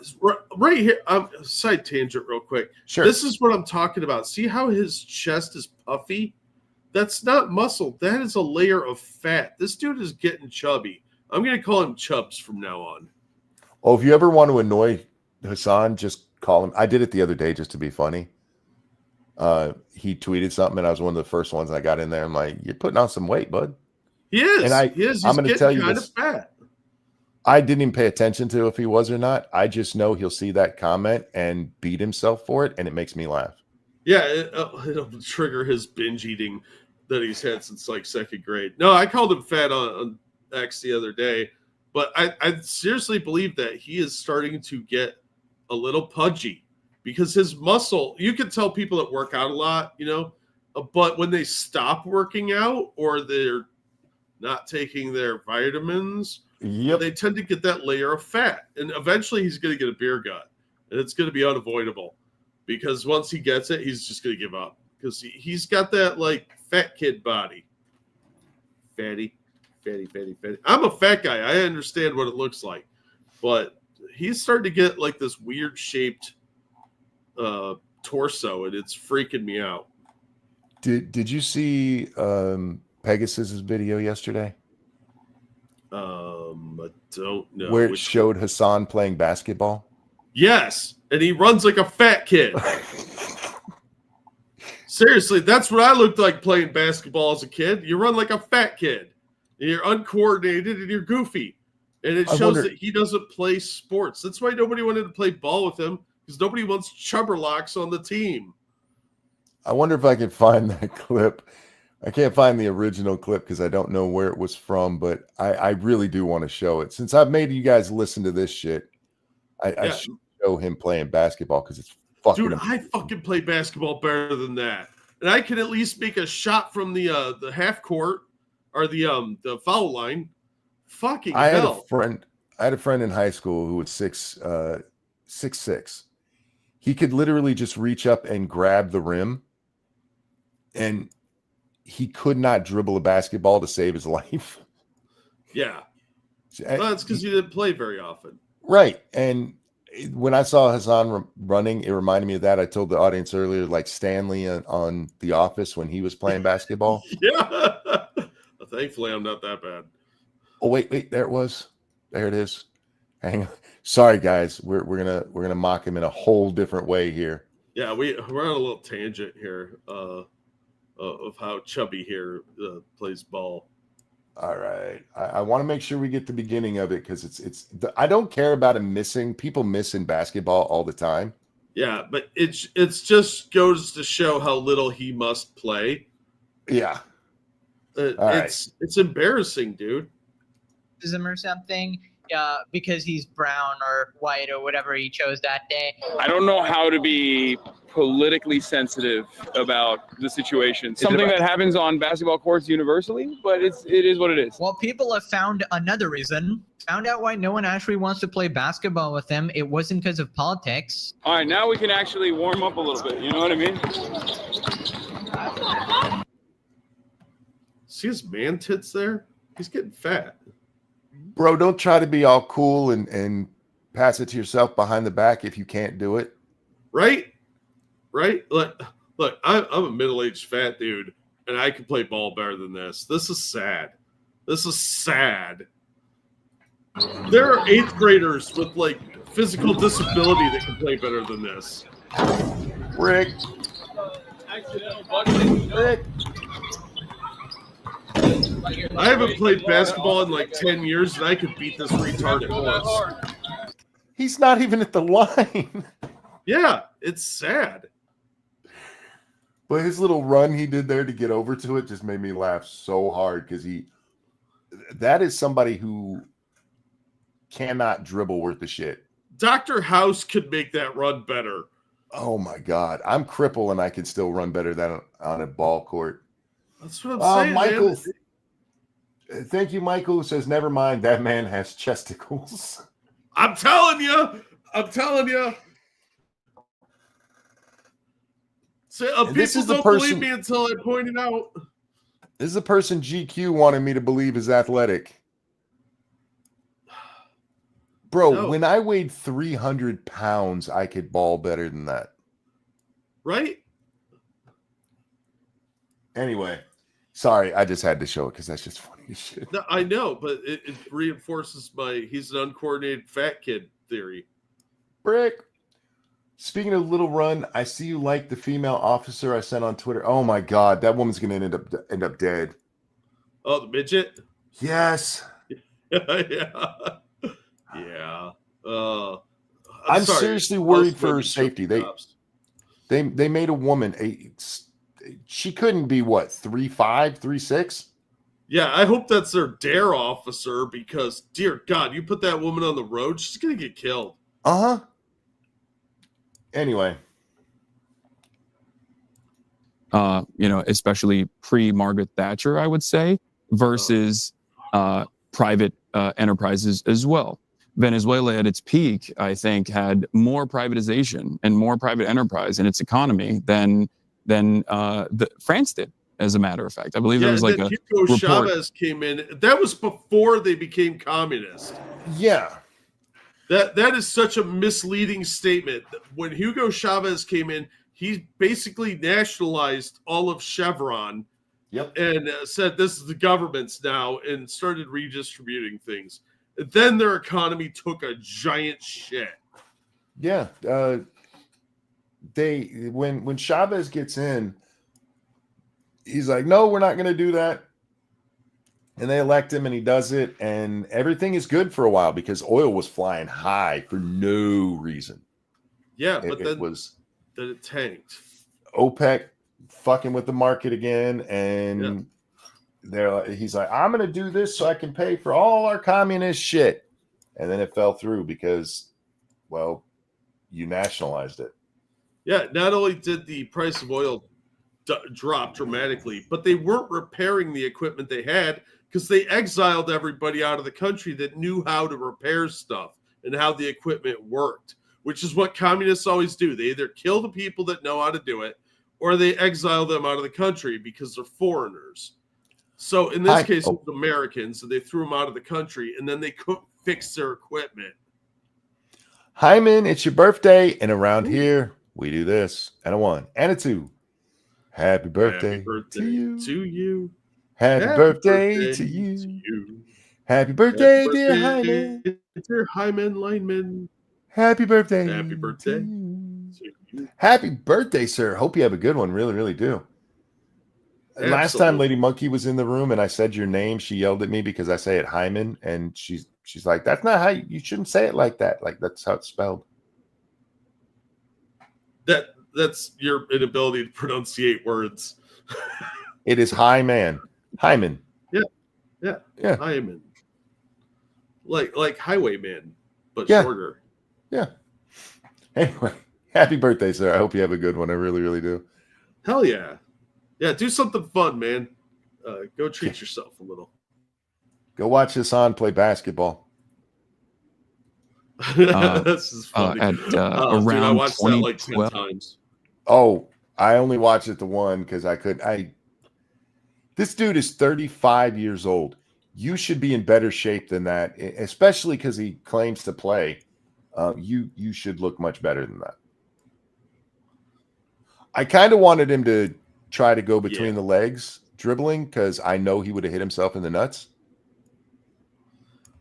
Right here, side tangent real quick. Sure. This is what I'm talking about. See how his chest is puffy? That's not muscle. That is a layer of fat. This dude is getting chubby. I'm going to call him Chubs from now on. Oh, if you ever want to annoy Hasan, just call him. I did it the other day just to be funny. He tweeted something, and I was one of the first ones I got in there. I'm like, you're putting on some weight, bud. He is. And He's I'm going to tell you kind this. of fat. I didn't even pay attention to if he was or not. I just know he'll see that comment and beat himself for it, and it makes me laugh. Yeah, it'll trigger his binge eating that he's had since like second grade. No, I called him fat on X the other day, but I seriously believe that he is starting to get a little pudgy because his muscle, you can tell people that work out a lot, but when they stop working out or they're not taking their vitamins, they tend to get that layer of fat. And eventually he's going to get a beer gut, and it's going to be unavoidable because once he gets it, he's just going to give up because he's got that like fat kid body. Fatty. I'm a fat guy. I understand what it looks like, but he's starting to get like this weird shaped torso, and it's freaking me out. Did you see Pegasus's video yesterday? I don't know. Where it showed Hasan playing basketball? Yes, and he runs like a fat kid. Seriously, that's what I looked like playing basketball as a kid. You run like a fat kid. And you're uncoordinated and you're goofy. And it shows that he doesn't play sports. That's why nobody wanted to play ball with him, because nobody wants chubberlocks on the team. I wonder if I can find that clip. I can't find the original clip because I don't know where it was from, but I really do want to show it. Since I've made you guys listen to this shit, I should show him playing basketball because it's fucking Dude, I fucking play basketball better than that. And I can at least make a shot from the half court or the foul line. Fucking hell. I had a friend in high school who was 6'6". He could literally just reach up and grab the rim, and he could not dribble a basketball to save his life. Yeah. Well, that's because he didn't play very often. Right. And when I saw Hasan running, it reminded me of that. I told the audience earlier, like Stanley on The Office when he was playing basketball. Yeah. Thankfully, I'm not that bad. Oh, wait, there it was. There it is. Hang on. Sorry, guys. We're gonna mock him in a whole different way here. Yeah, we're on a little tangent here of how Chubby here plays ball. All right. I want to make sure we get the beginning of it because I don't care about him missing. People miss in basketball all the time. Yeah, but it's just goes to show how little he must play. Yeah. It's embarrassing, dude. Or something, because he's brown or white or whatever he chose that day. I don't know how to be politically sensitive about the situation. Something that happens on basketball courts universally, but it is what it is. Well, people have found another reason. Found out why no one actually wants to play basketball with him. It wasn't because of politics. All right, now we can actually warm up a little bit. You know what I mean? See his man tits there? He's getting fat. Bro, don't try to be all cool and pass it to yourself behind the back if you can't do it. Right? Look, I'm a middle-aged fat dude, and I can play ball better than this. This is sad. There are 8th graders with, like, physical disability that can play better than this. Rick. I haven't played basketball in like 10 years, and I could beat this retard at once. He's not even at the line. Yeah, it's sad. But his little run he did there to get over to it just made me laugh so hard because that is somebody who cannot dribble worth a shit. Dr. House could make that run better. Oh my God. I'm crippled and I can still run better than on a ball court. That's what I'm saying, Michael, man. Thank you, Michael, who says, never mind, that man has chesticles. I'm telling you. So, people don't believe me until I point it out. This is the person GQ wanted me to believe is athletic. Bro, No. when I weighed 300 pounds, I could ball better than that. Right? Anyway, sorry, I just had to show it because that's just funny as shit. No, I know, but it reinforces my he's an uncoordinated fat kid theory. Brick. Speaking of Little Run, I see you like the female officer I sent on Twitter. Oh my God, that woman's gonna end up dead. Oh, the midget? Yes. Yeah. Yeah. I'm sorry. seriously worried Most for her women safety. should be cops. They made a woman she couldn't be what 3'5", 3'6". Yeah, I hope that's their dare officer because, dear God, you put that woman on the road, she's gonna get killed. Uh-huh. Anyway. Especially pre-Margaret Thatcher, I would say, versus private enterprises as well. Venezuela at its peak, I think, had more privatization and more private enterprise in its economy than France did, as a matter of fact. I believe there was like a Hugo report. Chavez came in. That was before they became communist. Yeah. That is such a misleading statement. When Hugo Chavez came in, he basically nationalized all of Chevron. Yep. And said this is the government's now and started redistributing things. Then their economy took a giant shit. Yeah. When Chavez gets in, he's like, no, we're not going to do that. And they elect him and he does it. And everything is good for a while because oil was flying high for no reason. Yeah, but then it tanked. OPEC fucking with the market again. And he's like, I'm going to do this so I can pay for all our communist shit. And then it fell through because, well, you nationalized it. Yeah, not only did the price of oil drop dramatically, but they weren't repairing the equipment they had because they exiled everybody out of the country that knew how to repair stuff and how the equipment worked, which is what communists always do. They either kill the people that know how to do it or they exile them out of the country because they're foreigners. So in this case, it was Americans, and they threw them out of the country, and then they couldn't fix their equipment. Hyman, it's your birthday, and around here, we do this. And a 1 and a 2. Happy birthday to you. Happy birthday to you. Happy birthday, dear Hyman. Dear Hyman Lineman. Happy birthday. Happy birthday. Happy birthday, sir. Hope you have a good one. Really, really do. Absolutely. Last time Lady Monkey was in the room and I said your name, she yelled at me because I say it Hyman, and she's like, that's not how you shouldn't say it like that. Like that's how it's spelled. That's your inability to pronunciate words. It is Hyman. Yeah. Hyman. Like Highwayman, but shorter. Yeah. Anyway, happy birthday, sir. I hope you have a good one. I really, really do. Hell yeah. Yeah, do something fun, man. Go treat yourself a little. Go watch Hasan play basketball. This is funny. Around dude, I watched that like 10 2012. times. Oh, I only watched it the one because I could. This dude is 35 years old. You should be in better shape than that, especially because he claims to play. You should look much better than that. I kind of wanted him to try to go between the legs dribbling because I know he would have hit himself in the nuts.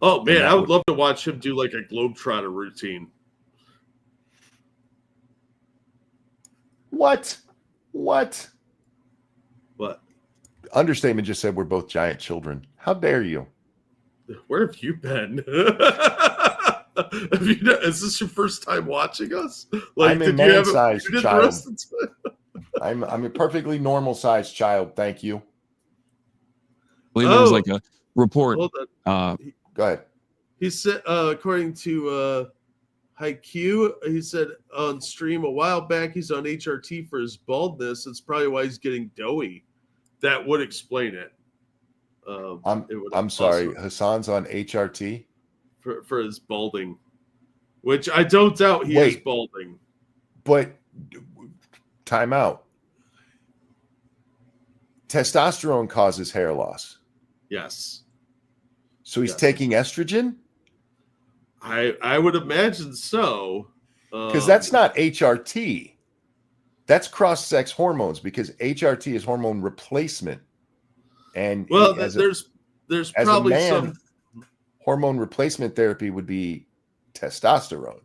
Oh man, I would love to watch him do like a globetrotter routine. What? Understatement just said we're both giant children. How dare you? Where have you been? Is this your first time watching us? Like, I'm a man-sized child. I'm a perfectly normal sized child. Thank you. I believe there was like report. Hold on. Go ahead. He said, according to Haiku, he said on stream a while back he's on HRT for his baldness. It's probably why he's getting doughy. That would explain it. I'm sorry. Hasan's on HRT for his balding, which I don't doubt he is balding. But time out. Testosterone causes hair loss. Yes. So he's taking estrogen? I would imagine so. Because that's not HRT. That's cross-sex hormones, because HRT is hormone replacement. And well, there's probably some hormone replacement therapy would be testosterone.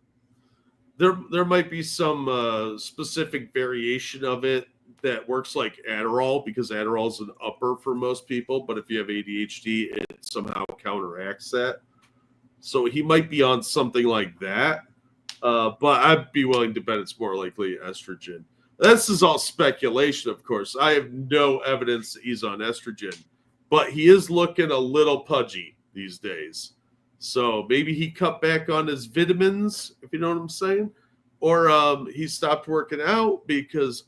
There might be some specific variation of it that works like Adderall, because Adderall is an upper for most people, but if you have ADHD, it somehow counteracts that. So he might be on something like that, but I'd be willing to bet it's more likely estrogen. This is all speculation, of course. I have no evidence that he's on estrogen, but he is looking a little pudgy these days. So maybe he cut back on his vitamins, if you know what I'm saying, or he stopped working out because,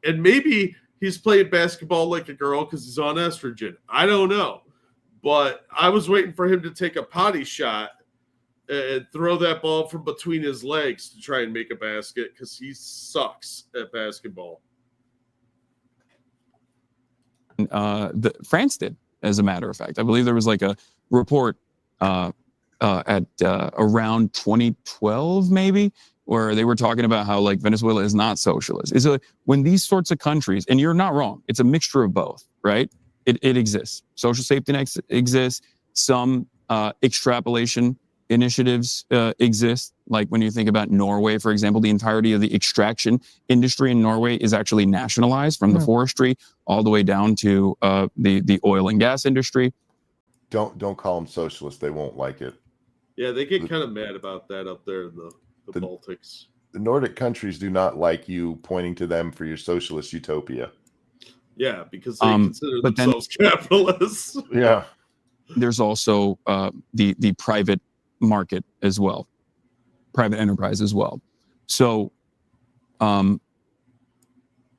and maybe he's playing basketball like a girl because he's on estrogen. I don't know, but I was waiting for him to take a potty shot and throw that ball from between his legs to try and make a basket, because he sucks at basketball. France did, as a matter of fact. I believe there was like a report at around 2012, maybe, where they were talking about how like Venezuela is not socialist. Is when these sorts of countries, and you're not wrong, it's a mixture of both, right? It exists. Social safety net exists. Some extrapolation initiatives exist. Like when you think about Norway, for example, the entirety of the extraction industry in Norway is actually nationalized, from the forestry all the way down to the oil and gas industry. Don't call them socialists. They won't like it. Yeah, they get kind of mad about that up there in the Baltics. The Nordic countries do not like you pointing to them for your socialist utopia. Yeah, because they consider themselves capitalists. Yeah. There's also the private market as well, private enterprise as well. So in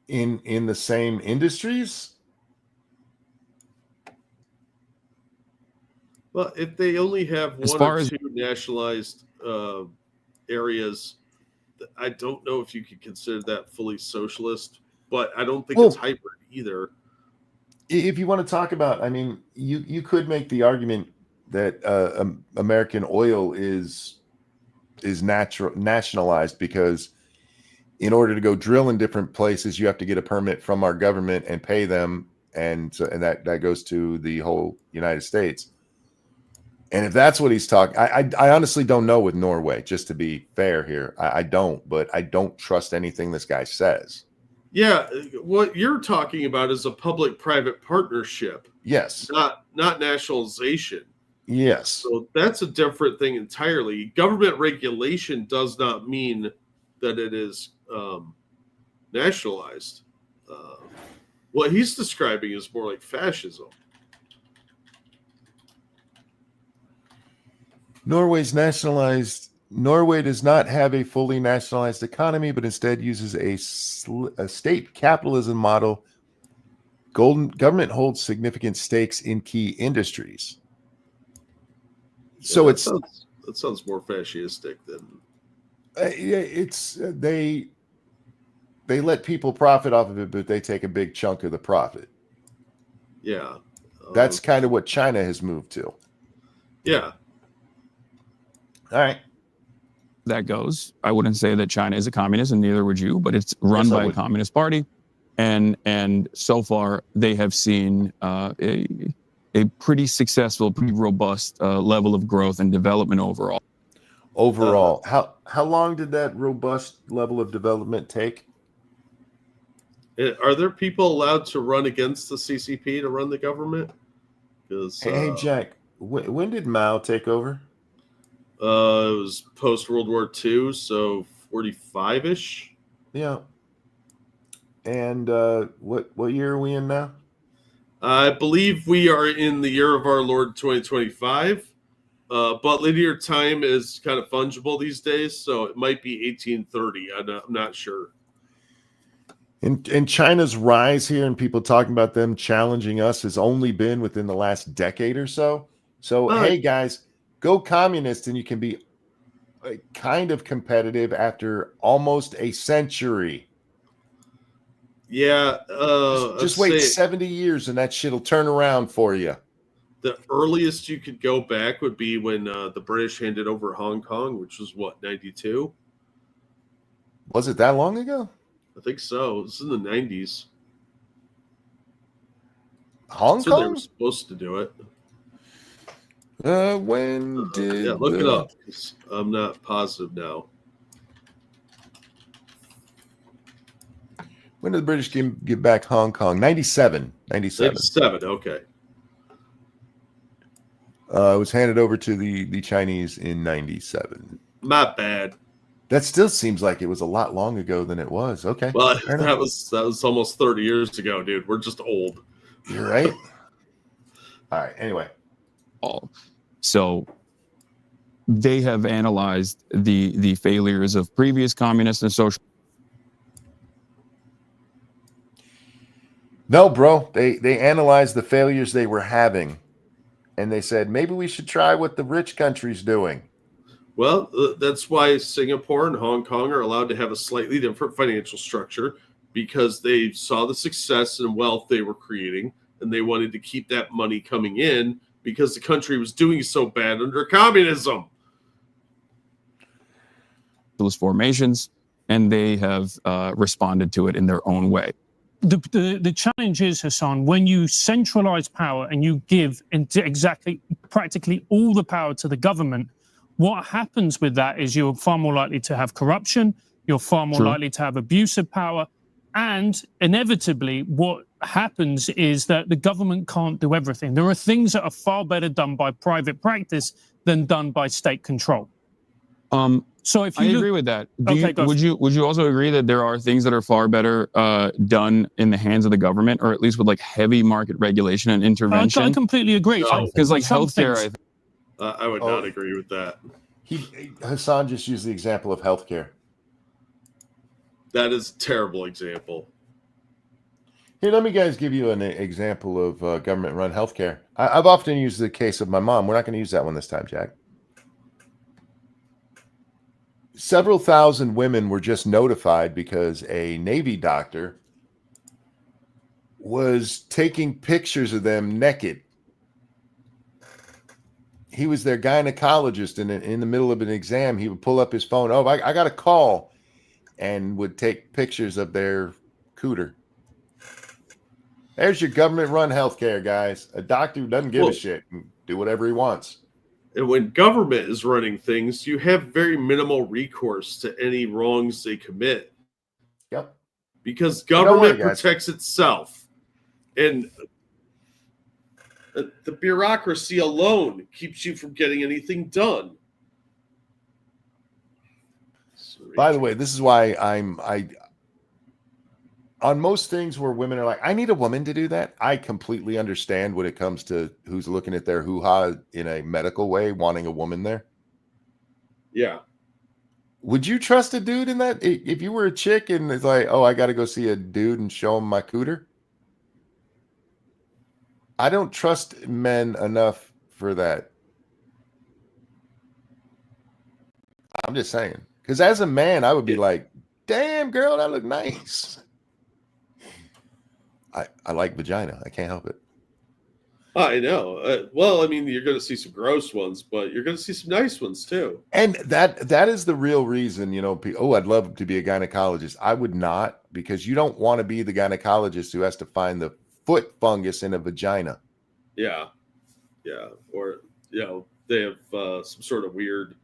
the same industries? Well, if they only have one or two nationalized areas, I don't know if you could consider that fully socialist, but I don't think it's hybrid either. If you want to talk about, I mean, you could make the argument that American oil is nationalized, because in order to go drill in different places, you have to get a permit from our government and pay them, and that goes to the whole United States. And if that's what he's talking, I honestly don't know with Norway, just to be fair here. I don't, but I don't trust anything this guy says. Yeah, what you're talking about is a public-private partnership. Yes. Not nationalization. Yes. So that's a different thing entirely. Government regulation does not mean that it is nationalized. What he's describing is more like fascism. Norway's nationalized. Norway does not have a fully nationalized economy, but instead uses a state capitalism model. Government holds significant stakes in key industries. So that sounds more fascistic than they let people profit off of it, but they take a big chunk of the profit. Yeah, that's kind of what China has moved to. Yeah. All right. That goes. I wouldn't say that China is a communist, and neither would you, but it's run by a communist party, and so far they have seen a pretty successful, pretty robust level of growth and development overall. How long did that robust level of development take? Are there people allowed to run against the CCP to run the government? Hey Jack, when did Mao take over? It was post World War II, so 45-ish. Yeah. And what year are we in now? I believe we are in the year of our Lord 2025, but linear time is kind of fungible these days, so it might be 1830. I'm not sure. And China's rise here and people talking about them challenging us has only been within the last decade or so. So, hey, guys, go communist and you can be kind of competitive after almost a century. Yeah. Just wait 70 years and that shit will turn around for you. The earliest you could go back would be when the British handed over Hong Kong, which was what, 92? Was it that long ago? I think so. This is in the 90s. Hong So they Kong? were supposed to do it. When did Yeah, look it up. I'm not positive now. When did the British give back Hong Kong? 97. 97, okay. It was handed over to the Chinese in 97. Not bad. That still seems like it was a lot long ago than it was. Okay. Well, that was almost 30 years ago, dude. We're just old. You're right. All right. Anyway. So they have analyzed the failures of previous communist and social. No, bro. They analyzed the failures they were having, and they said maybe we should try what the rich country's doing. Well, that's why Singapore and Hong Kong are allowed to have a slightly different financial structure, because they saw the success and wealth they were creating, and they wanted to keep that money coming in because the country was doing so bad under communism. Those formations, and they have responded to it in their own way. The challenge is, Hasan, when you centralize power and you give practically all the power to the government, what happens with that is you're far more likely to have corruption, you're far more likely to have abuse of power, and inevitably what happens is that the government can't do everything. There are things that are far better done by private practice than done by state control. So if you agree with that. Would you also agree that there are things that are far better done in the hands of the government, or at least with like heavy market regulation and intervention? I completely agree. Because like healthcare, I would not agree with that. Hasan just used the example of healthcare. That is a terrible example. Here, let me give you an example of government-run healthcare. I've often used the case of my mom. We're not going to use that one this time, Jack. Several thousand women were just notified because a Navy doctor was taking pictures of them naked. He was their gynecologist, and in the middle of an exam, he would pull up his phone. Oh, I got a call, and would take pictures of their cooter. There's your government-run healthcare, guys. A doctor who doesn't give a shit and do whatever he wants. And when government is running things, you have very minimal recourse to any wrongs they commit. Yep. Because government protects itself. And the bureaucracy alone keeps you from getting anything done. By the way, this is why on most things where women are like, I need a woman to do that, I completely understand when it comes to who's looking at their hoo-ha in a medical way, wanting a woman there. Yeah. Would you trust a dude in that? If you were a chick and it's like, oh, I got to go see a dude and show him my cooter. I don't trust men enough for that. I'm just saying. Because as a man, I would be like, damn, girl, that look nice. I like vagina. I can't help it. I know. Well, I mean, you're going to see some gross ones, but you're going to see some nice ones too. And that is the real reason, you know, oh, I'd love to be a gynecologist. I would not, because you don't want to be the gynecologist who has to find the foot fungus in a vagina. Yeah. Yeah. Or, you know, they have some sort of weird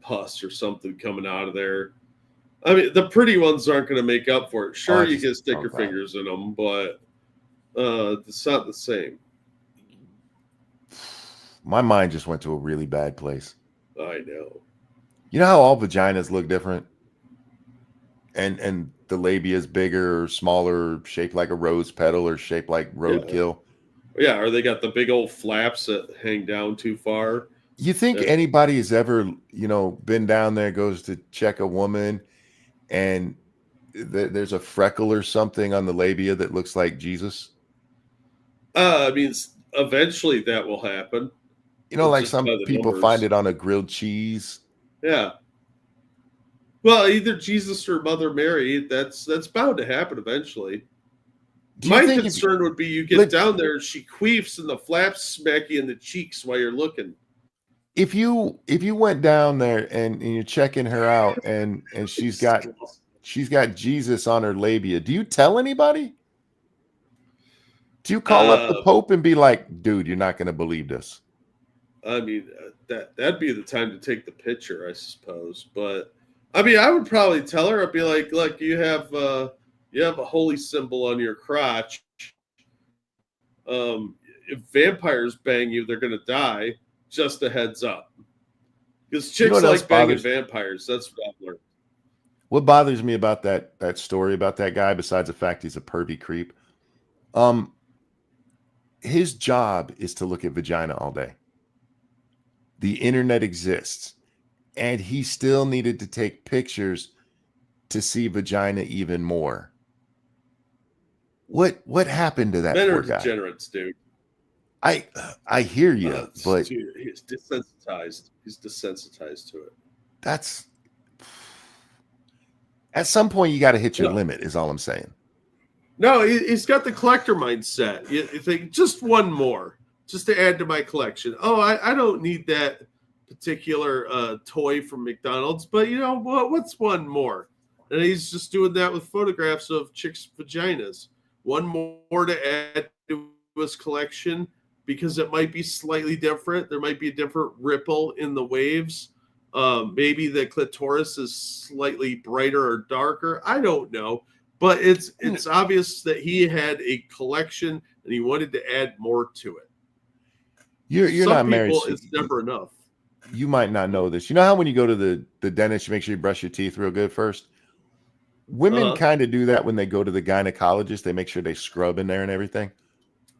pus or something coming out of there. I mean, the pretty ones aren't going to make up for it. Sure, you can stick your fingers in them, but it's not the same. My mind just went to a really bad place. I know. You know how all vaginas look different? And the labia is bigger or smaller, or shaped like a rose petal or shaped like roadkill. Yeah, or they got the big old flaps that hang down too far. You think anybody has ever, been down there, goes to check a woman, and there's a freckle or something on the labia that looks like Jesus? I mean, eventually that will happen. Like Just some by the people numbers. find it on a grilled cheese. Yeah. Well, either Jesus or Mother Mary. That's bound to happen eventually. My concern would be you get down there and she queefs and the flaps smack you in the cheeks while you're looking. If you went down there and you're checking her out and she's got Jesus on her labia, do you tell anybody? Do you call up the Pope and be like, dude, you're not going to believe this? I mean, that'd be the time to take the picture, I suppose. But I mean, I would probably tell her. I'd be like, look, you have a holy symbol on your crotch. If vampires bang you, they're gonna die. Just a heads up, because chicks like banging vampires. That's what I've learned. What bothers me about that story about that guy, besides the fact he's a pervy creep, his job is to look at vagina all day. The internet exists, and he still needed to take pictures to see vagina even more. What happened to that poor guy? Degenerates, dude. I hear you, but he's desensitized. He's desensitized to it. That's at some point you got to hit your limit. Is all I'm saying. No, he's got the collector mindset. You think just one more, just to add to my collection. Oh, I don't need that particular toy from McDonald's, but you know what? What's one more? And he's just doing that with photographs of chicks' vaginas. One more to add to his collection because it might be slightly different. There might be a different ripple in the waves. Maybe the clitoris is slightly brighter or darker. I don't know. But it's obvious that he had a collection and he wanted to add more to it. You're not married. So it's never enough. You might not know this. You know how when you go to the dentist, you make sure you brush your teeth real good first? Women kind of do that when they go to the gynecologist. They make sure they scrub in there and everything.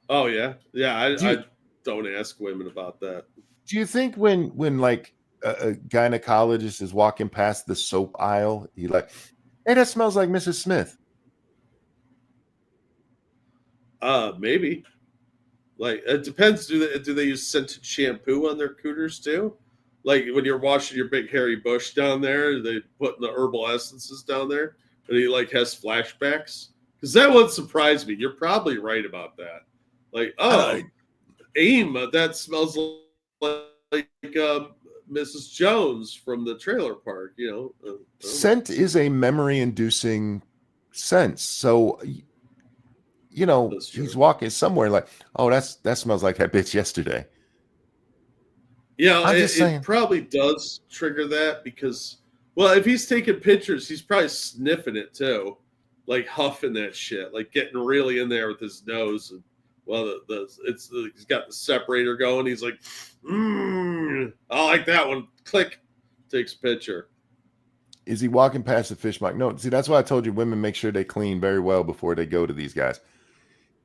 Oh, yeah. Yeah, I don't ask women about that. Do you think when like a gynecologist is walking past the soap aisle, he like, hey, that smells like Mrs. Smith? Maybe. Like, it depends. Do they use scented shampoo on their cooters too? Like when you're washing your big hairy bush down there, they put the herbal essences down there, and he like has flashbacks. Because that would surprise me. You're probably right about that. Like, AIM, that smells like Mrs. Jones from the trailer park. You know, scent is a memory-inducing sense. So, you know, he's walking somewhere like, oh, that smells like that bitch yesterday. Yeah, it probably does trigger that because, well, if he's taking pictures, he's probably sniffing it too, like huffing that shit, like getting really in there with his nose. And well, he's got the separator going. He's like, I like that one. Click, takes a picture. Is he walking past the fish market? No, see, that's why I told you women make sure they clean very well before they go to these guys.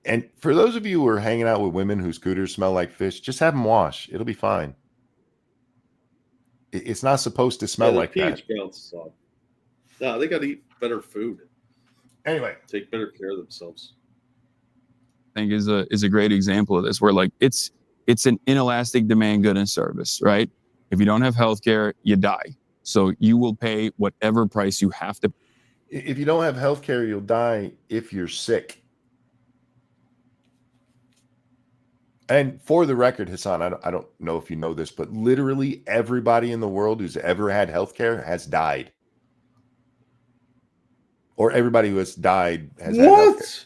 And for those of you who are hanging out with women whose cooters smell like fish, just have them wash. It'll be fine. It's not supposed to smell like that. Bounces off. No, they got to eat better food. Anyway, take better care of themselves. I think is a great example of this, where like it's an inelastic demand good and service, right? If you don't have healthcare, you die. So you will pay whatever price you have to. If you don't have healthcare, you'll die if you're sick. And for the record, Hasan, I don't know if you know this, but literally everybody in the world who's ever had healthcare has died. Or everybody who has died has had healthcare.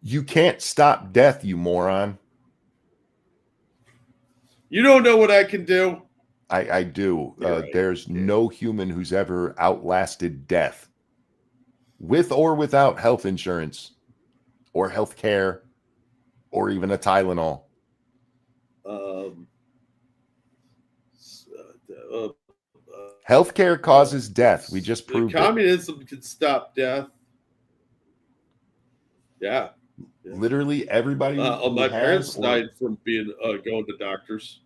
You can't stop death, you moron. You don't know what I can do. I do. Right. There's no human who's ever outlasted death with or without health insurance or health care or even a Tylenol. Healthcare causes death. We just proved communism can stop death. Yeah. Literally everybody who My parents has or, died from being going to doctors.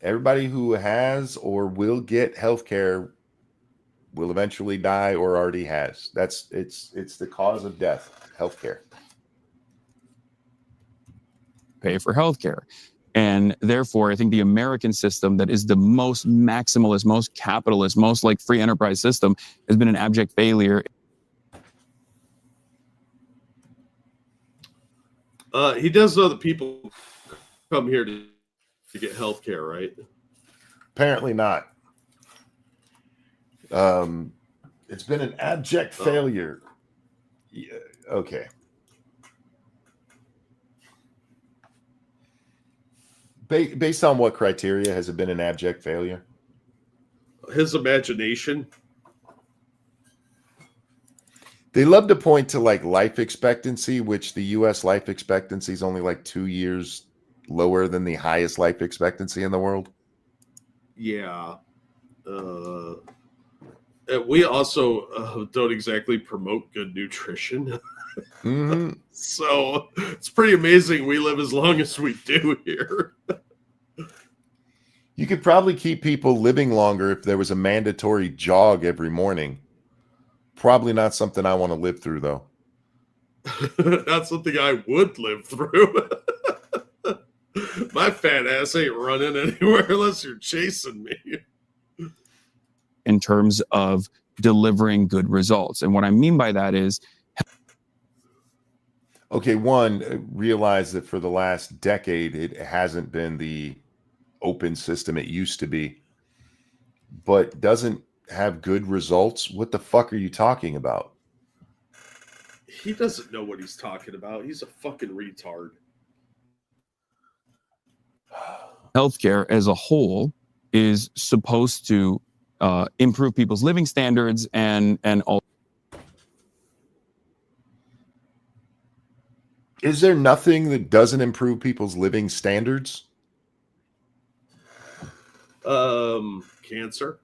everybody who has or will get healthcare will eventually die or already has. It's the cause of death, healthcare. Pay for healthcare. And therefore, I think the American system that is the most maximalist, most capitalist, most like free enterprise system has been an abject failure. He does know that people come here to get health care, right? Apparently not. It's been an abject failure. Yeah, okay. Based on what criteria has it been an abject failure? His imagination. They love to point to like life expectancy, which the U.S. life expectancy is only like 2 years lower than the highest life expectancy in the world. Yeah. We also don't exactly promote good nutrition. Mm-hmm. So it's pretty amazing we live as long as we do here. You could probably keep people living longer if there was a mandatory jog every morning. Probably not something I want to live through, though. Not something I would live through. My fat ass ain't running anywhere unless you're chasing me. In terms of delivering good results. And what I mean by that is, okay, one, realize that for the last decade, it hasn't been the open system it used to be, but doesn't have good results. What the fuck are you talking about? He doesn't know what he's talking about. He's a fucking retard. healthcare as a whole is supposed to improve people's living standards and all. Is there nothing that doesn't improve people's living standards? Cancer.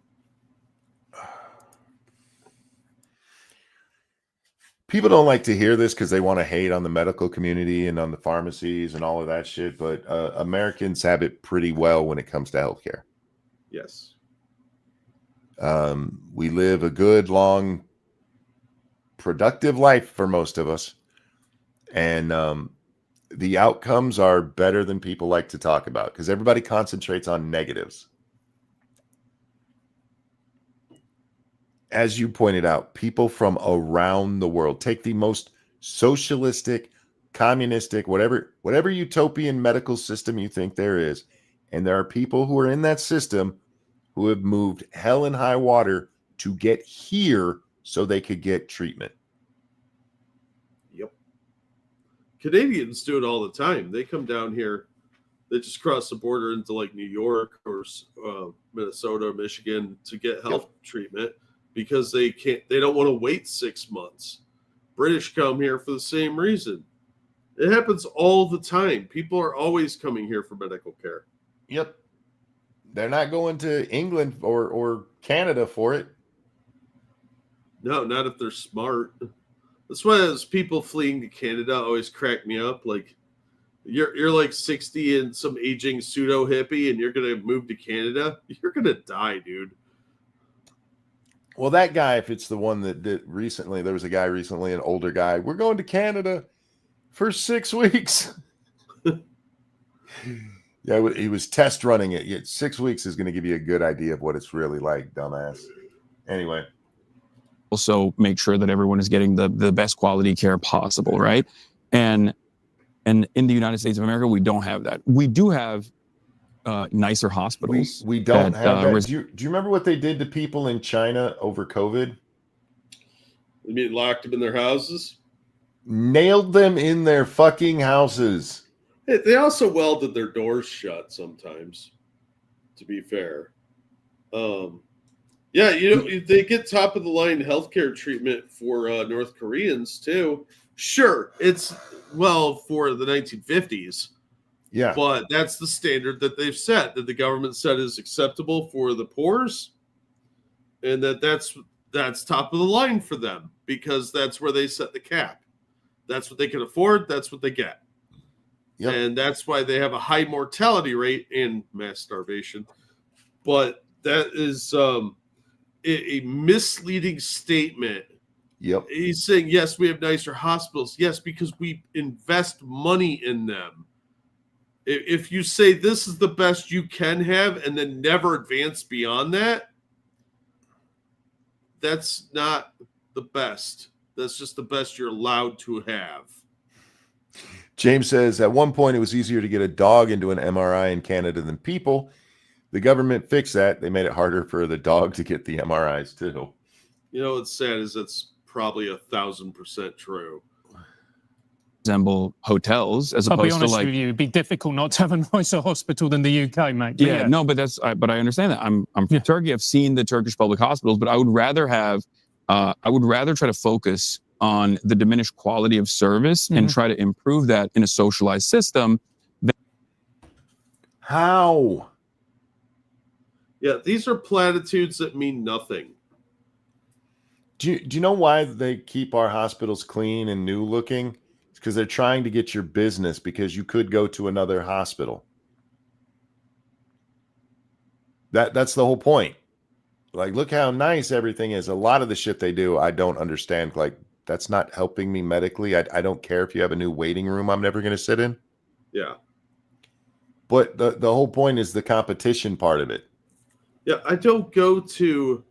People don't like to hear this because they want to hate on the medical community and on the pharmacies and all of that shit, but Americans have it pretty well when it comes to healthcare. Yes. We live a good, long, productive life for most of us. And the outcomes are better than people like to talk about because everybody concentrates on negatives. As you pointed out, people from around the world take the most socialistic, communistic, whatever utopian medical system you think there is. And there are people who are in that system who have moved hell and high water to get here so they could get treatment. Yep. Canadians do it all the time. They come down here. They just cross the border into like New York or Minnesota or Michigan to get health treatment because they don't want to wait 6 months. British come here for the same reason. It happens all the time. People are always coming here for medical care. Yep. They're not going to England or Canada for it. No, not if they're smart. That's why those people fleeing to Canada always crack me up. Like, you're like 60 and some aging pseudo hippie, and you're gonna move to Canada. You're gonna die, dude. Well, that guy, if it's the one that did recently, there was a guy recently, an older guy. We're going to Canada for 6 weeks. Yeah, he was test running it. 6 weeks is going to give you a good idea of what it's really like, dumbass. Anyway. Also make sure that everyone is getting the best quality care possible, right? And in the United States of America, we don't have that. We do have nicer hospitals. We don't have that. Do you remember what they did to people in China over COVID? You mean locked them in their houses? Nailed them in their fucking houses. They also welded their doors shut sometimes, to be fair. Yeah, they get top of the line healthcare treatment for North Koreans too. Sure, it's for the 1950s. Yeah. But that's the standard that they've set, that the government said is acceptable for the poors, and that's top of the line for them because that's where they set the cap. That's what they can afford. That's what they get. Yep. And that's why they have a high mortality rate and mass starvation. But that is a misleading statement. Yep. He's saying, yes, we have nicer hospitals. Yes, because we invest money in them. If you say this is the best you can have and then never advance beyond that, that's not the best. That's just the best you're allowed to have. James says, at one point, it was easier to get a dog into an MRI in Canada than people. The government fixed that. They made it harder for the dog to get the MRIs, too. You know what's sad is that's probably 1,000% true. Resemble hotels as I'll be opposed to honest like with you, it'd be difficult not to have a nicer hospital than the UK, mate. But yeah, no, but that's but I understand that. I'm from Yeah. Turkey. I've seen the Turkish public hospitals, but I would rather try to focus on the diminished quality of service and try to improve that in a socialized system. How? Yeah, these are platitudes that mean nothing. Do you know why they keep our hospitals clean and new looking? It's because they're trying to get your business, because you could go to another hospital. That's the whole point. Like, look how nice everything is. A lot of the shit they do, I don't understand. Like, that's not helping me medically. I don't care if you have a new waiting room I'm never going to sit in. Yeah. But the whole point is the competition part of it. Yeah, I don't go to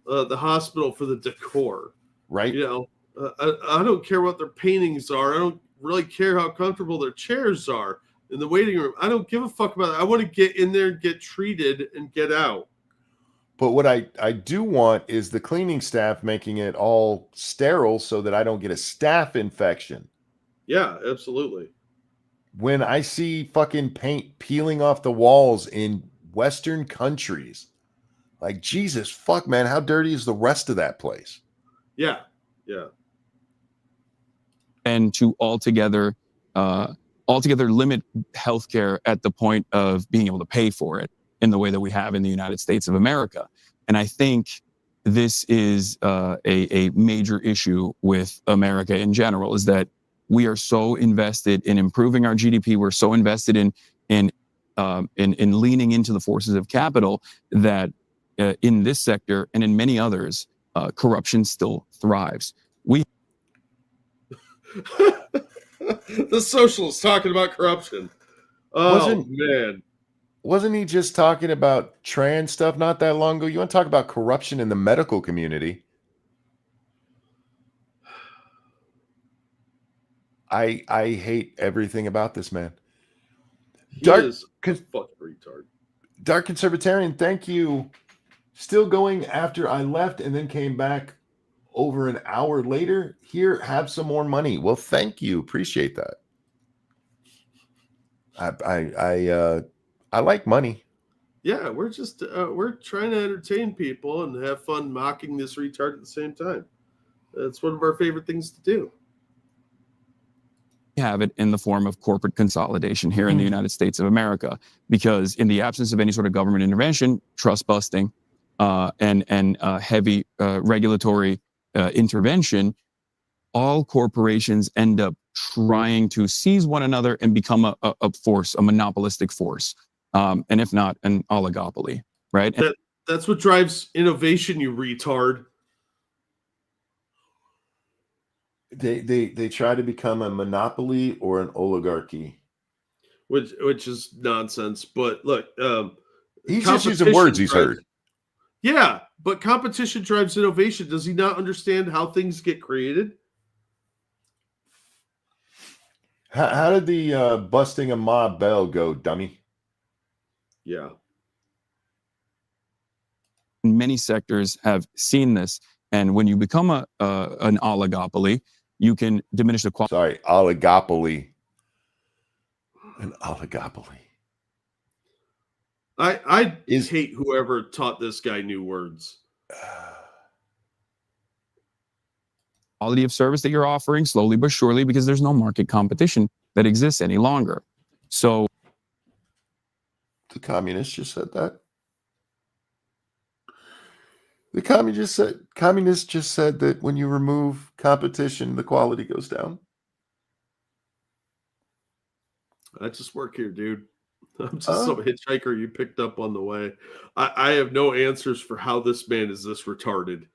the hospital for the decor. Right? You know, I don't care what their paintings are. I don't really care how comfortable their chairs are in the waiting room. I don't give a fuck about that. I want to get in there and get treated and get out. But what I do want is the cleaning staff making it all sterile so that I don't get a staph infection. Yeah, absolutely. When I see fucking paint peeling off the walls in Western countries, like, Jesus fuck, man, how dirty is the rest of that place? Yeah, yeah. And to altogether limit healthcare at the point of being able to pay for it in the way that we have in the United States of America. And I think this is a major issue with America in general, is that we are so invested in improving our GDP. We're so invested in leaning into the forces of capital that in this sector and in many others, corruption still thrives. The socialists talking about corruption. Oh, man. Wasn't he just talking about trans stuff not that long ago? You want to talk about corruption in the medical community? I hate everything about this man. He is a fucking retard. Dark Conservatarian, thank you. Still going after I left and then came back over an hour later. Here, have some more money. Well, thank you. Appreciate that. I like money. Yeah, we're just we're trying to entertain people and have fun mocking this retard at the same time. It's one of our favorite things to do. Have it in the form of corporate consolidation here in the United States of America, because in the absence of any sort of government intervention, trust busting, and heavy regulatory intervention, all corporations end up trying to seize one another and become a force, a monopolistic force, and if not, an oligopoly, right? That's what drives innovation, you retard. They try to become a monopoly or an oligarchy, which is nonsense. But look, he's just using words he's heard. Yeah, but competition drives innovation. Does he not understand how things get created? How did the busting a mob bell go, dummy? Yeah. Many sectors have seen this, and when you become an oligopoly, you can diminish the quality. Sorry, oligopoly. An oligopoly. I hate whoever taught this guy new words. Quality of service that you're offering slowly but surely, because there's no market competition that exists any longer. So the communists just said that. The communists just said that when you remove competition, the quality goes down. I just work here, dude. I'm just some hitchhiker you picked up on the way. I have no answers for how this man is this retarded.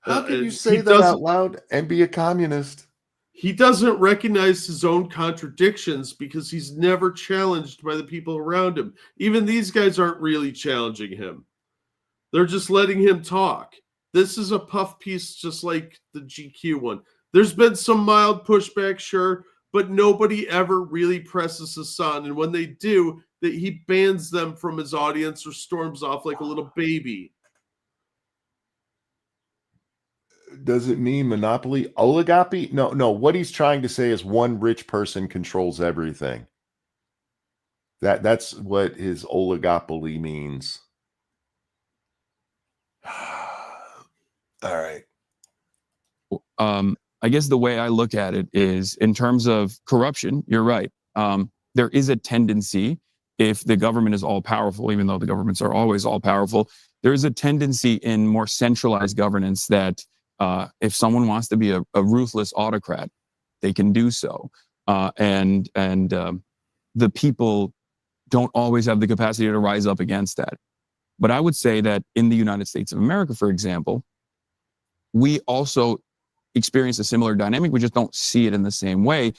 How can you and say he that out doesn't- loud and be a communist? He doesn't recognize his own contradictions because he's never challenged by the people around him. Even these guys aren't really challenging him. They're just letting him talk. This is a puff piece just like the GQ one. There's been some mild pushback, sure, but nobody ever really presses Hasan. And when they do, that he bans them from his audience or storms off like a little baby. Does it mean monopoly? Oligopoly? No. What he's trying to say is one rich person controls everything. That's what his oligopoly means. All right. I guess the way I look at it is in terms of corruption, you're right. There is a tendency, if the government is all powerful, even though the governments are always all powerful, there is a tendency in more centralized governance that if someone wants to be a ruthless autocrat, they can do so. And the people don't always have the capacity to rise up against that. But I would say that in the United States of America, for example, we also experience a similar dynamic. We just don't see it in the same way.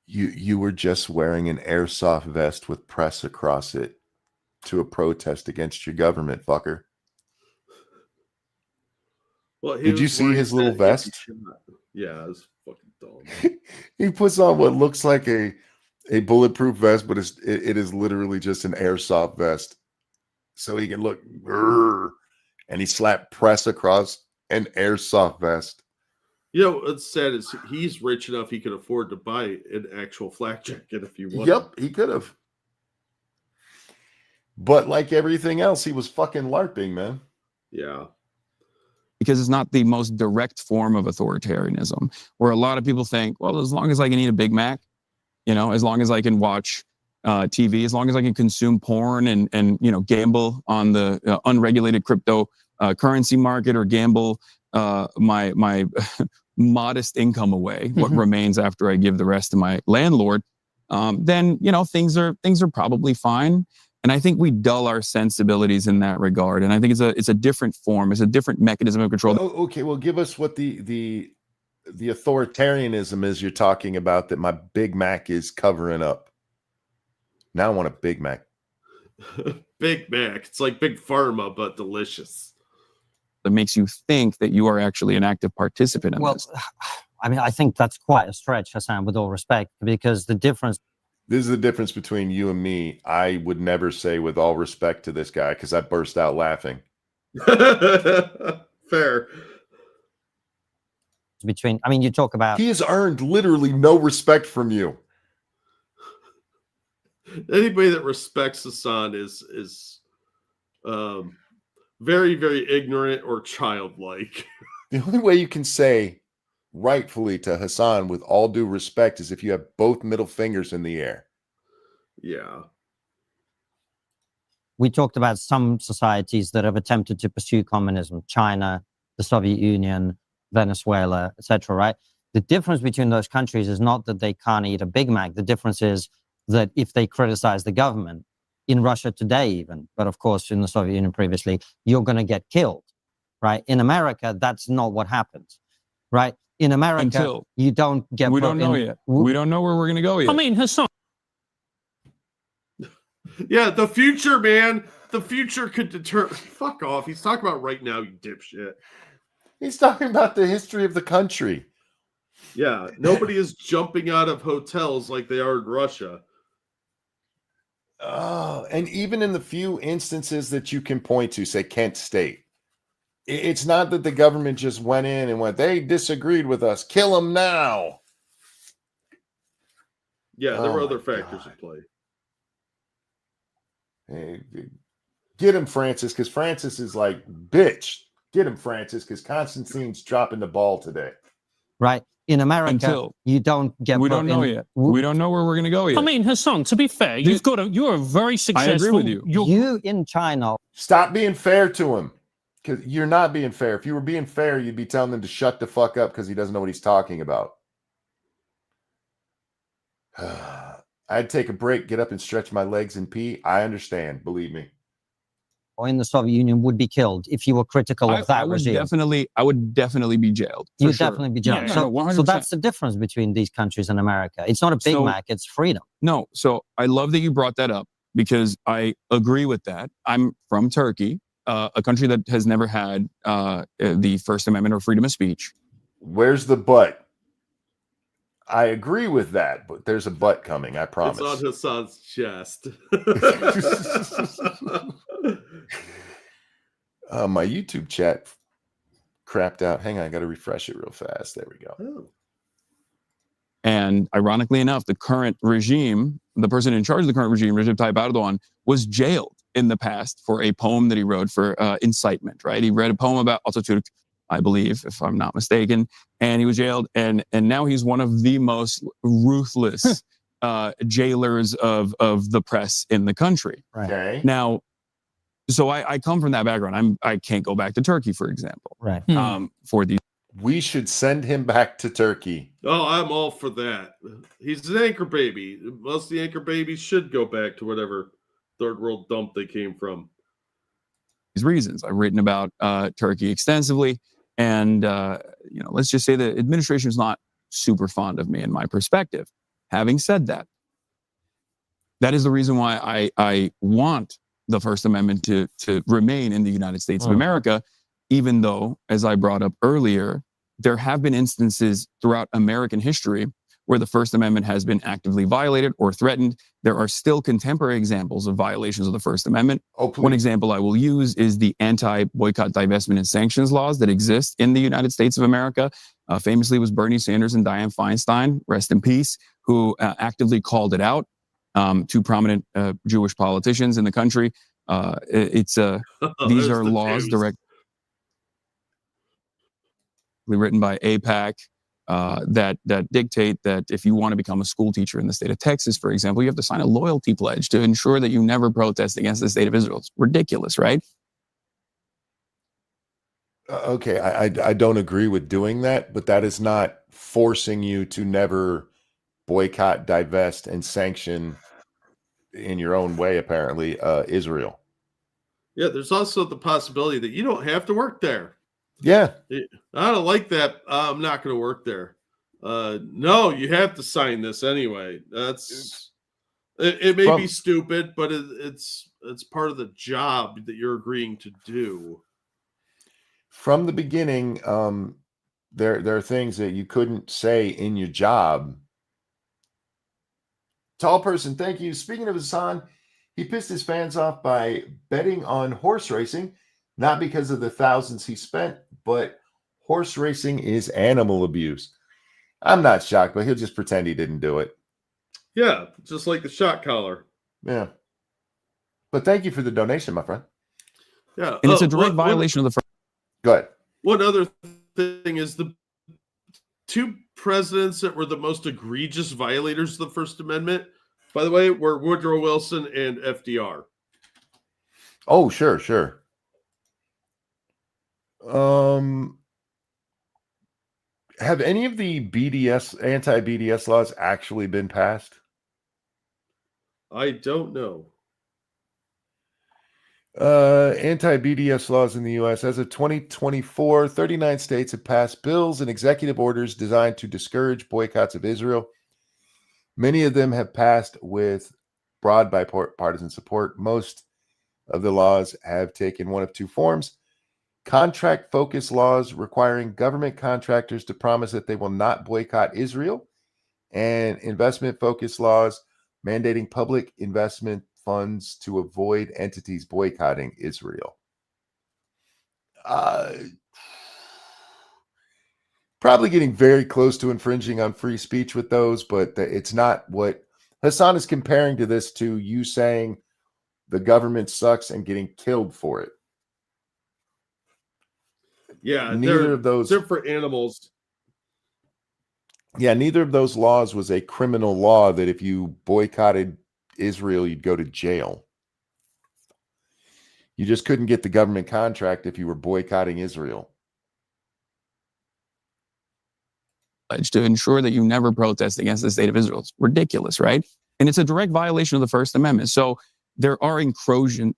You were just wearing an airsoft vest with press across it to a protest against your government, fucker. Well, Did you see his little vest? Yeah, it was fucking dumb. He puts on what looks like a bulletproof vest, but it is literally just an airsoft vest. So he can look, and he slapped press across an airsoft vest. You know, what's sad is he's rich enough he could afford to buy an actual flak jacket if he wanted. Yep, he could have. But like everything else, he was fucking LARPing, man. Yeah. Because it's not the most direct form of authoritarianism, where a lot of people think, well, as long as I can eat a Big Mac, as long as I can watch TV, as long as I can consume porn and gamble on the unregulated crypto currency market or gamble my modest income away, what remains after I give the rest to my landlord, then things are probably fine. And I think we dull our sensibilities in that regard. And I think it's a different form, it's a different mechanism of control. Oh, okay, well, give us what the authoritarianism is you're talking about that my Big Mac is covering up. Now I want a Big Mac. Big Mac. It's like Big Pharma, but delicious. That makes you think that you are actually an active participant in this. I mean, I think that's quite a stretch, Hasan, with all respect, because the difference. This is the difference between you and me. I would never say with all respect to this guy because I burst out laughing. Fair. You talk about. He has earned literally no respect from you. Anybody that respects Hasan is very, very ignorant or childlike. The only way you can say rightfully to Hasan with all due respect is if you have both middle fingers in the air. Yeah. We talked about some societies that have attempted to pursue communism, China, the Soviet Union, Venezuela, etc., right? The difference between those countries is not that they can't eat a Big Mac. The difference is that if they criticize the government, in Russia today even, but of course in the Soviet Union previously, you're going to get killed, right? In America, that's not what happens, right? In America, you don't get... We don't know yet. We don't know where we're going to go yet. I mean, Hasan. Yeah, the future, man. The future could determine... Fuck off. He's talking about right now, you dipshit. He's talking about the history of the country. Yeah, nobody is jumping out of hotels like they are in Russia. Oh, and even in the few instances that you can point to, say Kent State, it's not that the government just went in and went, they disagreed with us, kill them now. Yeah, there were other factors at play. Hey, get him, Francis, because Francis is like, bitch. Get him, Francis, because Constantine's dropping the ball today. Right. In America, you don't get... We don't know yet. We don't know where we're going to go yet. I mean, Hasan, to be fair, you're a very successful... I agree with you. You in China... Stop being fair to him. Because you're not being fair. If you were being fair, you'd be telling them to shut the fuck up because he doesn't know what he's talking about. I'd take a break, get up and stretch my legs and pee. I understand, believe me. Or in the Soviet Union would be killed if you were critical of that regime. I would definitely be jailed. You'd sure. definitely be jailed. Yeah, so, no, 100%. so that's the difference between these countries and America. It's not a Big Mac, it's freedom. No, so I love that you brought that up because I agree with that. I'm from Turkey, a country that has never had the First Amendment or freedom of speech. Where's the but? I agree with that, but there's a but coming, I promise. It's on Hasan's chest. My YouTube chat crapped out. Hang on, I got to refresh it real fast. There we go. Oh. And ironically enough, the current regime, the person in charge of the current regime, Recep Tayyip Erdogan, was jailed in the past for a poem that he wrote for incitement, right? He read a poem about Atatürk, I believe, if I'm not mistaken, and he was jailed. And now he's one of the most ruthless jailers of the press in the country. Right. Okay. Now, so I come from that background. I can't go back to Turkey, for example. Right. For these. We should send him back to Turkey. Oh, I'm all for that. He's an anchor baby. Most of the anchor babies should go back to whatever third world dump they came from. These reasons I've written about Turkey extensively, and let's just say the administration is not super fond of me in my perspective. Having said that, that is the reason why I want the First Amendment to remain in the United States of America, even though, as I brought up earlier, there have been instances throughout American history where the First Amendment has been actively violated or threatened. There are still contemporary examples of violations of the First Amendment. One example I will use is the anti-boycott, divestment, and sanctions laws that exist in the United States of America. Famously was Bernie Sanders and Dianne Feinstein, rest in peace, who actively called it out. Two prominent Jewish politicians in the country. These are laws directly written by AIPAC that dictate that if you want to become a school teacher in the state of Texas, for example, you have to sign a loyalty pledge to ensure that you never protest against the state of Israel. It's ridiculous, right? Okay, I don't agree with doing that, but that is not forcing you to never boycott, divest, and sanction in your own way, apparently, Israel. Yeah, there's also the possibility that you don't have to work there. Yeah. I don't like that. I'm not going to work there. No, you have to sign this anyway. It may be stupid, but it's part of the job that you're agreeing to do. From the beginning, there are things that you couldn't say in your job. Tall person, thank you. Speaking of Hasan, he pissed his fans off by betting on horse racing, not because of the thousands he spent, but horse racing is animal abuse. I'm not shocked, but he'll just pretend he didn't do it. Yeah, just like the shot collar. Yeah. But thank you for the donation, my friend. Yeah. And it's a direct violation of the first. Go ahead. One other thing is the two presidents that were the most egregious violators of the First Amendment, by the way, were Woodrow Wilson and FDR. Oh, sure. Have any of the anti-BDS laws actually been passed? I don't know. Anti-BDS laws in the U.S. As of 2024, 39 states have passed bills and executive orders designed to discourage boycotts of Israel. Many of them have passed with broad bipartisan support. Most of the laws have taken one of two forms: contract-focused laws requiring government contractors to promise that they will not boycott Israel, and investment-focused laws mandating public investment funds to avoid entities boycotting Israel. Probably getting very close to infringing on free speech with those, but it's not what Hasan is comparing to this to you saying the government sucks and getting killed for it. Yeah, neither of those. They're for animals. Yeah, neither of those laws was a criminal law that if you boycotted Israel, you'd go to jail. You just couldn't get the government contract if you were boycotting Israel. To ensure that you never protest against the state of Israel. It's ridiculous, right? And it's a direct violation of the First Amendment. So there are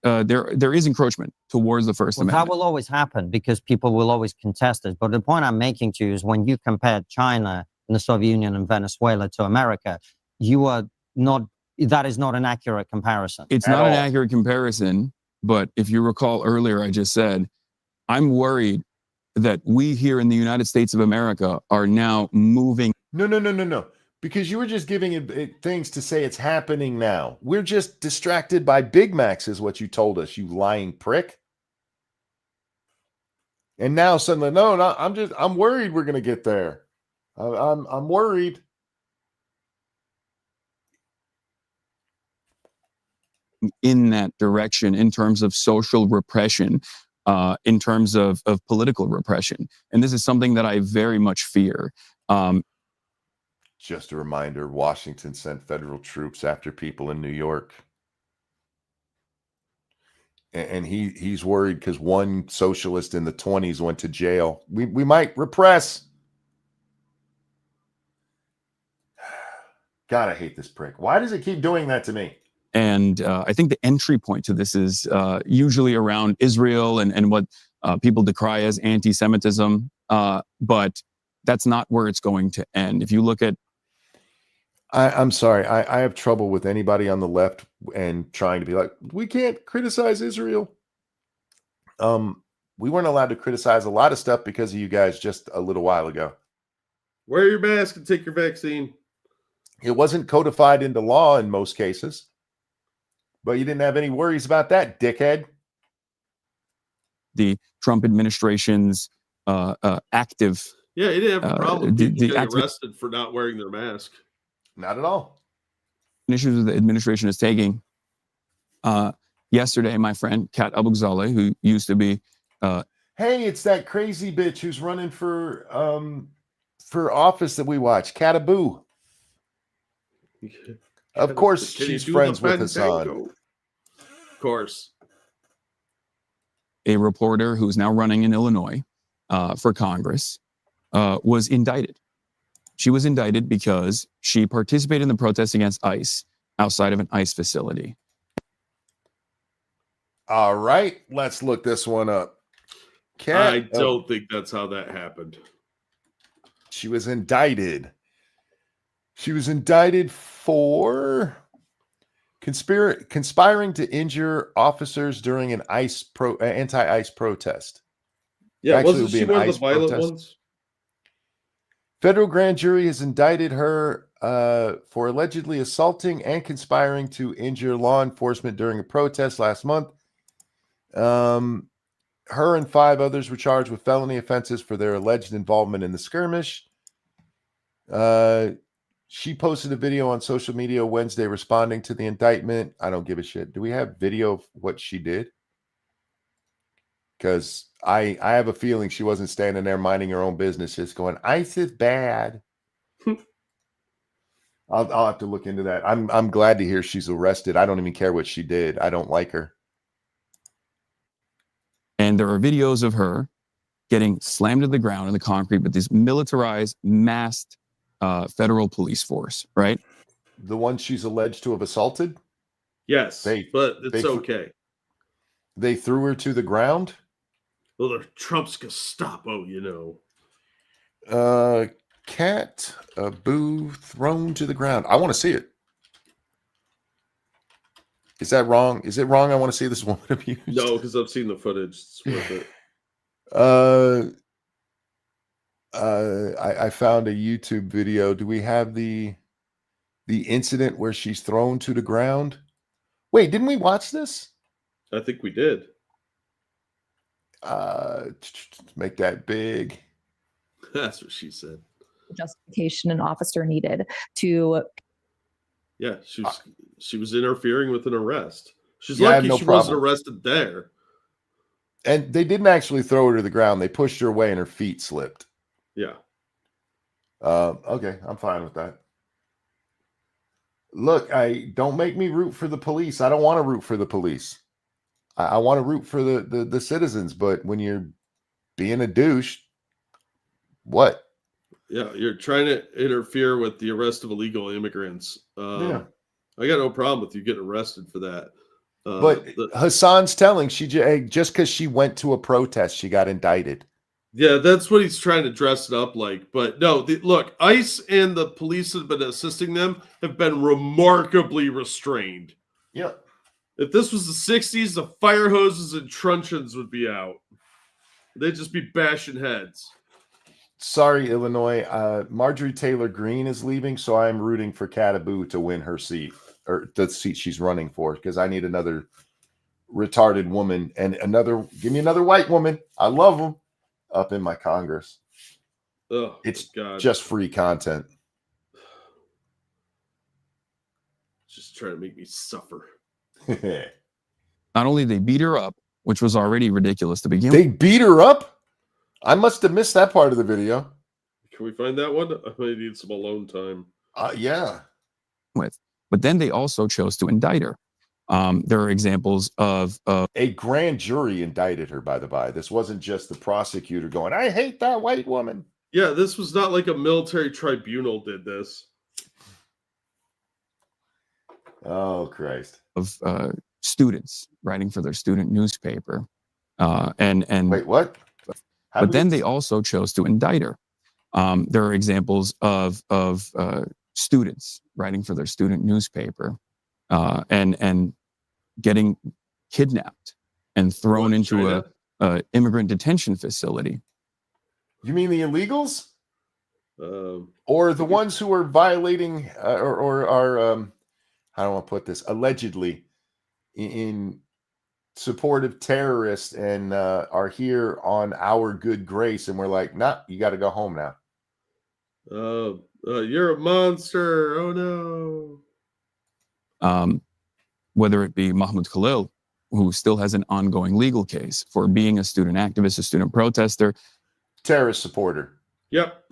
there is encroachment towards the First Amendment. That will always happen because people will always contest it. But the point I'm making to you is when you compare China and the Soviet Union and Venezuela to America, you are not, that is not an accurate comparison. It's not an accurate comparison, but if you recall earlier, I just said, I'm worried that we here in the United States of America are now moving. No. Because you were just giving it things to say it's happening now. We're just distracted by Big Macs is what you told us, you lying prick. And now suddenly, no, I'm worried we're going to get there. I'm worried. In that direction in terms of social repression, in terms of political repression. And this is something that I very much fear. Just a reminder, Washington sent federal troops after people in New York. And he's worried because one socialist in the 20s went to jail. We might repress. God, I hate this prick. Why does it keep doing that to me? And I think the entry point to this is usually around Israel and what people decry as anti-Semitism. But that's not where it's going to end. If you look at I'm sorry. I have trouble with anybody on the left and trying to be like, we can't criticize Israel. We weren't allowed to criticize a lot of stuff because of you guys just a little while ago. Wear your mask and take your vaccine. It wasn't codified into law in most cases, but you didn't have any worries about that, dickhead. The Trump administration's active. Yeah, he didn't have a problem with people getting active arrested for not wearing their mask. Not at all. Initiatives the administration is taking. Yesterday, my friend Kat Abugzaleh, who used to be, hey, it's that crazy bitch who's running for office that we watch, Cataboo. Of course, she's friends with Hasan. Of course. A reporter who's now running in Illinois for Congress was indicted. She was indicted because she participated in the protest against ICE outside of an ICE facility. All right, let's look this one up. I don't think that's how that happened. She was indicted. She was indicted for conspiring to injure officers during an anti-ICE protest. Yeah, Actually, wasn't she one of the violent protest. ones? Federal grand jury has indicted her for allegedly assaulting and conspiring to injure law enforcement during a protest last month. Her and 5 others were charged with felony offenses for their alleged involvement in the skirmish. She posted a video on social media Wednesday responding to the indictment. I don't give a shit. Do we have video of what she did? Because I have a feeling she wasn't standing there minding her own business, just going, ICE is bad. I'll have to look into that. I'm glad to hear she's arrested. I don't even care what she did. I don't like her. And there are videos of her getting slammed to the ground in the concrete with this militarized, masked federal police force, right? The one she's alleged to have assaulted? Yes, but it's okay. They threw her to the ground? Well, they're Trump's Gestapo, you know. Cat Boo thrown to the ground. I want to see it. Is that wrong? Is it wrong? I want to see this woman abused. No, because I've seen the footage. It's worth it. I found a YouTube video. Do we have the incident where she's thrown to the ground? Wait, didn't we watch this? I think we did. Make that big. That's what she said. Justification an officer needed to. Yeah, she was interfering with an arrest. She's lucky she wasn't arrested there. And they didn't actually throw her to the ground. They pushed her away and her feet slipped. Yeah. Okay, I'm fine with that. Look, don't make me root for the police. I don't want to root for the police. I want to root for the citizens, but when you're being a douche, what? Yeah, you're trying to interfere with the arrest of illegal immigrants. Yeah. I got no problem with you getting arrested for that. But Hasan's telling just because she went to a protest, she got indicted. Yeah, that's what he's trying to dress it up like. But no, look, ICE and the police that have been assisting them have been remarkably restrained. Yep. If this was the 60s, the fire hoses and truncheons would be out. They'd just be bashing heads. Sorry, Illinois. Marjorie Taylor Greene is leaving, so I am rooting for Cataboo to win her seat, or the seat she's running for, because I need another retarded woman and give me another white woman. I love them up in my Congress. Oh, it's God. Just free content. Just trying to make me suffer. Not only they beat her up, which was already ridiculous to begin with. They beat her up? I must have missed that part of the video. Can we find that one? I might need some alone time. Yeah. But then they also chose to indict her. There are examples of a grand jury indicted her, by the by. This wasn't just the prosecutor going, I hate that white woman. Yeah, this was not like a military tribunal did this. Oh, Christ. Of students writing for their student newspaper. And wait, what? But then they also chose to indict her. There are examples of students writing for their student newspaper and getting kidnapped and thrown into a immigrant detention facility. You mean the illegals? Or the ones who are violating or are, how do I put this, allegedly in support of terrorists and are here on our good grace, and we're like, nah, you got to go home now. You're a monster. Oh no. Whether it be Mahmoud Khalil, who still has an ongoing legal case for being a student activist, a student protester, terrorist supporter. Yep.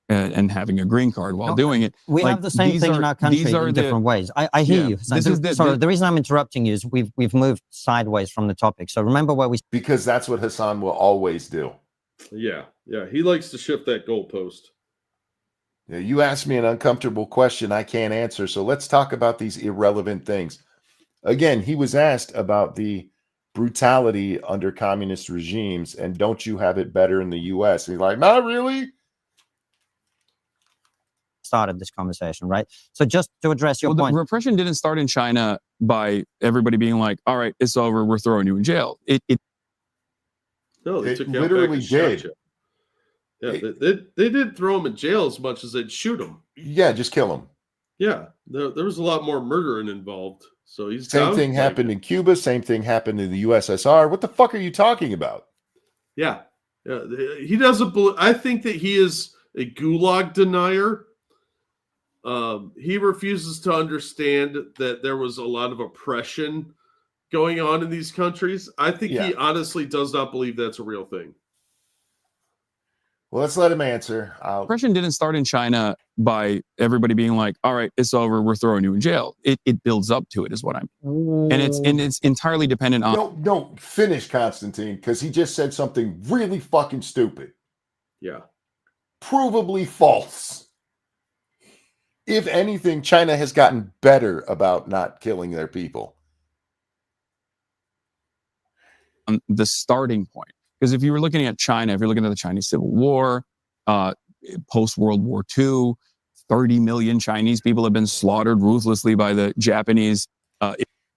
And having a green card while doing it. We have the same thing in our country in different ways. I hear you. The reason I'm interrupting you is we've moved sideways from the topic. So remember where we... Because that's what Hasan will always do. Yeah. He likes to shift that goalpost. Yeah, you asked me an uncomfortable question I can't answer. So let's talk about these irrelevant things. Again, he was asked about the brutality under communist regimes and don't you have it better in the U.S.? And he's like, not really. Started this conversation, right? So just to address your point, the repression didn't start in China by everybody being like, all right, it's over, we're throwing you in jail. No, they took literally did. Yeah, they didn't throw him in jail as much as they'd shoot him. Yeah, just kill him. Yeah, there was a lot more murdering involved. So he's same thing happened in Cuba. Same thing happened in the USSR. What the fuck are you talking about? Yeah. He doesn't believe. I think that he is a gulag denier. He refuses to understand that there was a lot of oppression going on in these countries. I think he honestly does not believe that's a real thing. Well, let's let him answer. Oppression didn't start in China by everybody being like, all right, it's over, we're throwing you in jail. It builds up to it is what I'm... And it's entirely dependent on... No, finish, Constantine, because he just said something really fucking stupid. Yeah. Provably false. If anything, China has gotten better about not killing their people. The starting point. Because if you were looking at China, if you're looking at the Chinese Civil War, post-World War II, 30 million Chinese people have been slaughtered ruthlessly by the Japanese.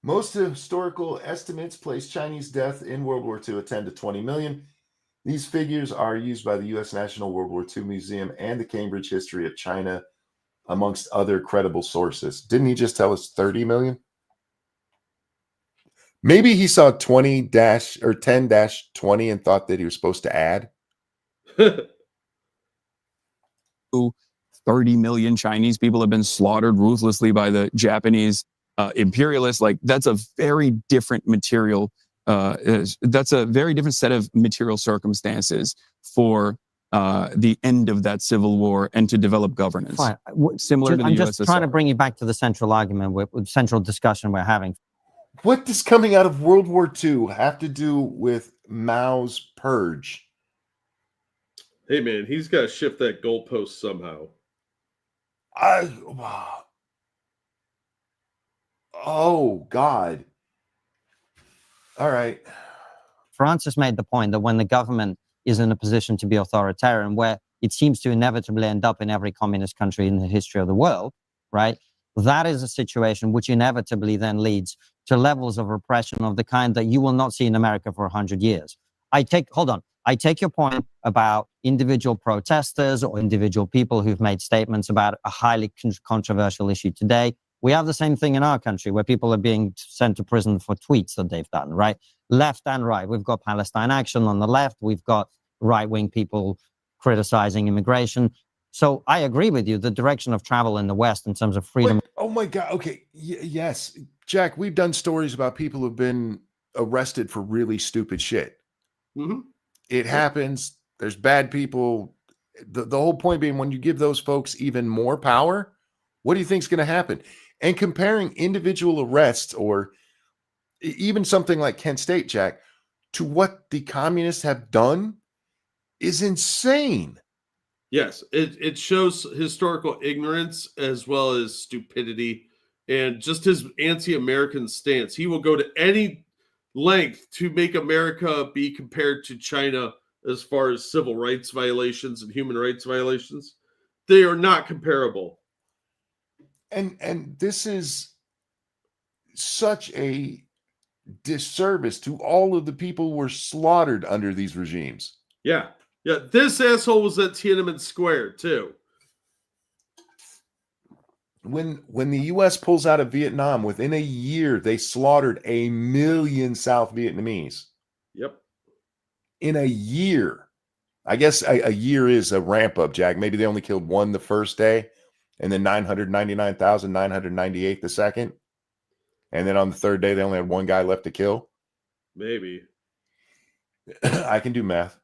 Most historical estimates place Chinese death in World War II at 10 to 20 million. These figures are used by the U.S. National World War II Museum and the Cambridge History of China, amongst other credible sources. Didn't he just tell us 30 million? Maybe he saw 10-20 and thought that he was supposed to add. 30 million Chinese people have been slaughtered ruthlessly by the Japanese imperialists. Like, that's a very different material. That's a very different set of material circumstances for the end of that civil war and to develop governance. Fine. Similar to the I'm USSR. just trying to bring you back to the central argument, with central discussion we're having. What does coming out of World War II have to do with Mao's purge? Hey man, he's got to shift that goalpost somehow. Oh God. All right. Francis made the point that when the government is in a position to be authoritarian, where it seems to inevitably end up in every communist country in the history of the world, right? That is a situation which inevitably then leads to levels of repression of the kind that you will not see in America for 100 years. I take your point about individual protesters or individual people who've made statements about a highly controversial issue today. We have the same thing in our country where people are being sent to prison for tweets that they've done, right? Left and right. We've got Palestine Action on the left. We've got right-wing people criticizing immigration. So I agree with you. The direction of travel in the West in terms of freedom. Wait, oh my God. Okay. Yes. Jack, we've done stories about people who've been arrested for really stupid shit. Mm-hmm. It happens. There's bad people. The whole point being, when you give those folks even more power, what do you think is going to happen? And comparing individual arrests or even something like Kent State, Jack, to what the communists have done is insane. Yes, it shows historical ignorance as well as stupidity and just his anti-American stance. He will go to any length to make America be compared to China as far as civil rights violations and human rights violations. They are not comparable. And this is such a disservice to all of the people who were slaughtered under these regimes. Yeah. Yeah. This asshole was at Tiananmen Square too. When the U.S. pulls out of Vietnam, within a year, they slaughtered 1 million South Vietnamese. Yep. In a year. I guess a year is a ramp up, Jack. Maybe they only killed one the first day, and then 999,998 the second. And then on the third day, they only had one guy left to kill. Maybe. I can do math.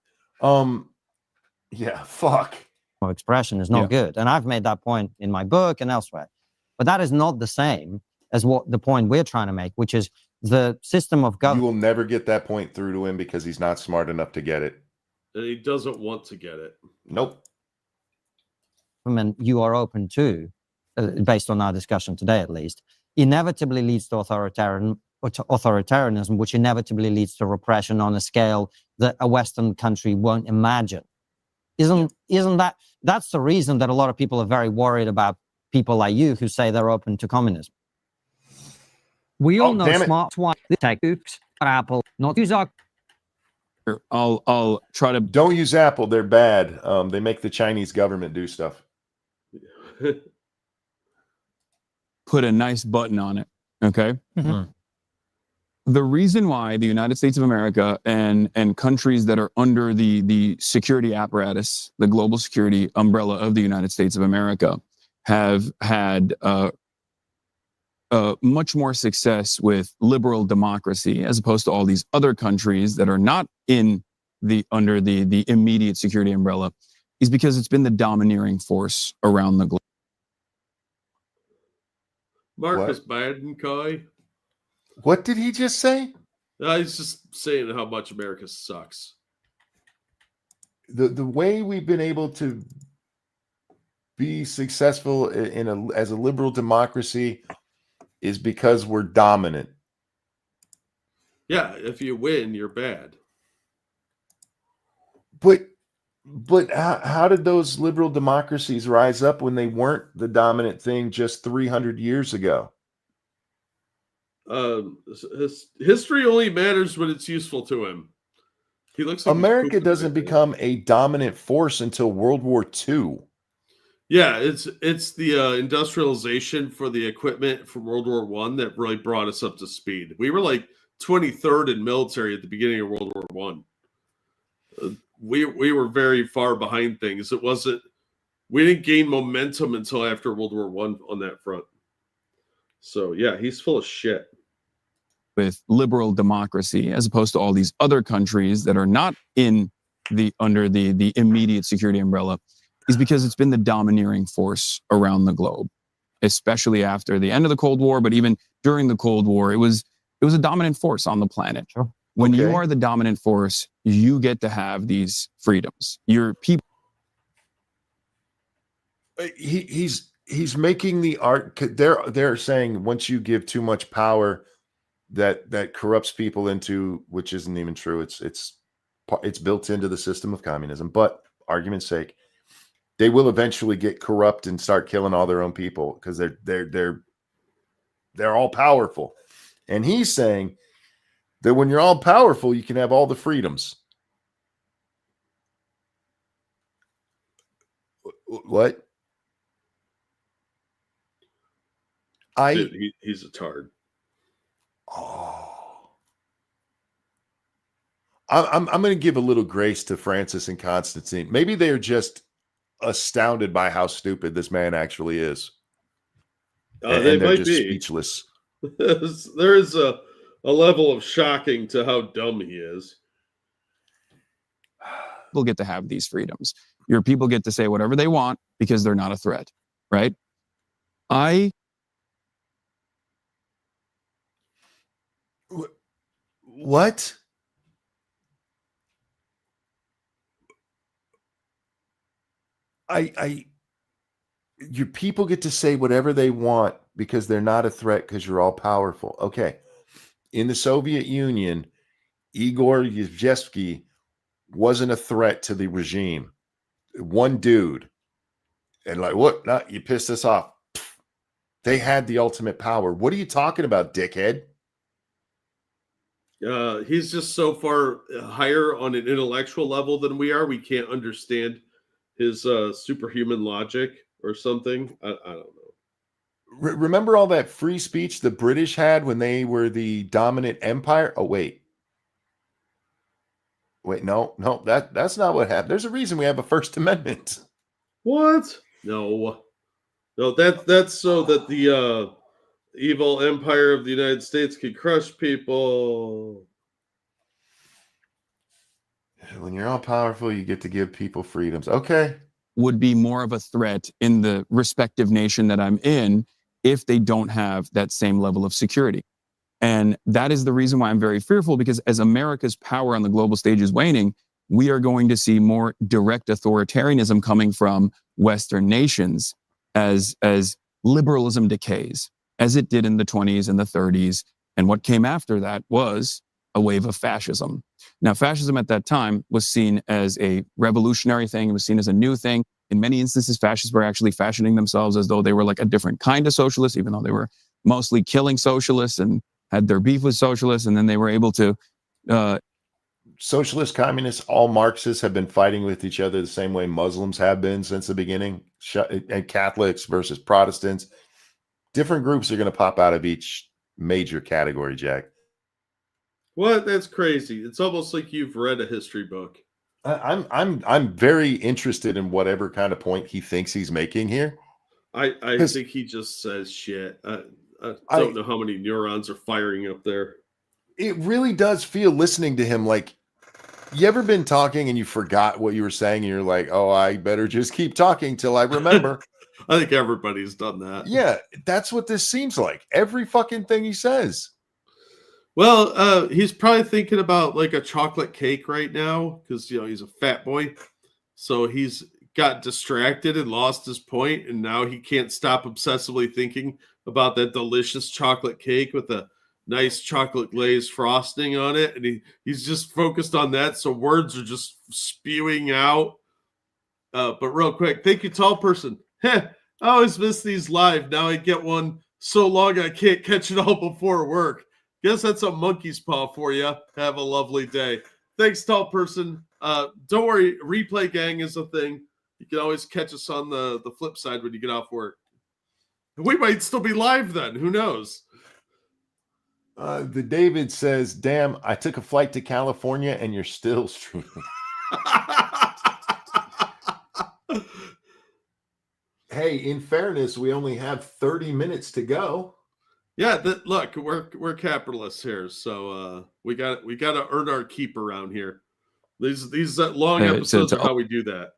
Yeah, fuck. Expression is not good. And I've made that point in my book and elsewhere. But that is not the same as what the point we're trying to make, which is the system of government. You will never get that point through to him because he's not smart enough to get it. And he doesn't want to get it. Nope. You are open to, based on our discussion today at least, inevitably leads to authoritarianism, which inevitably leads to repression on a scale that a Western country won't imagine. Isn't that's the reason that a lot of people are very worried about people like you who say they're open to communism. We all know smart tech oops, Apple, not use our. I'll try to. Don't use Apple. They're bad. They make the Chinese government do stuff. Put a nice button on it. Okay. Mhm. The reason why the United States of America and countries that are under the security apparatus, the global security umbrella of the United States of America, have had much more success with liberal democracy as opposed to all these other countries that are not under the immediate security umbrella, is because it's been the domineering force around the globe. Marcus Biden, Kai. What did he just say? He's just saying how much America sucks. The way we've been able to be successful as a liberal democracy is because we're dominant. Yeah, if you win, you're bad. But how did those liberal democracies rise up when they weren't the dominant thing just 300 years ago? History only matters when it's useful to him. He looks like America doesn't become a dominant force until World War II. Yeah, it's the industrialization for the equipment from World War I that really brought us up to speed. We were like 23rd in military at the beginning of World War I. We were very far behind things. We didn't gain momentum until after World War I on that front. So yeah, he's full of shit. With liberal democracy, as opposed to all these other countries that are not under the immediate security umbrella, is because it's been the domineering force around the globe, especially after the end of the Cold War, but even during the Cold War, it was It was a dominant force on the planet. Sure. When you Okay. are the dominant force, you get to have these freedoms. Your people. He's making the art. They're saying once you give too much power, that corrupts people into, which isn't even true. It's built into the system of communism. But argument's sake, they will eventually get corrupt and start killing all their own people because they're all powerful. And he's saying that when you're all powerful, you can have all the freedoms. What? Dude, he's a tard. Oh, I'm going to give a little grace to Francis and Constantine. Maybe they are just astounded by how stupid this man actually is, and They they're might just be. speechless. There is a level of shocking to how dumb he is. People get to have these freedoms. Your people get to say whatever they want because they're not a threat, right? What? Your people get to say whatever they want because they're not a threat because you're all powerful. Okay. In the Soviet Union, Igor Yevgeny wasn't a threat to the regime. One dude. And like, what? No, you pissed us off. They had the ultimate power. What are you talking about, dickhead? He's just so far higher on an intellectual level than we are. We can't understand his superhuman logic or something. I don't know. Remember all that free speech the British had when they were the dominant empire? Oh, wait, no, that's not what happened. There's a reason we have a First Amendment. What? No, that's so that the evil empire of the United States can crush people. When you're all powerful, you get to give people freedoms. Okay. Would be more of a threat in the respective nation that I'm in if they don't have that same level of security. And that is the reason why I'm very fearful, because as America's power on the global stage is waning, we are going to see more direct authoritarianism coming from Western nations as liberalism decays, as it did in the 20s and the 30s. And what came after that was a wave of fascism. Now, fascism at that time was seen as a revolutionary thing. It was seen as a new thing. In many instances, fascists were actually fashioning themselves as though they were like a different kind of socialist, even though they were mostly killing socialists and had their beef with socialists. And then they were able to... Socialist, communists, all Marxists have been fighting with each other the same way Muslims have been since the beginning. And Catholics versus Protestants. Different groups are going to pop out of each major category, Jack. What? That's crazy. It's almost like you've read a history book. I'm very interested in whatever kind of point he thinks he's making here. I think he just says shit. I don't know how many neurons are firing up there. It really does feel, listening to him, like, you ever been talking and you forgot what you were saying and you're like, oh, I better just keep talking till I remember. I think everybody's done that. Yeah, that's what this seems like. Every fucking thing he says. Well, he's probably thinking about like a chocolate cake right now because, he's a fat boy. So he's got distracted and lost his point, and now he can't stop obsessively thinking about that delicious chocolate cake with a nice chocolate glaze frosting on it. And he's just focused on that. So words are just spewing out. But real quick, thank you, tall person. I always miss these live. Now I get one so long I can't catch it all before work. Guess that's a monkey's paw for you. Have a lovely day. Thanks, tall person. Don't worry, replay gang is a thing. You can always catch us on the flip side when you get off work. We might still be live then. Who knows? The David says, damn, I took a flight to California and you're still streaming. Hey, in fairness, we only have 30 minutes to go. Yeah, look, we're capitalists here, so we got to earn our keep around here. These long episodes are how we do that.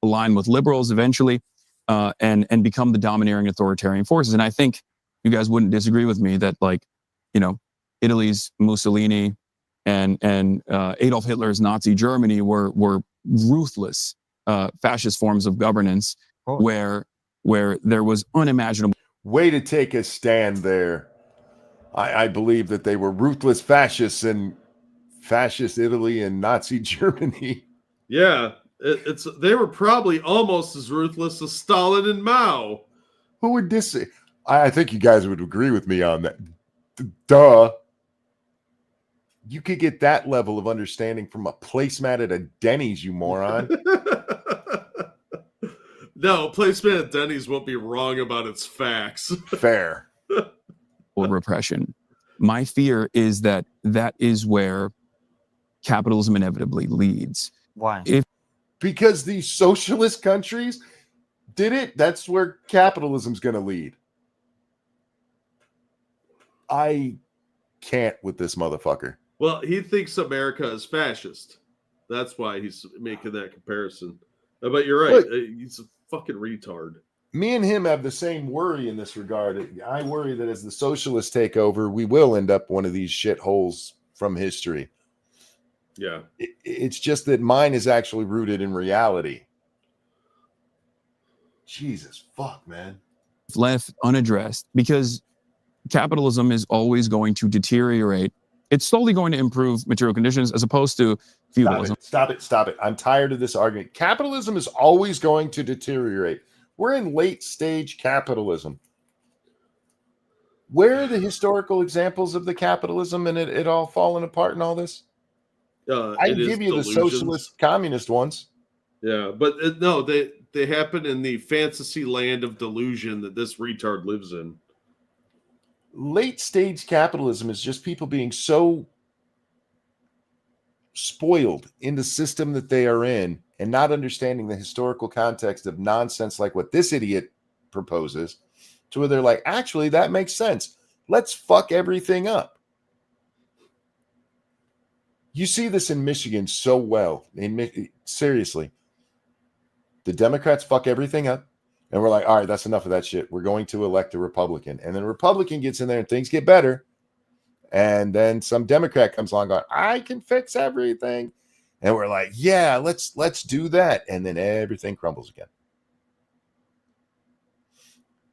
Align with liberals eventually, and become the domineering authoritarian forces. And I think you guys wouldn't disagree with me that, like, Italy's Mussolini and Adolf Hitler's Nazi Germany were ruthless fascist forms of governance, where there was unimaginable. Way to take a stand there. I believe that they were ruthless fascists in fascist Italy and Nazi Germany. Yeah, they were probably almost as ruthless as Stalin and Mao. Who would this say? I think you guys would agree with me on that. Duh. You could get that level of understanding from a placemat at a Denny's, you moron. No, placemat at Denny's won't be wrong about its facts. Fair. Repression. My fear is that is where capitalism inevitably leads. Why? Because these socialist countries did it. That's where capitalism's going to lead. I can't with this motherfucker. Well, he thinks America is fascist. That's why he's making that comparison. But you're right. He's a fucking retard. Me and him have the same worry in this regard. I worry that as the socialists take over, we will end up one of these shitholes from history. Yeah. It's just that mine is actually rooted in reality. Jesus fuck, man. Left unaddressed because capitalism is always going to deteriorate. It's slowly going to improve material conditions as opposed to feudalism. Stop it. I'm tired of this argument. Capitalism is always going to deteriorate. We're in late stage capitalism. Where are the historical examples of the capitalism and it all falling apart and all this? I can give you the socialist communist ones. Yeah, but no, they happen in the fantasy land of delusion that this retard lives in. Late stage capitalism is just people being so spoiled in the system that they are in and not understanding the historical context of nonsense like what this idiot proposes, to where they're like, actually, that makes sense. Let's fuck everything up. You see this in Michigan so well. Seriously. The Democrats fuck everything up. And we're like, all right, that's enough of that shit. We're going to elect a Republican. And then a Republican gets in there and things get better. And then some Democrat comes along going, I can fix everything. And we're like, yeah, let's do that. And then everything crumbles again.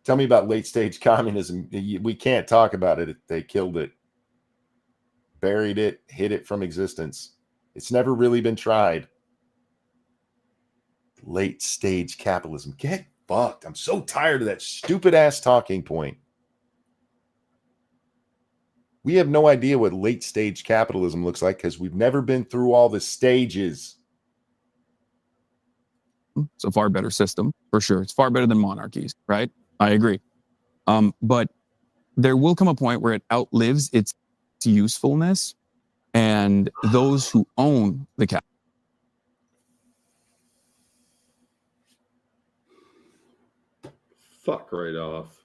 Tell me about late stage communism. We can't talk about it. They killed it, buried it, hid it from existence. It's never really been tried. Late stage capitalism. Get fucked. I'm so tired of that stupid ass talking point. We have no idea what late stage capitalism looks like because we've never been through all the stages. It's a far better system, for sure. It's far better than monarchies, right? I agree. But there will come a point where it outlives its usefulness, and those who own the capital. Fuck right off.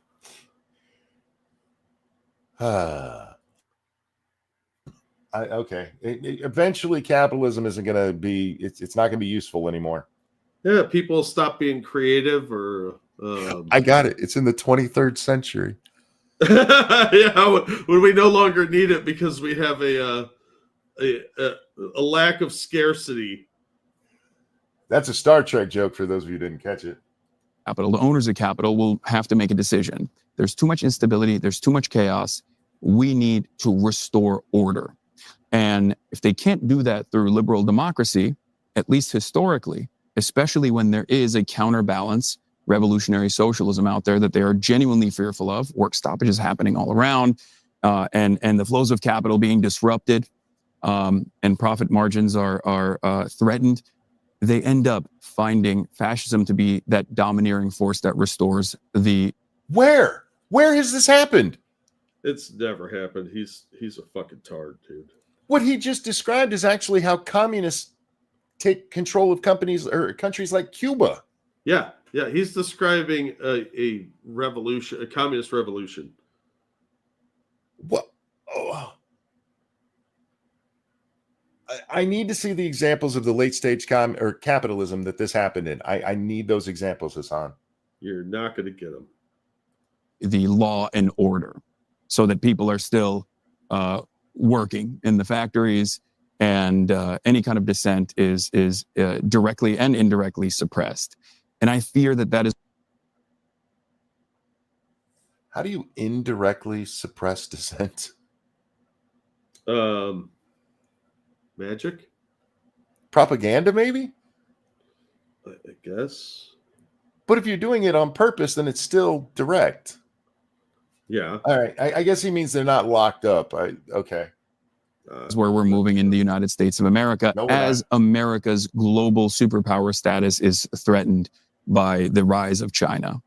Okay. Eventually, capitalism isn't going to be. It's not going to be useful anymore. Yeah, people stop being creative, or I got it. It's in the 23rd century. Yeah, when we no longer need it because we have a lack of scarcity. That's a Star Trek joke for those of you who didn't catch it. Capital, the owners of capital will have to make a decision. There's too much instability. There's too much chaos. We need to restore order. And if they can't do that through liberal democracy, at least historically, especially when there is a counterbalance, revolutionary socialism out there that they are genuinely fearful of, work stoppages happening all around, and the flows of capital being disrupted, and profit margins are threatened, they end up finding fascism to be that domineering force that restores the. Where has this happened? It's never happened. He's a fucking tard, dude. What he just described is actually how communists take control of companies or countries like Cuba. Yeah. He's describing a revolution, a communist revolution. What? Oh. I need to see the examples of the late stage capitalism that this happened in. I need those examples, Hasan. You're not going to get them. The law and order, so that people are still working in the factories, and any kind of dissent is directly and indirectly suppressed. And I fear that that is. How do you indirectly suppress dissent? Magic, Propaganda, maybe? I guess. But if you're doing it on purpose, then it's still direct. Yeah. All right. I guess he means they're not locked up. Okay. Is where we're moving in the United States of America, No, we're as America's global superpower status is threatened by the rise of China.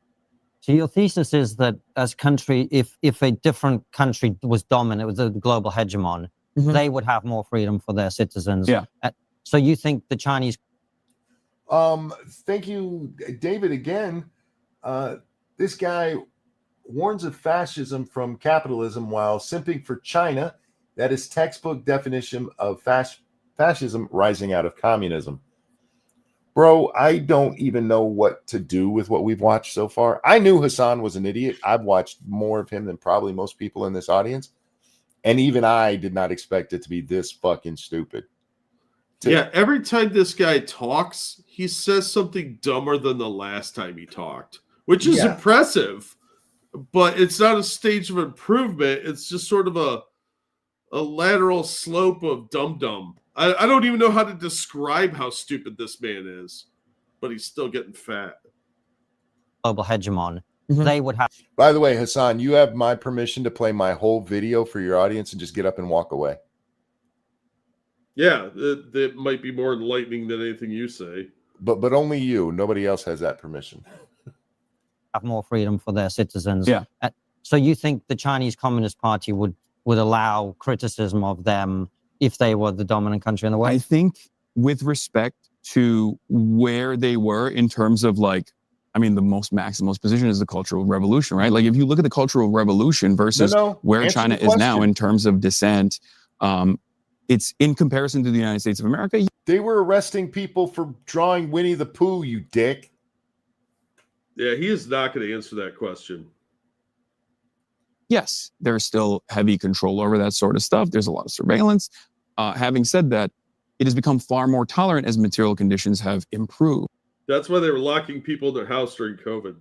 So your thesis is that as country, if a different country was dominant, was a global hegemon, they would have more freedom for their citizens. Yeah. So you think the Chinese? Thank you, David. Again, this guy warns of fascism from capitalism while simping for China. That is textbook definition of fascism rising out of communism. Bro, I don't even know what to do with what we've watched so far. I knew Hasan was an idiot. I've watched more of him than probably most people in this audience. And even I did not expect it to be this fucking stupid. Yeah, every time this guy talks, he says something dumber than the last time he talked, which is impressive. But it's not a stage of improvement. It's just sort of a lateral slope of dum-dum. I don't even know how to describe how stupid this man is, but he's still getting fat. Global hegemon, they would have. By the way, Hasan, you have my permission to play my whole video for your audience and just get up and walk away. Yeah, that might be more enlightening than anything you say. But only you. Nobody else has that permission. Have more freedom for their citizens. Yeah. So you think the Chinese Communist Party would allow criticism of them if they were the dominant country in the world? I think with respect to where they were in terms of like, I mean, the most maximalist position is the Cultural Revolution, right? Like if you look at the Cultural Revolution versus where Answer China the is now question. in terms of dissent, it's in comparison to the United States of America. They were arresting people for drawing Winnie the Pooh, you dick. Yeah, he is not going to answer that question. Yes, there's still heavy control over that sort of stuff. There's a lot of surveillance. Having said that, it has become far more tolerant as material conditions have improved. That's why they were locking people in their house during COVID.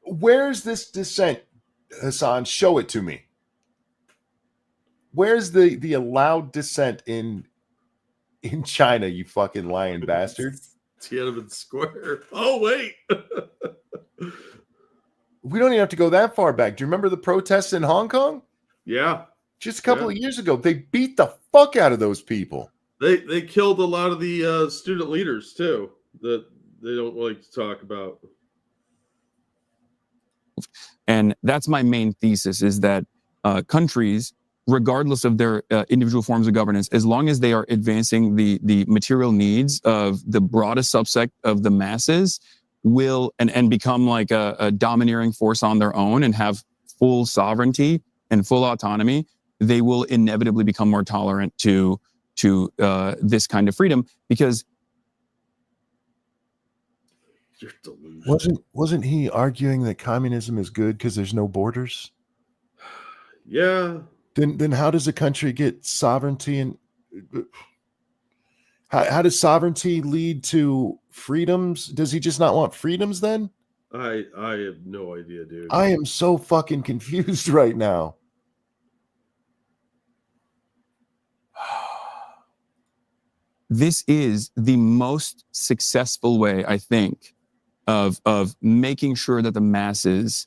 Where's this dissent, Hasan? Show it to me. Where's the allowed dissent in China, you fucking lying bastard? Tiananmen Square. Oh, wait. We don't even have to go that far back. Do you remember the protests in Hong Kong? Yeah. Just a couple of years ago. They beat the fuck out of those people. They killed a lot of the student leaders, too, that they don't like to talk about. And that's my main thesis, is that countries, regardless of their individual forms of governance, as long as they are advancing the material needs of the broadest subset of the masses, will and become like a domineering force on their own and have full sovereignty and full autonomy, they will inevitably become more tolerant to this kind of freedom. Because you're delusional. Wasn't he arguing that communism is good because there's no borders? Yeah. Then how does a country get sovereignty, and how does sovereignty lead to freedoms? Does he just not want freedoms then? I have no idea, dude. I am so fucking confused right now. this is the most successful way, I think, of making sure that the masses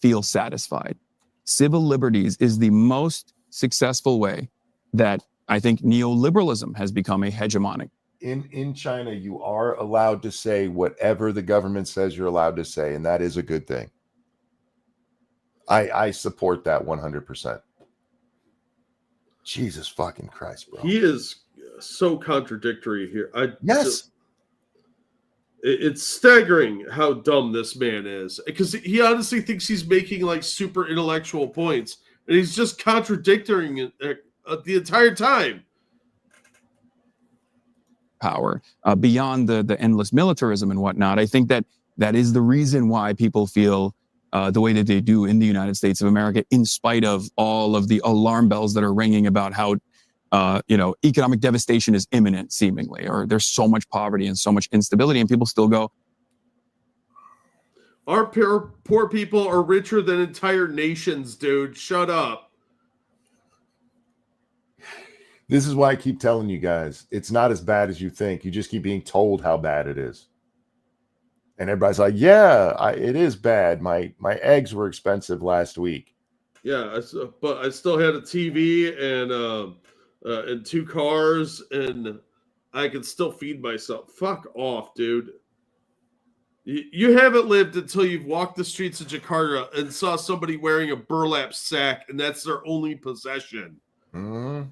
feel satisfied. Civil liberties is the most successful way that I think neoliberalism has become a hegemonic. In China, you are allowed to say whatever the government says you're allowed to say, and that is a good thing. I support that 100%. Jesus fucking Christ, bro. He is so contradictory here. Yes. It's staggering how dumb this man is, because he honestly thinks he's making like super intellectual points, and he's just contradicting it the entire time. Power beyond the endless militarism and whatnot. I think that is the reason why people feel the way that they do in the United States of America, in spite of all of the alarm bells that are ringing about how, economic devastation is imminent, seemingly, or there's so much poverty and so much instability, and people still go, our poor people are richer than entire nations, dude. Shut up. This is why I keep telling you guys, it's not as bad as you think. You just keep being told how bad it is. And everybody's like, yeah, it is bad. My eggs were expensive last week. Yeah, but I still had a TV and 2 cars, and I could still feed myself. Fuck off, dude. You haven't lived until you've walked the streets of Jakarta and saw somebody wearing a burlap sack, and that's their only possession. Mm-hmm.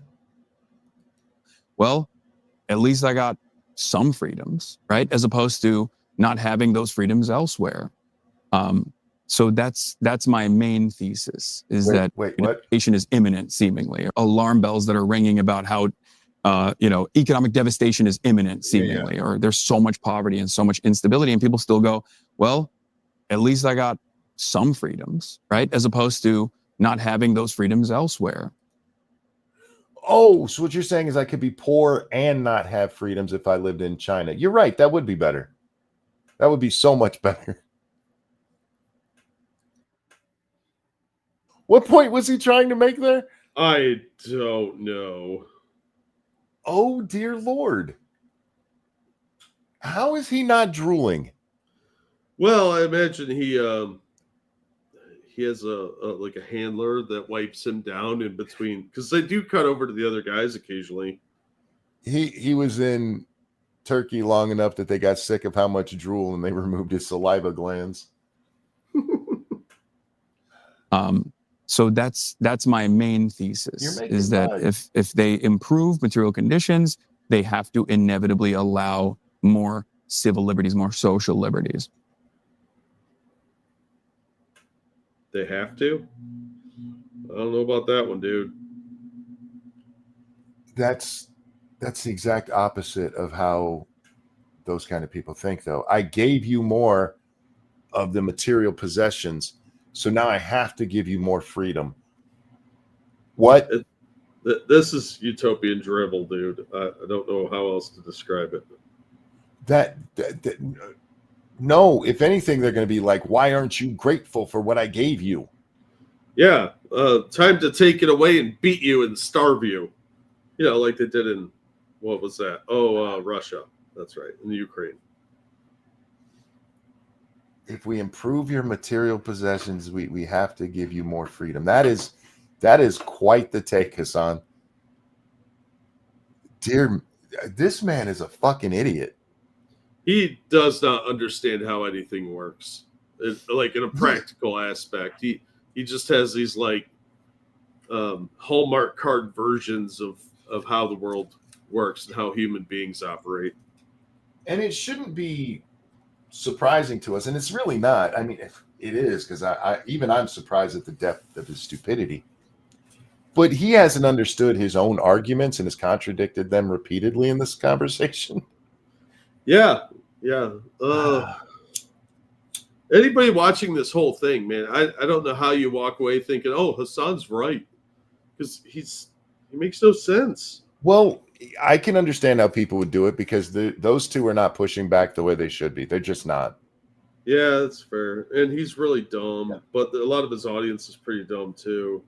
well, at least I got some freedoms, right? As opposed to not having those freedoms elsewhere. So that's my main thesis, is that what? devastation is imminent, seemingly. Alarm bells that are ringing about how, economic devastation is imminent, seemingly, or there's so much poverty and so much instability, and people still go, well, at least I got some freedoms, right? As opposed to not having those freedoms elsewhere. Oh, so what you're saying is I could be poor and not have freedoms if I lived in China. You're right. That would be better. That would be so much better. What point was he trying to make there? I don't know. Oh, dear Lord. How is he not drooling? Well, I imagine he has a handler that wipes him down in between, because they do cut over to the other guys occasionally. He was in Turkey long enough that they got sick of how much drool and they removed his saliva glands. So that's my main thesis, is that fun. if they improve material conditions, they have to inevitably allow more civil liberties, more social liberties. They have to? I don't know about that one, dude. That's the exact opposite of how those kind of people think, though. I gave you more of the material possessions, so now I have to give you more freedom. What? This is utopian dribble, dude. I don't know how else to describe it. No, if anything, they're going to be like, why aren't you grateful for what I gave you? Yeah, time to take it away and beat you and starve you. You know, like they did in, what was that? Oh, Russia. That's right, in the Ukraine. If we improve your material possessions, we have to give you more freedom. That is quite the take, Hasan. This man is a fucking idiot. He does not understand how anything works. Like in a practical aspect. He just has these like Hallmark card versions of how the world works and how human beings operate. And it shouldn't be surprising to us, and it's really not. I mean, it is, because I'm surprised at the depth of his stupidity. But he hasn't understood his own arguments and has contradicted them repeatedly in this conversation. Yeah. Anybody watching this whole thing, man, I don't know how you walk away thinking, oh, Hasan's right, because he makes no sense. Well, I can understand how people would do it, because those two are not pushing back the way they should be. They're just not. Yeah, that's fair. And he's really dumb, but a lot of his audience is pretty dumb too.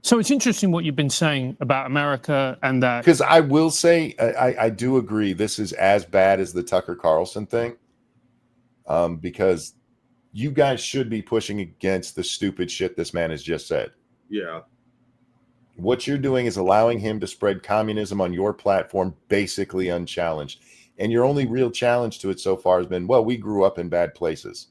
So it's interesting what you've been saying about America, and that, because I will say I do agree this is as bad as the Tucker Carlson thing, because you guys should be pushing against the stupid shit this man has just said. Yeah. What you're doing is allowing him to spread communism on your platform basically unchallenged. And your only real challenge to it so far has been, well, we grew up in bad places.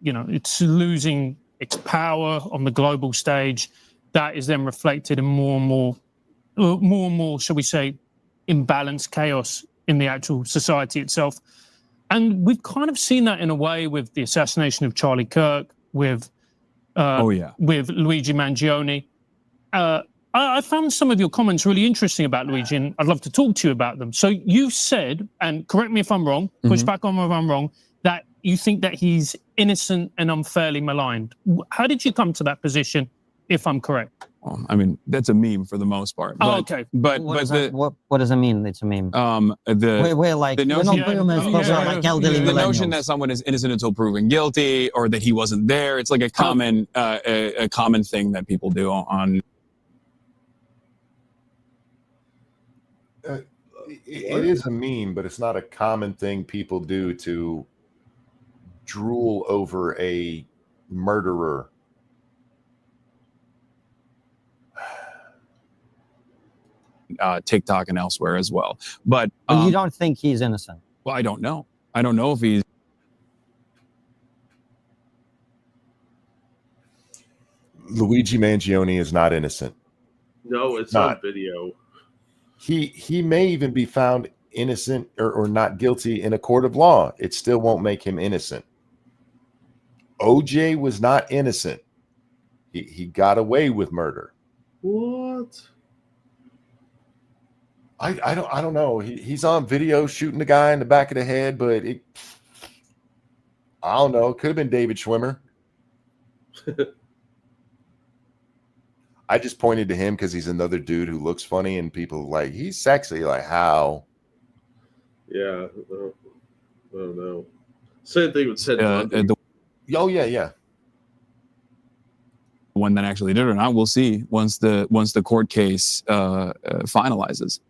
you know, it's losing its power on the global stage. That is then reflected in more and more, shall we say, imbalanced chaos in the actual society itself. And we've kind of seen that in a way with the assassination of Charlie Kirk, with Luigi Mangione. I found some of your comments really interesting about Luigi, and I'd love to talk to you about them. So you said, and correct me if I'm wrong, push back on me if I'm wrong, that you think that he's innocent and unfairly maligned. How did you come to that position, if I'm correct? Well, I mean, that's a meme for the most part. But, okay. But What but does it mean? It's a meme. the We're like the we're notion- not boomers, but we're like elderly the notion millennials. that someone is innocent until proven guilty, or that he wasn't there, it's like a common a common thing that people do on. It is a meme, but it's not a common thing people do to drool over a murderer. TikTok and elsewhere as well. But But you don't think he's innocent? well, I don't know. I don't know if he's. Luigi Mangione is not innocent. No, it's Not. on video. He may even be found innocent or not guilty in a court of law. It still won't make him innocent. OJ was not innocent. He got away with murder. What? I don't know. He's on video shooting the guy in the back of the head, but I don't know. It could have been David Schwimmer. I just pointed to him because he's another dude who looks funny, and people like, he's sexy. Like, how? Yeah. I don't know. Same thing with Ted Bundy. The Oh yeah. one that actually did it or not, we'll see once the court case finalizes.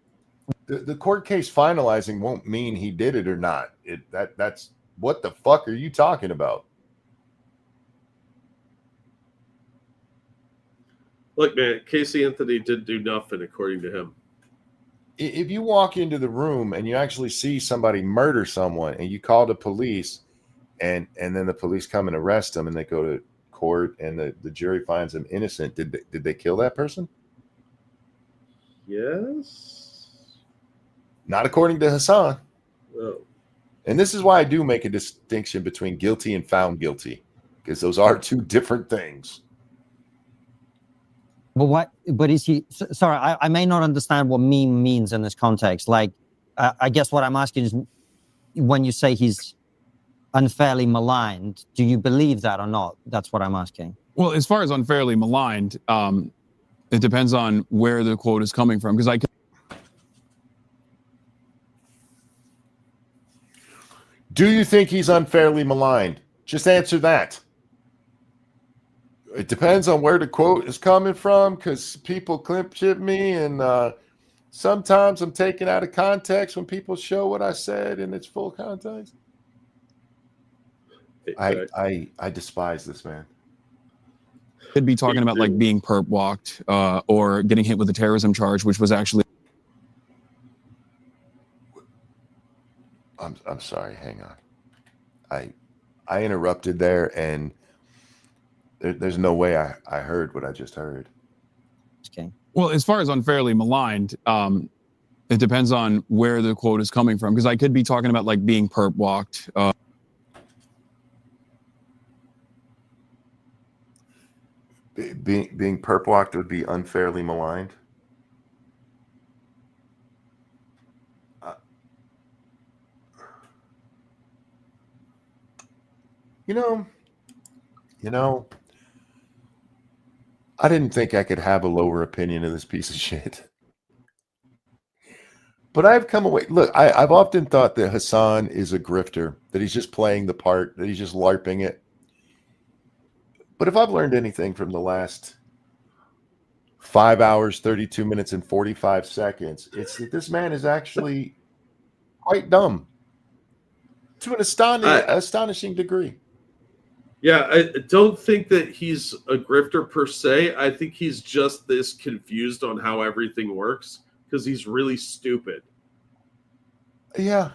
The court case finalizing won't mean he did it or not. That's what the fuck are you talking about? Look, man, Casey Anthony did do nothing, according to him. If you walk into the room and you actually see somebody murder someone and you call the police and then the police come and arrest them and they go to court and the jury finds them innocent, did they kill that person? Yes. Not according to Hasan. Oh. And this is why I do make a distinction between guilty and found guilty, because those are two different things. But is he? Sorry, I may not understand what meme means in this context. Like, I guess what I'm asking is, when you say he's unfairly maligned, do you believe that or not? That's what I'm asking. Well, as far as unfairly maligned, it depends on where the quote is coming from. Because Do you think he's unfairly maligned? Just answer that. It depends on where the quote is coming from, because people clip ship me, and sometimes I'm taken out of context when people show what I said and it's full context. I despise this man. could be talking about like being perp walked or getting hit with a terrorism charge, which was actually. I'm sorry. Hang on. I interrupted there, and there's no way I heard what I just heard. Okay. Well, as far as unfairly maligned, it depends on where the quote is coming from, because I could be talking about like being perp walked. Being perp walked would be unfairly maligned. You know, I didn't think I could have a lower opinion of this piece of shit. But I've come away. Look, I've often thought that Hasan is a grifter, that he's just playing the part, that he's just LARPing it. But if I've learned anything from the last 5 hours, 32 minutes, and 45 seconds, it's that this man is actually quite dumb to an astonishing degree. Yeah, I don't think that he's a grifter per se. I think he's just this confused on how everything works because he's really stupid. Yeah.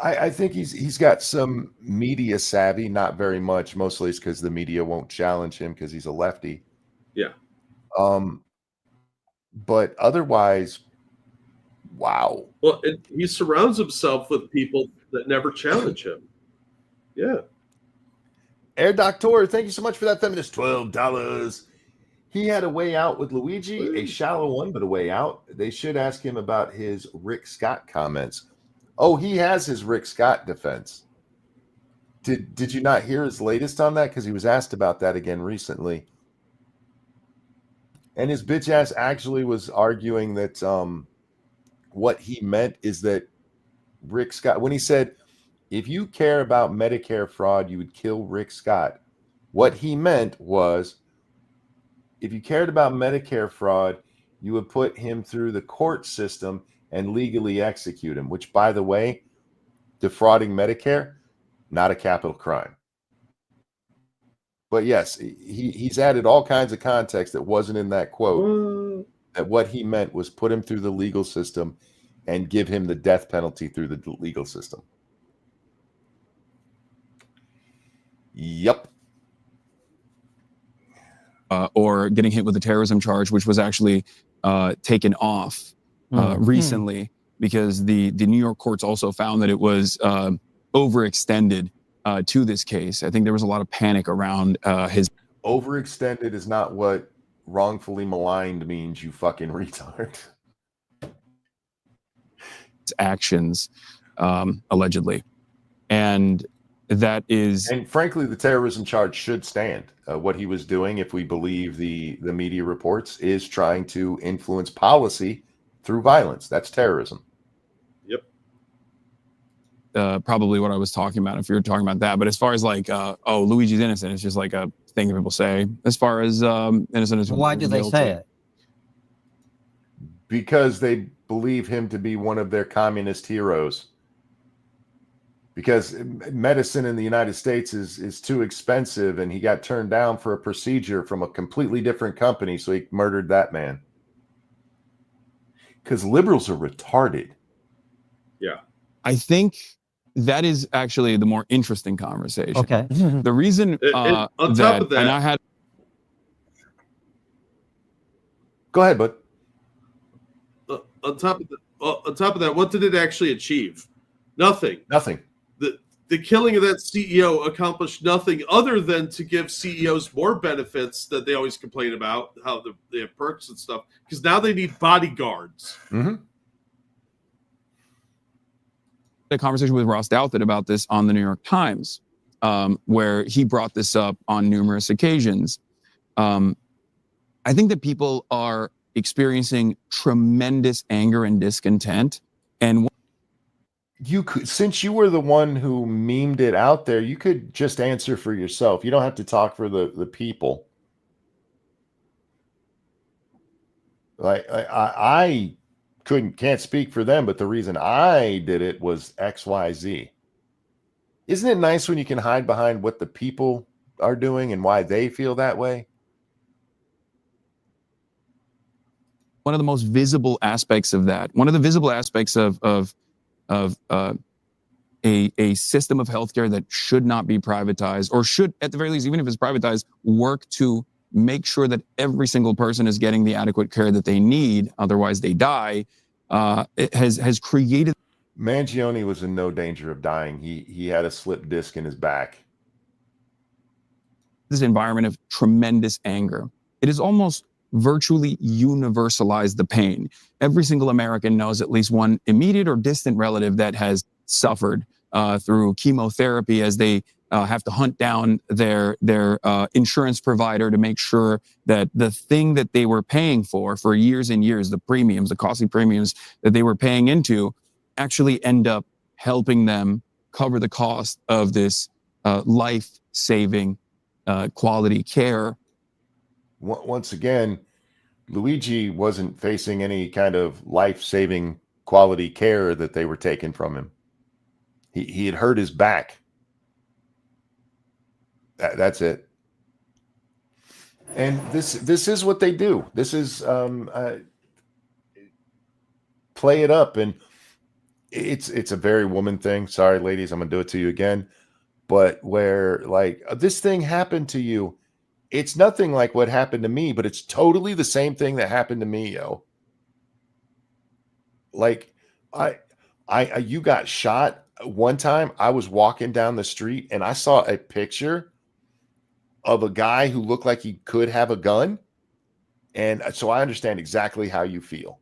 I think he's got some media savvy, not very much. Mostly it's because the media won't challenge him because he's a lefty. Yeah. But otherwise, wow. Well, he surrounds himself with people that never challenge him. Yeah. Air Doctor, thank you so much for that feminist $12. He had a way out with Luigi, a shallow one, but a way out. They should ask him about his Rick Scott comments. Oh, he has his Rick Scott defense. Did you not hear his latest on that? Because he was asked about that again recently. And his bitch ass actually was arguing that what he meant is that Rick Scott, when he said, if you care about Medicare fraud, you would kill Rick Scott. What he meant was, if you cared about Medicare fraud, you would put him through the court system and legally execute him, which, by the way, defrauding Medicare, not a capital crime. But yes, he's added all kinds of context that wasn't in that quote. That what he meant was put him through the legal system and give him the death penalty through the legal system. Yep. Or getting hit with a terrorism charge, which was actually taken off recently because the New York courts also found that it was overextended to this case. I think there was a lot of panic around his. Overextended is not what wrongfully maligned means, you fucking retard. Actions, allegedly. And that is. And frankly, the terrorism charge should stand. What he was doing, if we believe the media reports, is trying to influence policy through violence. That's terrorism. Yep. Probably what I was talking about, if you're talking about that. But as far as like, oh, Luigi's innocent, it's just like a thing that people say. As far as innocent is. Why do they say it? Because they believe him to be one of their communist heroes. Because medicine in the United States is too expensive, and he got turned down for a procedure from a completely different company, so he murdered that man. Because liberals are retarded. Yeah. I think that is actually the more interesting conversation. Okay. The reason on top of that, and I had. Go ahead, bud. On top of that, what did it actually achieve? Nothing. Nothing. The killing of that CEO accomplished nothing other than to give CEOs more benefits that they always complain about, how they have perks and stuff, because now they need bodyguards. Mm-hmm. A conversation with Ross Douthat about this on the New York Times, where he brought this up on numerous occasions. I think that people are experiencing tremendous anger and discontent, and You could, since you were the one who memed it out there, you could just answer for yourself. You don't have to talk for the people. Like I can't speak for them, but the reason I did it was XYZ. Isn't it nice when you can hide behind what the people are doing and why they feel that way? one of the most visible aspects of that, one of the visible aspects of a system of healthcare that should not be privatized, or should, at the very least, even if it's privatized, work to make sure that every single person is getting the adequate care that they need, otherwise they die, it has created. Mangione was in no danger of dying. He had a slip disc in his back. This environment of tremendous anger. It is almost virtually universalized the pain. Every single American knows at least one immediate or distant relative that has suffered through chemotherapy, as they have to hunt down their insurance provider to make sure that the thing that they were paying for years and years, the premiums, the costly premiums that they were paying into, actually end up helping them cover the cost of this life-saving quality care. Once again, Luigi wasn't facing any kind of life-saving quality care that they were taking from him. He had hurt his back. That's it. And this is what they do. This is play it up, and it's a very woman thing. Sorry, ladies, I'm gonna do it to you again. But where, like, this thing happened to you, it's nothing like what happened to me, but it's totally the same thing that happened to me, yo. Like, you got shot. One time I was walking down the street and I saw a picture of a guy who looked like he could have a gun, And so I understand exactly how you feel.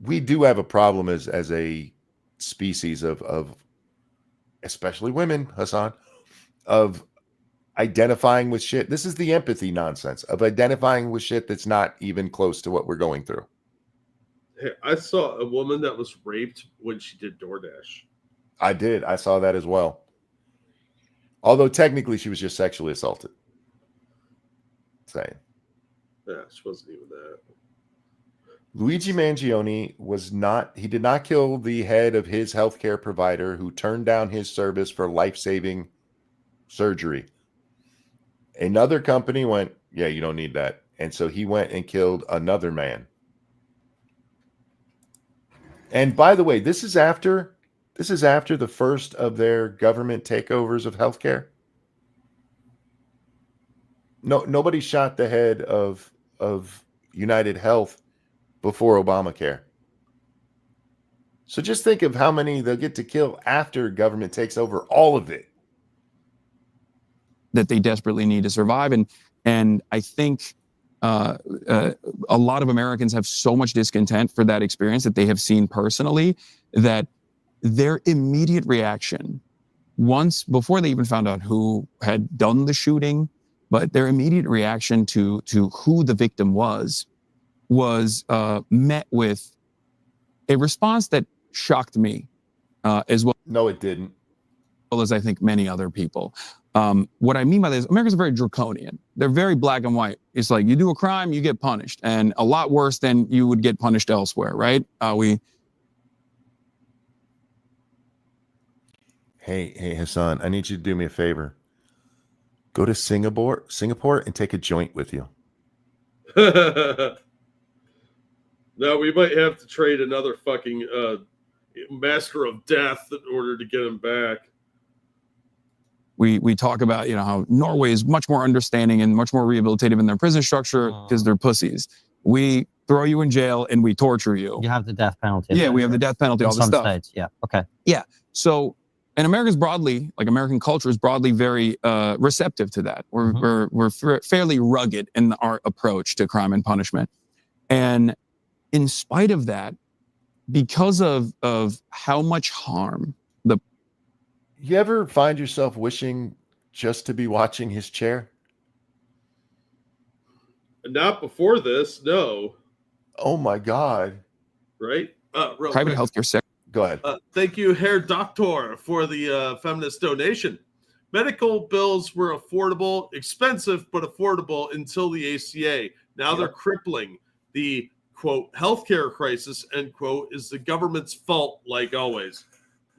We do have a problem as a species of especially women, Hasan, of identifying with shit. This is the empathy nonsense of identifying with shit that's not even close to what we're going through. Hey, I saw a woman that was raped when she did DoorDash. I did. I saw that as well. Although technically she was just sexually assaulted. Saying. Yeah, she wasn't even that. Luigi Mangione he did not kill the head of his healthcare provider who turned down his service for life-saving surgery. Another company went, yeah, you don't need that. And so he went and killed another man. And by the way, this is after the first of their government takeovers of healthcare. No, nobody shot the head of United Health before Obamacare. So just think of how many they'll get to kill after government takes over all of it. That they desperately need to survive. And I think a lot of Americans have so much discontent for that experience that they have seen personally, that their immediate reaction, before they even found out who had done the shooting, but their immediate reaction to who the victim was met with a response that shocked me as well. No, it didn't. As I think many other people. What I mean by this, Americans are very draconian. They're very black and white. It's like you do a crime, you get punished, and a lot worse than you would get punished elsewhere, right? Hey, Hasan, I need you to do me a favor. Go to Singapore, and take a joint with you. No, we might have to trade another fucking master of death in order to get him back. We talk about, how Norway is much more understanding and much more rehabilitative in their prison structure because they're pussies. We throw you in jail and we torture you. You have the death penalty. Yeah, we have the death penalty, all this stuff. States, yeah, okay. Yeah, so, and Americans broadly, like American culture is broadly very receptive to that. We're fairly rugged in our approach to crime and punishment. And in spite of that, because of how much harm you ever find yourself wishing just to be watching his chair? Not before this, no. Oh my God. Right? Private healthcare sector. Go ahead. Thank you, Herr Doctor, for the feminist donation. Medical bills were affordable, expensive, but affordable until the ACA. Now they're crippling. The, quote, healthcare crisis, end quote, is the government's fault, like always.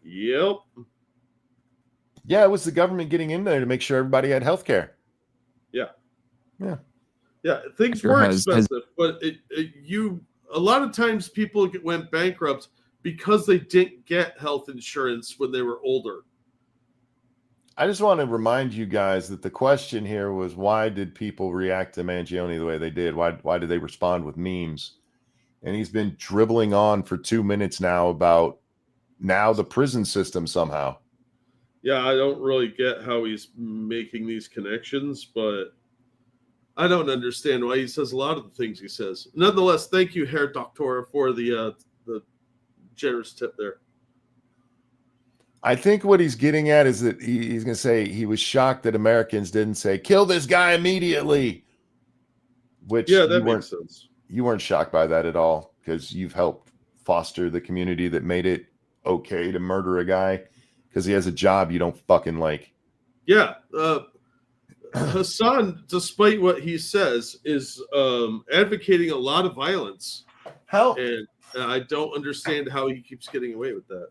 Yep. Yeah, it was the government getting in there to make sure everybody had health care. Yeah. Yeah. Yeah, things were expensive, but a lot of times people went bankrupt because they didn't get health insurance when they were older. I just want to remind you guys that the question here was, why did people react to Mangione the way they did? Why did they respond with memes? And he's been dribbling on for 2 minutes now about the prison system somehow. Yeah, I don't really get how he's making these connections, but I don't understand why he says a lot of the things he says. Nonetheless, thank you, Herr Doctor, for the generous tip there. I think what he's getting at is that he's going to say he was shocked that Americans didn't say, kill this guy immediately. Which that makes sense. You weren't shocked by that at all because you've helped foster the community that made it okay to murder a guy because he has a job you don't fucking like. Yeah. Hasan, despite what he says, is advocating a lot of violence. How? And I don't understand how he keeps getting away with that.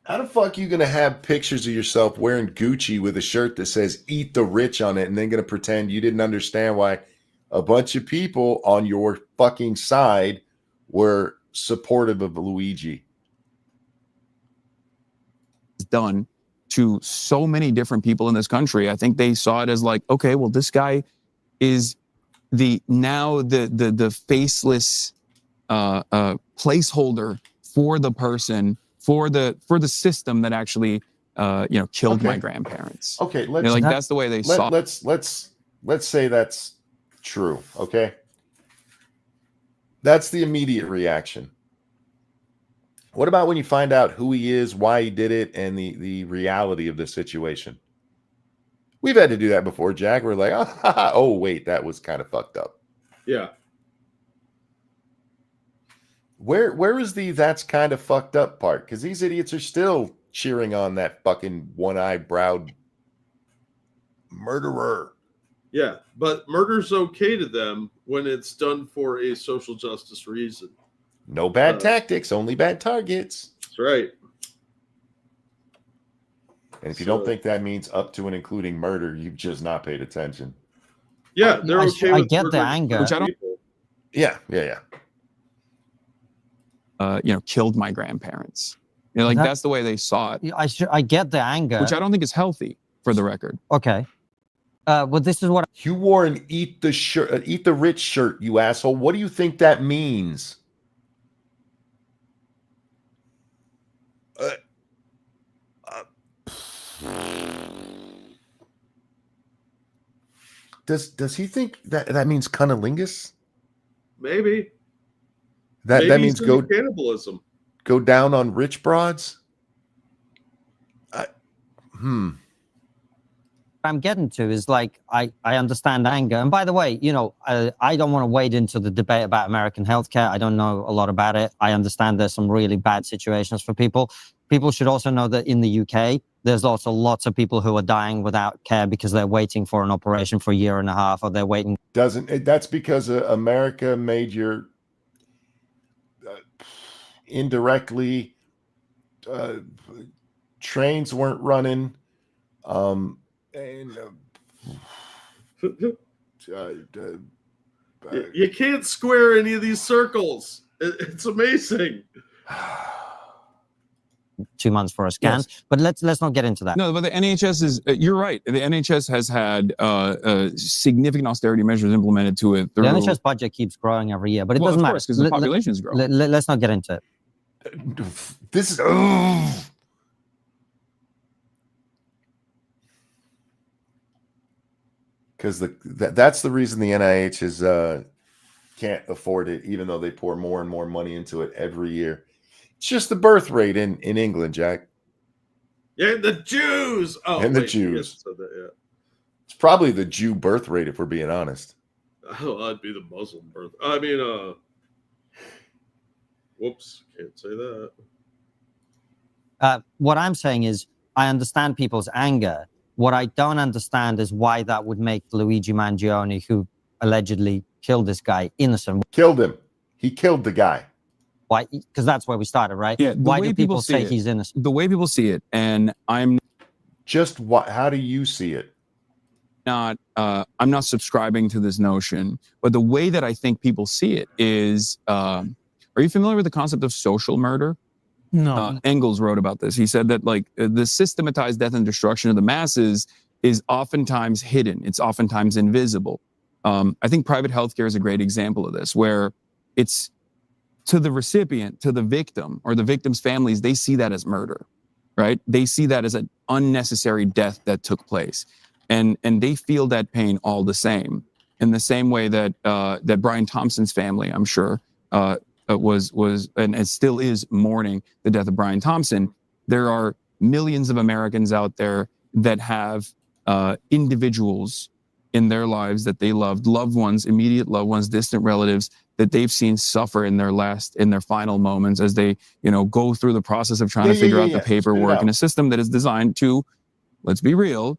How the fuck are you going to have pictures of yourself wearing Gucci with a shirt that says eat the rich on it and then going to pretend you didn't understand why a bunch of people on your fucking side were supportive of Luigi? Done to so many different people in this country. I think they saw it as like, okay, well, this guy is the faceless placeholder for the person, for the system that actually killed my grandparents. Okay, that's the way they saw it. Let's let's say that's true. Okay. That's the immediate reaction. What about when you find out who he is, why he did it, and the reality of the situation? We've had to do that before, Jack. We're like, oh, wait, that was kind of fucked up. Yeah. Where is the that's kind of fucked up part? Because these idiots are still cheering on that fucking one-eyed-browed murderer. Yeah, but murder's okay to them when it's done for a social justice reason. No bad tactics, only bad targets. That's right. And if you don't think that means up to and including murder, you've just not paid attention. Yeah, they're okay. I with get the murdering anger. Which I don't- people. Yeah. Killed my grandparents. Like that's the way they saw it, I get the anger. which I don't think is healthy, for the record. Okay. Well, this is what You wore an eat the rich shirt, you asshole. What do you think that means? Does he think that means cunnilingus? Maybe. That Maybe means he's into cannibalism. go down on rich broads? I'm getting to is like I understand anger. And by the way, I don't want to wade into the debate about American healthcare. I don't know a lot about it. I understand there's some really bad situations for people. People should also know that in the UK, there's also lots of people who are dying without care because they're waiting for an operation for a year and a half, or they're waiting. That's because America made your indirectly trains weren't running. You can't square any of these circles. It's amazing. 2 months for a scan, Yes. but let's not get into that. No, but the NHS is. You're right. The NHS has had significant austerity measures implemented to it. The NHS budget keeps growing every year, but it doesn't matter because the population is growing. Let's not get into it. This is because that's the reason the NIH is can't afford it, even though they pour more and more money into it every year. It's just the birth rate in England, Jack. Yeah, the Jews. Oh, And the wait, Jews. yes, said that, yeah. It's probably the Jew birth rate, if we're being honest. Oh, I'd be the Muslim birth. I mean, whoops, can't say that. What I'm saying is, I understand people's anger. What I don't understand is why that would make Luigi Mangione, who allegedly killed this guy, innocent. Killed him. He killed the guy. Why? Because that's where we started, right? Yeah, the why way do people see say it- he's innocent? The way people see it, and I'm Just what? How do you see it? not subscribing to this notion, but the way that I think people see it is, are you familiar with the concept of social murder? No. Engels wrote about this. He said that like the systematized death and destruction of the masses is oftentimes hidden. It's oftentimes invisible. I think private healthcare is a great example of this, where it's to the recipient, to the victim, or the victim's families, they see that as murder, right? They see that as an unnecessary death that took place. And they feel that pain all the same. In the same way that that Brian Thompson's family, I'm sure, was and still is mourning the death of Brian Thompson. There are millions of Americans out there that have individuals in their lives that they loved, loved ones, immediate loved ones, distant relatives that they've seen suffer in their final moments as they, go through the process of trying to figure out the paperwork in a system that is designed to, let's be real,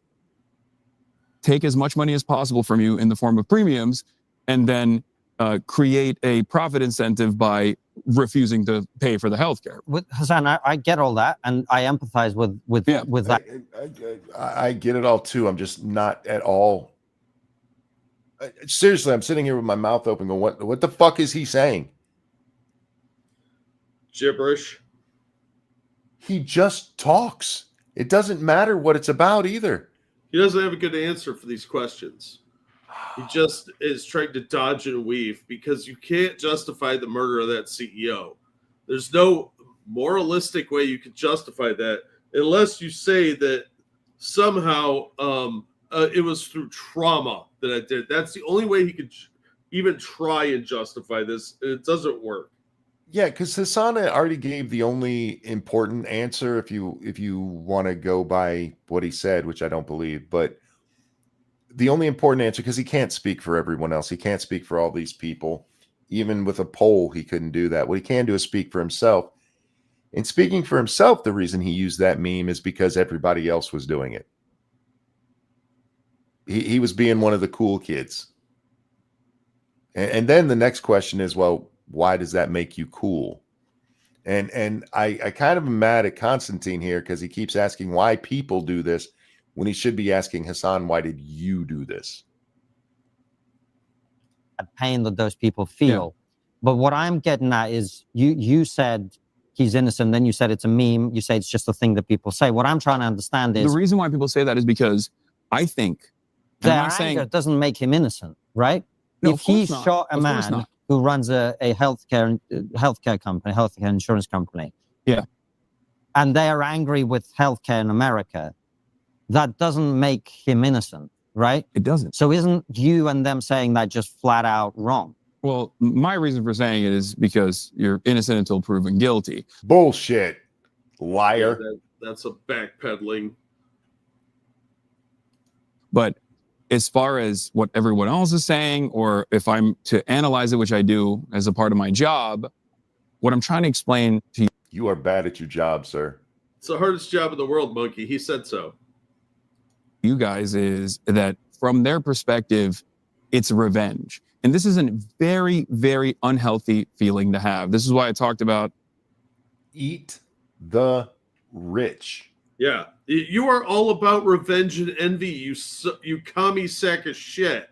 take as much money as possible from you in the form of premiums, and then create a profit incentive by refusing to pay for the healthcare. With Hasan, I get all that, and I empathize with that. I get it all too. I'm just not at all. Seriously, I'm sitting here with my mouth open going, what the fuck is he saying? Gibberish. He just talks. It doesn't matter what it's about either. He doesn't have a good answer for these questions. He just is trying to dodge and weave because you can't justify the murder of that CEO. There's no moralistic way you could justify that unless you say that somehow it was through trauma that I did. That's the only way he could even try and justify this. It doesn't work. Yeah, because Hasan already gave the only important answer if you want to go by what he said, which I don't believe, but the only important answer, because he can't speak for everyone else. He can't speak for all these people. Even with a poll, he couldn't do that. What he can do is speak for himself. And speaking for himself, the reason he used that meme is because everybody else was doing it. He was being one of the cool kids. And then the next question is, well, why does that make you cool? And I kind of am mad at Constantine here because he keeps asking why people do this when he should be asking Hasan, why did you do this? That pain that those people feel. But what I'm getting at is you said he's innocent, then you said it's a meme, you say it's just a thing that people say. What I'm trying to understand is The reason why people say that is because I think their anger doesn't make him innocent, right? No, If of course he not. shot a Of course man not. who runs a healthcare company, healthcare insurance company, Yeah. and they are angry with healthcare in America, that doesn't make him innocent, right? It doesn't. So isn't you and them saying that just flat out wrong? Well, my reason for saying it is because you're innocent until proven guilty. Bullshit. Yeah, Liar. that's a backpedaling. But as far as what everyone else is saying, or if I'm to analyze it, which I do as a part of my job, what I'm trying to explain to You are bad at your job, sir. It's the hardest job in the world, Monkey. He said so. you guys is that from their perspective, it's revenge. And this is a very, very unhealthy feeling to have. This is why I talked about Eat the rich. Yeah, you are all about revenge and envy. You commie sack of shit.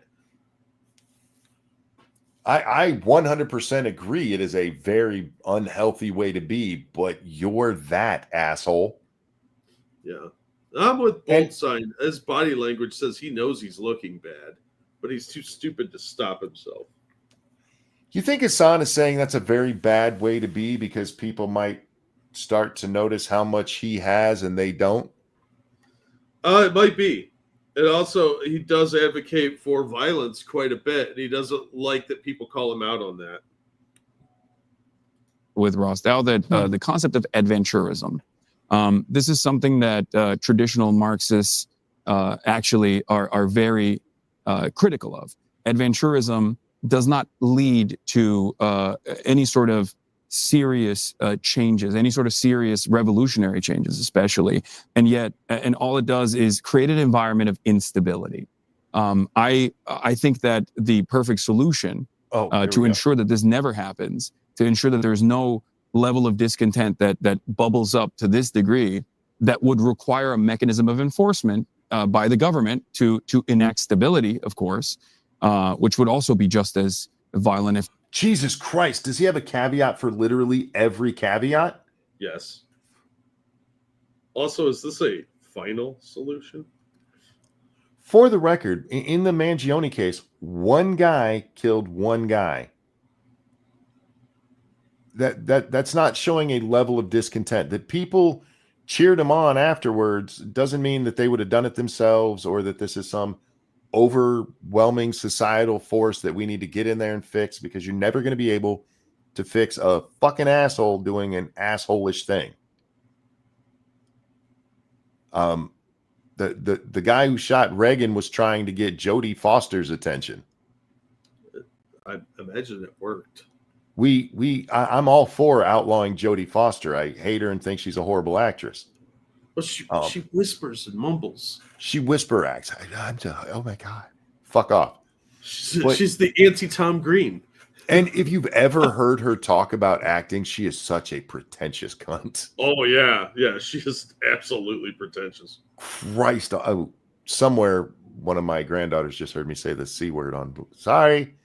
I 100% agree. It is a very unhealthy way to be, but you're that asshole. Yeah, I'm with Boltzstein. His body language says he knows he's looking bad, but he's too stupid to stop himself. You think Hasan is saying that's a very bad way to be because people might start to notice how much he has and they don't? It might be. And also, he does advocate for violence quite a bit, and he doesn't like that people call him out on that. with Rostow that the concept of adventurism. This is something that traditional Marxists actually are very critical of. Adventurism does not lead to any sort of serious changes, any sort of serious revolutionary changes, especially. And yet, and all it does is create an environment of instability. I think that the perfect solution to ensure that this never happens, to ensure that there's no level of discontent that bubbles up to this degree, that would require a mechanism of enforcement by the government to enact stability, of course, which would also be just as violent if. Jesus Christ, does he have a caveat for literally every caveat? Yes. Also, is this a final solution? For the record, in the Mangione case, one guy killed one guy. That's not showing a level of discontent. That people cheered him on afterwards doesn't mean that they would have done it themselves or that this is some overwhelming societal force that we need to get in there and fix, because you're never going to be able to fix a fucking asshole doing an asshole-ish thing. The guy who shot Reagan was trying to get Jodie Foster's attention. I imagine it worked. I'm all for outlawing Jodie Foster. I hate her and think she's a horrible actress. Well, she whispers and mumbles. She whisper acts. Oh my God. Fuck off. She's the anti-Tom Green. And if you've ever heard her talk about acting, she is such a pretentious cunt. Oh, yeah. Yeah, she is absolutely pretentious. Christ. Oh, somewhere one of my granddaughters just heard me say the C word on. Sorry.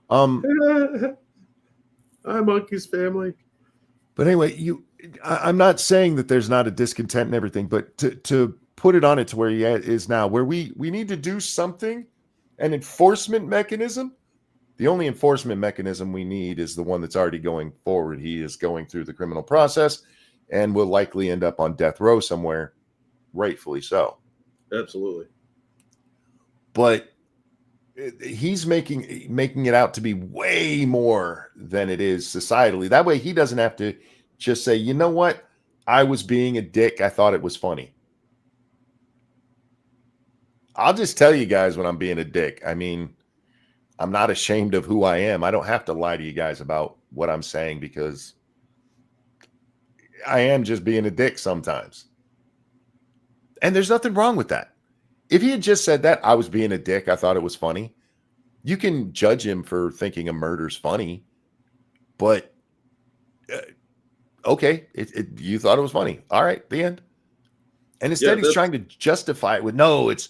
Hi, Monkey's family. But anyway, I'm not saying that there's not a discontent and everything, but to put it on it to where he is now, where we need to do something, an enforcement mechanism. The only enforcement mechanism we need is the one that's already going forward. He is going through the criminal process and will likely end up on death row somewhere, rightfully so. Absolutely. but he's making it out to be way more than it is societally. That way he doesn't have to just say, you know what, I was being a dick, I thought it was funny. I'll just tell you guys when I'm being a dick. I mean, I'm not ashamed of who I am. I don't have to lie to you guys about what I'm saying because I am just being a dick sometimes. And there's nothing wrong with that. If he had just said that, I was being a dick, I thought it was funny. You can judge him for thinking a murder's funny, but okay, you thought it was funny. All right, the end. And instead he's trying to justify it with, no, it's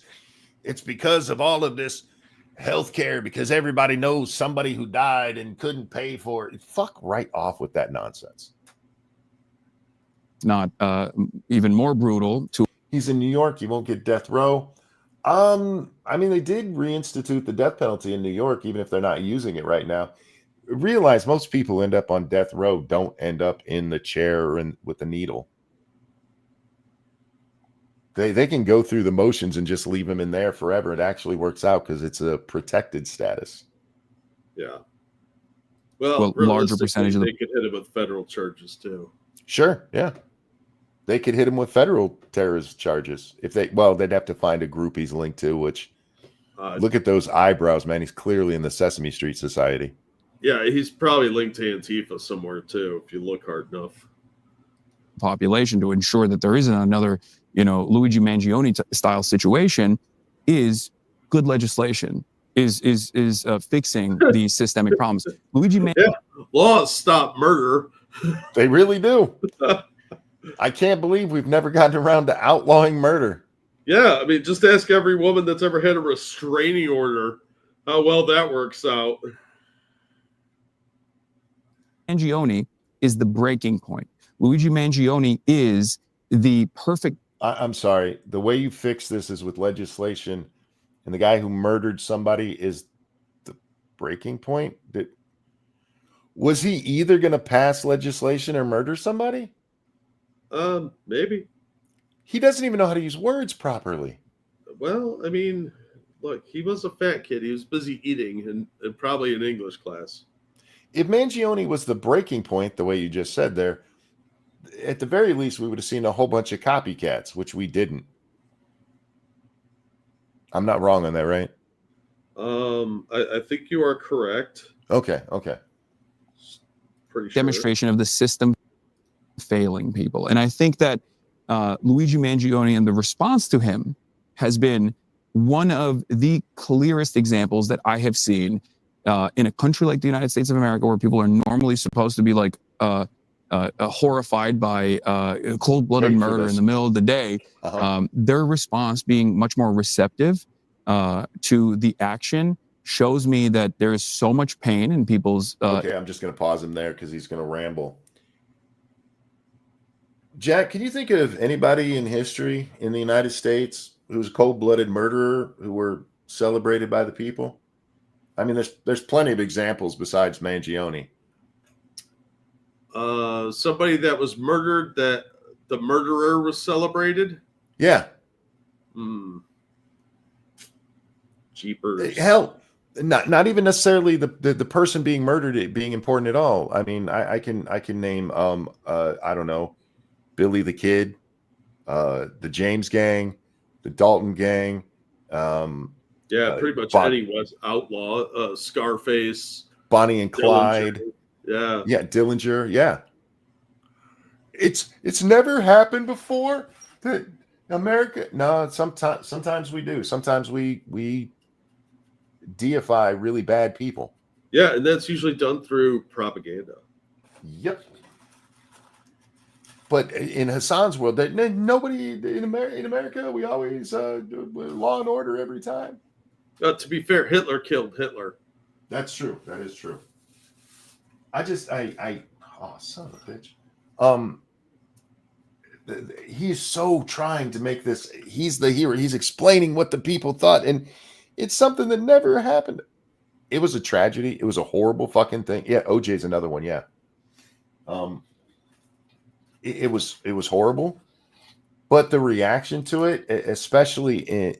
because of all of this healthcare, because everybody knows somebody who died and couldn't pay for it. Fuck right off with that nonsense. Not even more brutal. He's in New York. He won't get death row. I mean, they did reinstitute the death penalty in New York, even if they're not using it right now. Realize most people end up on death row don't end up in the chair or with the needle. They can go through the motions and just leave him in there forever. It actually works out because it's a protected status. Yeah. Well, larger percentage of they could hit him with federal charges too. Sure. Yeah. They could hit him with federal terrorist charges if they'd have to find a group he's linked to, which look at those eyebrows, man. He's clearly in the Sesame Street Society. Yeah. He's probably linked to Antifa somewhere too, if you look hard enough. Population to ensure that there isn't another, Luigi Mangione style situation is good legislation, is fixing these systemic problems. Laws stop murder. They really do. I can't believe we've never gotten around to outlawing murder. Yeah, I mean, just ask every woman that's ever had a restraining order how well that works out. Mangione is the breaking point. Luigi Mangione is the perfect. I'm sorry. The way you fix this is with legislation, and the guy who murdered somebody is the breaking point. Was he either going to pass legislation or murder somebody? Maybe. He doesn't even know how to use words properly. Well, I mean, look, he was a fat kid. He was busy eating and probably in English class. If Mangione was the breaking point, the way you just said there, at the very least, we would have seen a whole bunch of copycats, which we didn't. I'm not wrong on that, right? I think you are correct. Okay. Pretty sure. Demonstration of the system failing people. And I think that Luigi Mangione and the response to him has been one of the clearest examples that I have seen in a country like the United States of America, where people are normally supposed to be like horrified by cold-blooded murder in the middle of the day. Their response being much more receptive to the action shows me that there is so much pain in people's... Okay, I'm just going to pause him there because he's going to ramble. Jack, can you think of anybody in history in the United States who's a cold-blooded murderer who were celebrated by the people? I mean, there's plenty of examples besides Mangione. Somebody that was murdered that the murderer was celebrated? Yeah. Jeepers. Hell, not even necessarily the person being murdered being important at all. I mean, I can name I don't know, Billy the Kid, the James Gang, the Dalton Gang. Yeah, pretty much any was outlaw. Scarface, Bonnie and Clyde. Dillinger. Yeah, Dillinger. Yeah. It's never happened before that America. No, sometimes we do. Sometimes we deify really bad people. Yeah, and that's usually done through propaganda. Yep. But in Hasan's world, nobody in America, we always do law and order every time. To be fair, Hitler killed Hitler. That's true. That is true. Oh, son of a bitch. He's so trying to make this. He's the hero. He's explaining what the people thought, and it's something that never happened. It was a tragedy. It was a horrible fucking thing. Yeah, OJ's another one. Yeah. It was horrible, but the reaction to it, especially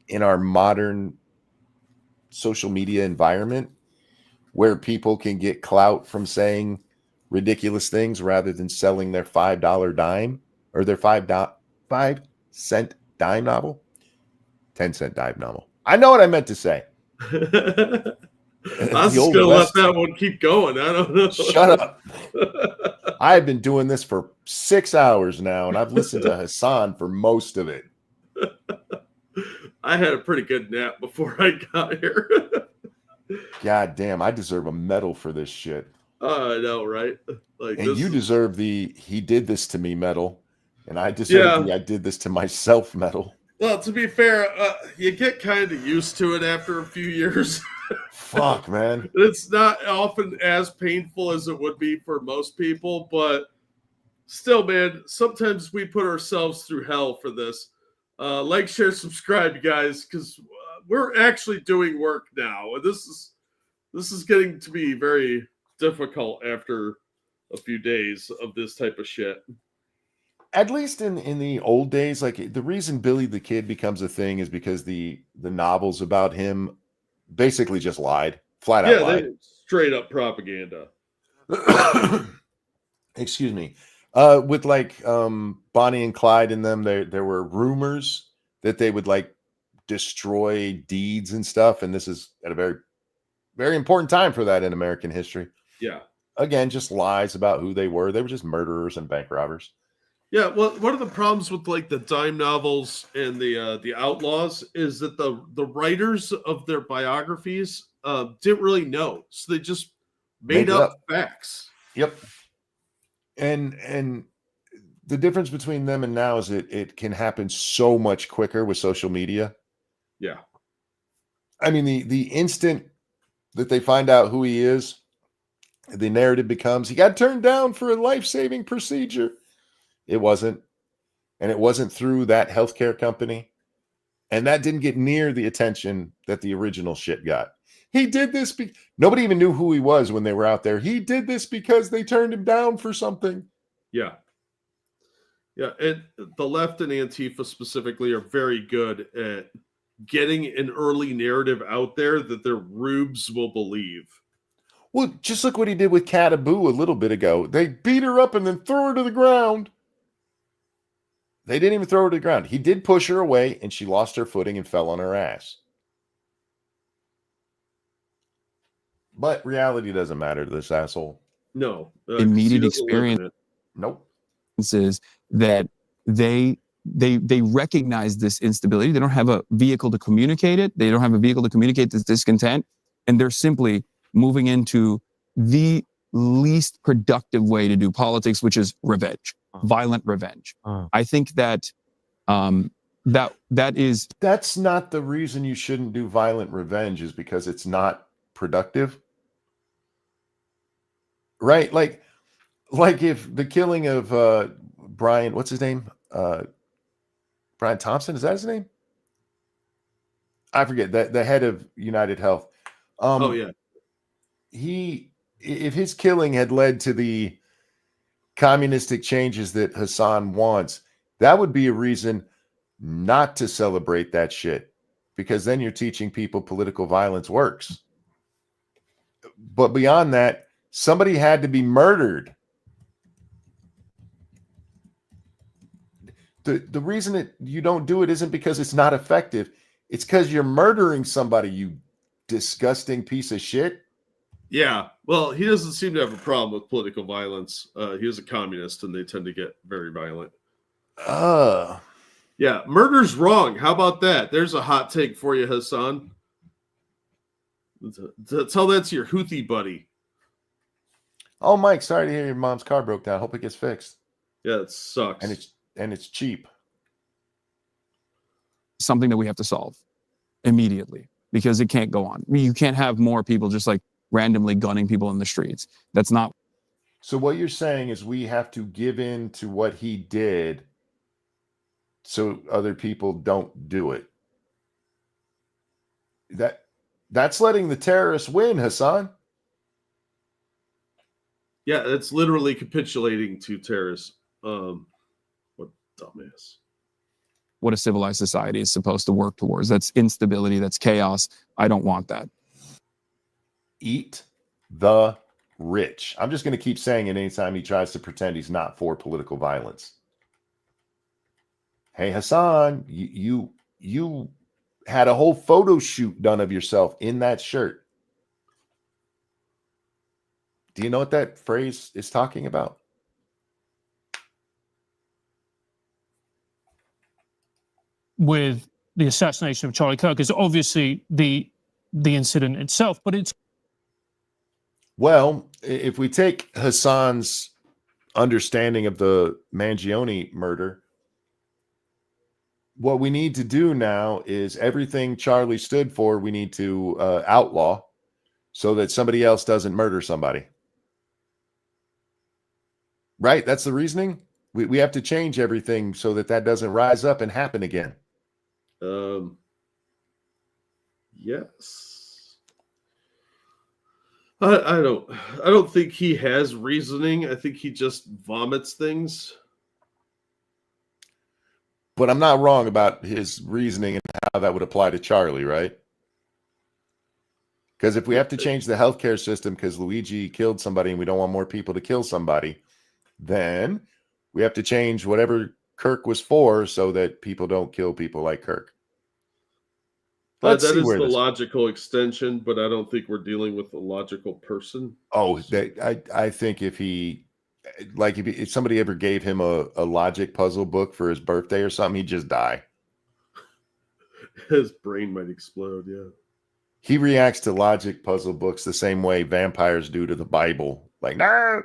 in our modern social media environment where people can get clout from saying ridiculous things rather than selling their $5 dime or their 5 cent dime novel, 10-cent dime novel. I know what I meant to say. I was The just Old gonna let West. that one keep going. I don't know. Shut up. I've been doing this for 6 hours now, and I've listened to Hasan for most of it. I had a pretty good nap before I got here. God damn, I deserve a medal for this shit. I know, right? Like, And this you is- deserve the "he did this to me" medal, and I deserve the "I did this to myself" medal. Well, to be fair, you get kind of used to it after a few years. Fuck, man. It's not often as painful as it would be for most people, but still, man, sometimes we put ourselves through hell for this. Like, share, subscribe, guys, because we're actually doing work now. This is getting to be very difficult after a few days of this type of shit. At least in the old days, like the reason Billy the Kid becomes a thing is because the novels about him basically just lied, flat out Yeah, lied. they straight up propaganda. Excuse me. With like Bonnie and Clyde in them, there were rumors that they would like destroy deeds and stuff, and this is at a very, very important time for that in American history. Yeah. Again, just lies about who they were. They were just murderers and bank robbers. Yeah, well, one of the problems with like the dime novels and the Outlaws is that the writers of their biographies didn't really know, so they just made Make it up up. facts. Yep. And the difference between them and now is it can happen so much quicker with social media. Yeah, I mean, the instant that they find out who he is, the narrative becomes he got turned down for a life-saving procedure. It wasn't. And it wasn't through that healthcare company. And that didn't get near the attention that the original shit got. He did this. Nobody even knew who he was when they were out there. He did this because they turned him down for something. yeah, yeah. And the left and Antifa specifically are very good at getting an early narrative out there that their rubes will believe. Well, just look what he did with Cataboo a little bit ago. They beat her up and then threw her to the ground. They didn't even throw her to the ground. He did push her away, and she lost her footing and fell on her ass. But reality doesn't matter to this asshole. No, Immediate experience. Nope. Is that they recognize this instability. They don't have a vehicle to communicate it. They don't have a vehicle to communicate this discontent, and they're simply moving into the least productive way to do politics, which is revenge, violent revenge. I think that that's not the reason you shouldn't do violent revenge, is because it's not productive, right? Like if the killing of Brian, what's his name? Brian Thompson, is that his name? I forget, that the head of United Health. Oh yeah. If his killing had led to the communistic changes that Hasan wants, that would be a reason not to celebrate that shit, because then you're teaching people political violence works. But beyond that, somebody had to be murdered. The reason that you don't do it isn't because it's not effective. It's because you're murdering somebody, you disgusting piece of shit. Yeah, well, he doesn't seem to have a problem with political violence. He is a communist, and they tend to get very violent. Yeah, murder's wrong. How about that? There's a hot take for you, Hasan. Tell that to your Houthi buddy. Oh, Mike, sorry to hear your mom's car broke down. Hope it gets fixed. Yeah, it sucks. And it's cheap. Something that we have to solve immediately, because it can't go on. I mean, you can't have more people just like randomly gunning people in the streets. That's not. So what you're saying is we have to give in to what he did so other people don't do it. That's letting the terrorists win, Hasan. Yeah, it's literally capitulating to terrorists. What dumbass. what a civilized society is supposed to work towards. That's instability. That's chaos. I don't want that. Eat the rich. I'm just going to keep saying it anytime he tries to pretend he's not for political violence. Hey, Hasan, you had a whole photo shoot done of yourself in that shirt. Do you know what that phrase is talking about? With the assassination of Charlie Kirk is obviously the incident itself, but it's Well, if we take Hasan's understanding of the Mangione murder, what we need to do now is everything Charlie stood for, we need to outlaw so that somebody else doesn't murder somebody. Right? That's the reasoning. We have to change everything so that that doesn't rise up and happen again. Yes. I don't think he has reasoning. I think he just vomits things. But I'm not wrong about his reasoning and how that would apply to Charlie, right? Because if we have to change the healthcare system because Luigi killed somebody and we don't want more people to kill somebody, then we have to change whatever Kirk was for so that people don't kill people like Kirk. That is the logical extension, but I don't think we're dealing with a logical person. Oh, I think if he, like, if somebody ever gave him a logic puzzle book for his birthday or something, he'd just die. His brain might explode, yeah. He reacts to logic puzzle books the same way vampires do to the Bible. Like, no.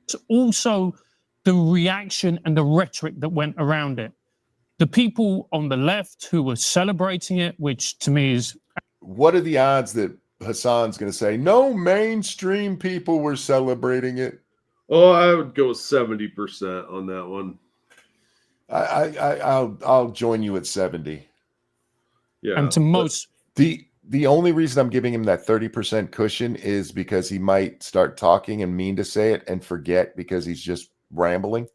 It's also the reaction and the rhetoric that went around it. The people on the left who were celebrating it, which to me is... What are the odds that Hasan's going to say, no mainstream people were celebrating it? Oh, I would go 70% on that one. I'll join you at 70. Yeah. And to most... The only reason I'm giving him that 30% cushion is because he might start talking and mean to say it and forget because he's just rambling.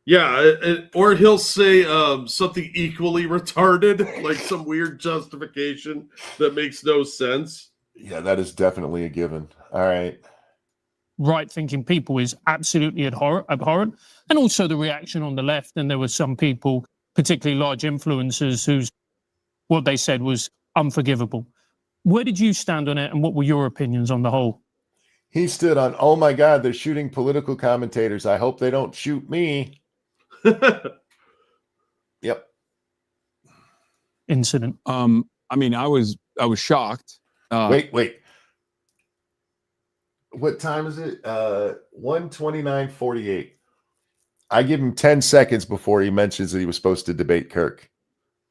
Yeah, or he'll say something equally retarded, like some weird justification that makes no sense. Yeah, that is definitely a given. All right. Right-thinking people is absolutely abhorrent. And also the reaction on the left, and there were some people, particularly large influencers, whose what they said was unforgivable. Where did you stand on it, and what were your opinions on the whole? He stood on, oh my God, they're shooting political commentators. I hope they don't shoot me. Yep. Incident. I mean, I was shocked. Wait. What time is it? 1:29:48. I give him 10 seconds before he mentions that he was supposed to debate Kirk.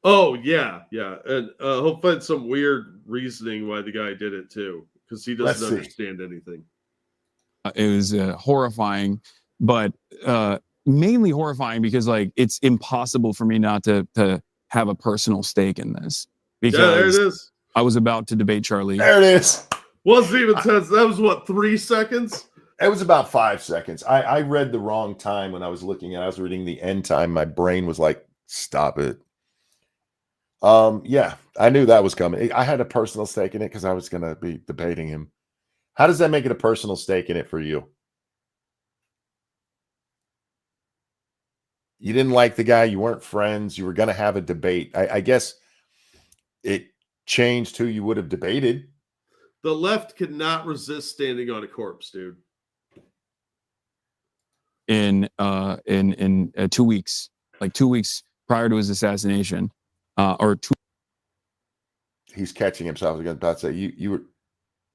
Oh, yeah. And he'll find some weird reasoning why the guy did it, too, because he doesn't understand anything. It was horrifying, but mainly horrifying because, like, it's impossible for me not to have a personal stake in this. Because there it is. I was about to debate Charlie. There it is. Wasn't even 10. That was, what, 3 seconds? It was about 5 seconds. I read the wrong time when I was looking at it. I was reading the end time. My brain was like, stop it. Yeah, I knew that was coming. I had a personal stake in it because I was going to be debating him. How does that make it a personal stake in it for you? You didn't like the guy. You weren't friends. You were going to have a debate. I guess it changed who you would have debated. The left could not resist standing on a corpse, dude. In 2 weeks, like 2 weeks prior to his assassination, He's catching himself. I was about to say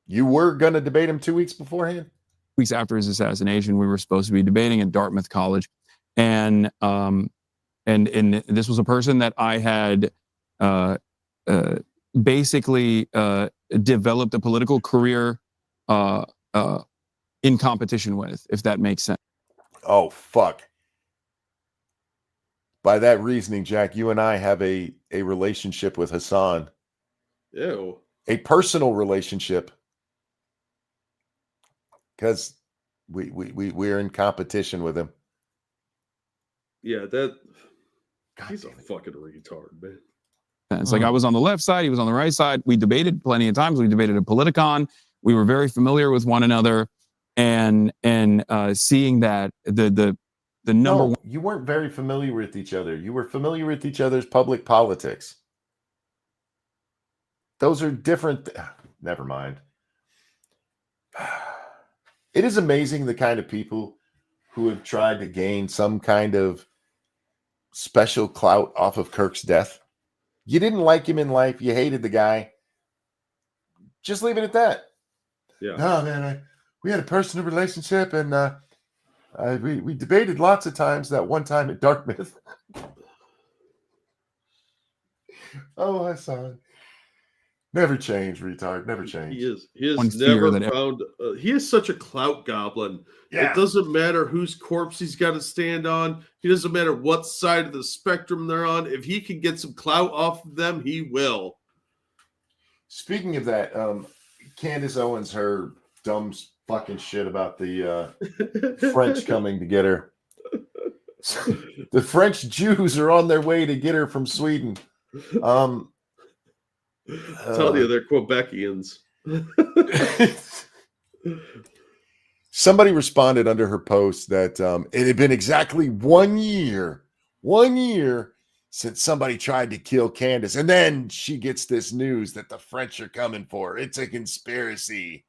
you were going to debate him 2 weeks beforehand. Weeks after his assassination, we were supposed to be debating at Dartmouth College, and this was a person that I had basically developed a political career in competition with, if that makes sense. Oh, fuck. By that reasoning, Jack, you and I have a relationship with Hasan. Ew. A personal relationship. Because we're in competition with him. Yeah, that God he's a damn it. fucking retard, man. It's like I was on the left side, he was on the right side. We debated plenty of times. We debated at Politicon. We were very familiar with one another, and seeing that the number No, one. you weren't very familiar with each other. You were familiar with each other's public politics. Those are different. Never mind. It is amazing the kind of people who have tried to gain some kind of special clout off of Kirk's death. You didn't like him in life. You hated the guy. Just leave it at that. Yeah. No, man, we had a personal relationship, and we debated lots of times. That one time at Dartmouth. Oh, Hasan. Never change, retard. Never change. He is One fear never that- found. He is such a clout goblin. Yeah. It doesn't matter whose corpse he's got to stand on. He doesn't matter what side of the spectrum they're on. If he can get some clout off of them, he will. Speaking of that, Candace Owens, her dumb fucking shit about the French coming to get her. The French Jews are on their way to get her from Sweden. Tell you they're Quebecians. Somebody responded under her post that it had been exactly 1 year since somebody tried to kill Candace. And then she gets this news that the French are coming for her. It's a conspiracy.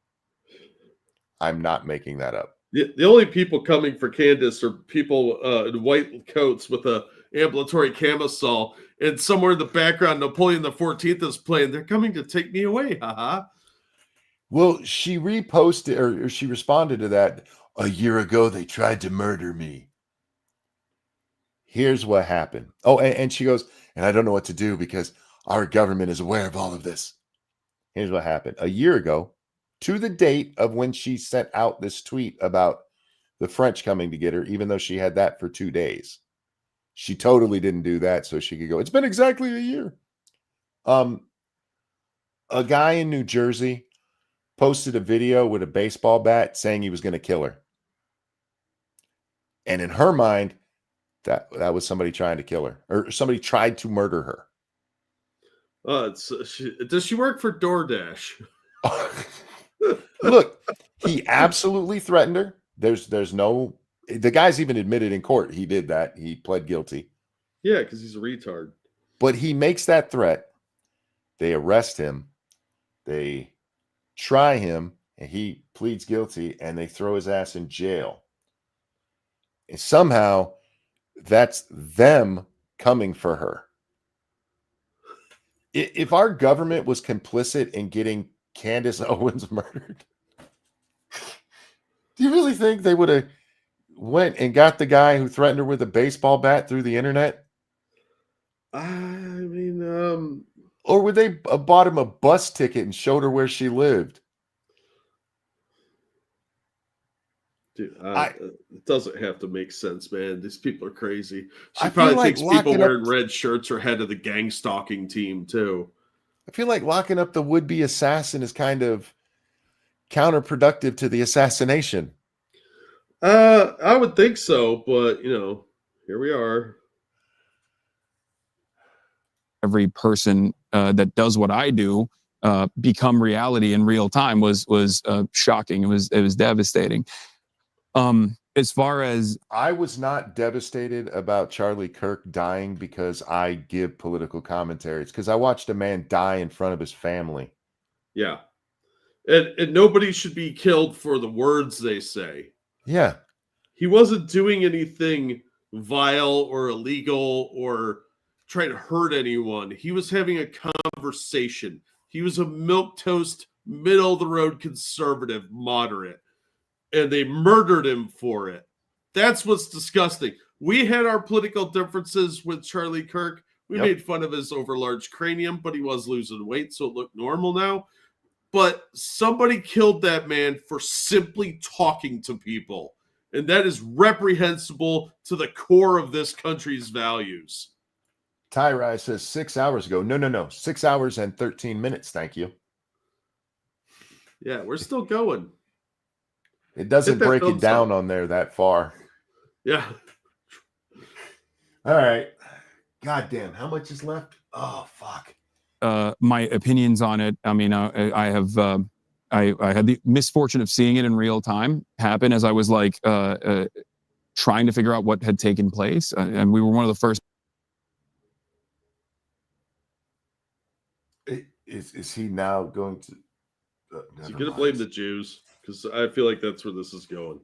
I'm not making that up. The only people coming for Candace are people in white coats with a ambulatory camisole, and somewhere in the background, Napoleon the 14th is playing. They're coming to take me away, haha. Well, she reposted or she responded to that. A year ago, they tried to murder me. Here's what happened. Oh, and she goes, and I don't know what to do because our government is aware of all of this. Here's what happened. A year ago, to the date of when she sent out this tweet about the French coming to get her, even though she had that for 2 days. She totally didn't do that so she could go, it's been exactly a year. A guy in New Jersey posted a video with a baseball bat saying he was going to kill her. And in her mind, that was somebody trying to kill her, or somebody tried to murder her. Does she work for DoorDash? Look, he absolutely threatened her. There's no, the guy's even admitted in court he did that. He pled guilty. Yeah, because he's a retard. But he makes that threat. They arrest him. They try him, and he pleads guilty, and they throw his ass in jail. And somehow that's them coming for her. If our government was complicit in getting Candace Owens murdered, do you really think they would have went and got the guy who threatened her with a baseball bat through the internet? I mean, Or would they have bought him a bus ticket and showed her where she lived? dude, it doesn't have to make sense, man. These people are crazy. She I probably feel like thinks people locking wearing up- red shirts are head of the gang stalking team, too. I feel like locking up the would-be assassin is kind of counterproductive to the assassination. I would think so, but, here we are. Every person that does what I do become reality in real time was shocking. It was devastating. As far as I was not devastated about Charlie Kirk dying because I give political commentaries, because I watched a man die in front of his family. Yeah. And nobody should be killed for the words they say. Yeah. He wasn't doing anything vile or illegal or trying to hurt anyone. He was having a conversation. He was a milquetoast, middle of the road conservative, moderate. And they murdered him for it. That's what's disgusting. We had our political differences with Charlie Kirk. We made fun of his overlarge cranium, but he was losing weight, so it looked normal now. But somebody killed that man for simply talking to people. And that is reprehensible to the core of this country's values. Tyrai says 6 hours ago. No. 6 hours and 13 minutes. Thank you. Yeah, we're still going. It doesn't Hit that break it thumbs down up. on there that far. Yeah. All right. God damn, how much is left? Oh fuck. My opinions on it. I mean, I have I had the misfortune of seeing it in real time happen as I was like trying to figure out what had taken place, and we were one of the first. Is he now going to? Is he gonna blame the Jews? Because I feel like that's where this is going.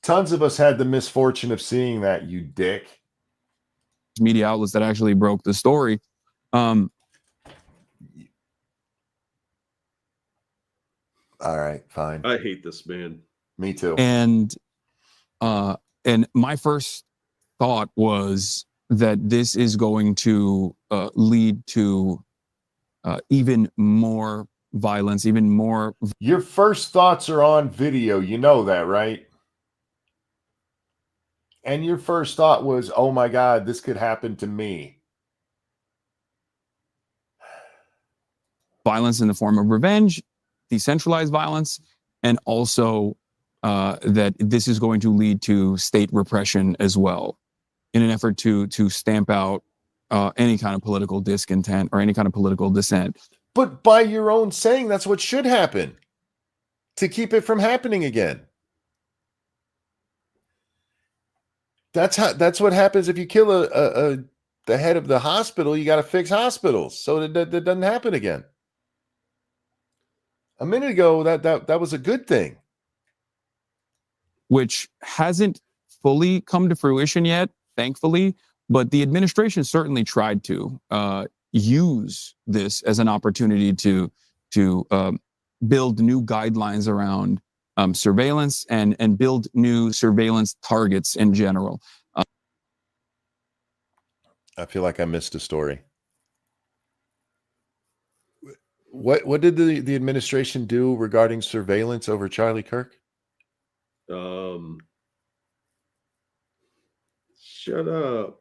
Tons of us had the misfortune of seeing that, you dick. Media outlets that actually broke the story. All right, fine. I hate this man. Me too. And my first thought was that this is going to lead to even more violence, even more. Your first thoughts are on video. You know that, right? And your first thought was, oh my God, this could happen to me. Violence in the form of revenge, decentralized violence, and also that this is going to lead to state repression as well, in an effort to stamp out any kind of political discontent or any kind of political dissent. But by your own saying, that's what should happen to keep it from happening again. That's what happens if you kill the head of the hospital. You got to fix hospitals so that doesn't happen again. A minute ago, that was a good thing, which hasn't fully come to fruition yet, thankfully. But the administration certainly tried to use this as an opportunity to build new guidelines around surveillance and build new surveillance targets in general. I feel like I missed a story. What did the administration do regarding surveillance over Charlie Kirk? Shut up.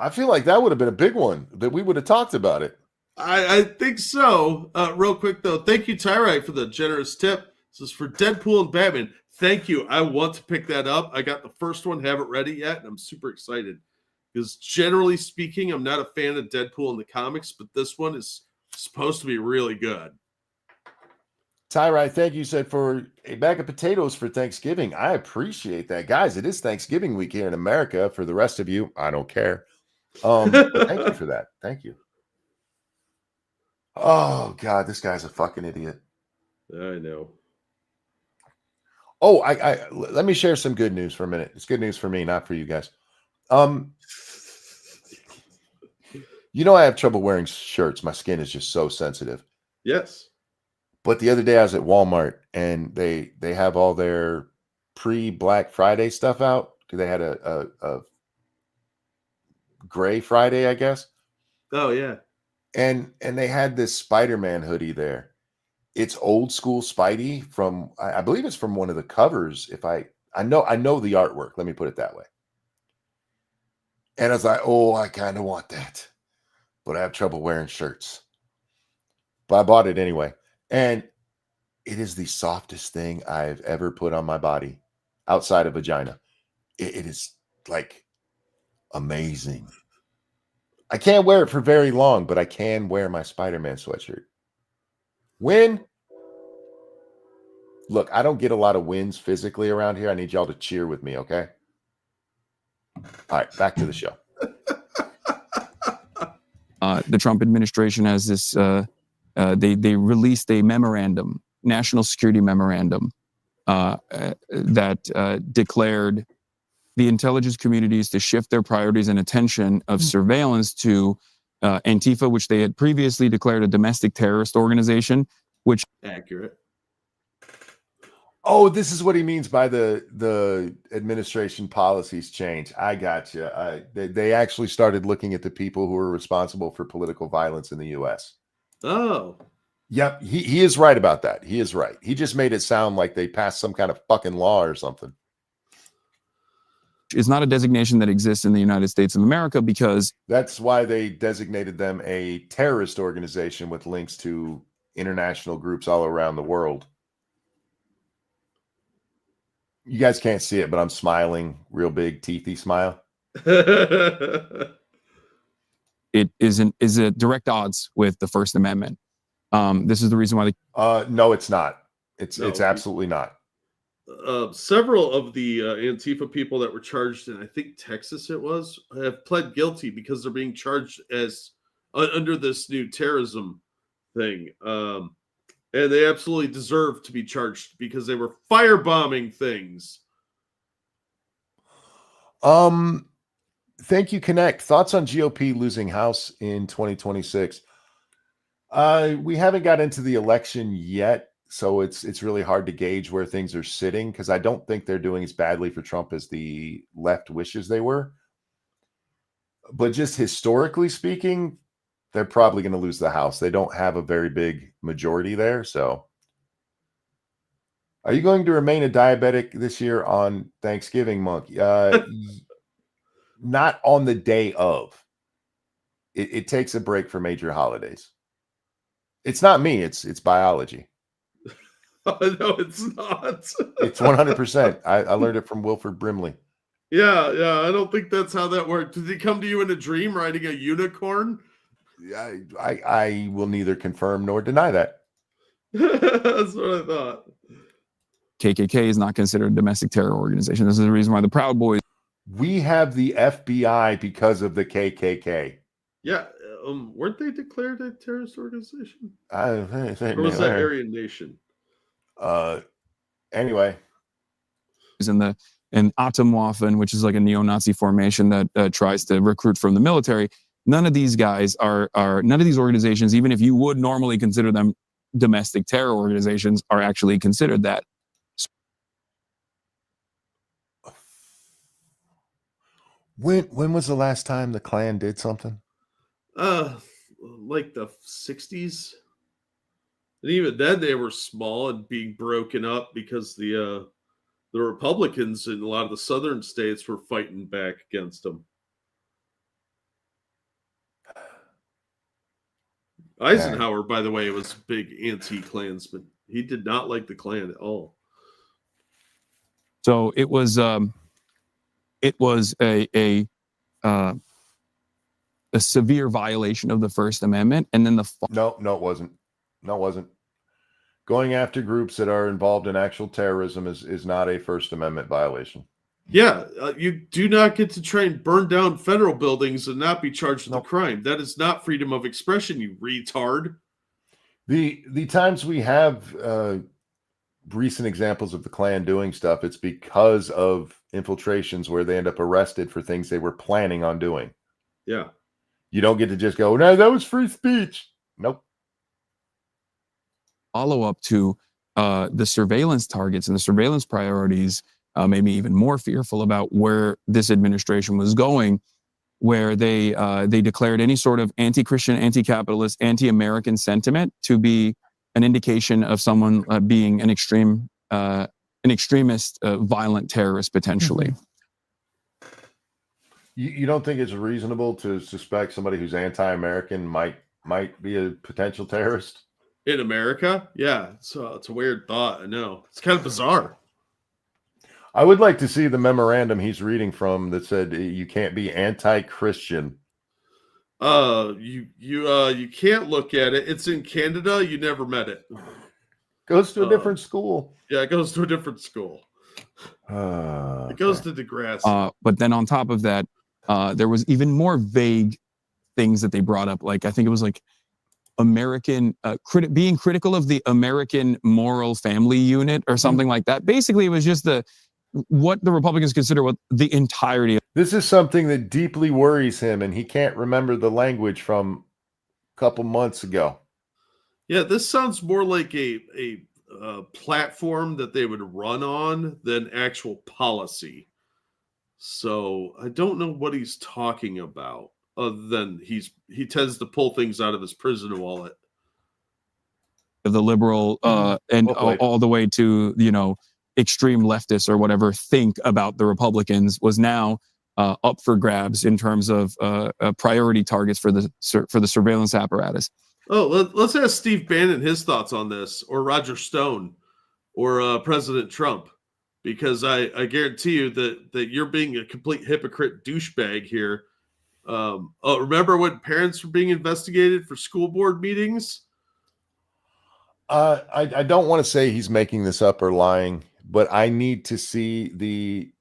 I feel like that would have been a big one, that we would have talked about it. I think so. Real quick though, thank you, Tyrite, for the generous tip. This is for Deadpool and Batman. Thank you. I want to pick that up. I got the first one, haven't read it yet, and I'm super excited. Because generally speaking, I'm not a fan of Deadpool in the comics, but this one is supposed to be really good. Tyrite, thank you. Said for a bag of potatoes for Thanksgiving. I appreciate that. Guys, it is Thanksgiving week here in America. For the rest of you, I don't care. Thank you for that. Thank you. Oh, God, this guy's a fucking idiot. I know. Oh, I let me share some good news for a minute. It's good news for me, not for you guys. You know, I have trouble wearing shirts. My skin is just so sensitive. Yes. But the other day I was at Walmart and they have all their pre-Black Friday stuff out. They had a Gray Friday, I guess. Oh yeah. And they had this Spider-Man hoodie there. It's old school Spidey from, I believe it's from one of the covers. If I know the artwork. Let me put it that way. And I was like, oh, I kind of want that, but I have trouble wearing shirts. But I bought it anyway. And it is the softest thing I've ever put on my body outside of vagina. It is like amazing. I can't wear it for very long, but I can wear my Spider-Man sweatshirt. Win. Look, I don't get a lot of wins physically around here. I need y'all to cheer with me, okay? All right, back to the show. The Trump administration has this, they released a memorandum, national security memorandum, that declared the intelligence communities to shift their priorities and attention of surveillance to Antifa, which they had previously declared a domestic terrorist organization, which accurate. Oh, this is what he means by the administration policies change. I got you. They actually started looking at the people who are responsible for political violence in the U.S. Oh. Yep, he is right about that. He is right. He just made it sound like they passed some kind of fucking law or something. Is not a designation that exists in the United States of America because that's why they designated them a terrorist organization with links to international groups all around the world. You guys can't see it, but I'm smiling, real big, teethy smile. It is a direct odds with the First Amendment. This is the reason why No, it's not. It's No. absolutely not. Several of the Antifa people that were charged in, I think Texas it was, have pled guilty because they're being charged as under this new terrorism thing. And they absolutely deserve to be charged because they were firebombing things. Thank you, Connect. Thoughts on GOP losing House in 2026? We haven't got into the election yet, so it's really hard to gauge where things are sitting because I don't think they're doing as badly for Trump as the left wishes they were. But just historically speaking, they're probably going to lose the House. They don't have a very big majority there. So, are you going to remain a diabetic this year on Thanksgiving, Monkey? Not on the day of. It takes a break for major holidays. It's not me. It's biology. No, it's not. It's 100%. I learned it from Wilford Brimley. Yeah. I don't think that's how that worked. Did he come to you in a dream riding a unicorn? I will neither confirm nor deny that. That's what I thought. KKK is not considered a domestic terror organization. This is the reason why the Proud Boys. We have the FBI because of the KKK. Yeah. Weren't they declared a terrorist organization? Or Or was that Aryan Nation? Anyway. In Atomwaffen, which is like a neo-Nazi formation that tries to recruit from the military. None of these guys are none of these organizations, even if you would normally consider them domestic terror organizations, are actually considered that. When was the last time the Klan did something? Like the 60s. And even then they were small and being broken up because the Republicans in a lot of the southern states were fighting back against them. Eisenhower, by the way, was a big anti-Klansman. He did not like the Klan at all. So it was a severe violation of the First Amendment, and then No, it wasn't. Going after groups that are involved in actual terrorism is not a First Amendment violation. Yeah, you do not get to try and burn down federal buildings and not be charged with a crime. That is not freedom of expression, you retard. The times we have recent examples of the Klan doing stuff, it's because of infiltrations where they end up arrested for things they were planning on doing. Yeah. You don't get to just go, no, that was free speech. Nope. Follow-up to the surveillance targets and the surveillance priorities made me even more fearful about where this administration was going, where they declared any sort of anti-Christian, anti-capitalist, anti-American sentiment to be an indication of someone being an extremist, violent terrorist potentially. You don't think it's reasonable to suspect somebody who's anti-American might be a potential terrorist? In America? Yeah, it's a weird thought. I know. It's kind of bizarre. I would like to see the memorandum he's reading from that said you can't be anti-Christian. You can't look at it. It's in Canada. You never met it. Goes to a different school. Yeah, it goes to a different school. It goes to Degrassi. But then on top of that, there was even more vague things that they brought up. Like I think it was like American being critical of the American moral family unit or something like that. Basically, it was just what the Republicans consider what the entirety. This is something that deeply worries him, and he can't remember the language from a couple months ago. Yeah, this sounds more like a platform that they would run on than actual policy. So I don't know what he's talking about, other than he tends to pull things out of his prison wallet. The liberal and all the way to extreme leftists or whatever think about the Republicans was now up for grabs in terms of priority targets for the surveillance apparatus. Oh, let's ask Steve Bannon his thoughts on this, or Roger Stone, or President Trump, because I guarantee you that you're being a complete hypocrite douchebag here. Remember when parents were being investigated for school board meetings? I don't want to say he's making this up or lying, but I need to see the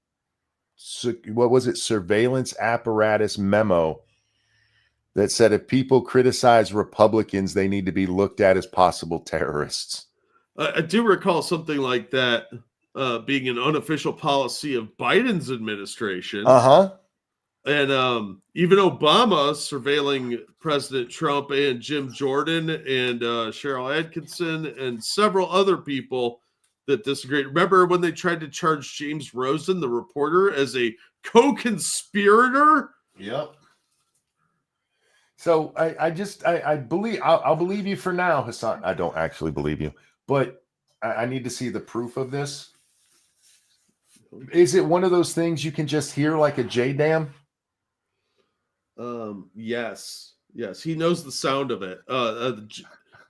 what was it, surveillance apparatus memo that said if people criticize Republicans, they need to be looked at as possible terrorists. I do recall something like that being an unofficial policy of Biden's administration. And even Obama surveilling President Trump and Jim Jordan and Cheryl Atkinson and several other people that disagreed. Remember when they tried to charge James Rosen, the reporter, as a co-conspirator? Yep. So I believe I'll believe you for now, Hasan. I don't actually believe you, but I need to see the proof of this. Is it one of those things you can just hear like a JDAM? Yes, he knows the sound of it.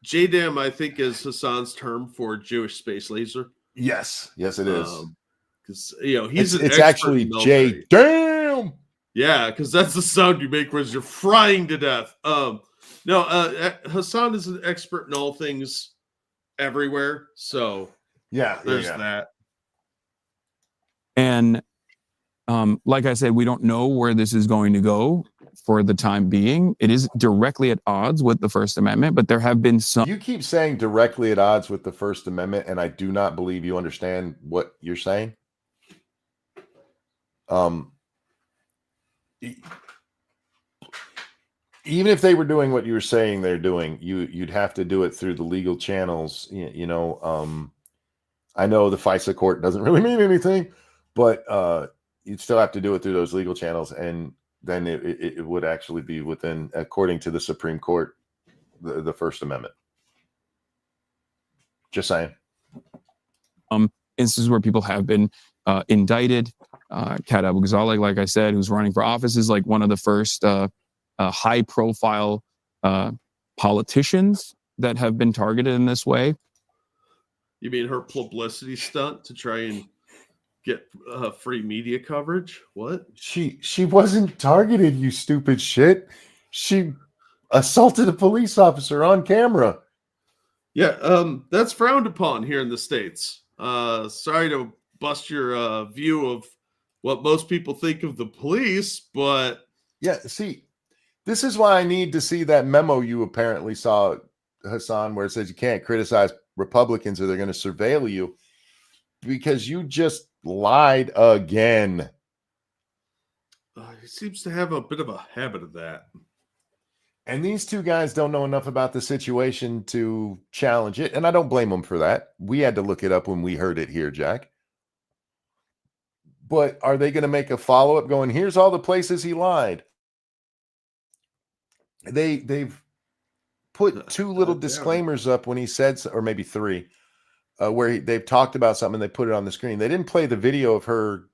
JDAM, I think, is Hasan's term for Jewish space laser. Yes, it is. Because he's it's actually JDAM. Yeah, because that's the sound you make when you're frying to death. Hasan is an expert in all things everywhere. So there's that. And like I said, we don't know where this is going to go for the time being. It is directly at odds with the First Amendment, but there have been some. You keep saying directly at odds with the First Amendment, and I do not believe you understand what you're saying. Even if they were doing what you were saying they're doing, you'd have to do it through the legal channels. I know the FISA court doesn't really mean anything, but you'd still have to do it through those legal channels, and then it would actually be within, according to the Supreme Court, the First Amendment. Just saying. Instances where people have been indicted. Kat Abu Ghazaleh, like I said, who's running for office, is like one of the first high-profile politicians that have been targeted in this way. You mean her publicity stunt to try and get free media coverage? What? She wasn't targeted, you stupid shit. She assaulted a police officer on camera. Yeah, that's frowned upon here in the States. Sorry to bust your view of what most people think of the police, but yeah, see, this is why I need to see that memo you apparently saw, Hasan, where it says you can't criticize Republicans or they're going to surveil you, because you just lied again. He seems to have a bit of a habit of that. And these two guys don't know enough about the situation to challenge it, and I don't blame them for that. We had to look it up when we heard it here, Jack. But are they going to make a follow-up going, here's all the places he lied? They've put two little disclaimers up when he said, or maybe three, where they've talked about something and they put it on the screen. They didn't play the video of her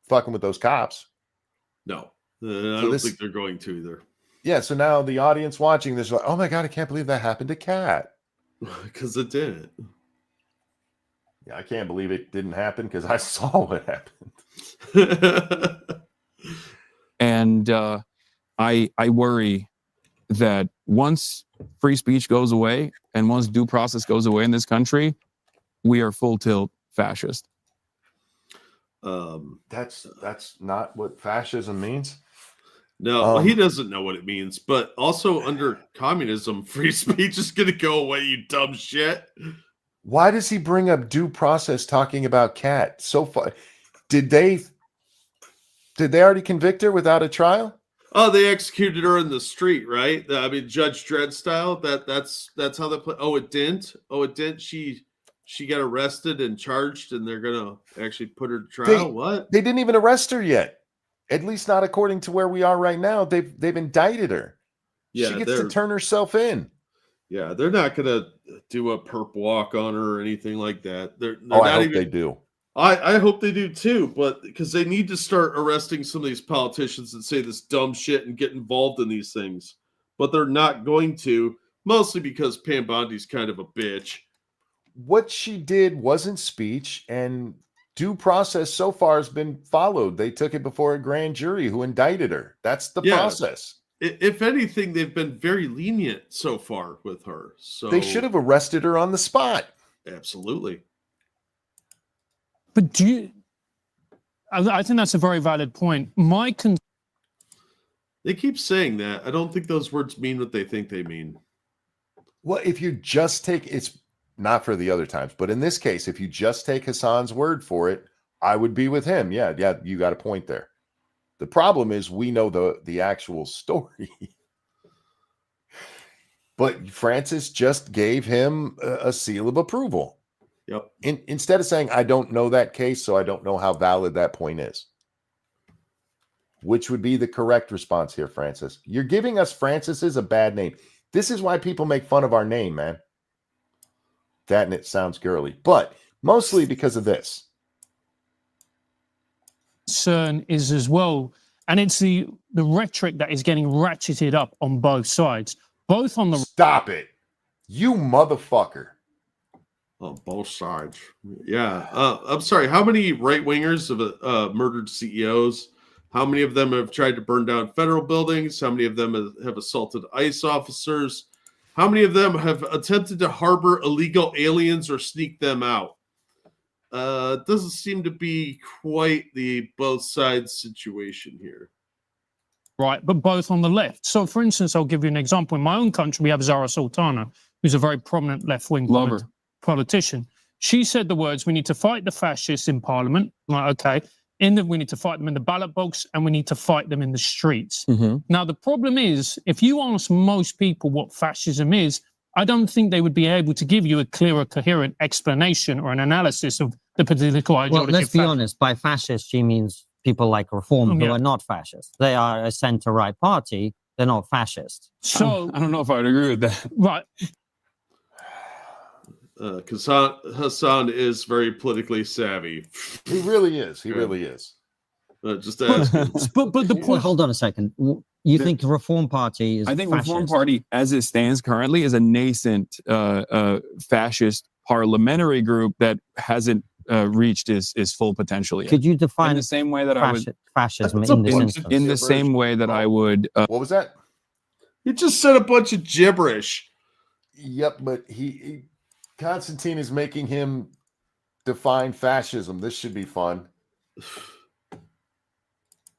fucking with those cops. No, I don't think they're going to either. Yeah, so now the audience watching this is like, oh my God, I can't believe that happened to Kat. Because it did. Yeah, I can't believe it didn't happen because I saw what happened. And I worry that once free speech goes away and once due process goes away in this country, we are full tilt fascist. That's not what fascism means. No, he doesn't know what it means. But also under communism, free speech is going to go away, you dumb shit. Why does he bring up due process talking about Kat? So far, did they already convict her without a trial? Oh, they executed her in the street, right? I mean, Judge Dredd style. That's how they play. Oh, it didn't. She got arrested and charged, and they're gonna actually put her to trial. What? They didn't even arrest her yet. At least not according to where we are right now. They've indicted her. Yeah, she gets to turn herself in. Yeah, they're not gonna do a perp walk on her or anything like that. I hope they do. I hope they do too, but because they need to start arresting some of these politicians that say this dumb shit and get involved in these things. But they're not going to, mostly because Pam Bondi's kind of a bitch. What she did wasn't speech, and due process so far has been followed. They took it before a grand jury who indicted her. That's the process. If anything, they've been very lenient so far with her. So They should have arrested her on the spot. Absolutely. But I think that's a very valid point. They keep saying that. I don't think those words mean what they think they mean. Well, if you just take, it's not for the other times, but in this case, if you just take Hasan's word for it, I would be with him. Yeah, you got a point there. The problem is we know the actual story. But Francis just gave him a seal of approval. Yep. Instead of saying, I don't know that case, so I don't know how valid that point is. Which would be the correct response here, Francis. You're giving us Francis's a bad name. This is why people make fun of our name, man. That and it sounds girly, but mostly because of this. Concern is as well, and it's the rhetoric that is getting ratcheted up on both sides. Both on the Stop it, you motherfucker. On both sides. Yeah. I'm sorry. How many right wingers have murdered CEOs? How many of them have tried to burn down federal buildings? How many of them have assaulted ICE officers? How many of them have attempted to harbor illegal aliens or sneak them out? It doesn't seem to be quite the both sides situation here. right, but both on the left. So, for instance, I'll give you an example. In my own country, we have Zara Sultana, who's a very prominent left-wing politician. She said the words, we need to fight the fascists in parliament. Like, okay. We need to fight them in the ballot box, and we need to fight them in the streets. Mm-hmm. Now, the problem is, if you ask most people what fascism is, I don't think they would be able to give you a clear or coherent explanation or an analysis of the political ideology. Well, let's be honest. By fascist, she means people like Reform who are not fascist. They are a centre-right party. They're not fascist. So I don't know if I would agree with that. Right. Because Hasan is very politically savvy. He really is. He really is. Just ask him. But the point. Well, hold on a second. You think the Reform Party is I think fascist? Reform Party, as it stands currently, is a nascent fascist parliamentary group that hasn't reached its full potential yet. Could you define in the same way that I would fascism in this instance? in the same way that I would What was that? He just said a bunch of gibberish. Yep, but Constantine is making him define fascism. This should be fun.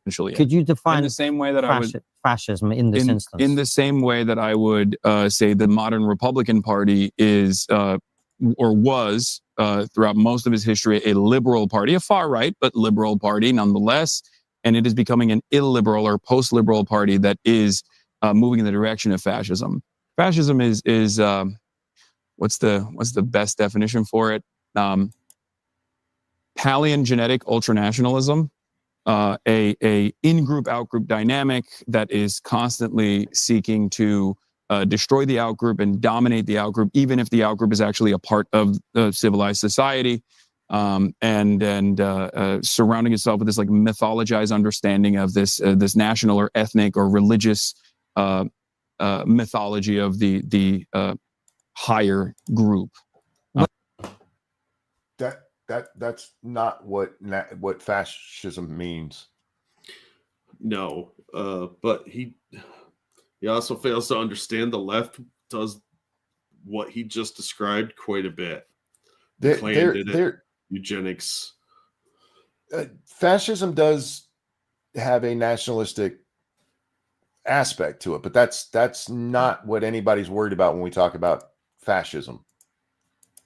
potentially. Could you define in the same way that I would fascism in this instance? In the same way that I would say the modern Republican Party is or was throughout most of its history a liberal party, a far right but liberal party nonetheless, and it is becoming an illiberal or post-liberal party that is moving in the direction of fascism. Fascism is what's the best definition for it? Paleogenetic ultranationalism, a in-group out-group dynamic that is constantly seeking to destroy the out-group and dominate the out-group, even if the out-group is actually a part of the civilized society, and surrounding itself with this like mythologized understanding of this national or ethnic or religious mythology of the higher group. That's not what fascism means. No, but he also fails to understand the left does what he just described quite a bit. They're eugenics. Fascism does have a nationalistic aspect to it, but that's not what anybody's worried about when we talk about fascism.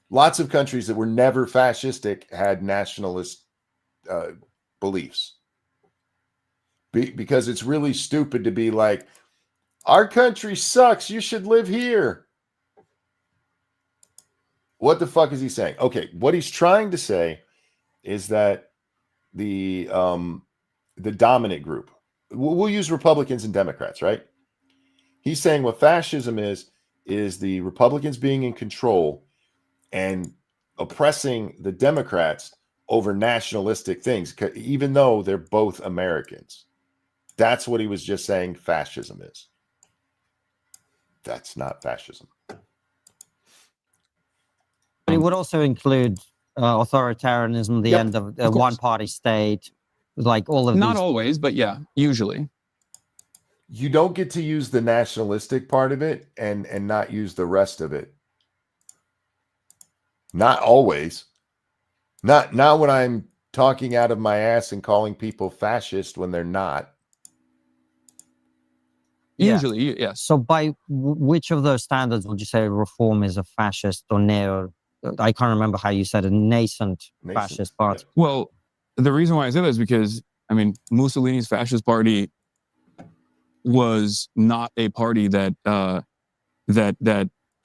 Lots of countries that were never fascistic had nationalist beliefs. Because it's really stupid to be like, our country sucks, you should live here. What the fuck is he saying? Okay, what he's trying to say is that the dominant group, we'll use Republicans and Democrats, right? He's saying what fascism is the Republicans being in control and oppressing the Democrats over nationalistic things, even though they're both Americans. That's what he was just saying fascism is. That's not fascism. But it would also include authoritarianism, the Yep, end of of course. one-party state, like all of Not these. always, but yeah, usually. You don't get to use the nationalistic part of it and not use the rest of it. Not always. Not when I'm talking out of my ass and calling people fascist when they're not. Yeah. Usually, yes. So by which of those standards would you say reform is a fascist or neo? I can't remember how you said a nascent fascist party. Well, the reason why I say that is because, I mean, Mussolini's fascist party was not a party that I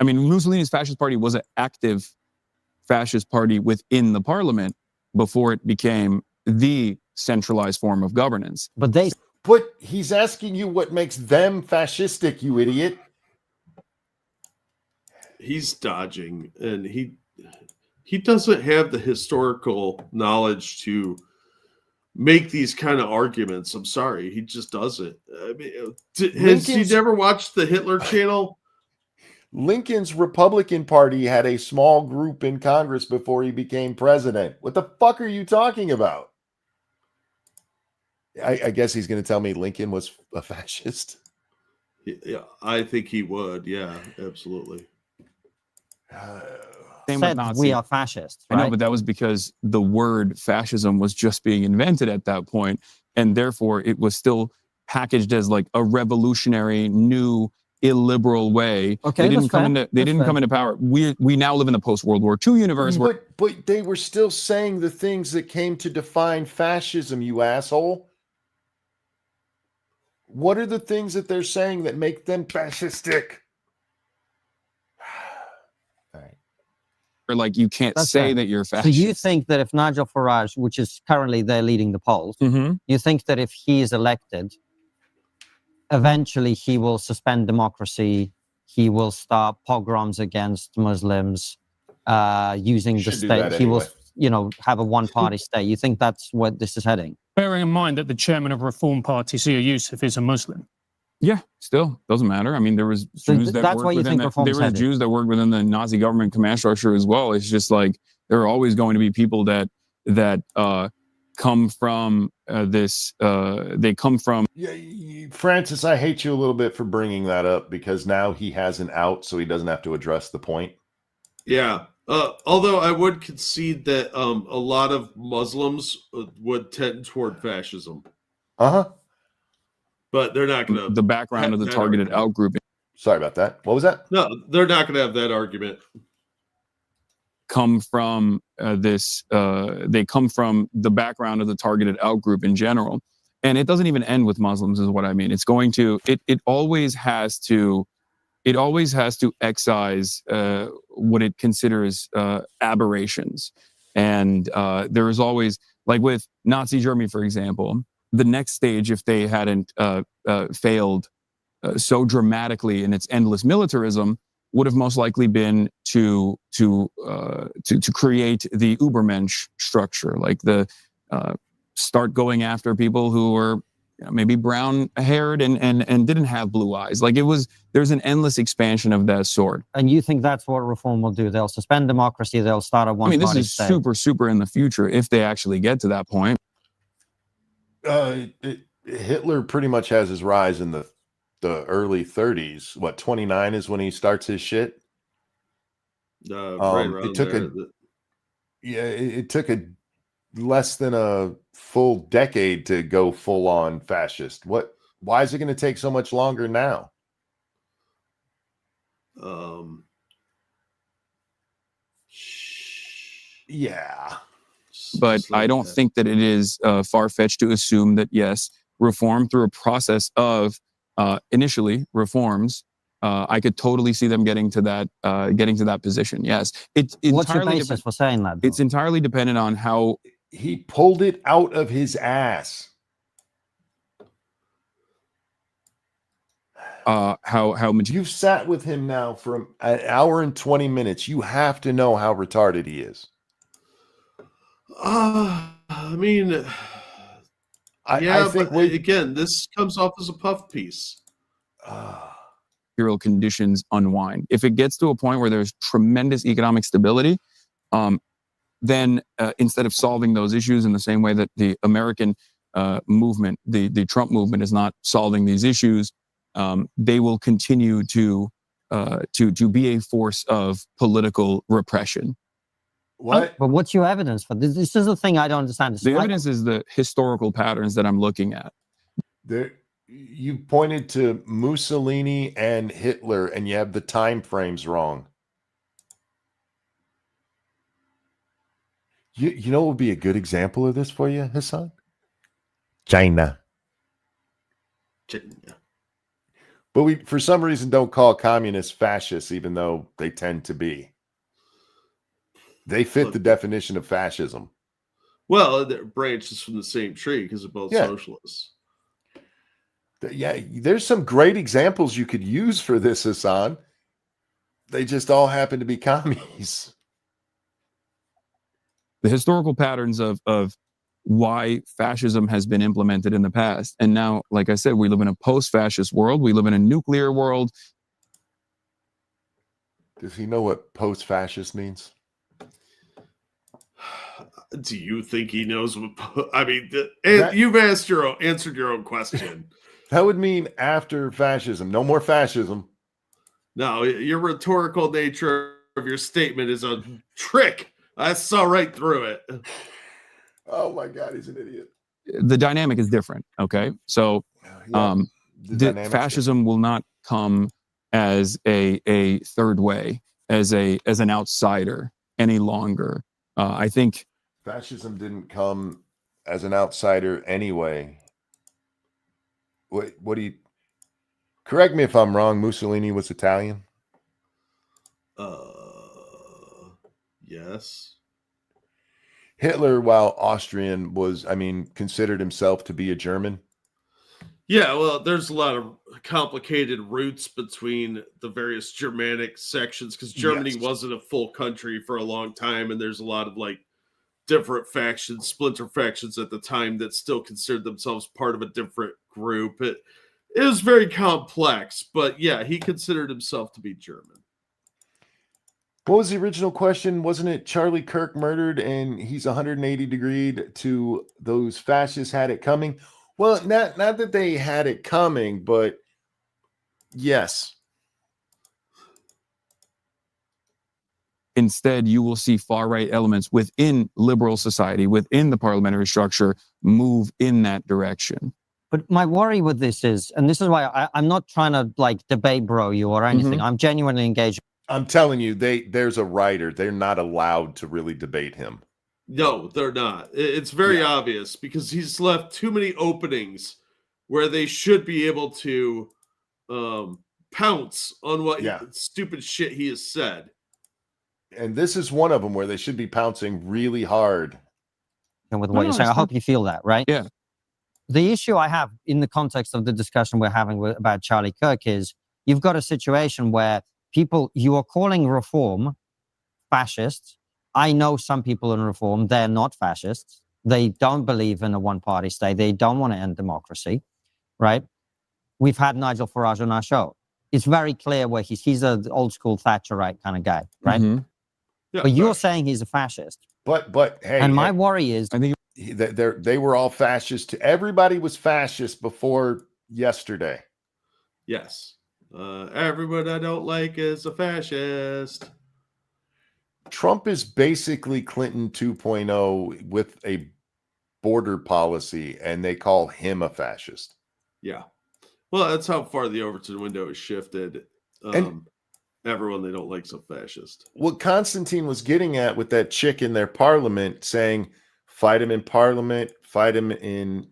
mean, Mussolini's fascist party was an active fascist party within the parliament before it became the centralized form of governance. But He's asking you what makes them fascistic, you idiot. He's dodging, and he doesn't have the historical knowledge to make these kind of arguments. I'm sorry, he just doesn't. I mean, has he never watched the Hitler channel? Lincoln's Republican Party had a small group in Congress before he became president. What the fuck are you talking about? I guess he's going to tell me Lincoln was a fascist. Yeah, I think he would. Yeah, absolutely. Same with said Nazi. we are fascists. I know, right? but that was because the word fascism was just being invented at that point, and therefore it was still packaged as like a revolutionary, new, illiberal way. Okay, they didn't that's come fair. into they That's didn't fair. come into power. We now live in the post World War II universe where But they were still saying the things that came to define fascism, you asshole. What are the things that they're saying that make them fascistic? All right. like you can't That's say fair. that you're So fascist. you think that if Nigel Farage, which is currently they're leading the polls, Mhm. you think that if he is elected, eventually he will suspend democracy, he will start pogroms against Muslims, using the Should do state. that He will, anyway. have a one-party state. You think that's what this is heading? Bearing in mind that the chairman of Reform Party, Sia Yusuf, is a Muslim. Yeah, still doesn't matter. I mean, there was So Jews that that's worked why you within think the, reform's there was headed. Jews that worked within the Nazi government command structure as well. It's just like there are always going to be people that come from they come from. Yeah, Francis, I hate you a little bit for bringing that up because now he has an out, so he doesn't have to address the point. Yeah. Although I would concede that a lot of Muslims would tend toward fascism, Uh-huh. but they're not going to. The background of the targeted out group Sorry about that. What was that? No, they're not going to have that argument. come from they come from the background of the targeted out group in general, and it doesn't even end with Muslims is what I mean. It's going to it always has to excise what it considers aberrations, and there is always, like with Nazi Germany, for example, the next stage, if they hadn't failed so dramatically in its endless militarism, would have most likely been to create the Übermensch structure, like the start going after people who were maybe brown haired and didn't have blue eyes. Like there's an endless expansion of that sort. And you think that's what reform will do? They'll suspend democracy. They'll start a one-party I mean, this is state. super in the future if they actually get to that point. Hitler pretty much has his rise in the early 30s. What, 29 is when he starts his shit? Right around it took there. it took a less than a full decade to go full on fascist. Why is it going to take so much longer now? Yeah. But I don't think that it is far-fetched to assume that, yes, reform through a process of initially reforms, I could totally see them getting to that position. Yes. What's your basis for saying that, though? It's entirely dependent on how he pulled it out of his ass. how much You've sat with him now for an hour and 20 minutes. You have to know how retarded he is. I mean, I think again, this comes off as a puff piece. material conditions unwind. If it gets to a point where there's tremendous economic stability, then instead of solving those issues in the same way that the American movement, the Trump movement, is not solving these issues, they will continue to be a force of political repression. What? But what's your evidence for this? This is the thing I don't understand. The evidence is the historical patterns that I'm looking at. There, you pointed to Mussolini and Hitler, and you have the time frames wrong. You know what would be a good example of this for you, Hasan? China. But we, for some reason, don't call communists fascists, even though they tend to be. They fit the definition of fascism. Well, they're branches from the same tree because they're both socialists. Yeah, there's some great examples you could use for this, Hasan. They just all happen to be commies. The historical patterns of why fascism has been implemented in the past. And now, like I said, we live in a post-fascist world. We live in a nuclear world. Does he know what post-fascist means? Do you think he knows what? I mean, you've answered your own question. That would mean after fascism. No more fascism. No, your rhetorical nature of your statement is a trick. I saw right through it. Oh my God, he's an idiot. The dynamic is different. Okay, so fascism will not come as a third way, as an outsider any longer. I think fascism didn't come as an outsider anyway. What do you? Correct me if I'm wrong. Mussolini was Italian. Yes. Hitler, while Austrian, was, considered himself to be a German. Yeah, well, there's a lot of complicated roots between the various Germanic sections because Germany wasn't a full country for a long time, and there's a lot of different factions, splinter factions at the time that still considered themselves part of a different group. It was very complex, but yeah, he considered himself to be German. What was the original question? Wasn't it Charlie Kirk murdered and he's 180 degreed to those fascists had it coming? Well, not that they had it coming, but yes. Instead, you will see far-right elements within liberal society, within the parliamentary structure, move in that direction. But my worry with this is, and this is why I'm not trying to debate bro you or anything. I'm genuinely engaged. I'm telling you, there's a writer. They're not allowed to really debate him. No, they're not. It's very obvious because he's left too many openings where they should be able to pounce on what stupid shit he has said. And this is one of them where they should be pouncing really hard. And with what you're saying, I hope you feel that, right? Yeah. The issue I have in the context of the discussion we're having about Charlie Kirk is you've got a situation where you are calling reform fascists. I know some people in reform, they're not fascists. They don't believe in a one-party state. They don't want to end democracy, right? We've had Nigel Farage on our show. It's very clear where he's an old-school Thatcherite kind of guy, right? Yeah, but you're saying he's a fascist. But hey, and my worry is, I think they were all fascist. Everybody was fascist before yesterday. Yes. Everyone I don't like is a fascist. Trump is basically Clinton 2.0 with a border policy, and they call him a fascist. Yeah. Well, that's how far the Overton window has shifted. Everyone they don't like is a fascist. What Constantine was getting at with that chick in their parliament saying, fight him in parliament, fight him in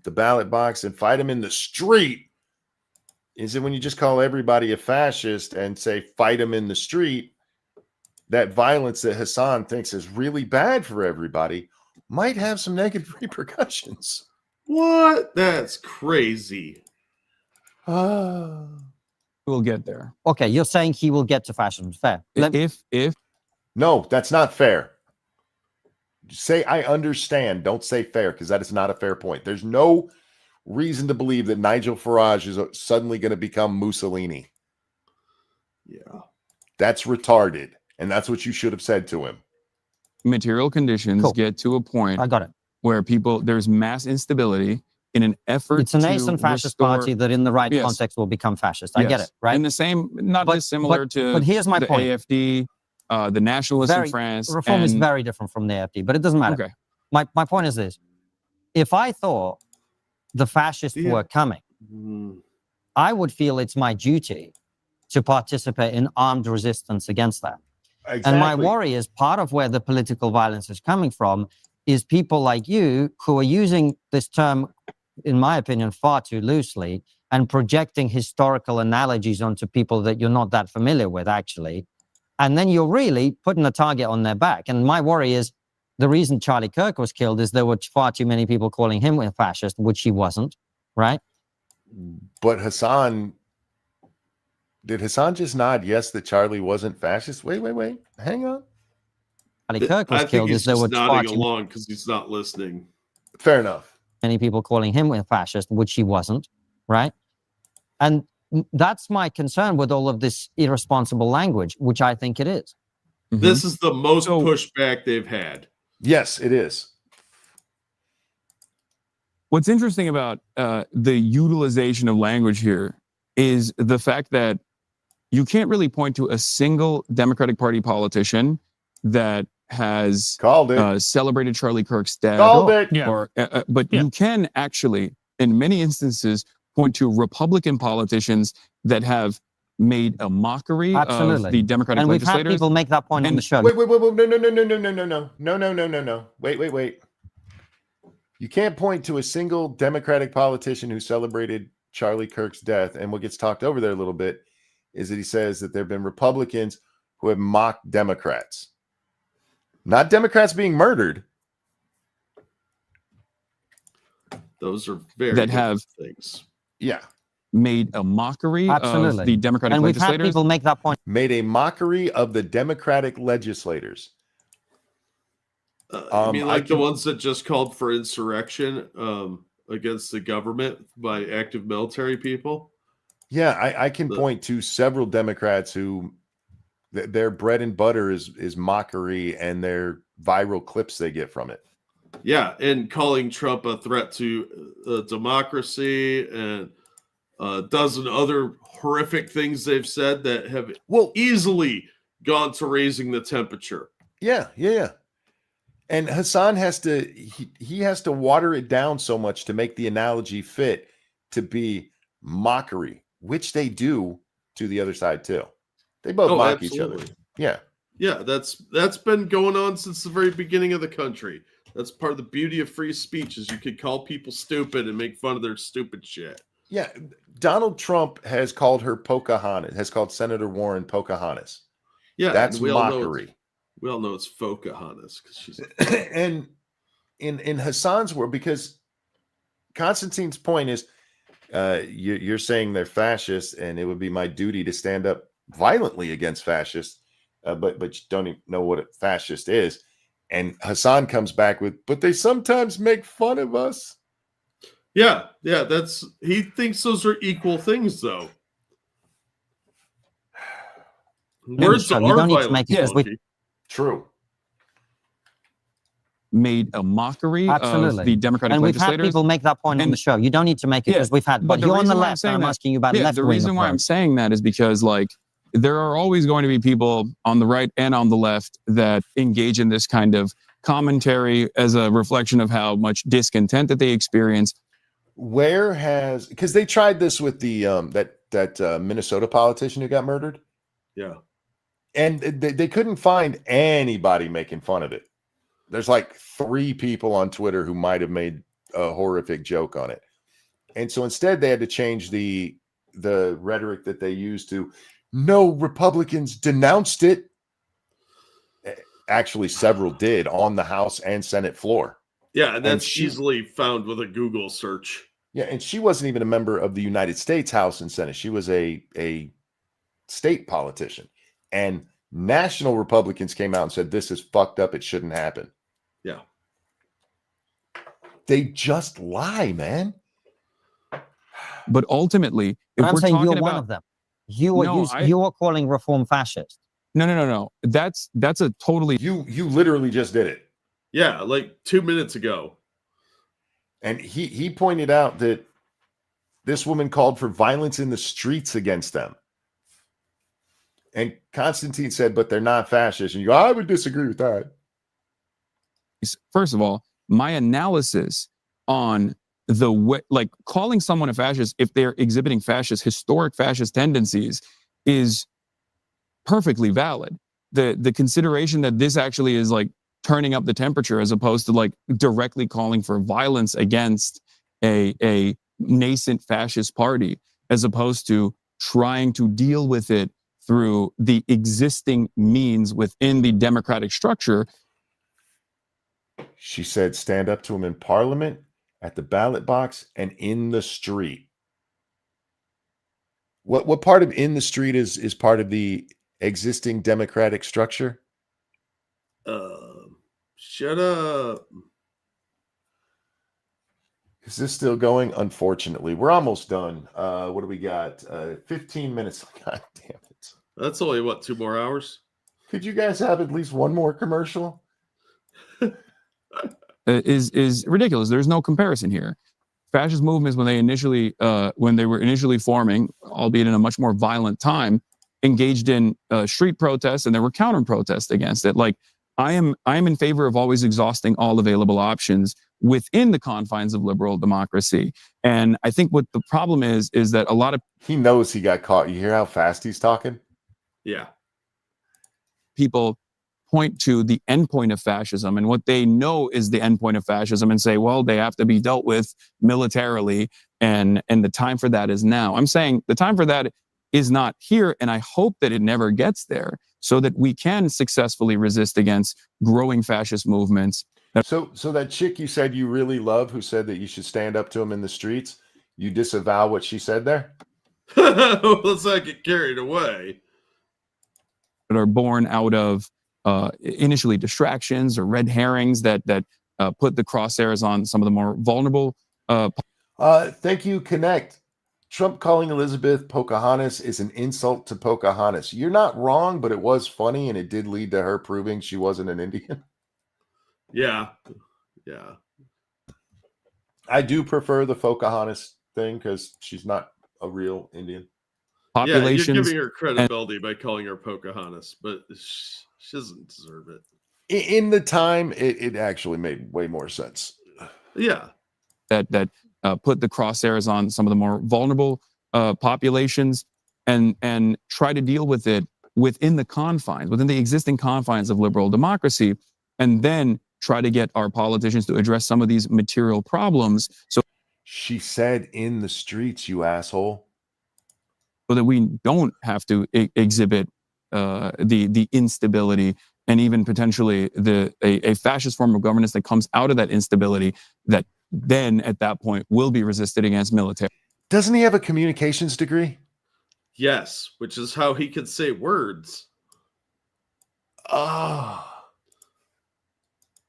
the ballot box, and fight him in the street, is that when you just call everybody a fascist and say fight him in the street, that violence that Hasan thinks is really bad for everybody might have some negative repercussions. What? That's crazy. we'll get there. okay, you're saying he will get to fascism. Fair. If No, that's not fair. Say I understand. Don't say fair, because that is not a fair point. There's no reason to believe that Nigel Farage is suddenly going to become Mussolini. Yeah. That's retarded. And that's what you should have said to him. material conditions Cool. get to a point I got it. where there's mass instability in an effort It's a nascent to fascist restore, party that in the right Yes. context will become fascist. I get Yes. it, right? And the same, not But- dissimilar to but here's my the point. AFD, the nationalists in France. Reform is and- very different from the AFD, but it doesn't matter. Okay. My point is this. If I thought the fascists Yeah. were coming, Mm. I would feel it's my duty to participate in armed resistance against that. Exactly. And my worry is part of where the political violence is coming from is people like you who are using this term, in my opinion, far too loosely and projecting historical analogies onto people that you're not that familiar with, actually. And then you're really putting a target on their back. And my worry is the reason Charlie Kirk was killed is there were far too many people calling him a fascist, which he wasn't, right? But did Hasan just nod yes that Charlie wasn't fascist? Wait. Hang on. Charlie Kirk was I think killed he's is there just were far nodding too along because he's not listening. Fair enough. many people calling him a fascist, which he wasn't, right? And that's my concern with all of this irresponsible language, which I think it is. Mhm. This is the most So- pushback they've had. Yes, it is. What's interesting about the utilization of language here is the fact that you can't really point to a single Democratic Party politician that has Called it. celebrated Charlie Kirk's death. Called it. Yeah. But Yeah. you can actually, in many instances, point to Republican politicians that have made a mockery Absolutely. of the Democratic And we've had legislators. people make that point on And- the show. Wait. No. Wait. You can't point to a single Democratic politician who celebrated Charlie Kirk's death. And what gets talked over there a little bit is that he says that there have been Republicans who have mocked Democrats. Not Democrats being murdered. Those are very That different have- things. Yeah. made a mockery Absolutely. of the Democratic And we've had legislators. people make that point. Made a mockery of the Democratic legislators. I mean, I like the can- ones that just called for insurrection against the government by active military people. Yeah, I can The- point to several Democrats who their bread and butter is mockery and their viral clips they get from it. Yeah, and calling Trump a threat to democracy and a dozen other horrific things they've said that have Well, easily gone to raising the temperature. yeah. And Hasan has to he has to water it down so much to make the analogy fit to be mockery, which they do to the other side too. They both mock each other. Yeah. Yeah, that's been going on since the very beginning of the country. That's part of the beauty of free speech is you could call people stupid and make fun of their stupid shit. Yeah. Donald Trump has called her Pocahontas, has called Senator Warren Pocahontas. Yeah, That's and we all know mockery. we all know it's Pocahontas because she's And in Hasan's world, because Constantine's point is you're saying they're fascists, and it would be my duty to stand up violently against fascists, but you don't even know what a fascist is. And Hasan comes back with, but they sometimes make fun of us. yeah. That's he thinks those are equal things though. Words so are you don't need to violent, make it as we- Monkey. True. Made a mockery Absolutely. of the Democratic And we've had legislators. people make that point on And- the show. You don't need to make it Yeah, because we've had, but but the you're on the reason why I'm left, saying and I'm that- asking you about Yeah, left the wing reason why I'm approach. saying that is because like there are always going to be people on the right and on the left that engage in this kind of commentary as a reflection of how much discontent that they experience. Where has, because they tried this with the that Minnesota politician who got murdered, Yeah. and they couldn't find anybody making fun of it. There's like 3 people on Twitter who might have made a horrific joke on it. And so instead they had to change the rhetoric that they used to, no Republicans denounced it. Actually, several did on the House and Senate floor. Yeah, and that's she- easily found with a Google search. Yeah, and she wasn't even a member of the United States House and Senate. She was a state politician. And national Republicans came out and said, this is fucked up. It shouldn't happen. Yeah. They just lie, man. But ultimately, if But I'm we're saying talking you're one about of them. You are No, I- you are calling reform fascist. No. That's a totally You literally just did it. Yeah, like 2 minutes ago. And he pointed out that this woman called for violence in the streets against them. And Constantine said, but they're not fascist. And you go, I would disagree with that. First of all, my analysis on the way, like calling someone a fascist if they're exhibiting historic fascist tendencies is perfectly valid. The consideration that this actually is like turning up the temperature as opposed to like directly calling for violence against a nascent fascist party, as opposed to trying to deal with it through the existing means within the democratic structure. She said, stand up to him in parliament, at the ballot box, and in the street. What part of in the street is part of the existing democratic structure? Shut up. Is this still going? Unfortunately, we're almost done. What do we got? 15 minutes. God damn it. That's only what, 2 more hours? Could you guys have at least one more commercial? Is ridiculous. There's no comparison here. Fascist movements, when they were initially forming, albeit in a much more violent time, engaged in street protests, and there were counter protests against it. Like I am in favor of always exhausting all available options within the confines of liberal democracy. And I think what the problem is that a lot of He knows he got caught. You hear how fast he's talking? Yeah. people point to the endpoint of fascism, and what they know is the endpoint of fascism, and say, well, they have to be dealt with militarily, and the time for that is now. I'm saying the time for that is not here, and I hope that it never gets there, so that we can successfully resist against growing fascist movements. So that chick you said you really love, who said that you should stand up to him in the streets, you disavow what she said there? Let's not get carried away. That are born out of initially distractions or red herrings that put the crosshairs on some of the more vulnerable. Thank you, Connect. Trump calling Elizabeth Pocahontas is an insult to Pocahontas. You're not wrong, but it was funny, and it did lead to her proving she wasn't an Indian. Yeah. I do prefer the Pocahontas thing because she's not a real Indian. Populations. Yeah, you're giving her credibility by calling her Pocahontas, but she doesn't deserve it. In the time, it actually made way more sense. Yeah. That put the crosshairs on some of the more vulnerable populations, and try to deal with it within the existing confines of liberal democracy, and then try to get our politicians to address some of these material problems. So she said, in the streets, you asshole. So that we don't have to exhibit the instability, and even potentially a fascist form of governance that comes out of that instability, that then at that point will be resisted against military. Doesn't he have a communications degree? Yes, which is how he could say words.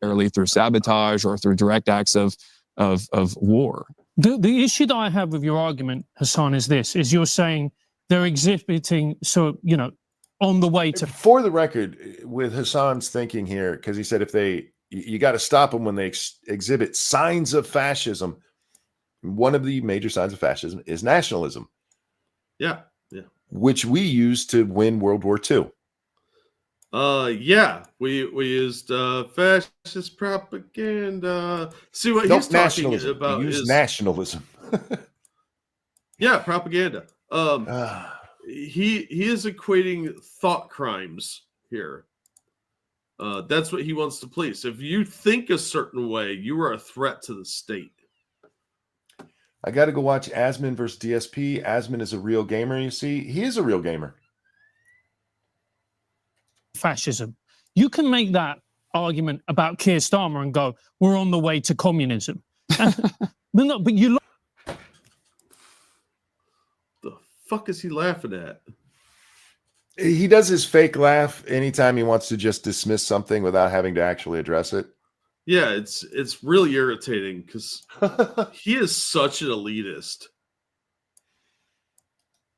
Through sabotage or through direct acts of war. The issue that I have with your argument, Hasan, is this: is you're saying they're exhibiting, on the way to. For the record, with Hasan's thinking here, because he said you got to stop them when they exhibit signs of fascism. One of the major signs of fascism is nationalism. Yeah. Which we used to win World War II. We used fascist propaganda. See what he's talking about is nationalism. Yeah, propaganda. He is equating thought crimes here. That's what he wants to police. If you think a certain way, you are a threat to the state. I got to go watch Asman versus DSP. Asman is a real gamer, you see. He is a real gamer. Fascism. You can make that argument about Keir Starmer and go, we're on the way to communism. But you The fuck is he laughing at? He does his fake laugh anytime he wants to just dismiss something without having to actually address it. Yeah, it's really irritating because he is such an elitist.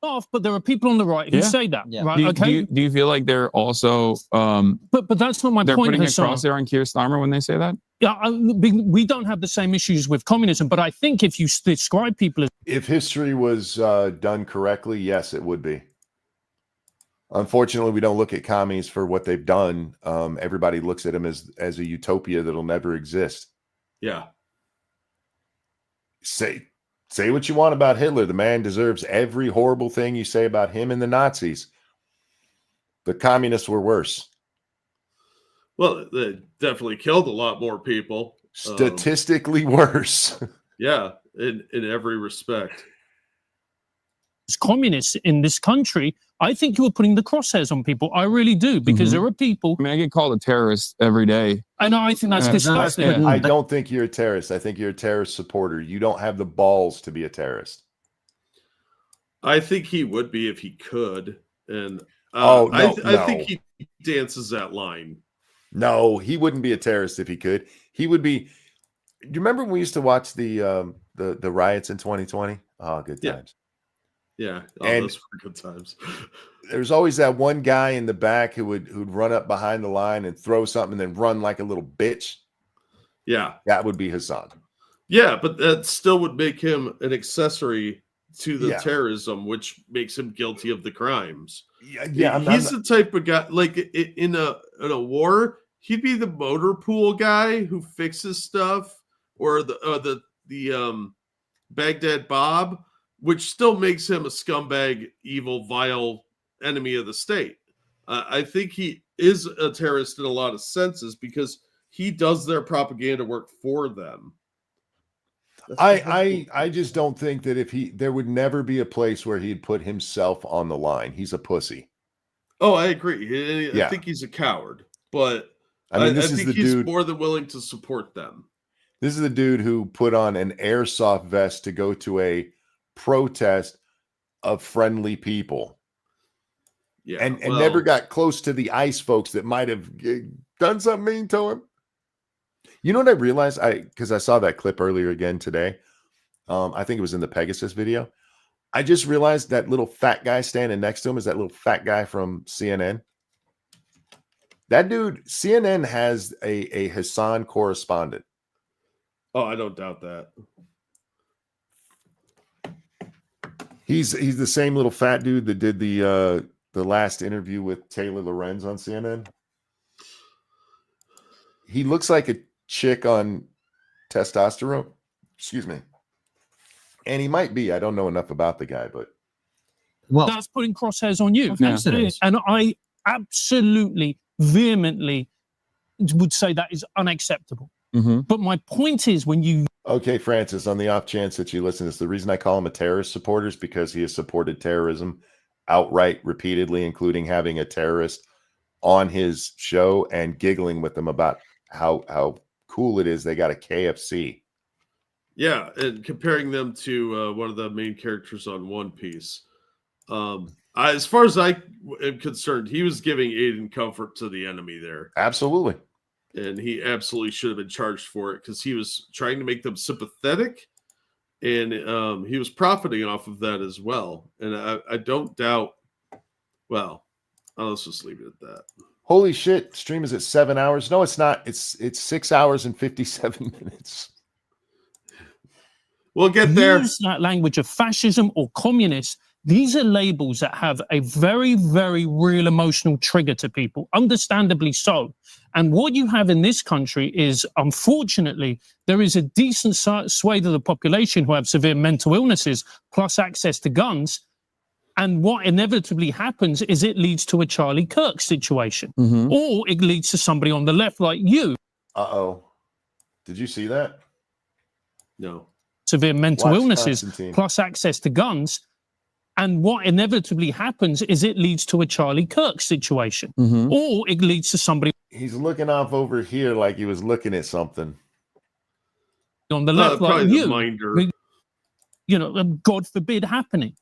off, but there are people on the right who Yeah. say that, Yeah. right? Do, Okay, do you feel like they're also but that's not my they're point. putting a Hasan. crosshair on Keir Starmer when they say that? Yeah, we don't have the same issues with communism, but I think if you describe people as If history was done correctly, yes, it would be. Unfortunately, we don't look at commies for what they've done. Everybody looks at them as a utopia that'll never exist. Yeah. Say what you want about Hitler. The man deserves every horrible thing you say about him and the Nazis. The communists were worse. Well, they definitely killed a lot more people. Statistically worse. Yeah, in every respect. communists in this country, I think you're putting the crosshairs on people. I really do, because there are people, I mean, I get called a terrorist every day. and I think that's Yeah, disgusting. yeah. I don't think you're a terrorist. I think you're a terrorist supporter. You don't have the balls to be a terrorist. I think he would be if he could. And No. I think he dances that line. No, he wouldn't be a terrorist if he could. He would be. Do you remember when we used to watch the riots in 2020? Oh, good times. Yeah, And- those were good times. There's always that one guy in the back who'd run up behind the line and throw something and then run like a little bitch. Yeah, That would be Hasan. yeah, but that still would make him an accessory to the Yeah. terrorism, which makes him guilty of the crimes. Yeah. He's the type of guy, like in a war, he'd be the motor pool guy who fixes stuff, or the Baghdad Bob, which still makes him a scumbag, evil, vile enemy of the state. I think he is a terrorist in a lot of senses because he does their propaganda work for them. I just don't think that there would never be a place where he'd put himself on the line. He's a pussy. Oh, I agree. I Yeah. think he's a coward, but I mean, this I is think the he's dude. more than willing to support them. This is the dude who put on an airsoft vest to go to a protest of friendly people, Yeah, and well, never got close to the ICE folks that might have done something mean to him. You know what I realized? Because I saw that clip earlier again today. I think it was in the Pegasus video. I just realized that little fat guy standing next to him is that little fat guy from CNN. That dude, CNN has a Hasan correspondent. Oh, I don't doubt that. He's the same little fat dude that did the last interview with Taylor Lorenz on CNN. He looks like a chick on testosterone. Excuse me. And he might be. I don't know enough about the guy, but Well, That's putting crosshairs on you. Of course it is. And I absolutely, vehemently would say that is unacceptable. Mm-hmm. But my point is, when you okay, Francis, on the off chance that you listen to this, the reason I call him a terrorist supporter is because he has supported terrorism outright repeatedly, including having a terrorist on his show and giggling with them about how cool it is they got a KFC. Yeah, and comparing them to one of the main characters on One Piece. As far as I am concerned, he was giving aid and comfort to the enemy there. Absolutely. And he absolutely should have been charged for it because he was trying to make them sympathetic, and he was profiting off of that as well. And I don't doubt. Well, let's just leave it at that. Holy shit! Stream is at 7 hours. No, it's not. It's 6 hours and 57 minutes. We'll get there. use that language of fascism or communist, these are labels that have a very, very real emotional trigger to people, understandably so. And what you have in this country is, unfortunately, there is a decent swathe of the population who have severe mental illnesses plus access to guns. And what inevitably happens is it leads to a Charlie Kirk situation, Mm-hmm. or it leads to somebody on the left like you, Uh-oh. Did you see that? No. severe mental Watch illnesses Constantine. plus access to guns. And what inevitably happens is it leads to a Charlie Kirk situation, Mm-hmm. or it leads to somebody He's looking off over here like he was looking at something. on the left like Probably the you. minder. You know, God forbid happening.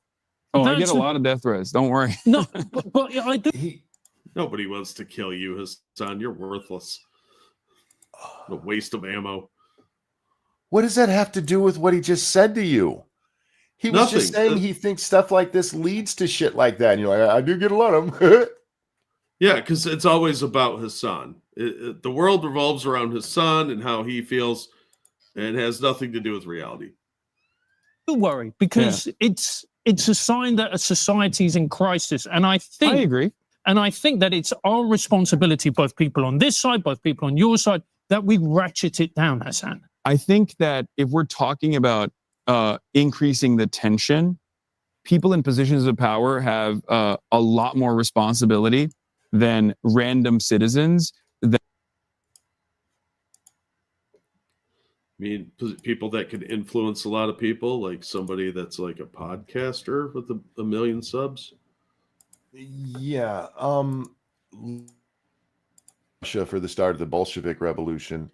Oh, I That's get a lot of death threats. Don't worry. No, but I do. Nobody wants to kill you, Hasan. You're worthless. A waste of ammo. What does that have to do with what he just said to you? He was just Nothing. saying he thinks stuff like this leads to shit like that. And you're like, I do get a lot of them. Yeah, because it's always about Hasan. The world revolves around Hasan and how he feels, and has nothing to do with reality. Don't worry, because it's a sign that a society is in crisis, and I agree. And I think that it's our responsibility, both people on this side, both people on your side, that we ratchet it down, Hasan. I think that if we're talking about increasing the tension, people in positions of power have a lot more responsibility than random citizens. I mean, people that can influence a lot of people, like somebody that's like a podcaster with a million subs. Yeah. Russia for the start of the Bolshevik Revolution.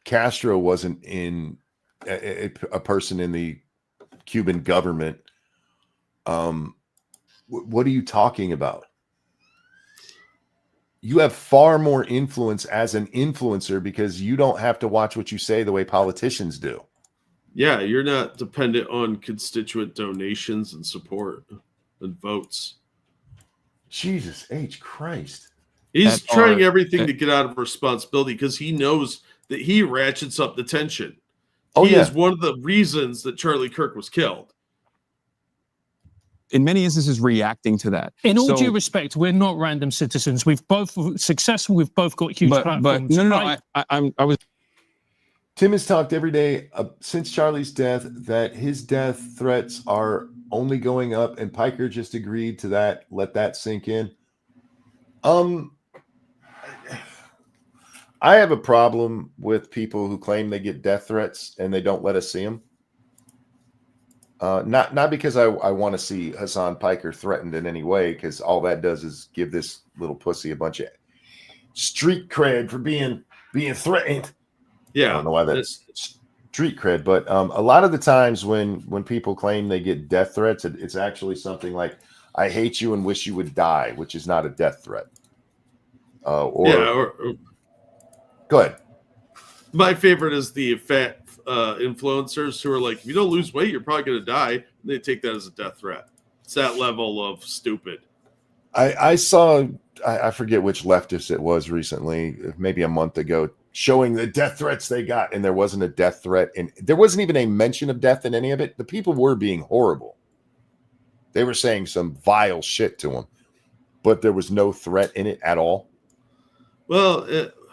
Castro wasn't in a person in the Cuban government. What are you talking about? You have far more influence as an influencer because you don't have to watch what you say the way politicians do. Yeah, you're not dependent on constituent donations and support and votes. Jesus H. Christ. He's trying everything to get out of responsibility because he knows that he ratchets up the tension. He is one of the reasons that Charlie Kirk was killed. In many instances, reacting to that. In all due respect, we're not random citizens. We've both successful. We've both got huge platforms. But I was. Tim has talked every day since Charlie's death that his death threats are only going up, and Piker just agreed to that. Let that sink in. I have a problem with people who claim they get death threats and they don't let us see them. Not because I want to see Hasan Piker threatened in any way, because all that does is give this little pussy a bunch of street cred for being threatened. Yeah, I don't know why that's street cred, but a lot of the times when people claim they get death threats, it's actually something like "I hate you and wish you would die," which is not a death threat. Go ahead. My favorite is the fat influencers who are like, if you don't lose weight, you're probably going to die. And they take that as a death threat. It's that level of stupid. I saw, I forget which leftist it was recently, maybe a month ago, showing the death threats they got. And there wasn't a death threat. And there wasn't even a mention of death in any of it. The people were being horrible. They were saying some vile shit to him. But there was no threat in it at all. Well,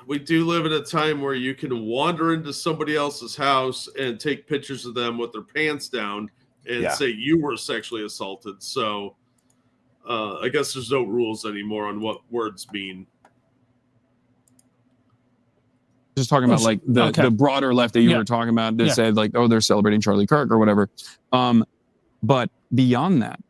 we do live in a time where you can wander into somebody else's house and take pictures of them with their pants down and say you were sexually assaulted. So I guess there's no rules anymore on what words mean. Just talking about like the broader left that you were talking about that said like, oh, they're celebrating Charlie Kirk or whatever. But beyond that,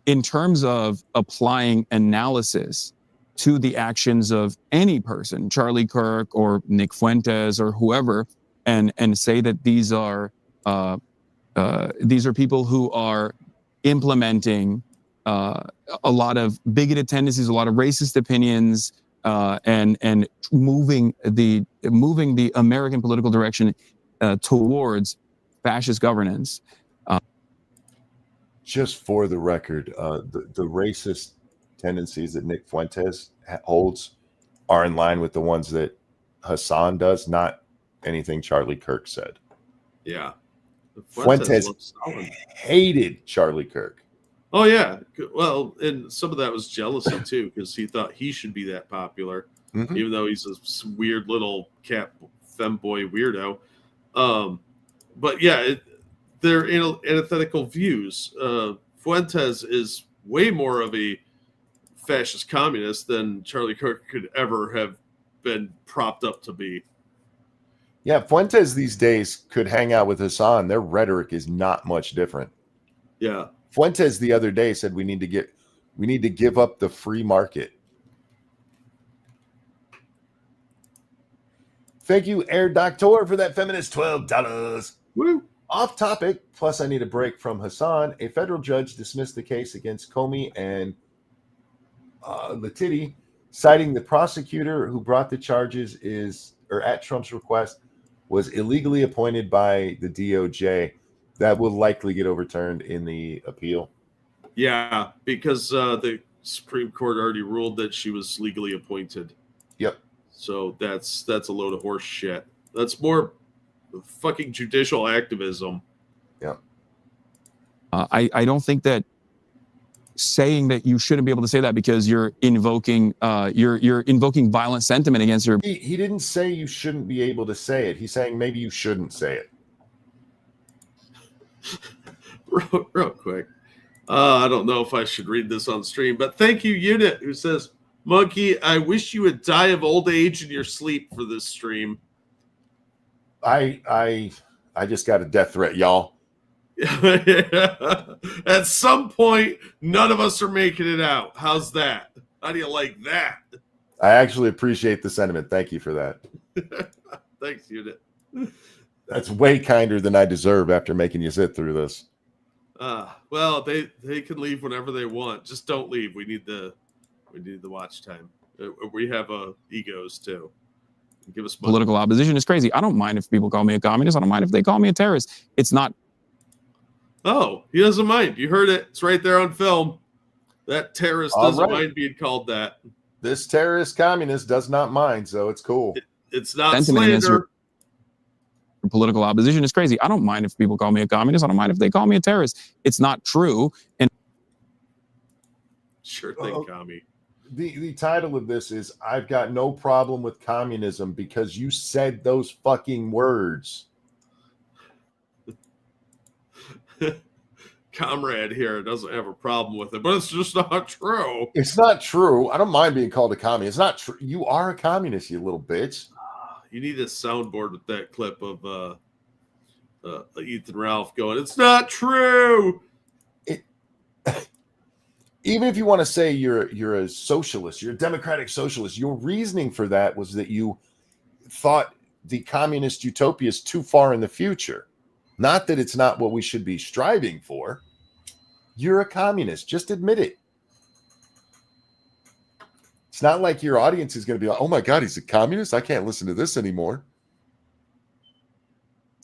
in terms of applying analysis to the actions of any person, Charlie Kirk or Nick Fuentes or whoever, and say that these are people who are implementing a lot of bigoted tendencies, a lot of racist opinions, and moving the American political direction towards fascist governance. Just for the record, the racist tendencies that Nick Fuentes holds are in line with the ones that Hasan does, not anything Charlie Kirk said. Yeah. Fuentes hated Charlie Kirk. Oh, yeah. Well, and some of that was jealousy, too, because he thought he should be that popular, even though he's a weird little cat femboy weirdo. But, yeah, they're antithetical views. Fuentes is way more of a fascist communist than Charlie Kirk could ever have been propped up to be. Yeah, Fuentes these days could hang out with Hasan. Their rhetoric is not much different. Yeah. Fuentes the other day said we need to give up the free market. Thank you, Air Doctor, for that feminist $12. Woo. Off topic, plus I need a break from Hasan. A federal judge dismissed the case against Comey and Letitia, citing the prosecutor who brought the charges at Trump's request was illegally appointed by the DOJ. That will likely get overturned in the appeal. Yeah, because the Supreme Court already ruled that she was legally appointed. Yep. So that's a load of horse shit. That's more fucking judicial activism. Yeah. I don't think that saying that you shouldn't be able to say that because you're invoking violent sentiment against your. He didn't say you shouldn't be able to say it. He's saying maybe you shouldn't say it. Real quick. I don't know if I should read this on stream, but thank you, Unit, who says, Monkey, I wish you would die of old age in your sleep for this stream. I just got a death threat, y'all. At some point, none of us are making it out. How's that? How do you like that? I actually appreciate the sentiment. Thank you for that. Thanks, Unit. That's way kinder than I deserve after making you sit through this. Well, they can leave whenever they want. Just don't leave. We need the watch time. We have egos too. Give us money. Political opposition is crazy. I don't mind if people call me a communist. I don't mind if they call me a terrorist. It's not. Oh, he doesn't mind. You heard it. It's right there on film. That terrorist doesn't mind being called that. This terrorist communist does not mind, so it's cool. It's not slander. Political opposition is crazy. I don't mind if people call me a communist. I don't mind if they call me a terrorist. It's not true. And sure thing, commie. The title of this is I've got no problem with communism because you said those fucking words. Comrade here doesn't have a problem with it, but it's just not true. It's not true. I don't mind being called a communist. It's not true. You are a communist, you little bitch. You need a soundboard with that clip of Ethan Ralph going, it's not true. Even if you want to say you're a socialist, you're a democratic socialist, your reasoning for that was that you thought the communist utopia is too far in the future. Not that it's not what we should be striving for. You're a communist. Just admit it. It's not like your audience is going to be like, oh my God, he's a communist? I can't listen to this anymore.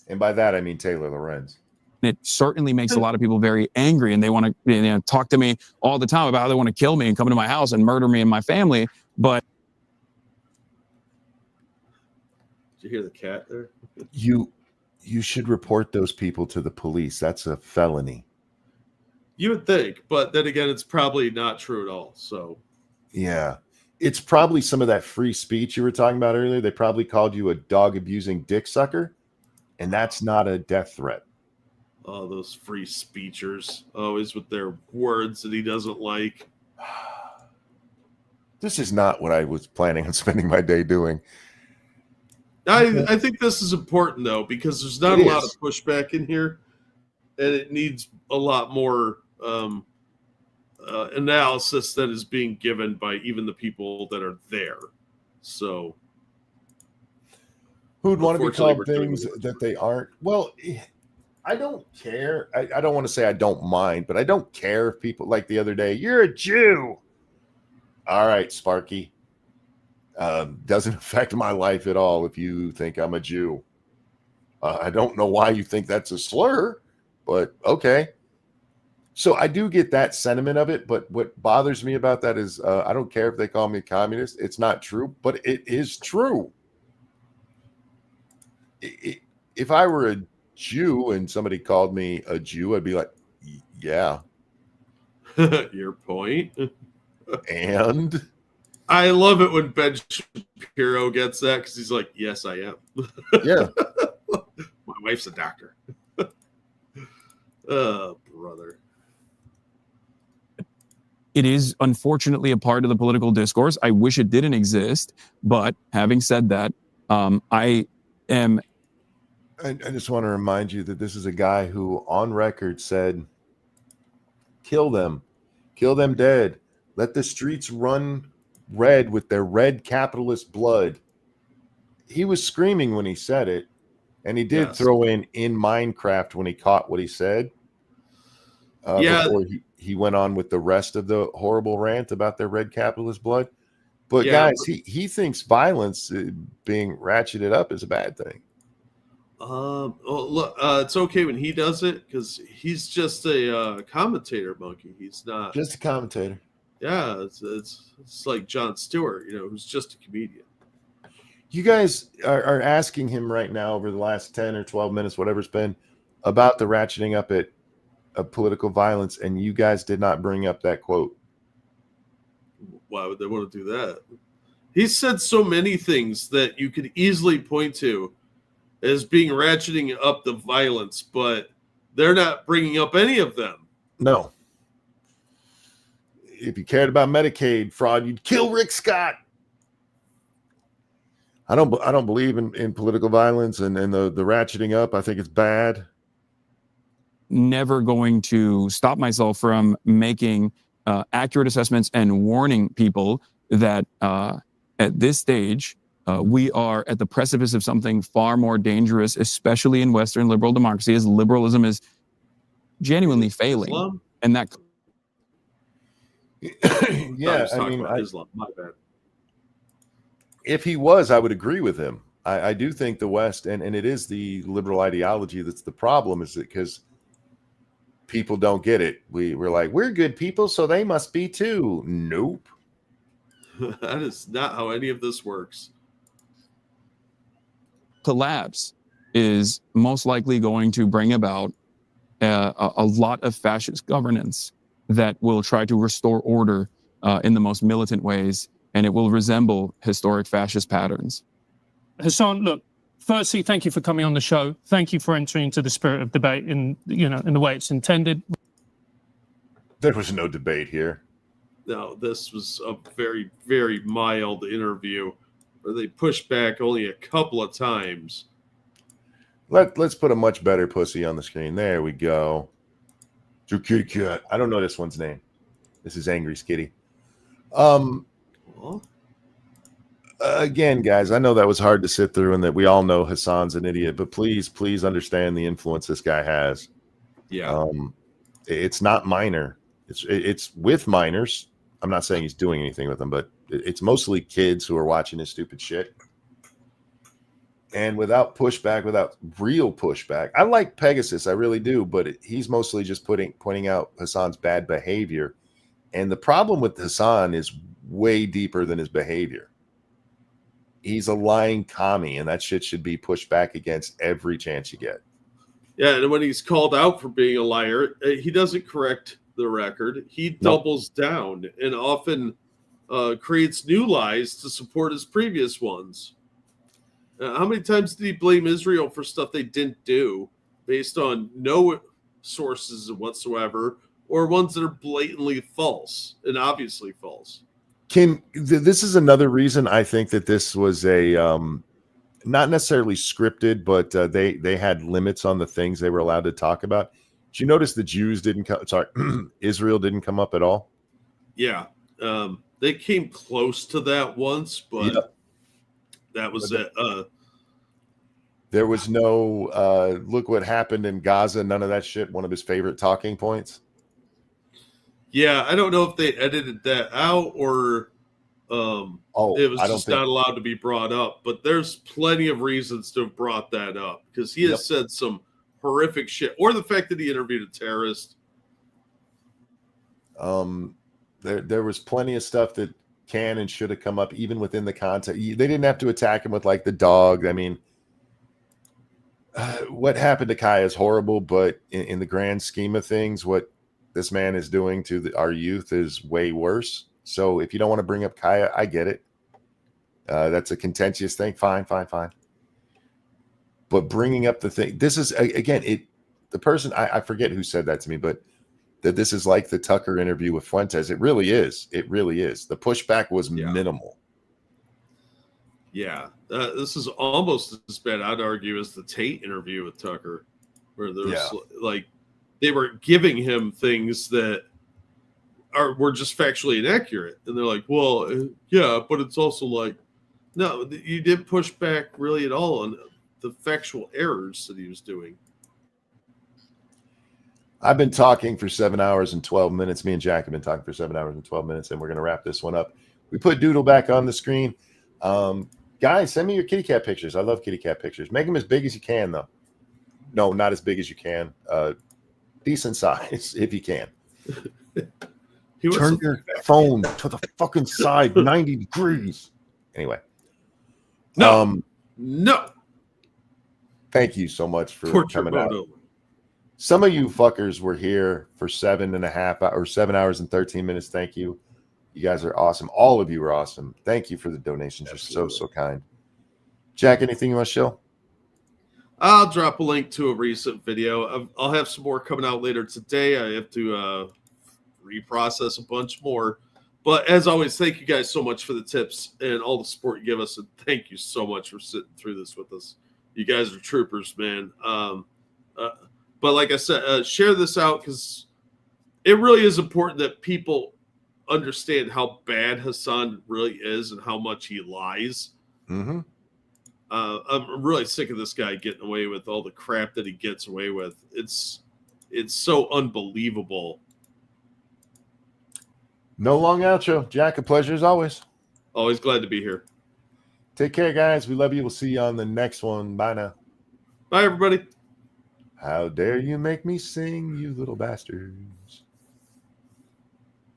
And by that, I mean Taylor Lorenz. it certainly makes a lot of people very angry, and they want to talk to me all the time about how they want to kill me and come into my house and murder me and my family. But did you hear the cat there? You should report those people to the police. That's a felony. You would think, but then again, it's probably not true at all. So yeah, it's probably some of that free speech you were talking about earlier. They probably called you a dog abusing dick sucker, and that's not a death threat. Oh, those free speechers, always with their words that he doesn't like. This is not what I was planning on spending my day doing. I think this is important, though, because there's not a lot of pushback in here, and it needs a lot more analysis that is being given by even the people that are there. So, who'd want to be called things that they aren't? Well, I don't care. I don't want to say I don't mind, but I don't care if people, like the other day, you're a Jew. All right, Sparky. Doesn't affect my life at all if you think I'm a Jew. I don't know why you think that's a slur, but okay. So I do get that sentiment of it, but what bothers me about that is I don't care if they call me a communist. It's not true, but it is true. If I were a Jew and somebody called me a Jew, I'd be like, yeah. Your point. And I love it when Ben Shapiro gets that because he's like, yes, I am. Yeah. My wife's a doctor. Oh, brother. it is unfortunately a part of the political discourse. I wish it didn't exist. But having said that, I just want to remind you that this is a guy who on record said, kill them dead. Let the streets run red with their red capitalist blood. He was screaming when he said it, and he did throw in Minecraft when he caught what he said. Before he went on with the rest of the horrible rant about their red capitalist blood. But guys, he thinks violence being ratcheted up is a bad thing. Well, look, it's okay when he does it because he's just a commentator monkey. He's not Just a commentator. Yeah, it's like Jon Stewart, who's just a comedian. You guys are asking him right now over the last 10 or 12 minutes, whatever it's been, about the ratcheting up of political violence, and you guys did not bring up that quote. Why would they want to do that? He said so many things that you could easily point to as being ratcheting up the violence, but they're not bringing up any of them. No. If you cared about Medicaid fraud, you'd kill Rick Scott. I don't believe in political violence and the ratcheting up. I think it's bad. Never going to stop myself from making accurate assessments and warning people that at this stage, we are at the precipice of something far more dangerous, especially in Western liberal democracy, as liberalism is genuinely failing. Islam? And that Yeah, I mean, Islam. My bad. If he was, I would agree with him. I do think the West, and it is the liberal ideology that's the problem, is because people don't get it. We're like, we're good people, so they must be too. Nope. That is not how any of this works. collapse is most likely going to bring about a lot of fascist governance that will try to restore order in the most militant ways, and it will resemble historic fascist patterns. Hasan, look, firstly, thank you for coming on the show. Thank you for entering into the spirit of debate in the way it's intended. There was no debate here. No, this was a very, very mild interview where they pushed back only a couple of times. Let's put a much better pussy on the screen. There we go. Drew Kitty Cat. I don't know this one's name. This is Angry Skitty. Again, guys, I know that was hard to sit through and that we all know Hasan's an idiot, but please understand the influence this guy has. Yeah. It's not minor. It's with minors. I'm not saying he's doing anything with them, but it's mostly kids who are watching his stupid shit. And without pushback, without real pushback, I like Pegasus, I really do, but he's mostly just pointing out Hasan's bad behavior. And the problem with Hasan is way deeper than his behavior. He's a lying commie, and that shit should be pushed back against every chance you get. Yeah, and when he's called out for being a liar, he doesn't correct the record. He doubles down and often creates new lies to support his previous ones. How many times did he blame Israel for stuff they didn't do based on no sources whatsoever, or ones that are blatantly false and obviously false? This is another reason I think that this was a not necessarily scripted, but they had limits on the things they were allowed to talk about. Did you notice the Jews didn't come? Sorry, Israel didn't come up at all. Yeah, they came close to that once, but that was it. There was no look what happened in Gaza. None of that shit. One of his favorite talking points. Yeah, I don't know if they edited that out or it was just not allowed to be brought up. But there's plenty of reasons to have brought that up because he has said some horrific shit, or the fact that he interviewed a terrorist. There was plenty of stuff that can and should have come up even within the context. They didn't have to attack him with like the dog. I mean, what happened to Kai is horrible, but in the grand scheme of things, what this man is doing to our youth is way worse. So if you don't want to bring up Kaya, I get it. That's a contentious thing. Fine. But bringing up the thing, this is again, the person I forget who said that to me, but that this is like the Tucker interview with Fuentes. It really is. It really is. The pushback was minimal. Yeah, this is almost as bad, I'd argue, as the Tate interview with Tucker, where there's like they were giving him things that were just factually inaccurate, and they're like, "Well, yeah, but it's also like, no, you didn't push back really at all on the factual errors that he was doing." I've been talking for 7 hours and 12 minutes. Me and Jack have been talking for 7 hours and 12 minutes, and we're going to wrap this one up. We put Doodle back on the screen. Guys, send me your kitty cat pictures. I love kitty cat pictures. Make them as big as you can, though. No, not as big as you can. Decent size if you can. He was Turn your phone to the fucking side 90 degrees. Anyway. No. No. Thank you so much for Portrait coming out. photo. Some of you fuckers were here for 7.5 or 7 hours and 13 minutes. Thank you. You guys are awesome. All of you are awesome. Thank you for the donations. You're so kind. Jack, anything you want to show? I'll drop a link to a recent video. I'll have some more coming out later today. I have to reprocess a bunch more. But as always, thank you guys so much for the tips and all the support you give us. And thank you so much for sitting through this with us. You guys are troopers, man. But like I said, share this out because it really is important that people understand how bad Hasan really is and how much he lies. Mm-hmm. I'm really sick of this guy getting away with all the crap that he gets away with. It's so unbelievable. No long outro. Jack, a pleasure as always. Always glad to be here. Take care, guys. We love you. We'll see you on the next one. Bye now. Bye, everybody. How dare you make me sing, you little bastards.